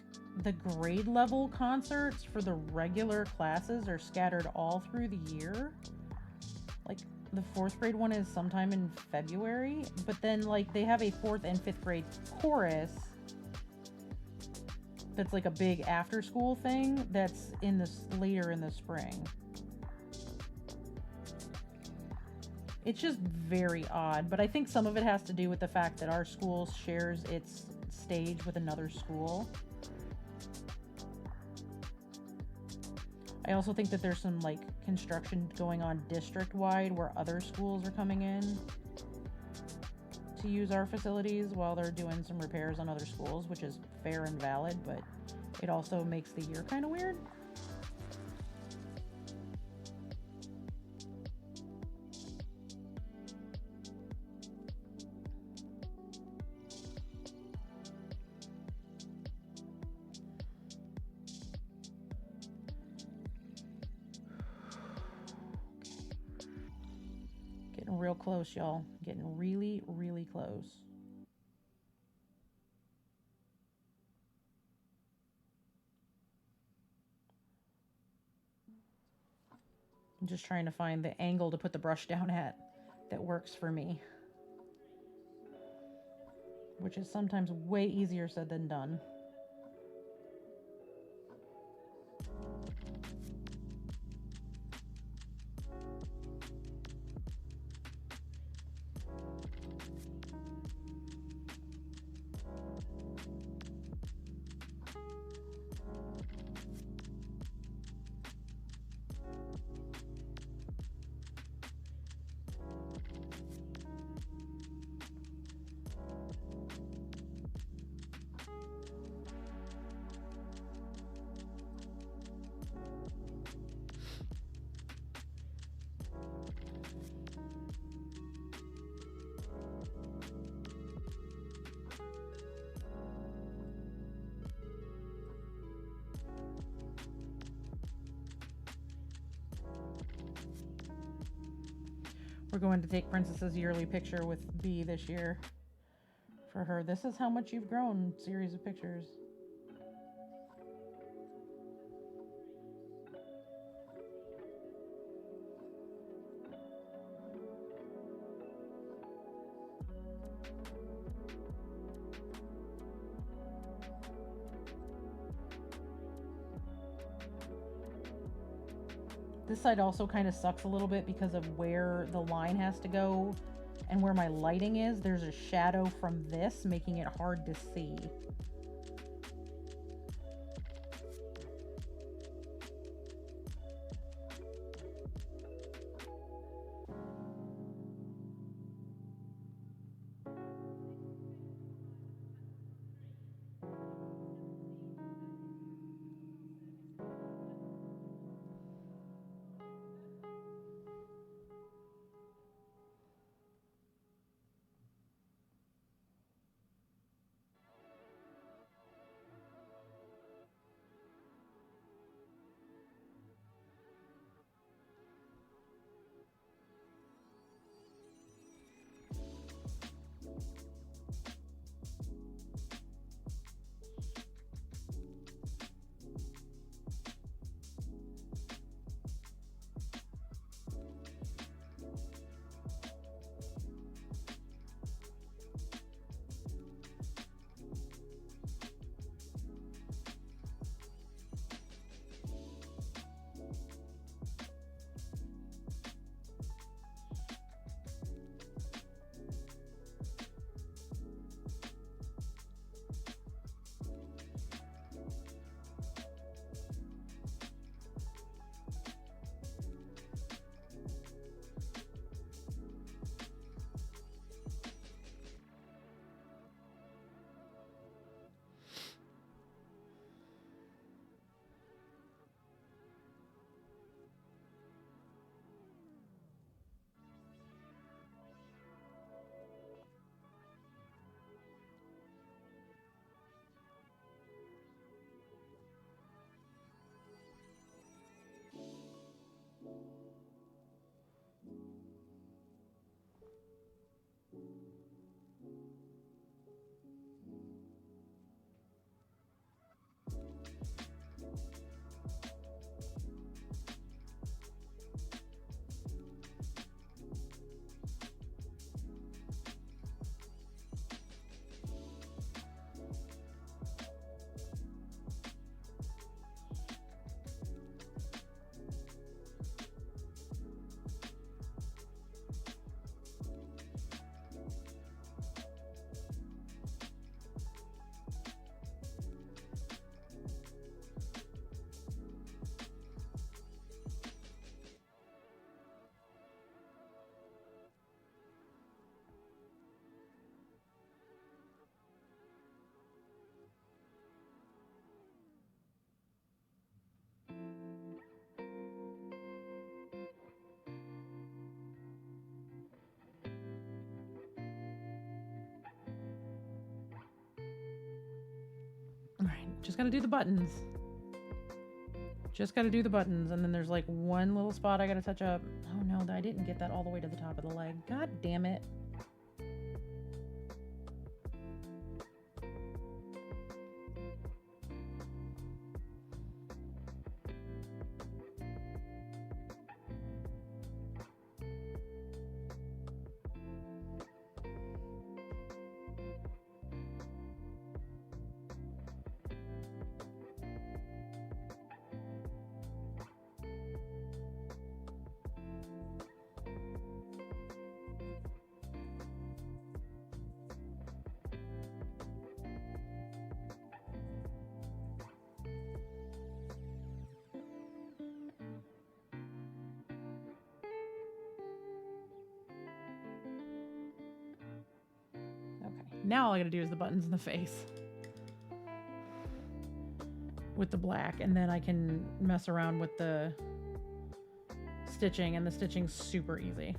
the grade level concerts for the regular classes are scattered all through the year. Like, the 4th grade one is sometime in February, but then, like, they have a 4th and 5th grade chorus that's like a big after school thing that's in this later in the spring. It's just very odd, but I think some of it has to do with the fact that our school shares its stage with another school. I also think that there's some like construction going on district-wide where other schools are coming in to use our facilities while they're doing some repairs on other schools, which is fair and valid, but it also makes the year kind of weird. Getting real close, y'all. Getting really, really close. I'm just trying to find the angle to put the brush down at that works for me, which is sometimes way easier said than done. We're going to take Princess's yearly picture with B this year for her "This is how much you've grown" series of pictures. This side also kind of sucks a little bit because of where the line has to go and where my lighting is. There's a shadow from this making it hard to see. just gotta do the buttons. Just gotta do the buttons, and then there's like one little spot I gotta touch up. Oh no, I didn't get that all the way to the top of the leg. God damn it. Now all I gotta do is the buttons in the face with the black, and then I can mess around with the stitching, and the stitching's super easy.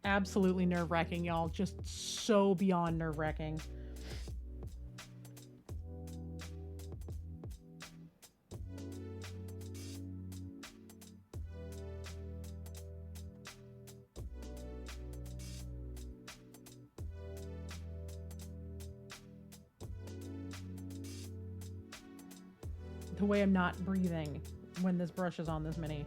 Absolutely nerve-wracking, y'all. Just so beyond nerve-wracking. The way I'm not breathing when this brush is on this mini.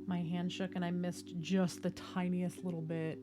My hand shook and I missed just the tiniest little bit.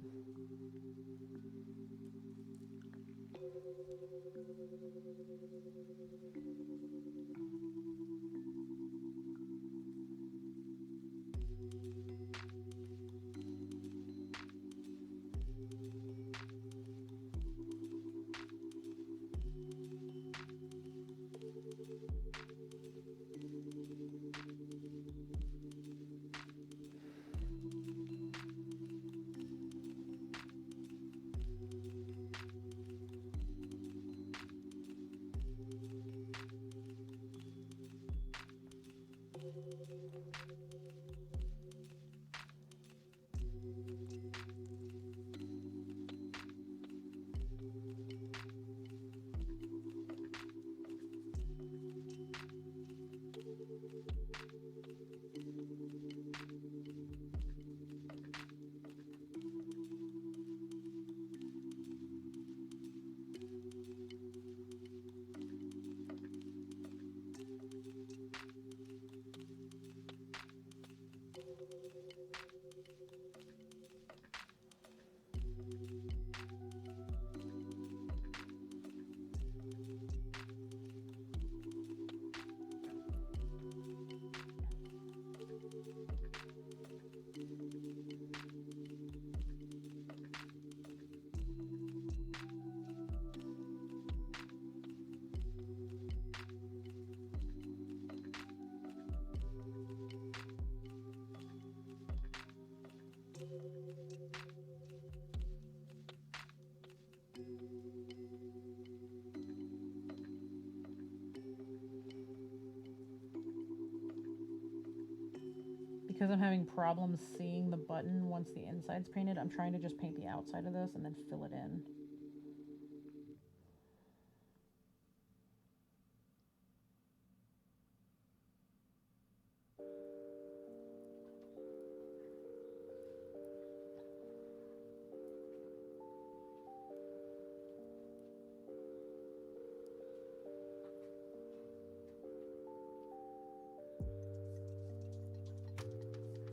Because I'm having problems seeing the button once the inside's painted, I'm trying to just paint the outside of this and then fill it in.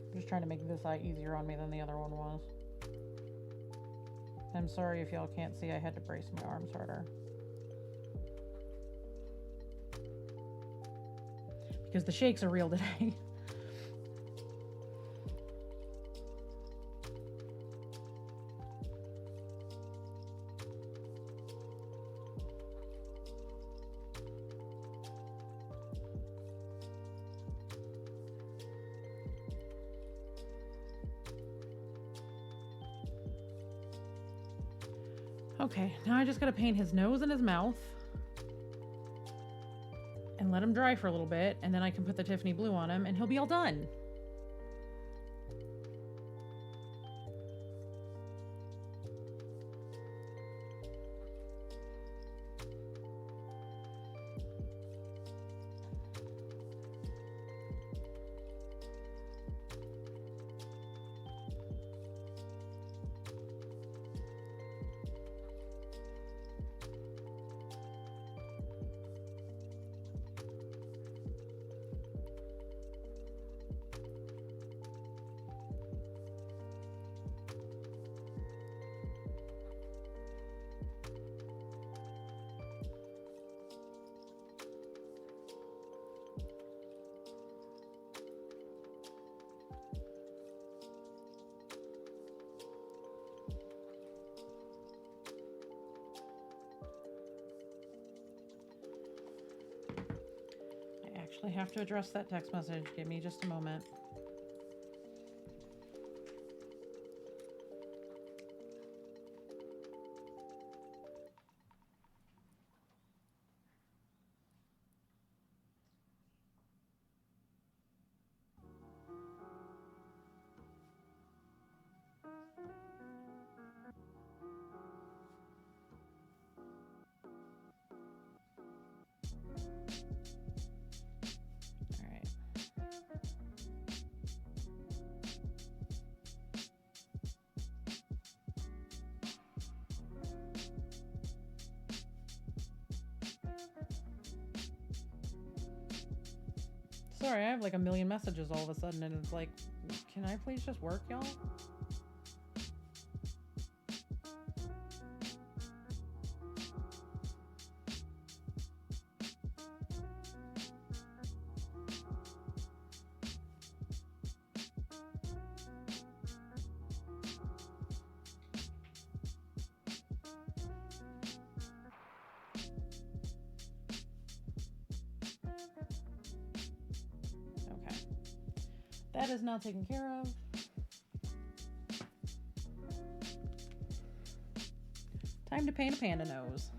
I'm just trying to make this eye easier on me than the other one was. I'm sorry if y'all can't see, I had to brace my arms harder. Because the shakes are real today. Okay, now I just gotta paint his nose and his mouth and let him dry for a little bit, and then I can put the Tiffany blue on him and he'll be all done. I have to address that text message. Give me just a moment. Sorry, I have like a million messages all of a sudden, and it's like, can I please just work, y'all? That is now taken care of. Time to paint a panda nose.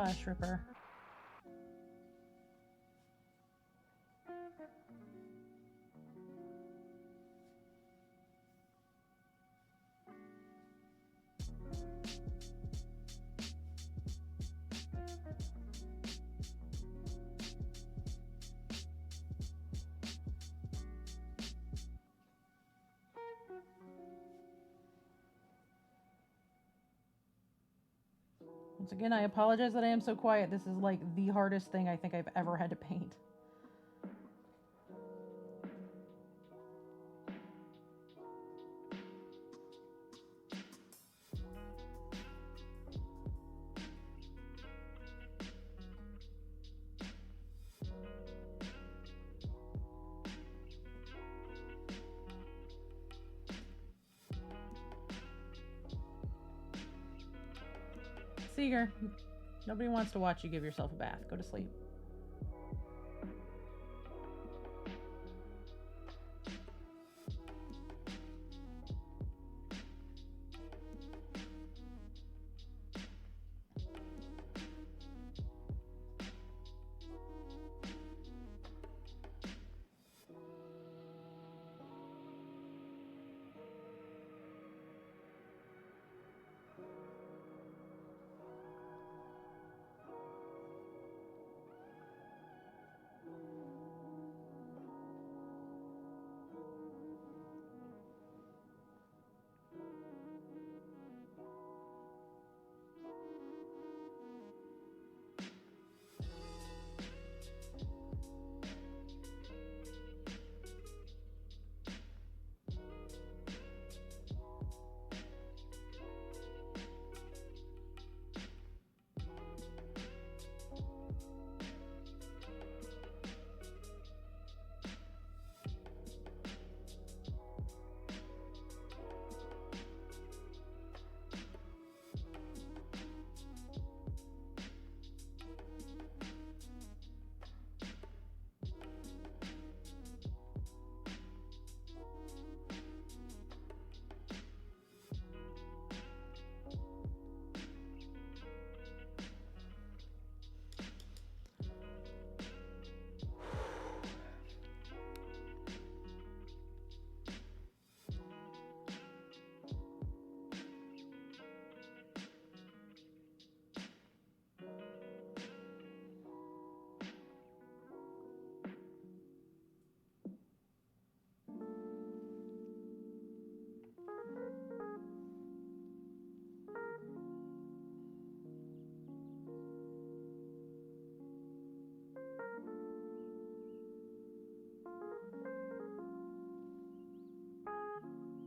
Hush, Ripper. Once again, I apologize that I am so quiet. This is like the hardest thing I think I've ever had to paint. Seeger, nobody wants to watch you give yourself a bath. Go to sleep.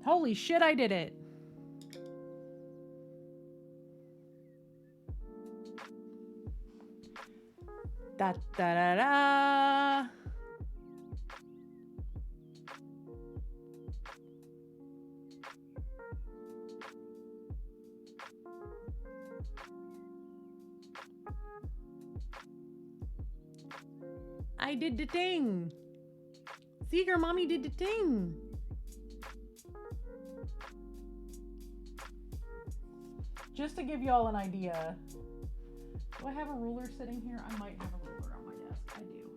Holy shit, I did it. Da da da da. I did the thing. Seeger, mommy did the thing. Just to give y'all an idea, do I have a ruler sitting here? I might have a ruler on my desk. I do.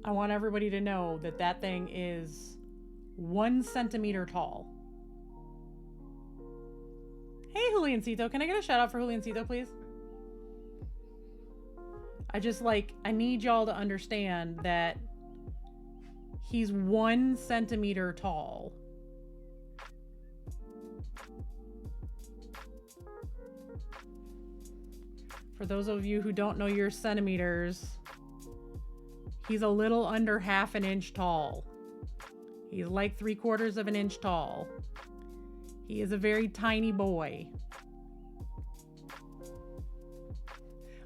I want everybody to know that that thing is 1 centimeter tall. Hey, Juliancito. Can I get a shout out for Juliancito, please? I need y'all to understand that he's 1 centimeter tall. For those of you who don't know your centimeters, he's a little under half an inch tall. He's like 3/4 of an inch tall. He is a very tiny boy.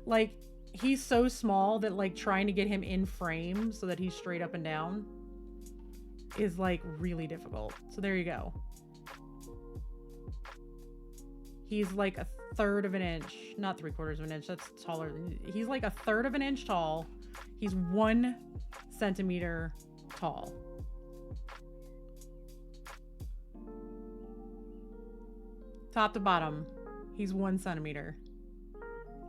Like, he's so small that like trying to get him in frame so that he's straight up and down is like really difficult. So there you go. He's like a third of an inch, not 3/4 of an inch. That's taller. He's like a third of an inch tall. He's 1 centimeter tall. Top to bottom, he's 1 centimeter.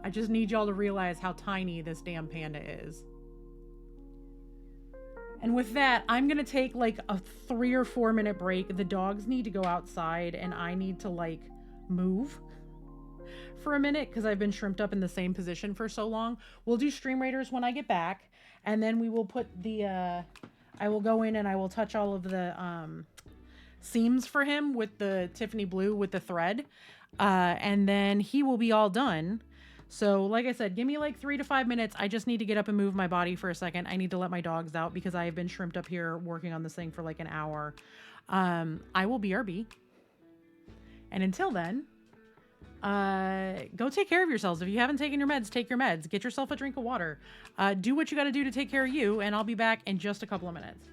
I just need y'all to realize how tiny this damn panda is. And with that, I'm gonna take like a 3 or 4 minute break. The dogs need to go outside and I need to like move for a minute because I've been shrimped up in the same position for so long. We'll do Stream Raiders when I get back, and then we will put the I will go in and I will touch all of the seams for him with the Tiffany blue with the thread, and then he will be all done. So like I said, give me like 3 to 5 minutes. I just need to get up and move my body for a second. I need to let my dogs out because I have been shrimped up here working on this thing for like an hour. I will BRB. And until then, go take care of yourselves. If you haven't taken your meds, take your meds. Get yourself a drink of water. Do what you got to do to take care of you, and I'll be back in just a couple of minutes.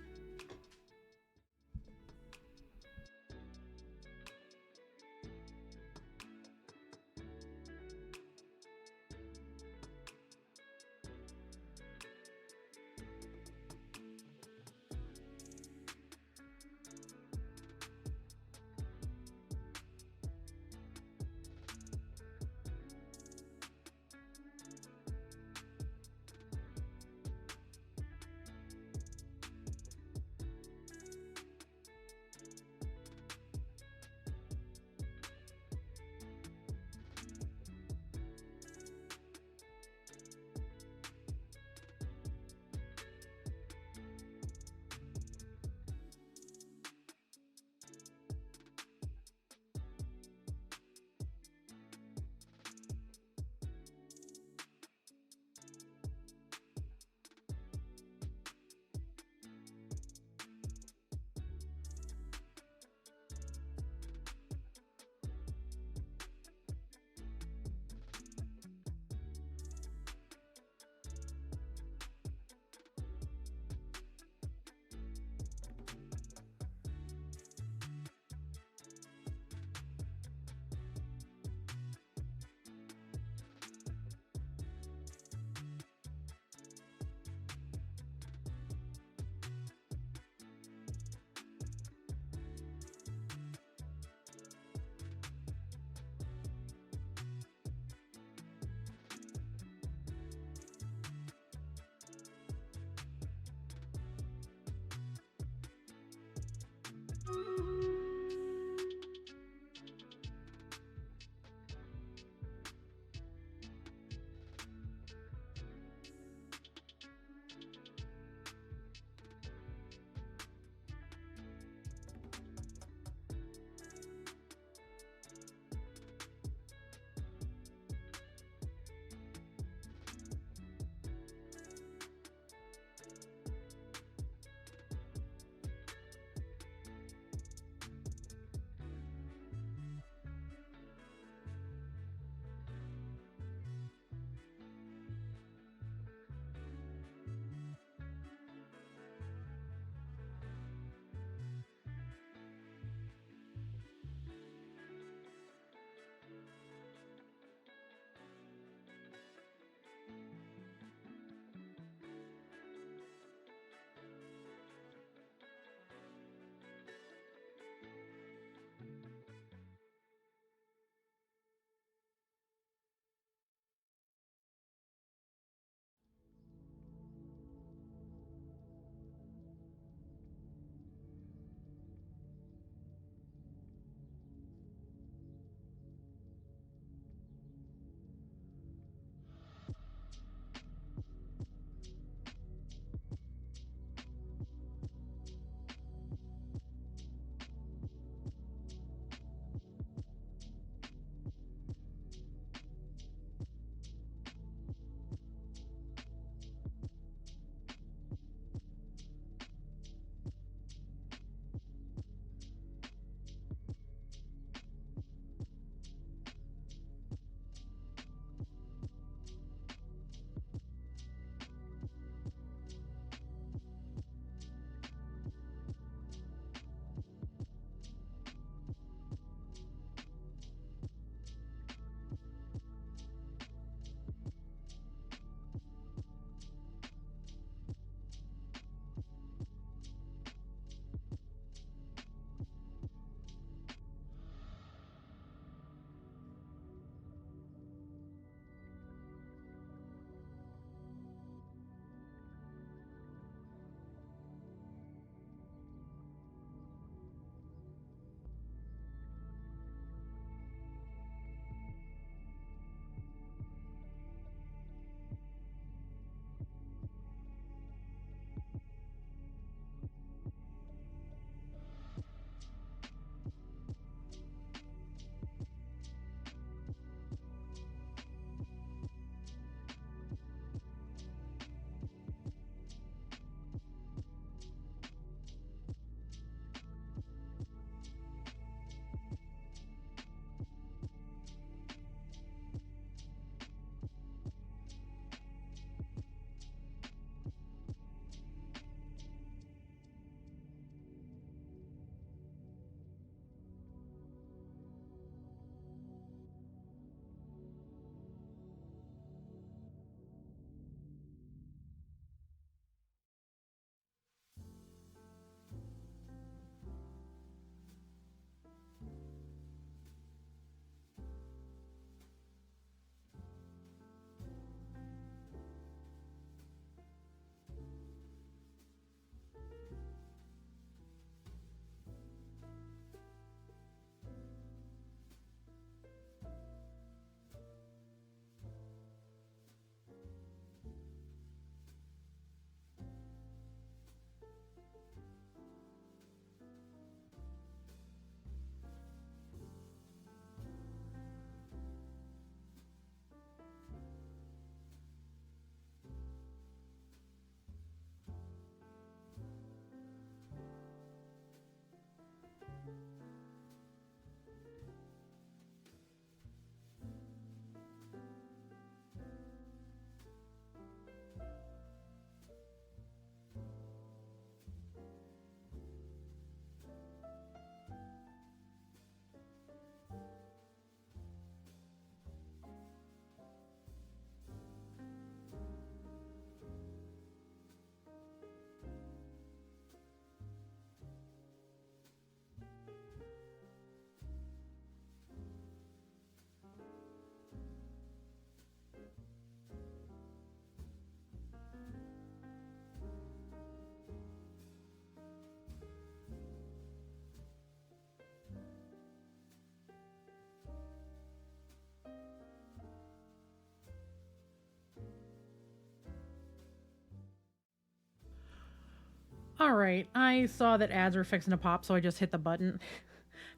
All right, I saw that ads were fixing to pop, so I just hit the button.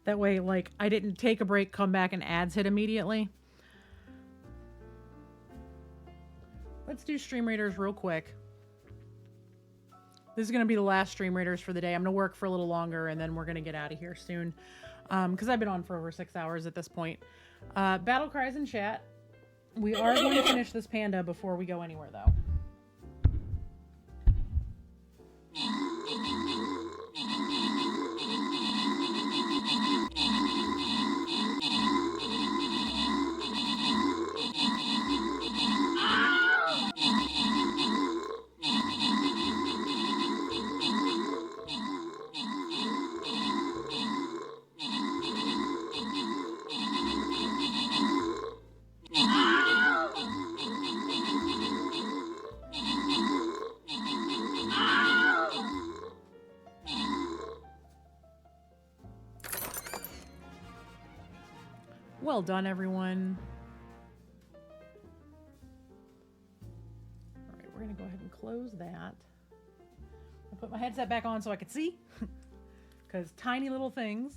That way, like, I didn't take a break, come back, and ads hit immediately. Let's do stream readers real quick. This is going to be the last stream readers for the day. I'm going to work for a little longer, and then we're going to get out of here soon. Because I've been on for over 6 hours at this point. Battle cries in chat. We are going to finish this panda before we go anywhere, though. Well done, everyone. All right, we're going to go ahead and close that. I'll put my headset back on so I can see. Because tiny little things.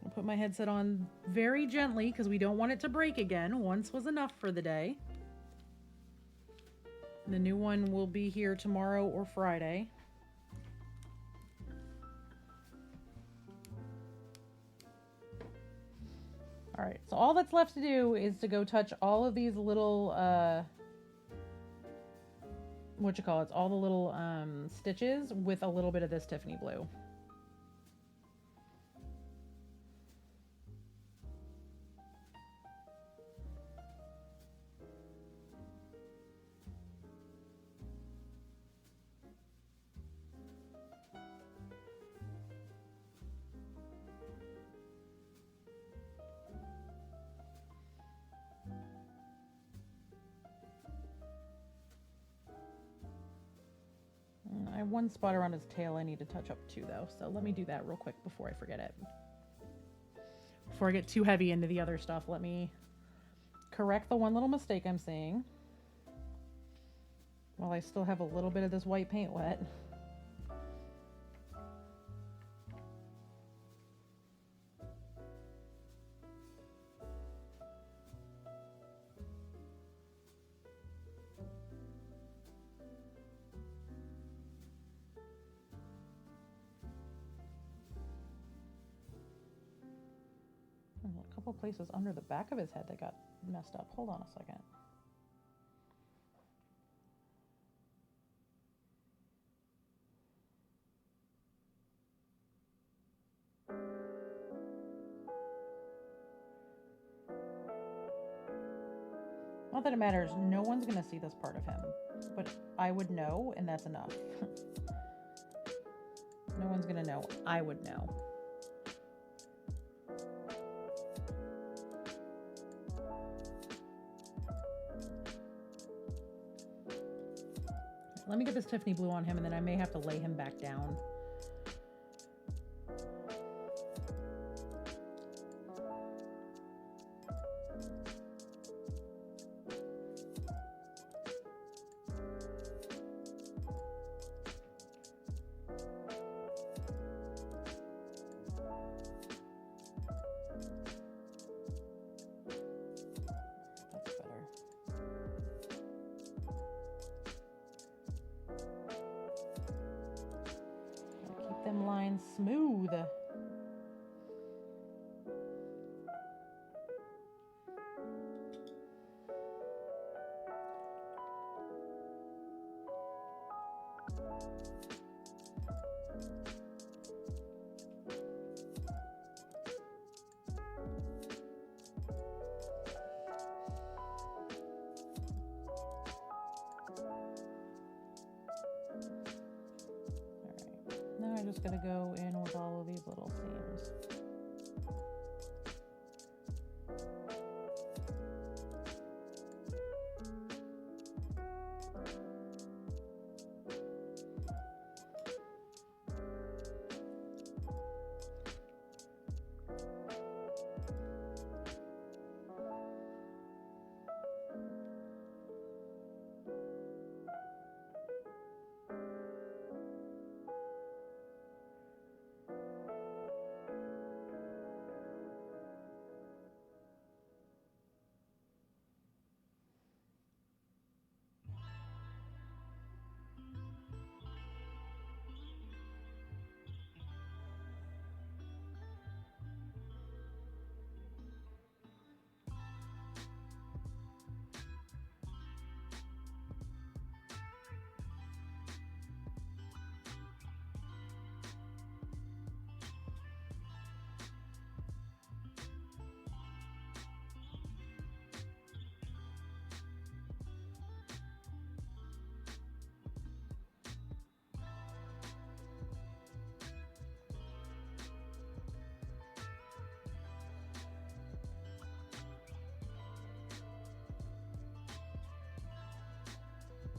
I'll put my headset on very gently because we don't want it to break again. Once was enough for the day. The new one will be here tomorrow or Friday. All right, so all that's left to do is to go touch all of these little, all the little stitches with a little bit of this Tiffany blue. I have one spot around his tail I need to touch up too, though. So let me do that real quick before I forget it. Before I get too heavy into the other stuff, let me correct the one little mistake I'm seeing. While I still have a little bit of this white paint wet. A couple places under the back of his head that got messed up. Hold on a second. Not that it matters. No one's going to see this part of him. But I would know, and that's enough. No one's going to know. I would know. Let me get this Tiffany blue on him, and then I may have to lay him back down. Them lines smooth. I'm just going to go in with all of these little seams.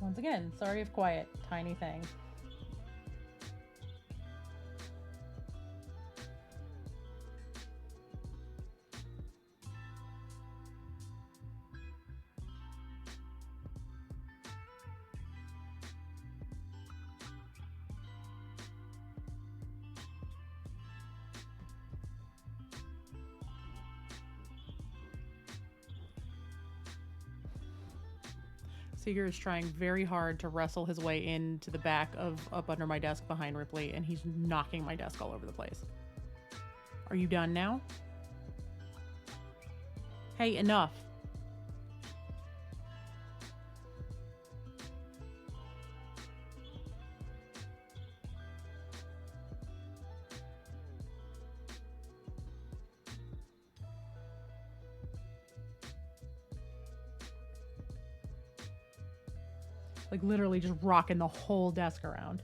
Once again, sorry if quiet, tiny thing. Seeger is trying very hard to wrestle his way into the back of up under my desk behind Ripley, and he's knocking my desk all over the place. Are you done now? Hey, enough. Like literally just rocking the whole desk around.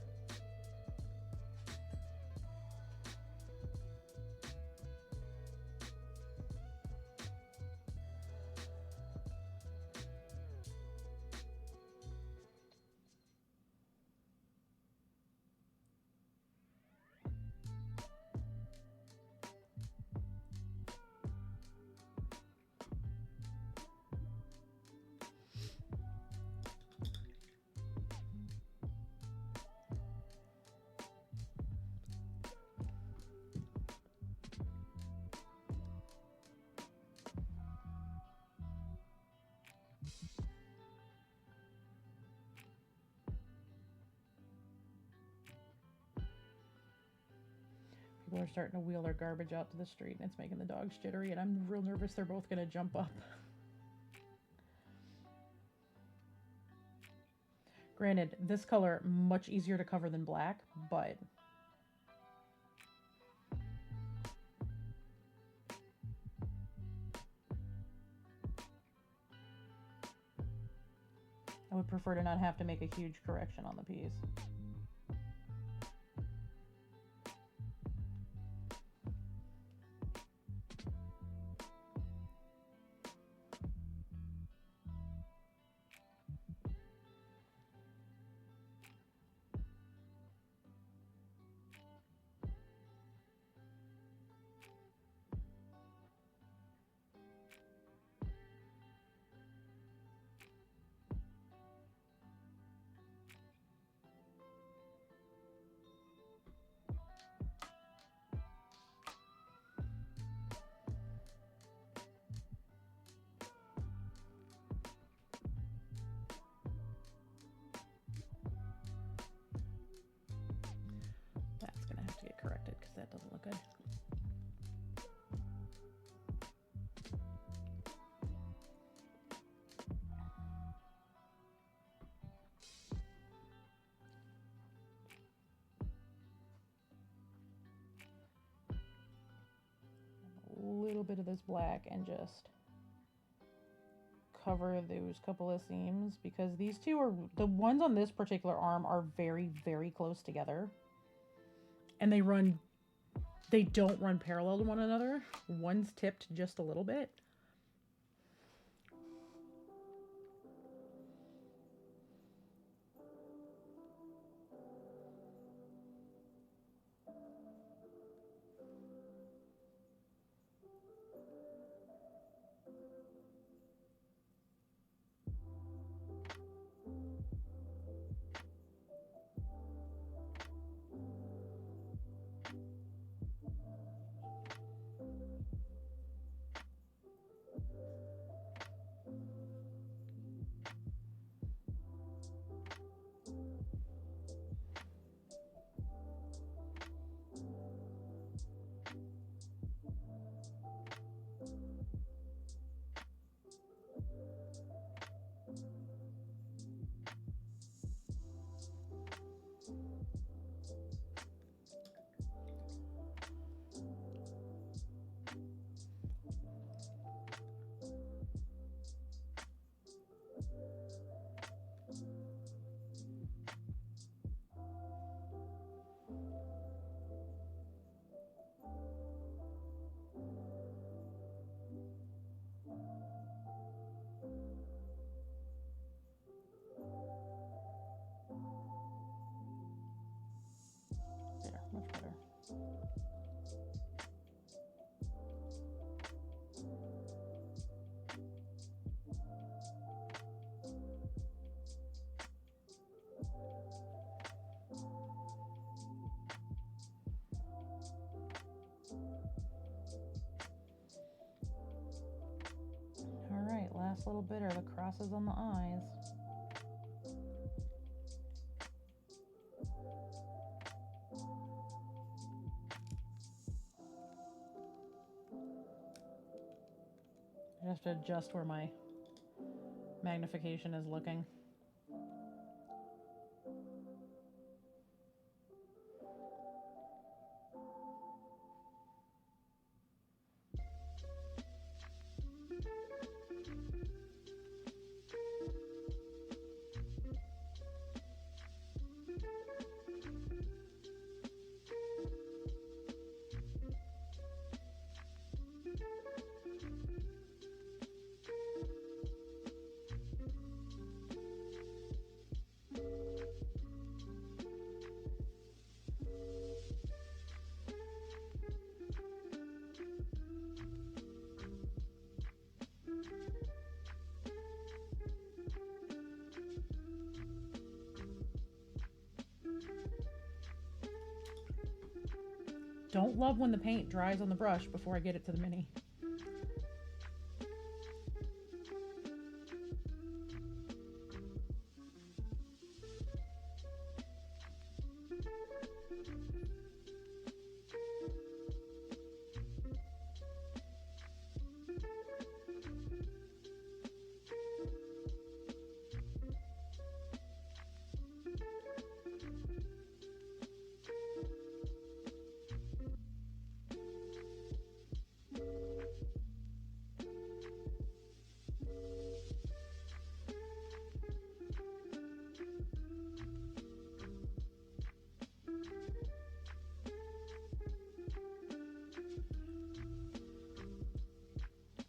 People are starting to wheel their garbage out to the street, and it's making the dogs jittery, and I'm real nervous they're both going to jump up. Granted, this color much easier to cover than black, but I would prefer to not have to make a huge correction on the piece. That's gonna have to get corrected because that doesn't look good. A little bit of this black and just cover those couple of seams, because these two are, the ones on this particular arm are very, very close together. And they don't run parallel to one another. One's tipped just a little bit. last little bit are the crosses on the eyes. I have to adjust where my magnification is looking. Don't love when the paint dries on the brush before I get it to the mini.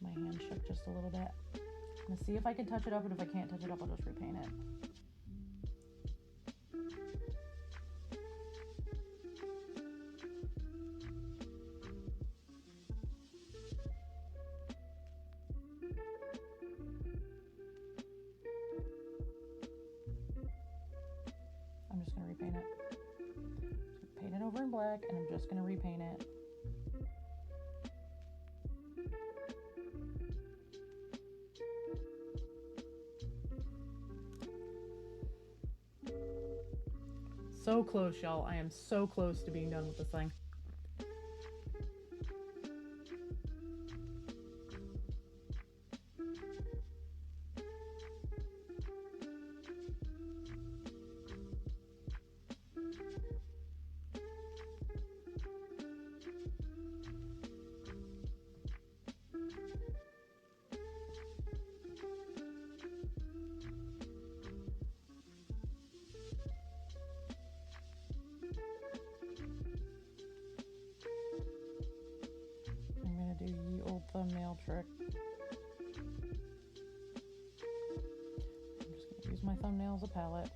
My hand shook just a little bit. I'm gonna see if I can touch it up, and if I can't touch it up, I'll just repaint it. I'm just gonna repaint it. Paint it over in black, and I'm just gonna repaint it. So close, y'all. I am so close to being done with this thing. Do ye old thumbnail trick. I'm just going to use my thumbnail as a palette.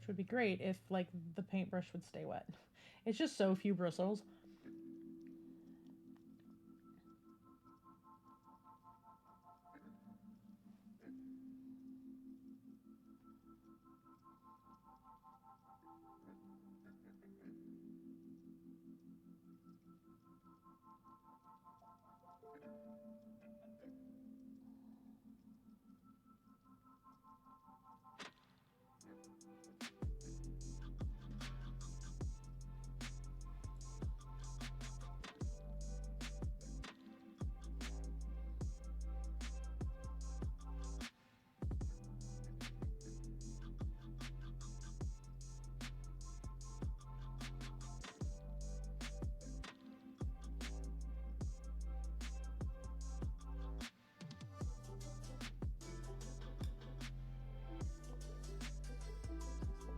Would be great if like the paintbrush would stay wet. It's just so few bristles.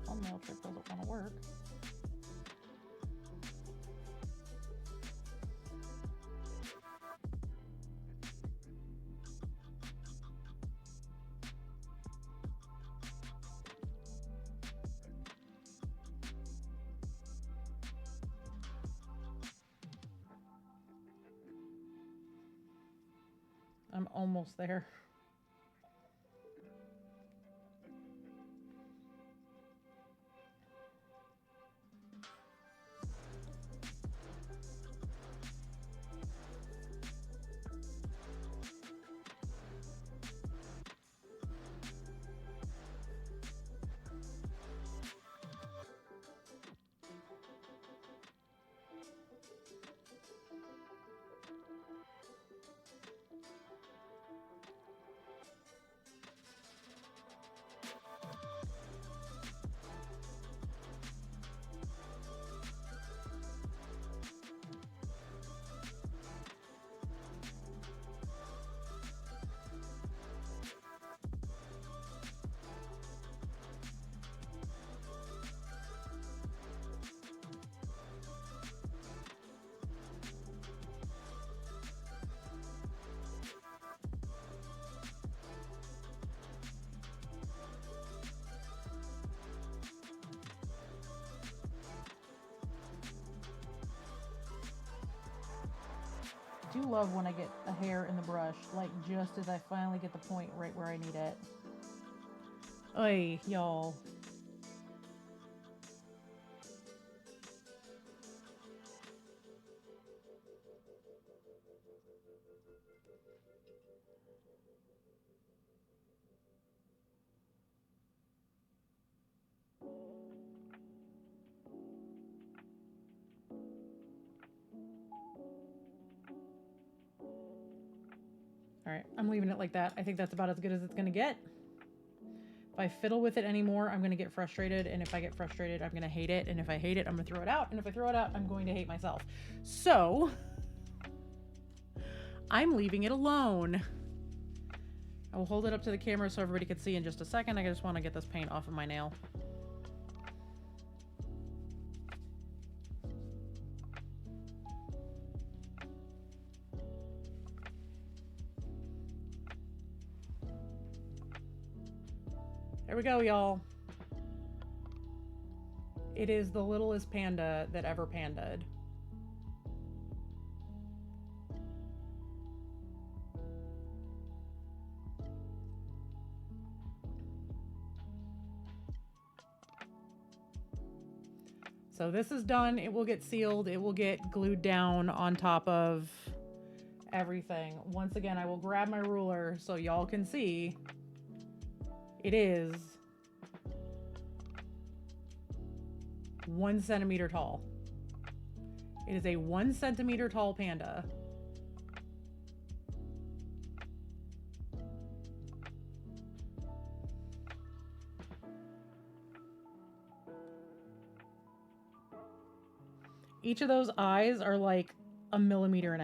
Thumbnail trick doesn't want to work. I'm almost there. I do love when I get a hair in the brush, like just as I finally get the point right where I need it. Oy, y'all. All right, I'm leaving it like that. I think that's about as good as it's gonna get. If I fiddle with it anymore, I'm gonna get frustrated. And if I get frustrated, I'm gonna hate it. And if I hate it, I'm gonna throw it out. And if I throw it out, I'm going to hate myself. So I'm leaving it alone. I will hold it up to the camera so everybody can see in just a second. I just want to get this paint off of my nail. There we go, y'all. It is the littlest panda that ever pandaed. So this is done. It will get sealed. It will get glued down on top of everything. Once again, I will grab my ruler so y'all can see. It is 1 centimeter tall. It is a 1 centimeter tall panda. Each of those eyes are like 1.5 millimeters.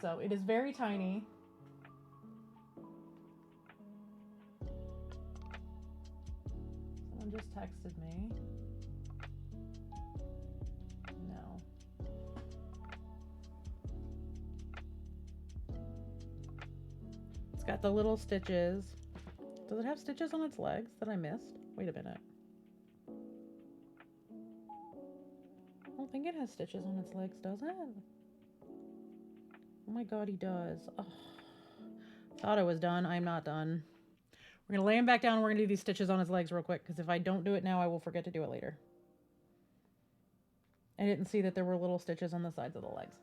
So it is very tiny. Someone just texted me. No. It's got the little stitches. Does it have stitches on its legs that I missed? Wait a minute. I don't think it has stitches on its legs, does it? Oh my god, he does. Oh, thought I was done. I'm not done. We're going to lay him back down and we're going to do these stitches on his legs real quick, because if I don't do it now, I will forget to do it later. I didn't see that there were little stitches on the sides of the legs.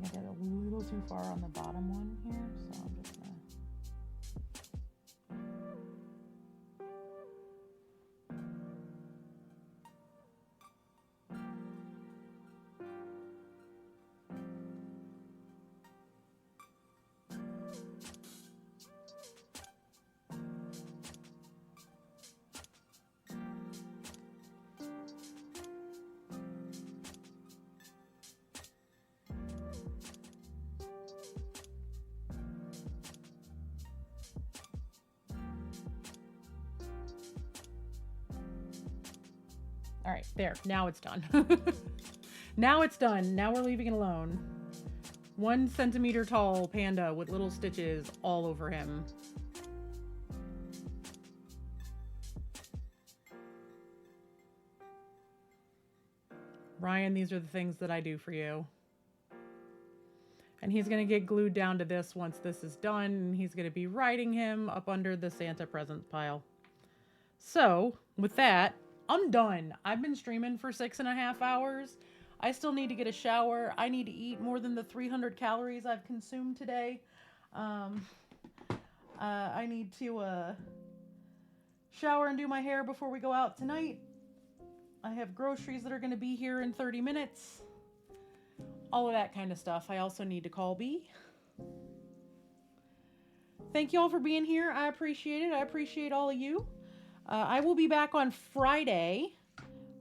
I got a little too far on the bottom one here, so I'm just gonna All right, there. Now it's done. Now it's done. Now we're leaving it alone. 1 centimeter tall panda with little stitches all over him. Ryan, these are the things that I do for you. And he's going to get glued down to this once this is done. And he's going to be riding him up under the Santa presents pile. So, with that, I'm done. I've been streaming for 6.5 hours. I still need to get a shower. I need to eat more than the 300 calories I've consumed today. I need to shower and do my hair before we go out tonight. I have groceries that are going to be here in 30 minutes. All of that kind of stuff. I also need to call B. Thank you all for being here. I appreciate it. I appreciate all of you. I will be back on Friday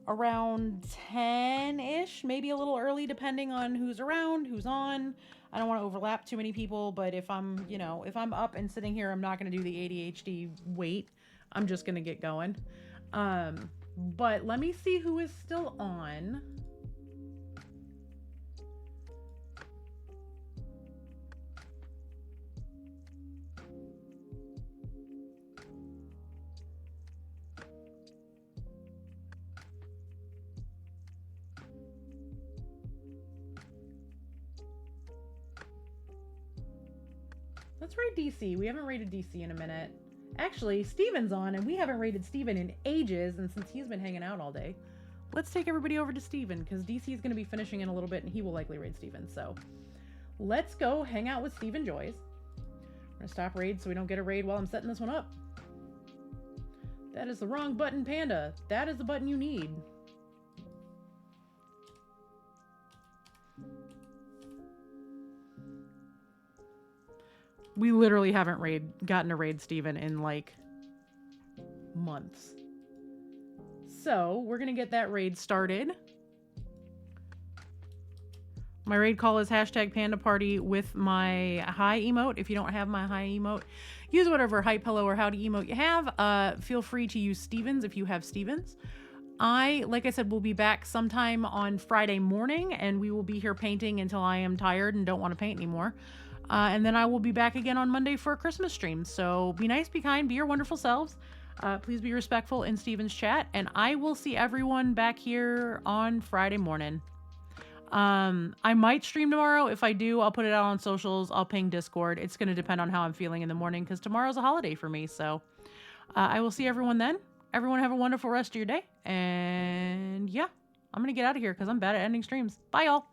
around 10-ish, maybe a little early depending on who's around, who's on. I don't want to overlap too many people, but if I'm, if I'm up and sitting here, I'm not going to do the ADHD wait. I'm just going to get going. But let me see who is still on. Let's raid DC. We haven't raided DC in a minute. Actually, Steven's on, and we haven't raided Steven in ages, and since he's been hanging out all day, let's take everybody over to Steven, because DC is going to be finishing in a little bit, and he will likely raid Steven. So let's go hang out with Steven Joys. I'm going to stop raid so we don't get a raid while I'm setting this one up. That is the wrong button, Panda. That is the button you need. We literally haven't gotten to raid Steven in like months. So we're going to get that raid started. My raid call is #PandaParty with my hi emote. If you don't have my hi emote, use whatever hype, hello, or howdy emote you have. Feel free to use Stevens if you have Stevens. Like I said, will be back sometime on Friday morning, and we will be here painting until I am tired and don't want to paint anymore. And then I will be back again on Monday for a Christmas stream. So be nice, be kind, be your wonderful selves. Please be respectful in Steven's chat. And I will see everyone back here on Friday morning. I might stream tomorrow. If I do, I'll put it out on socials. I'll ping Discord. It's going to depend on how I'm feeling in the morning because tomorrow's a holiday for me. So I will see everyone then. Everyone have a wonderful rest of your day. And yeah, I'm going to get out of here because I'm bad at ending streams. Bye, y'all.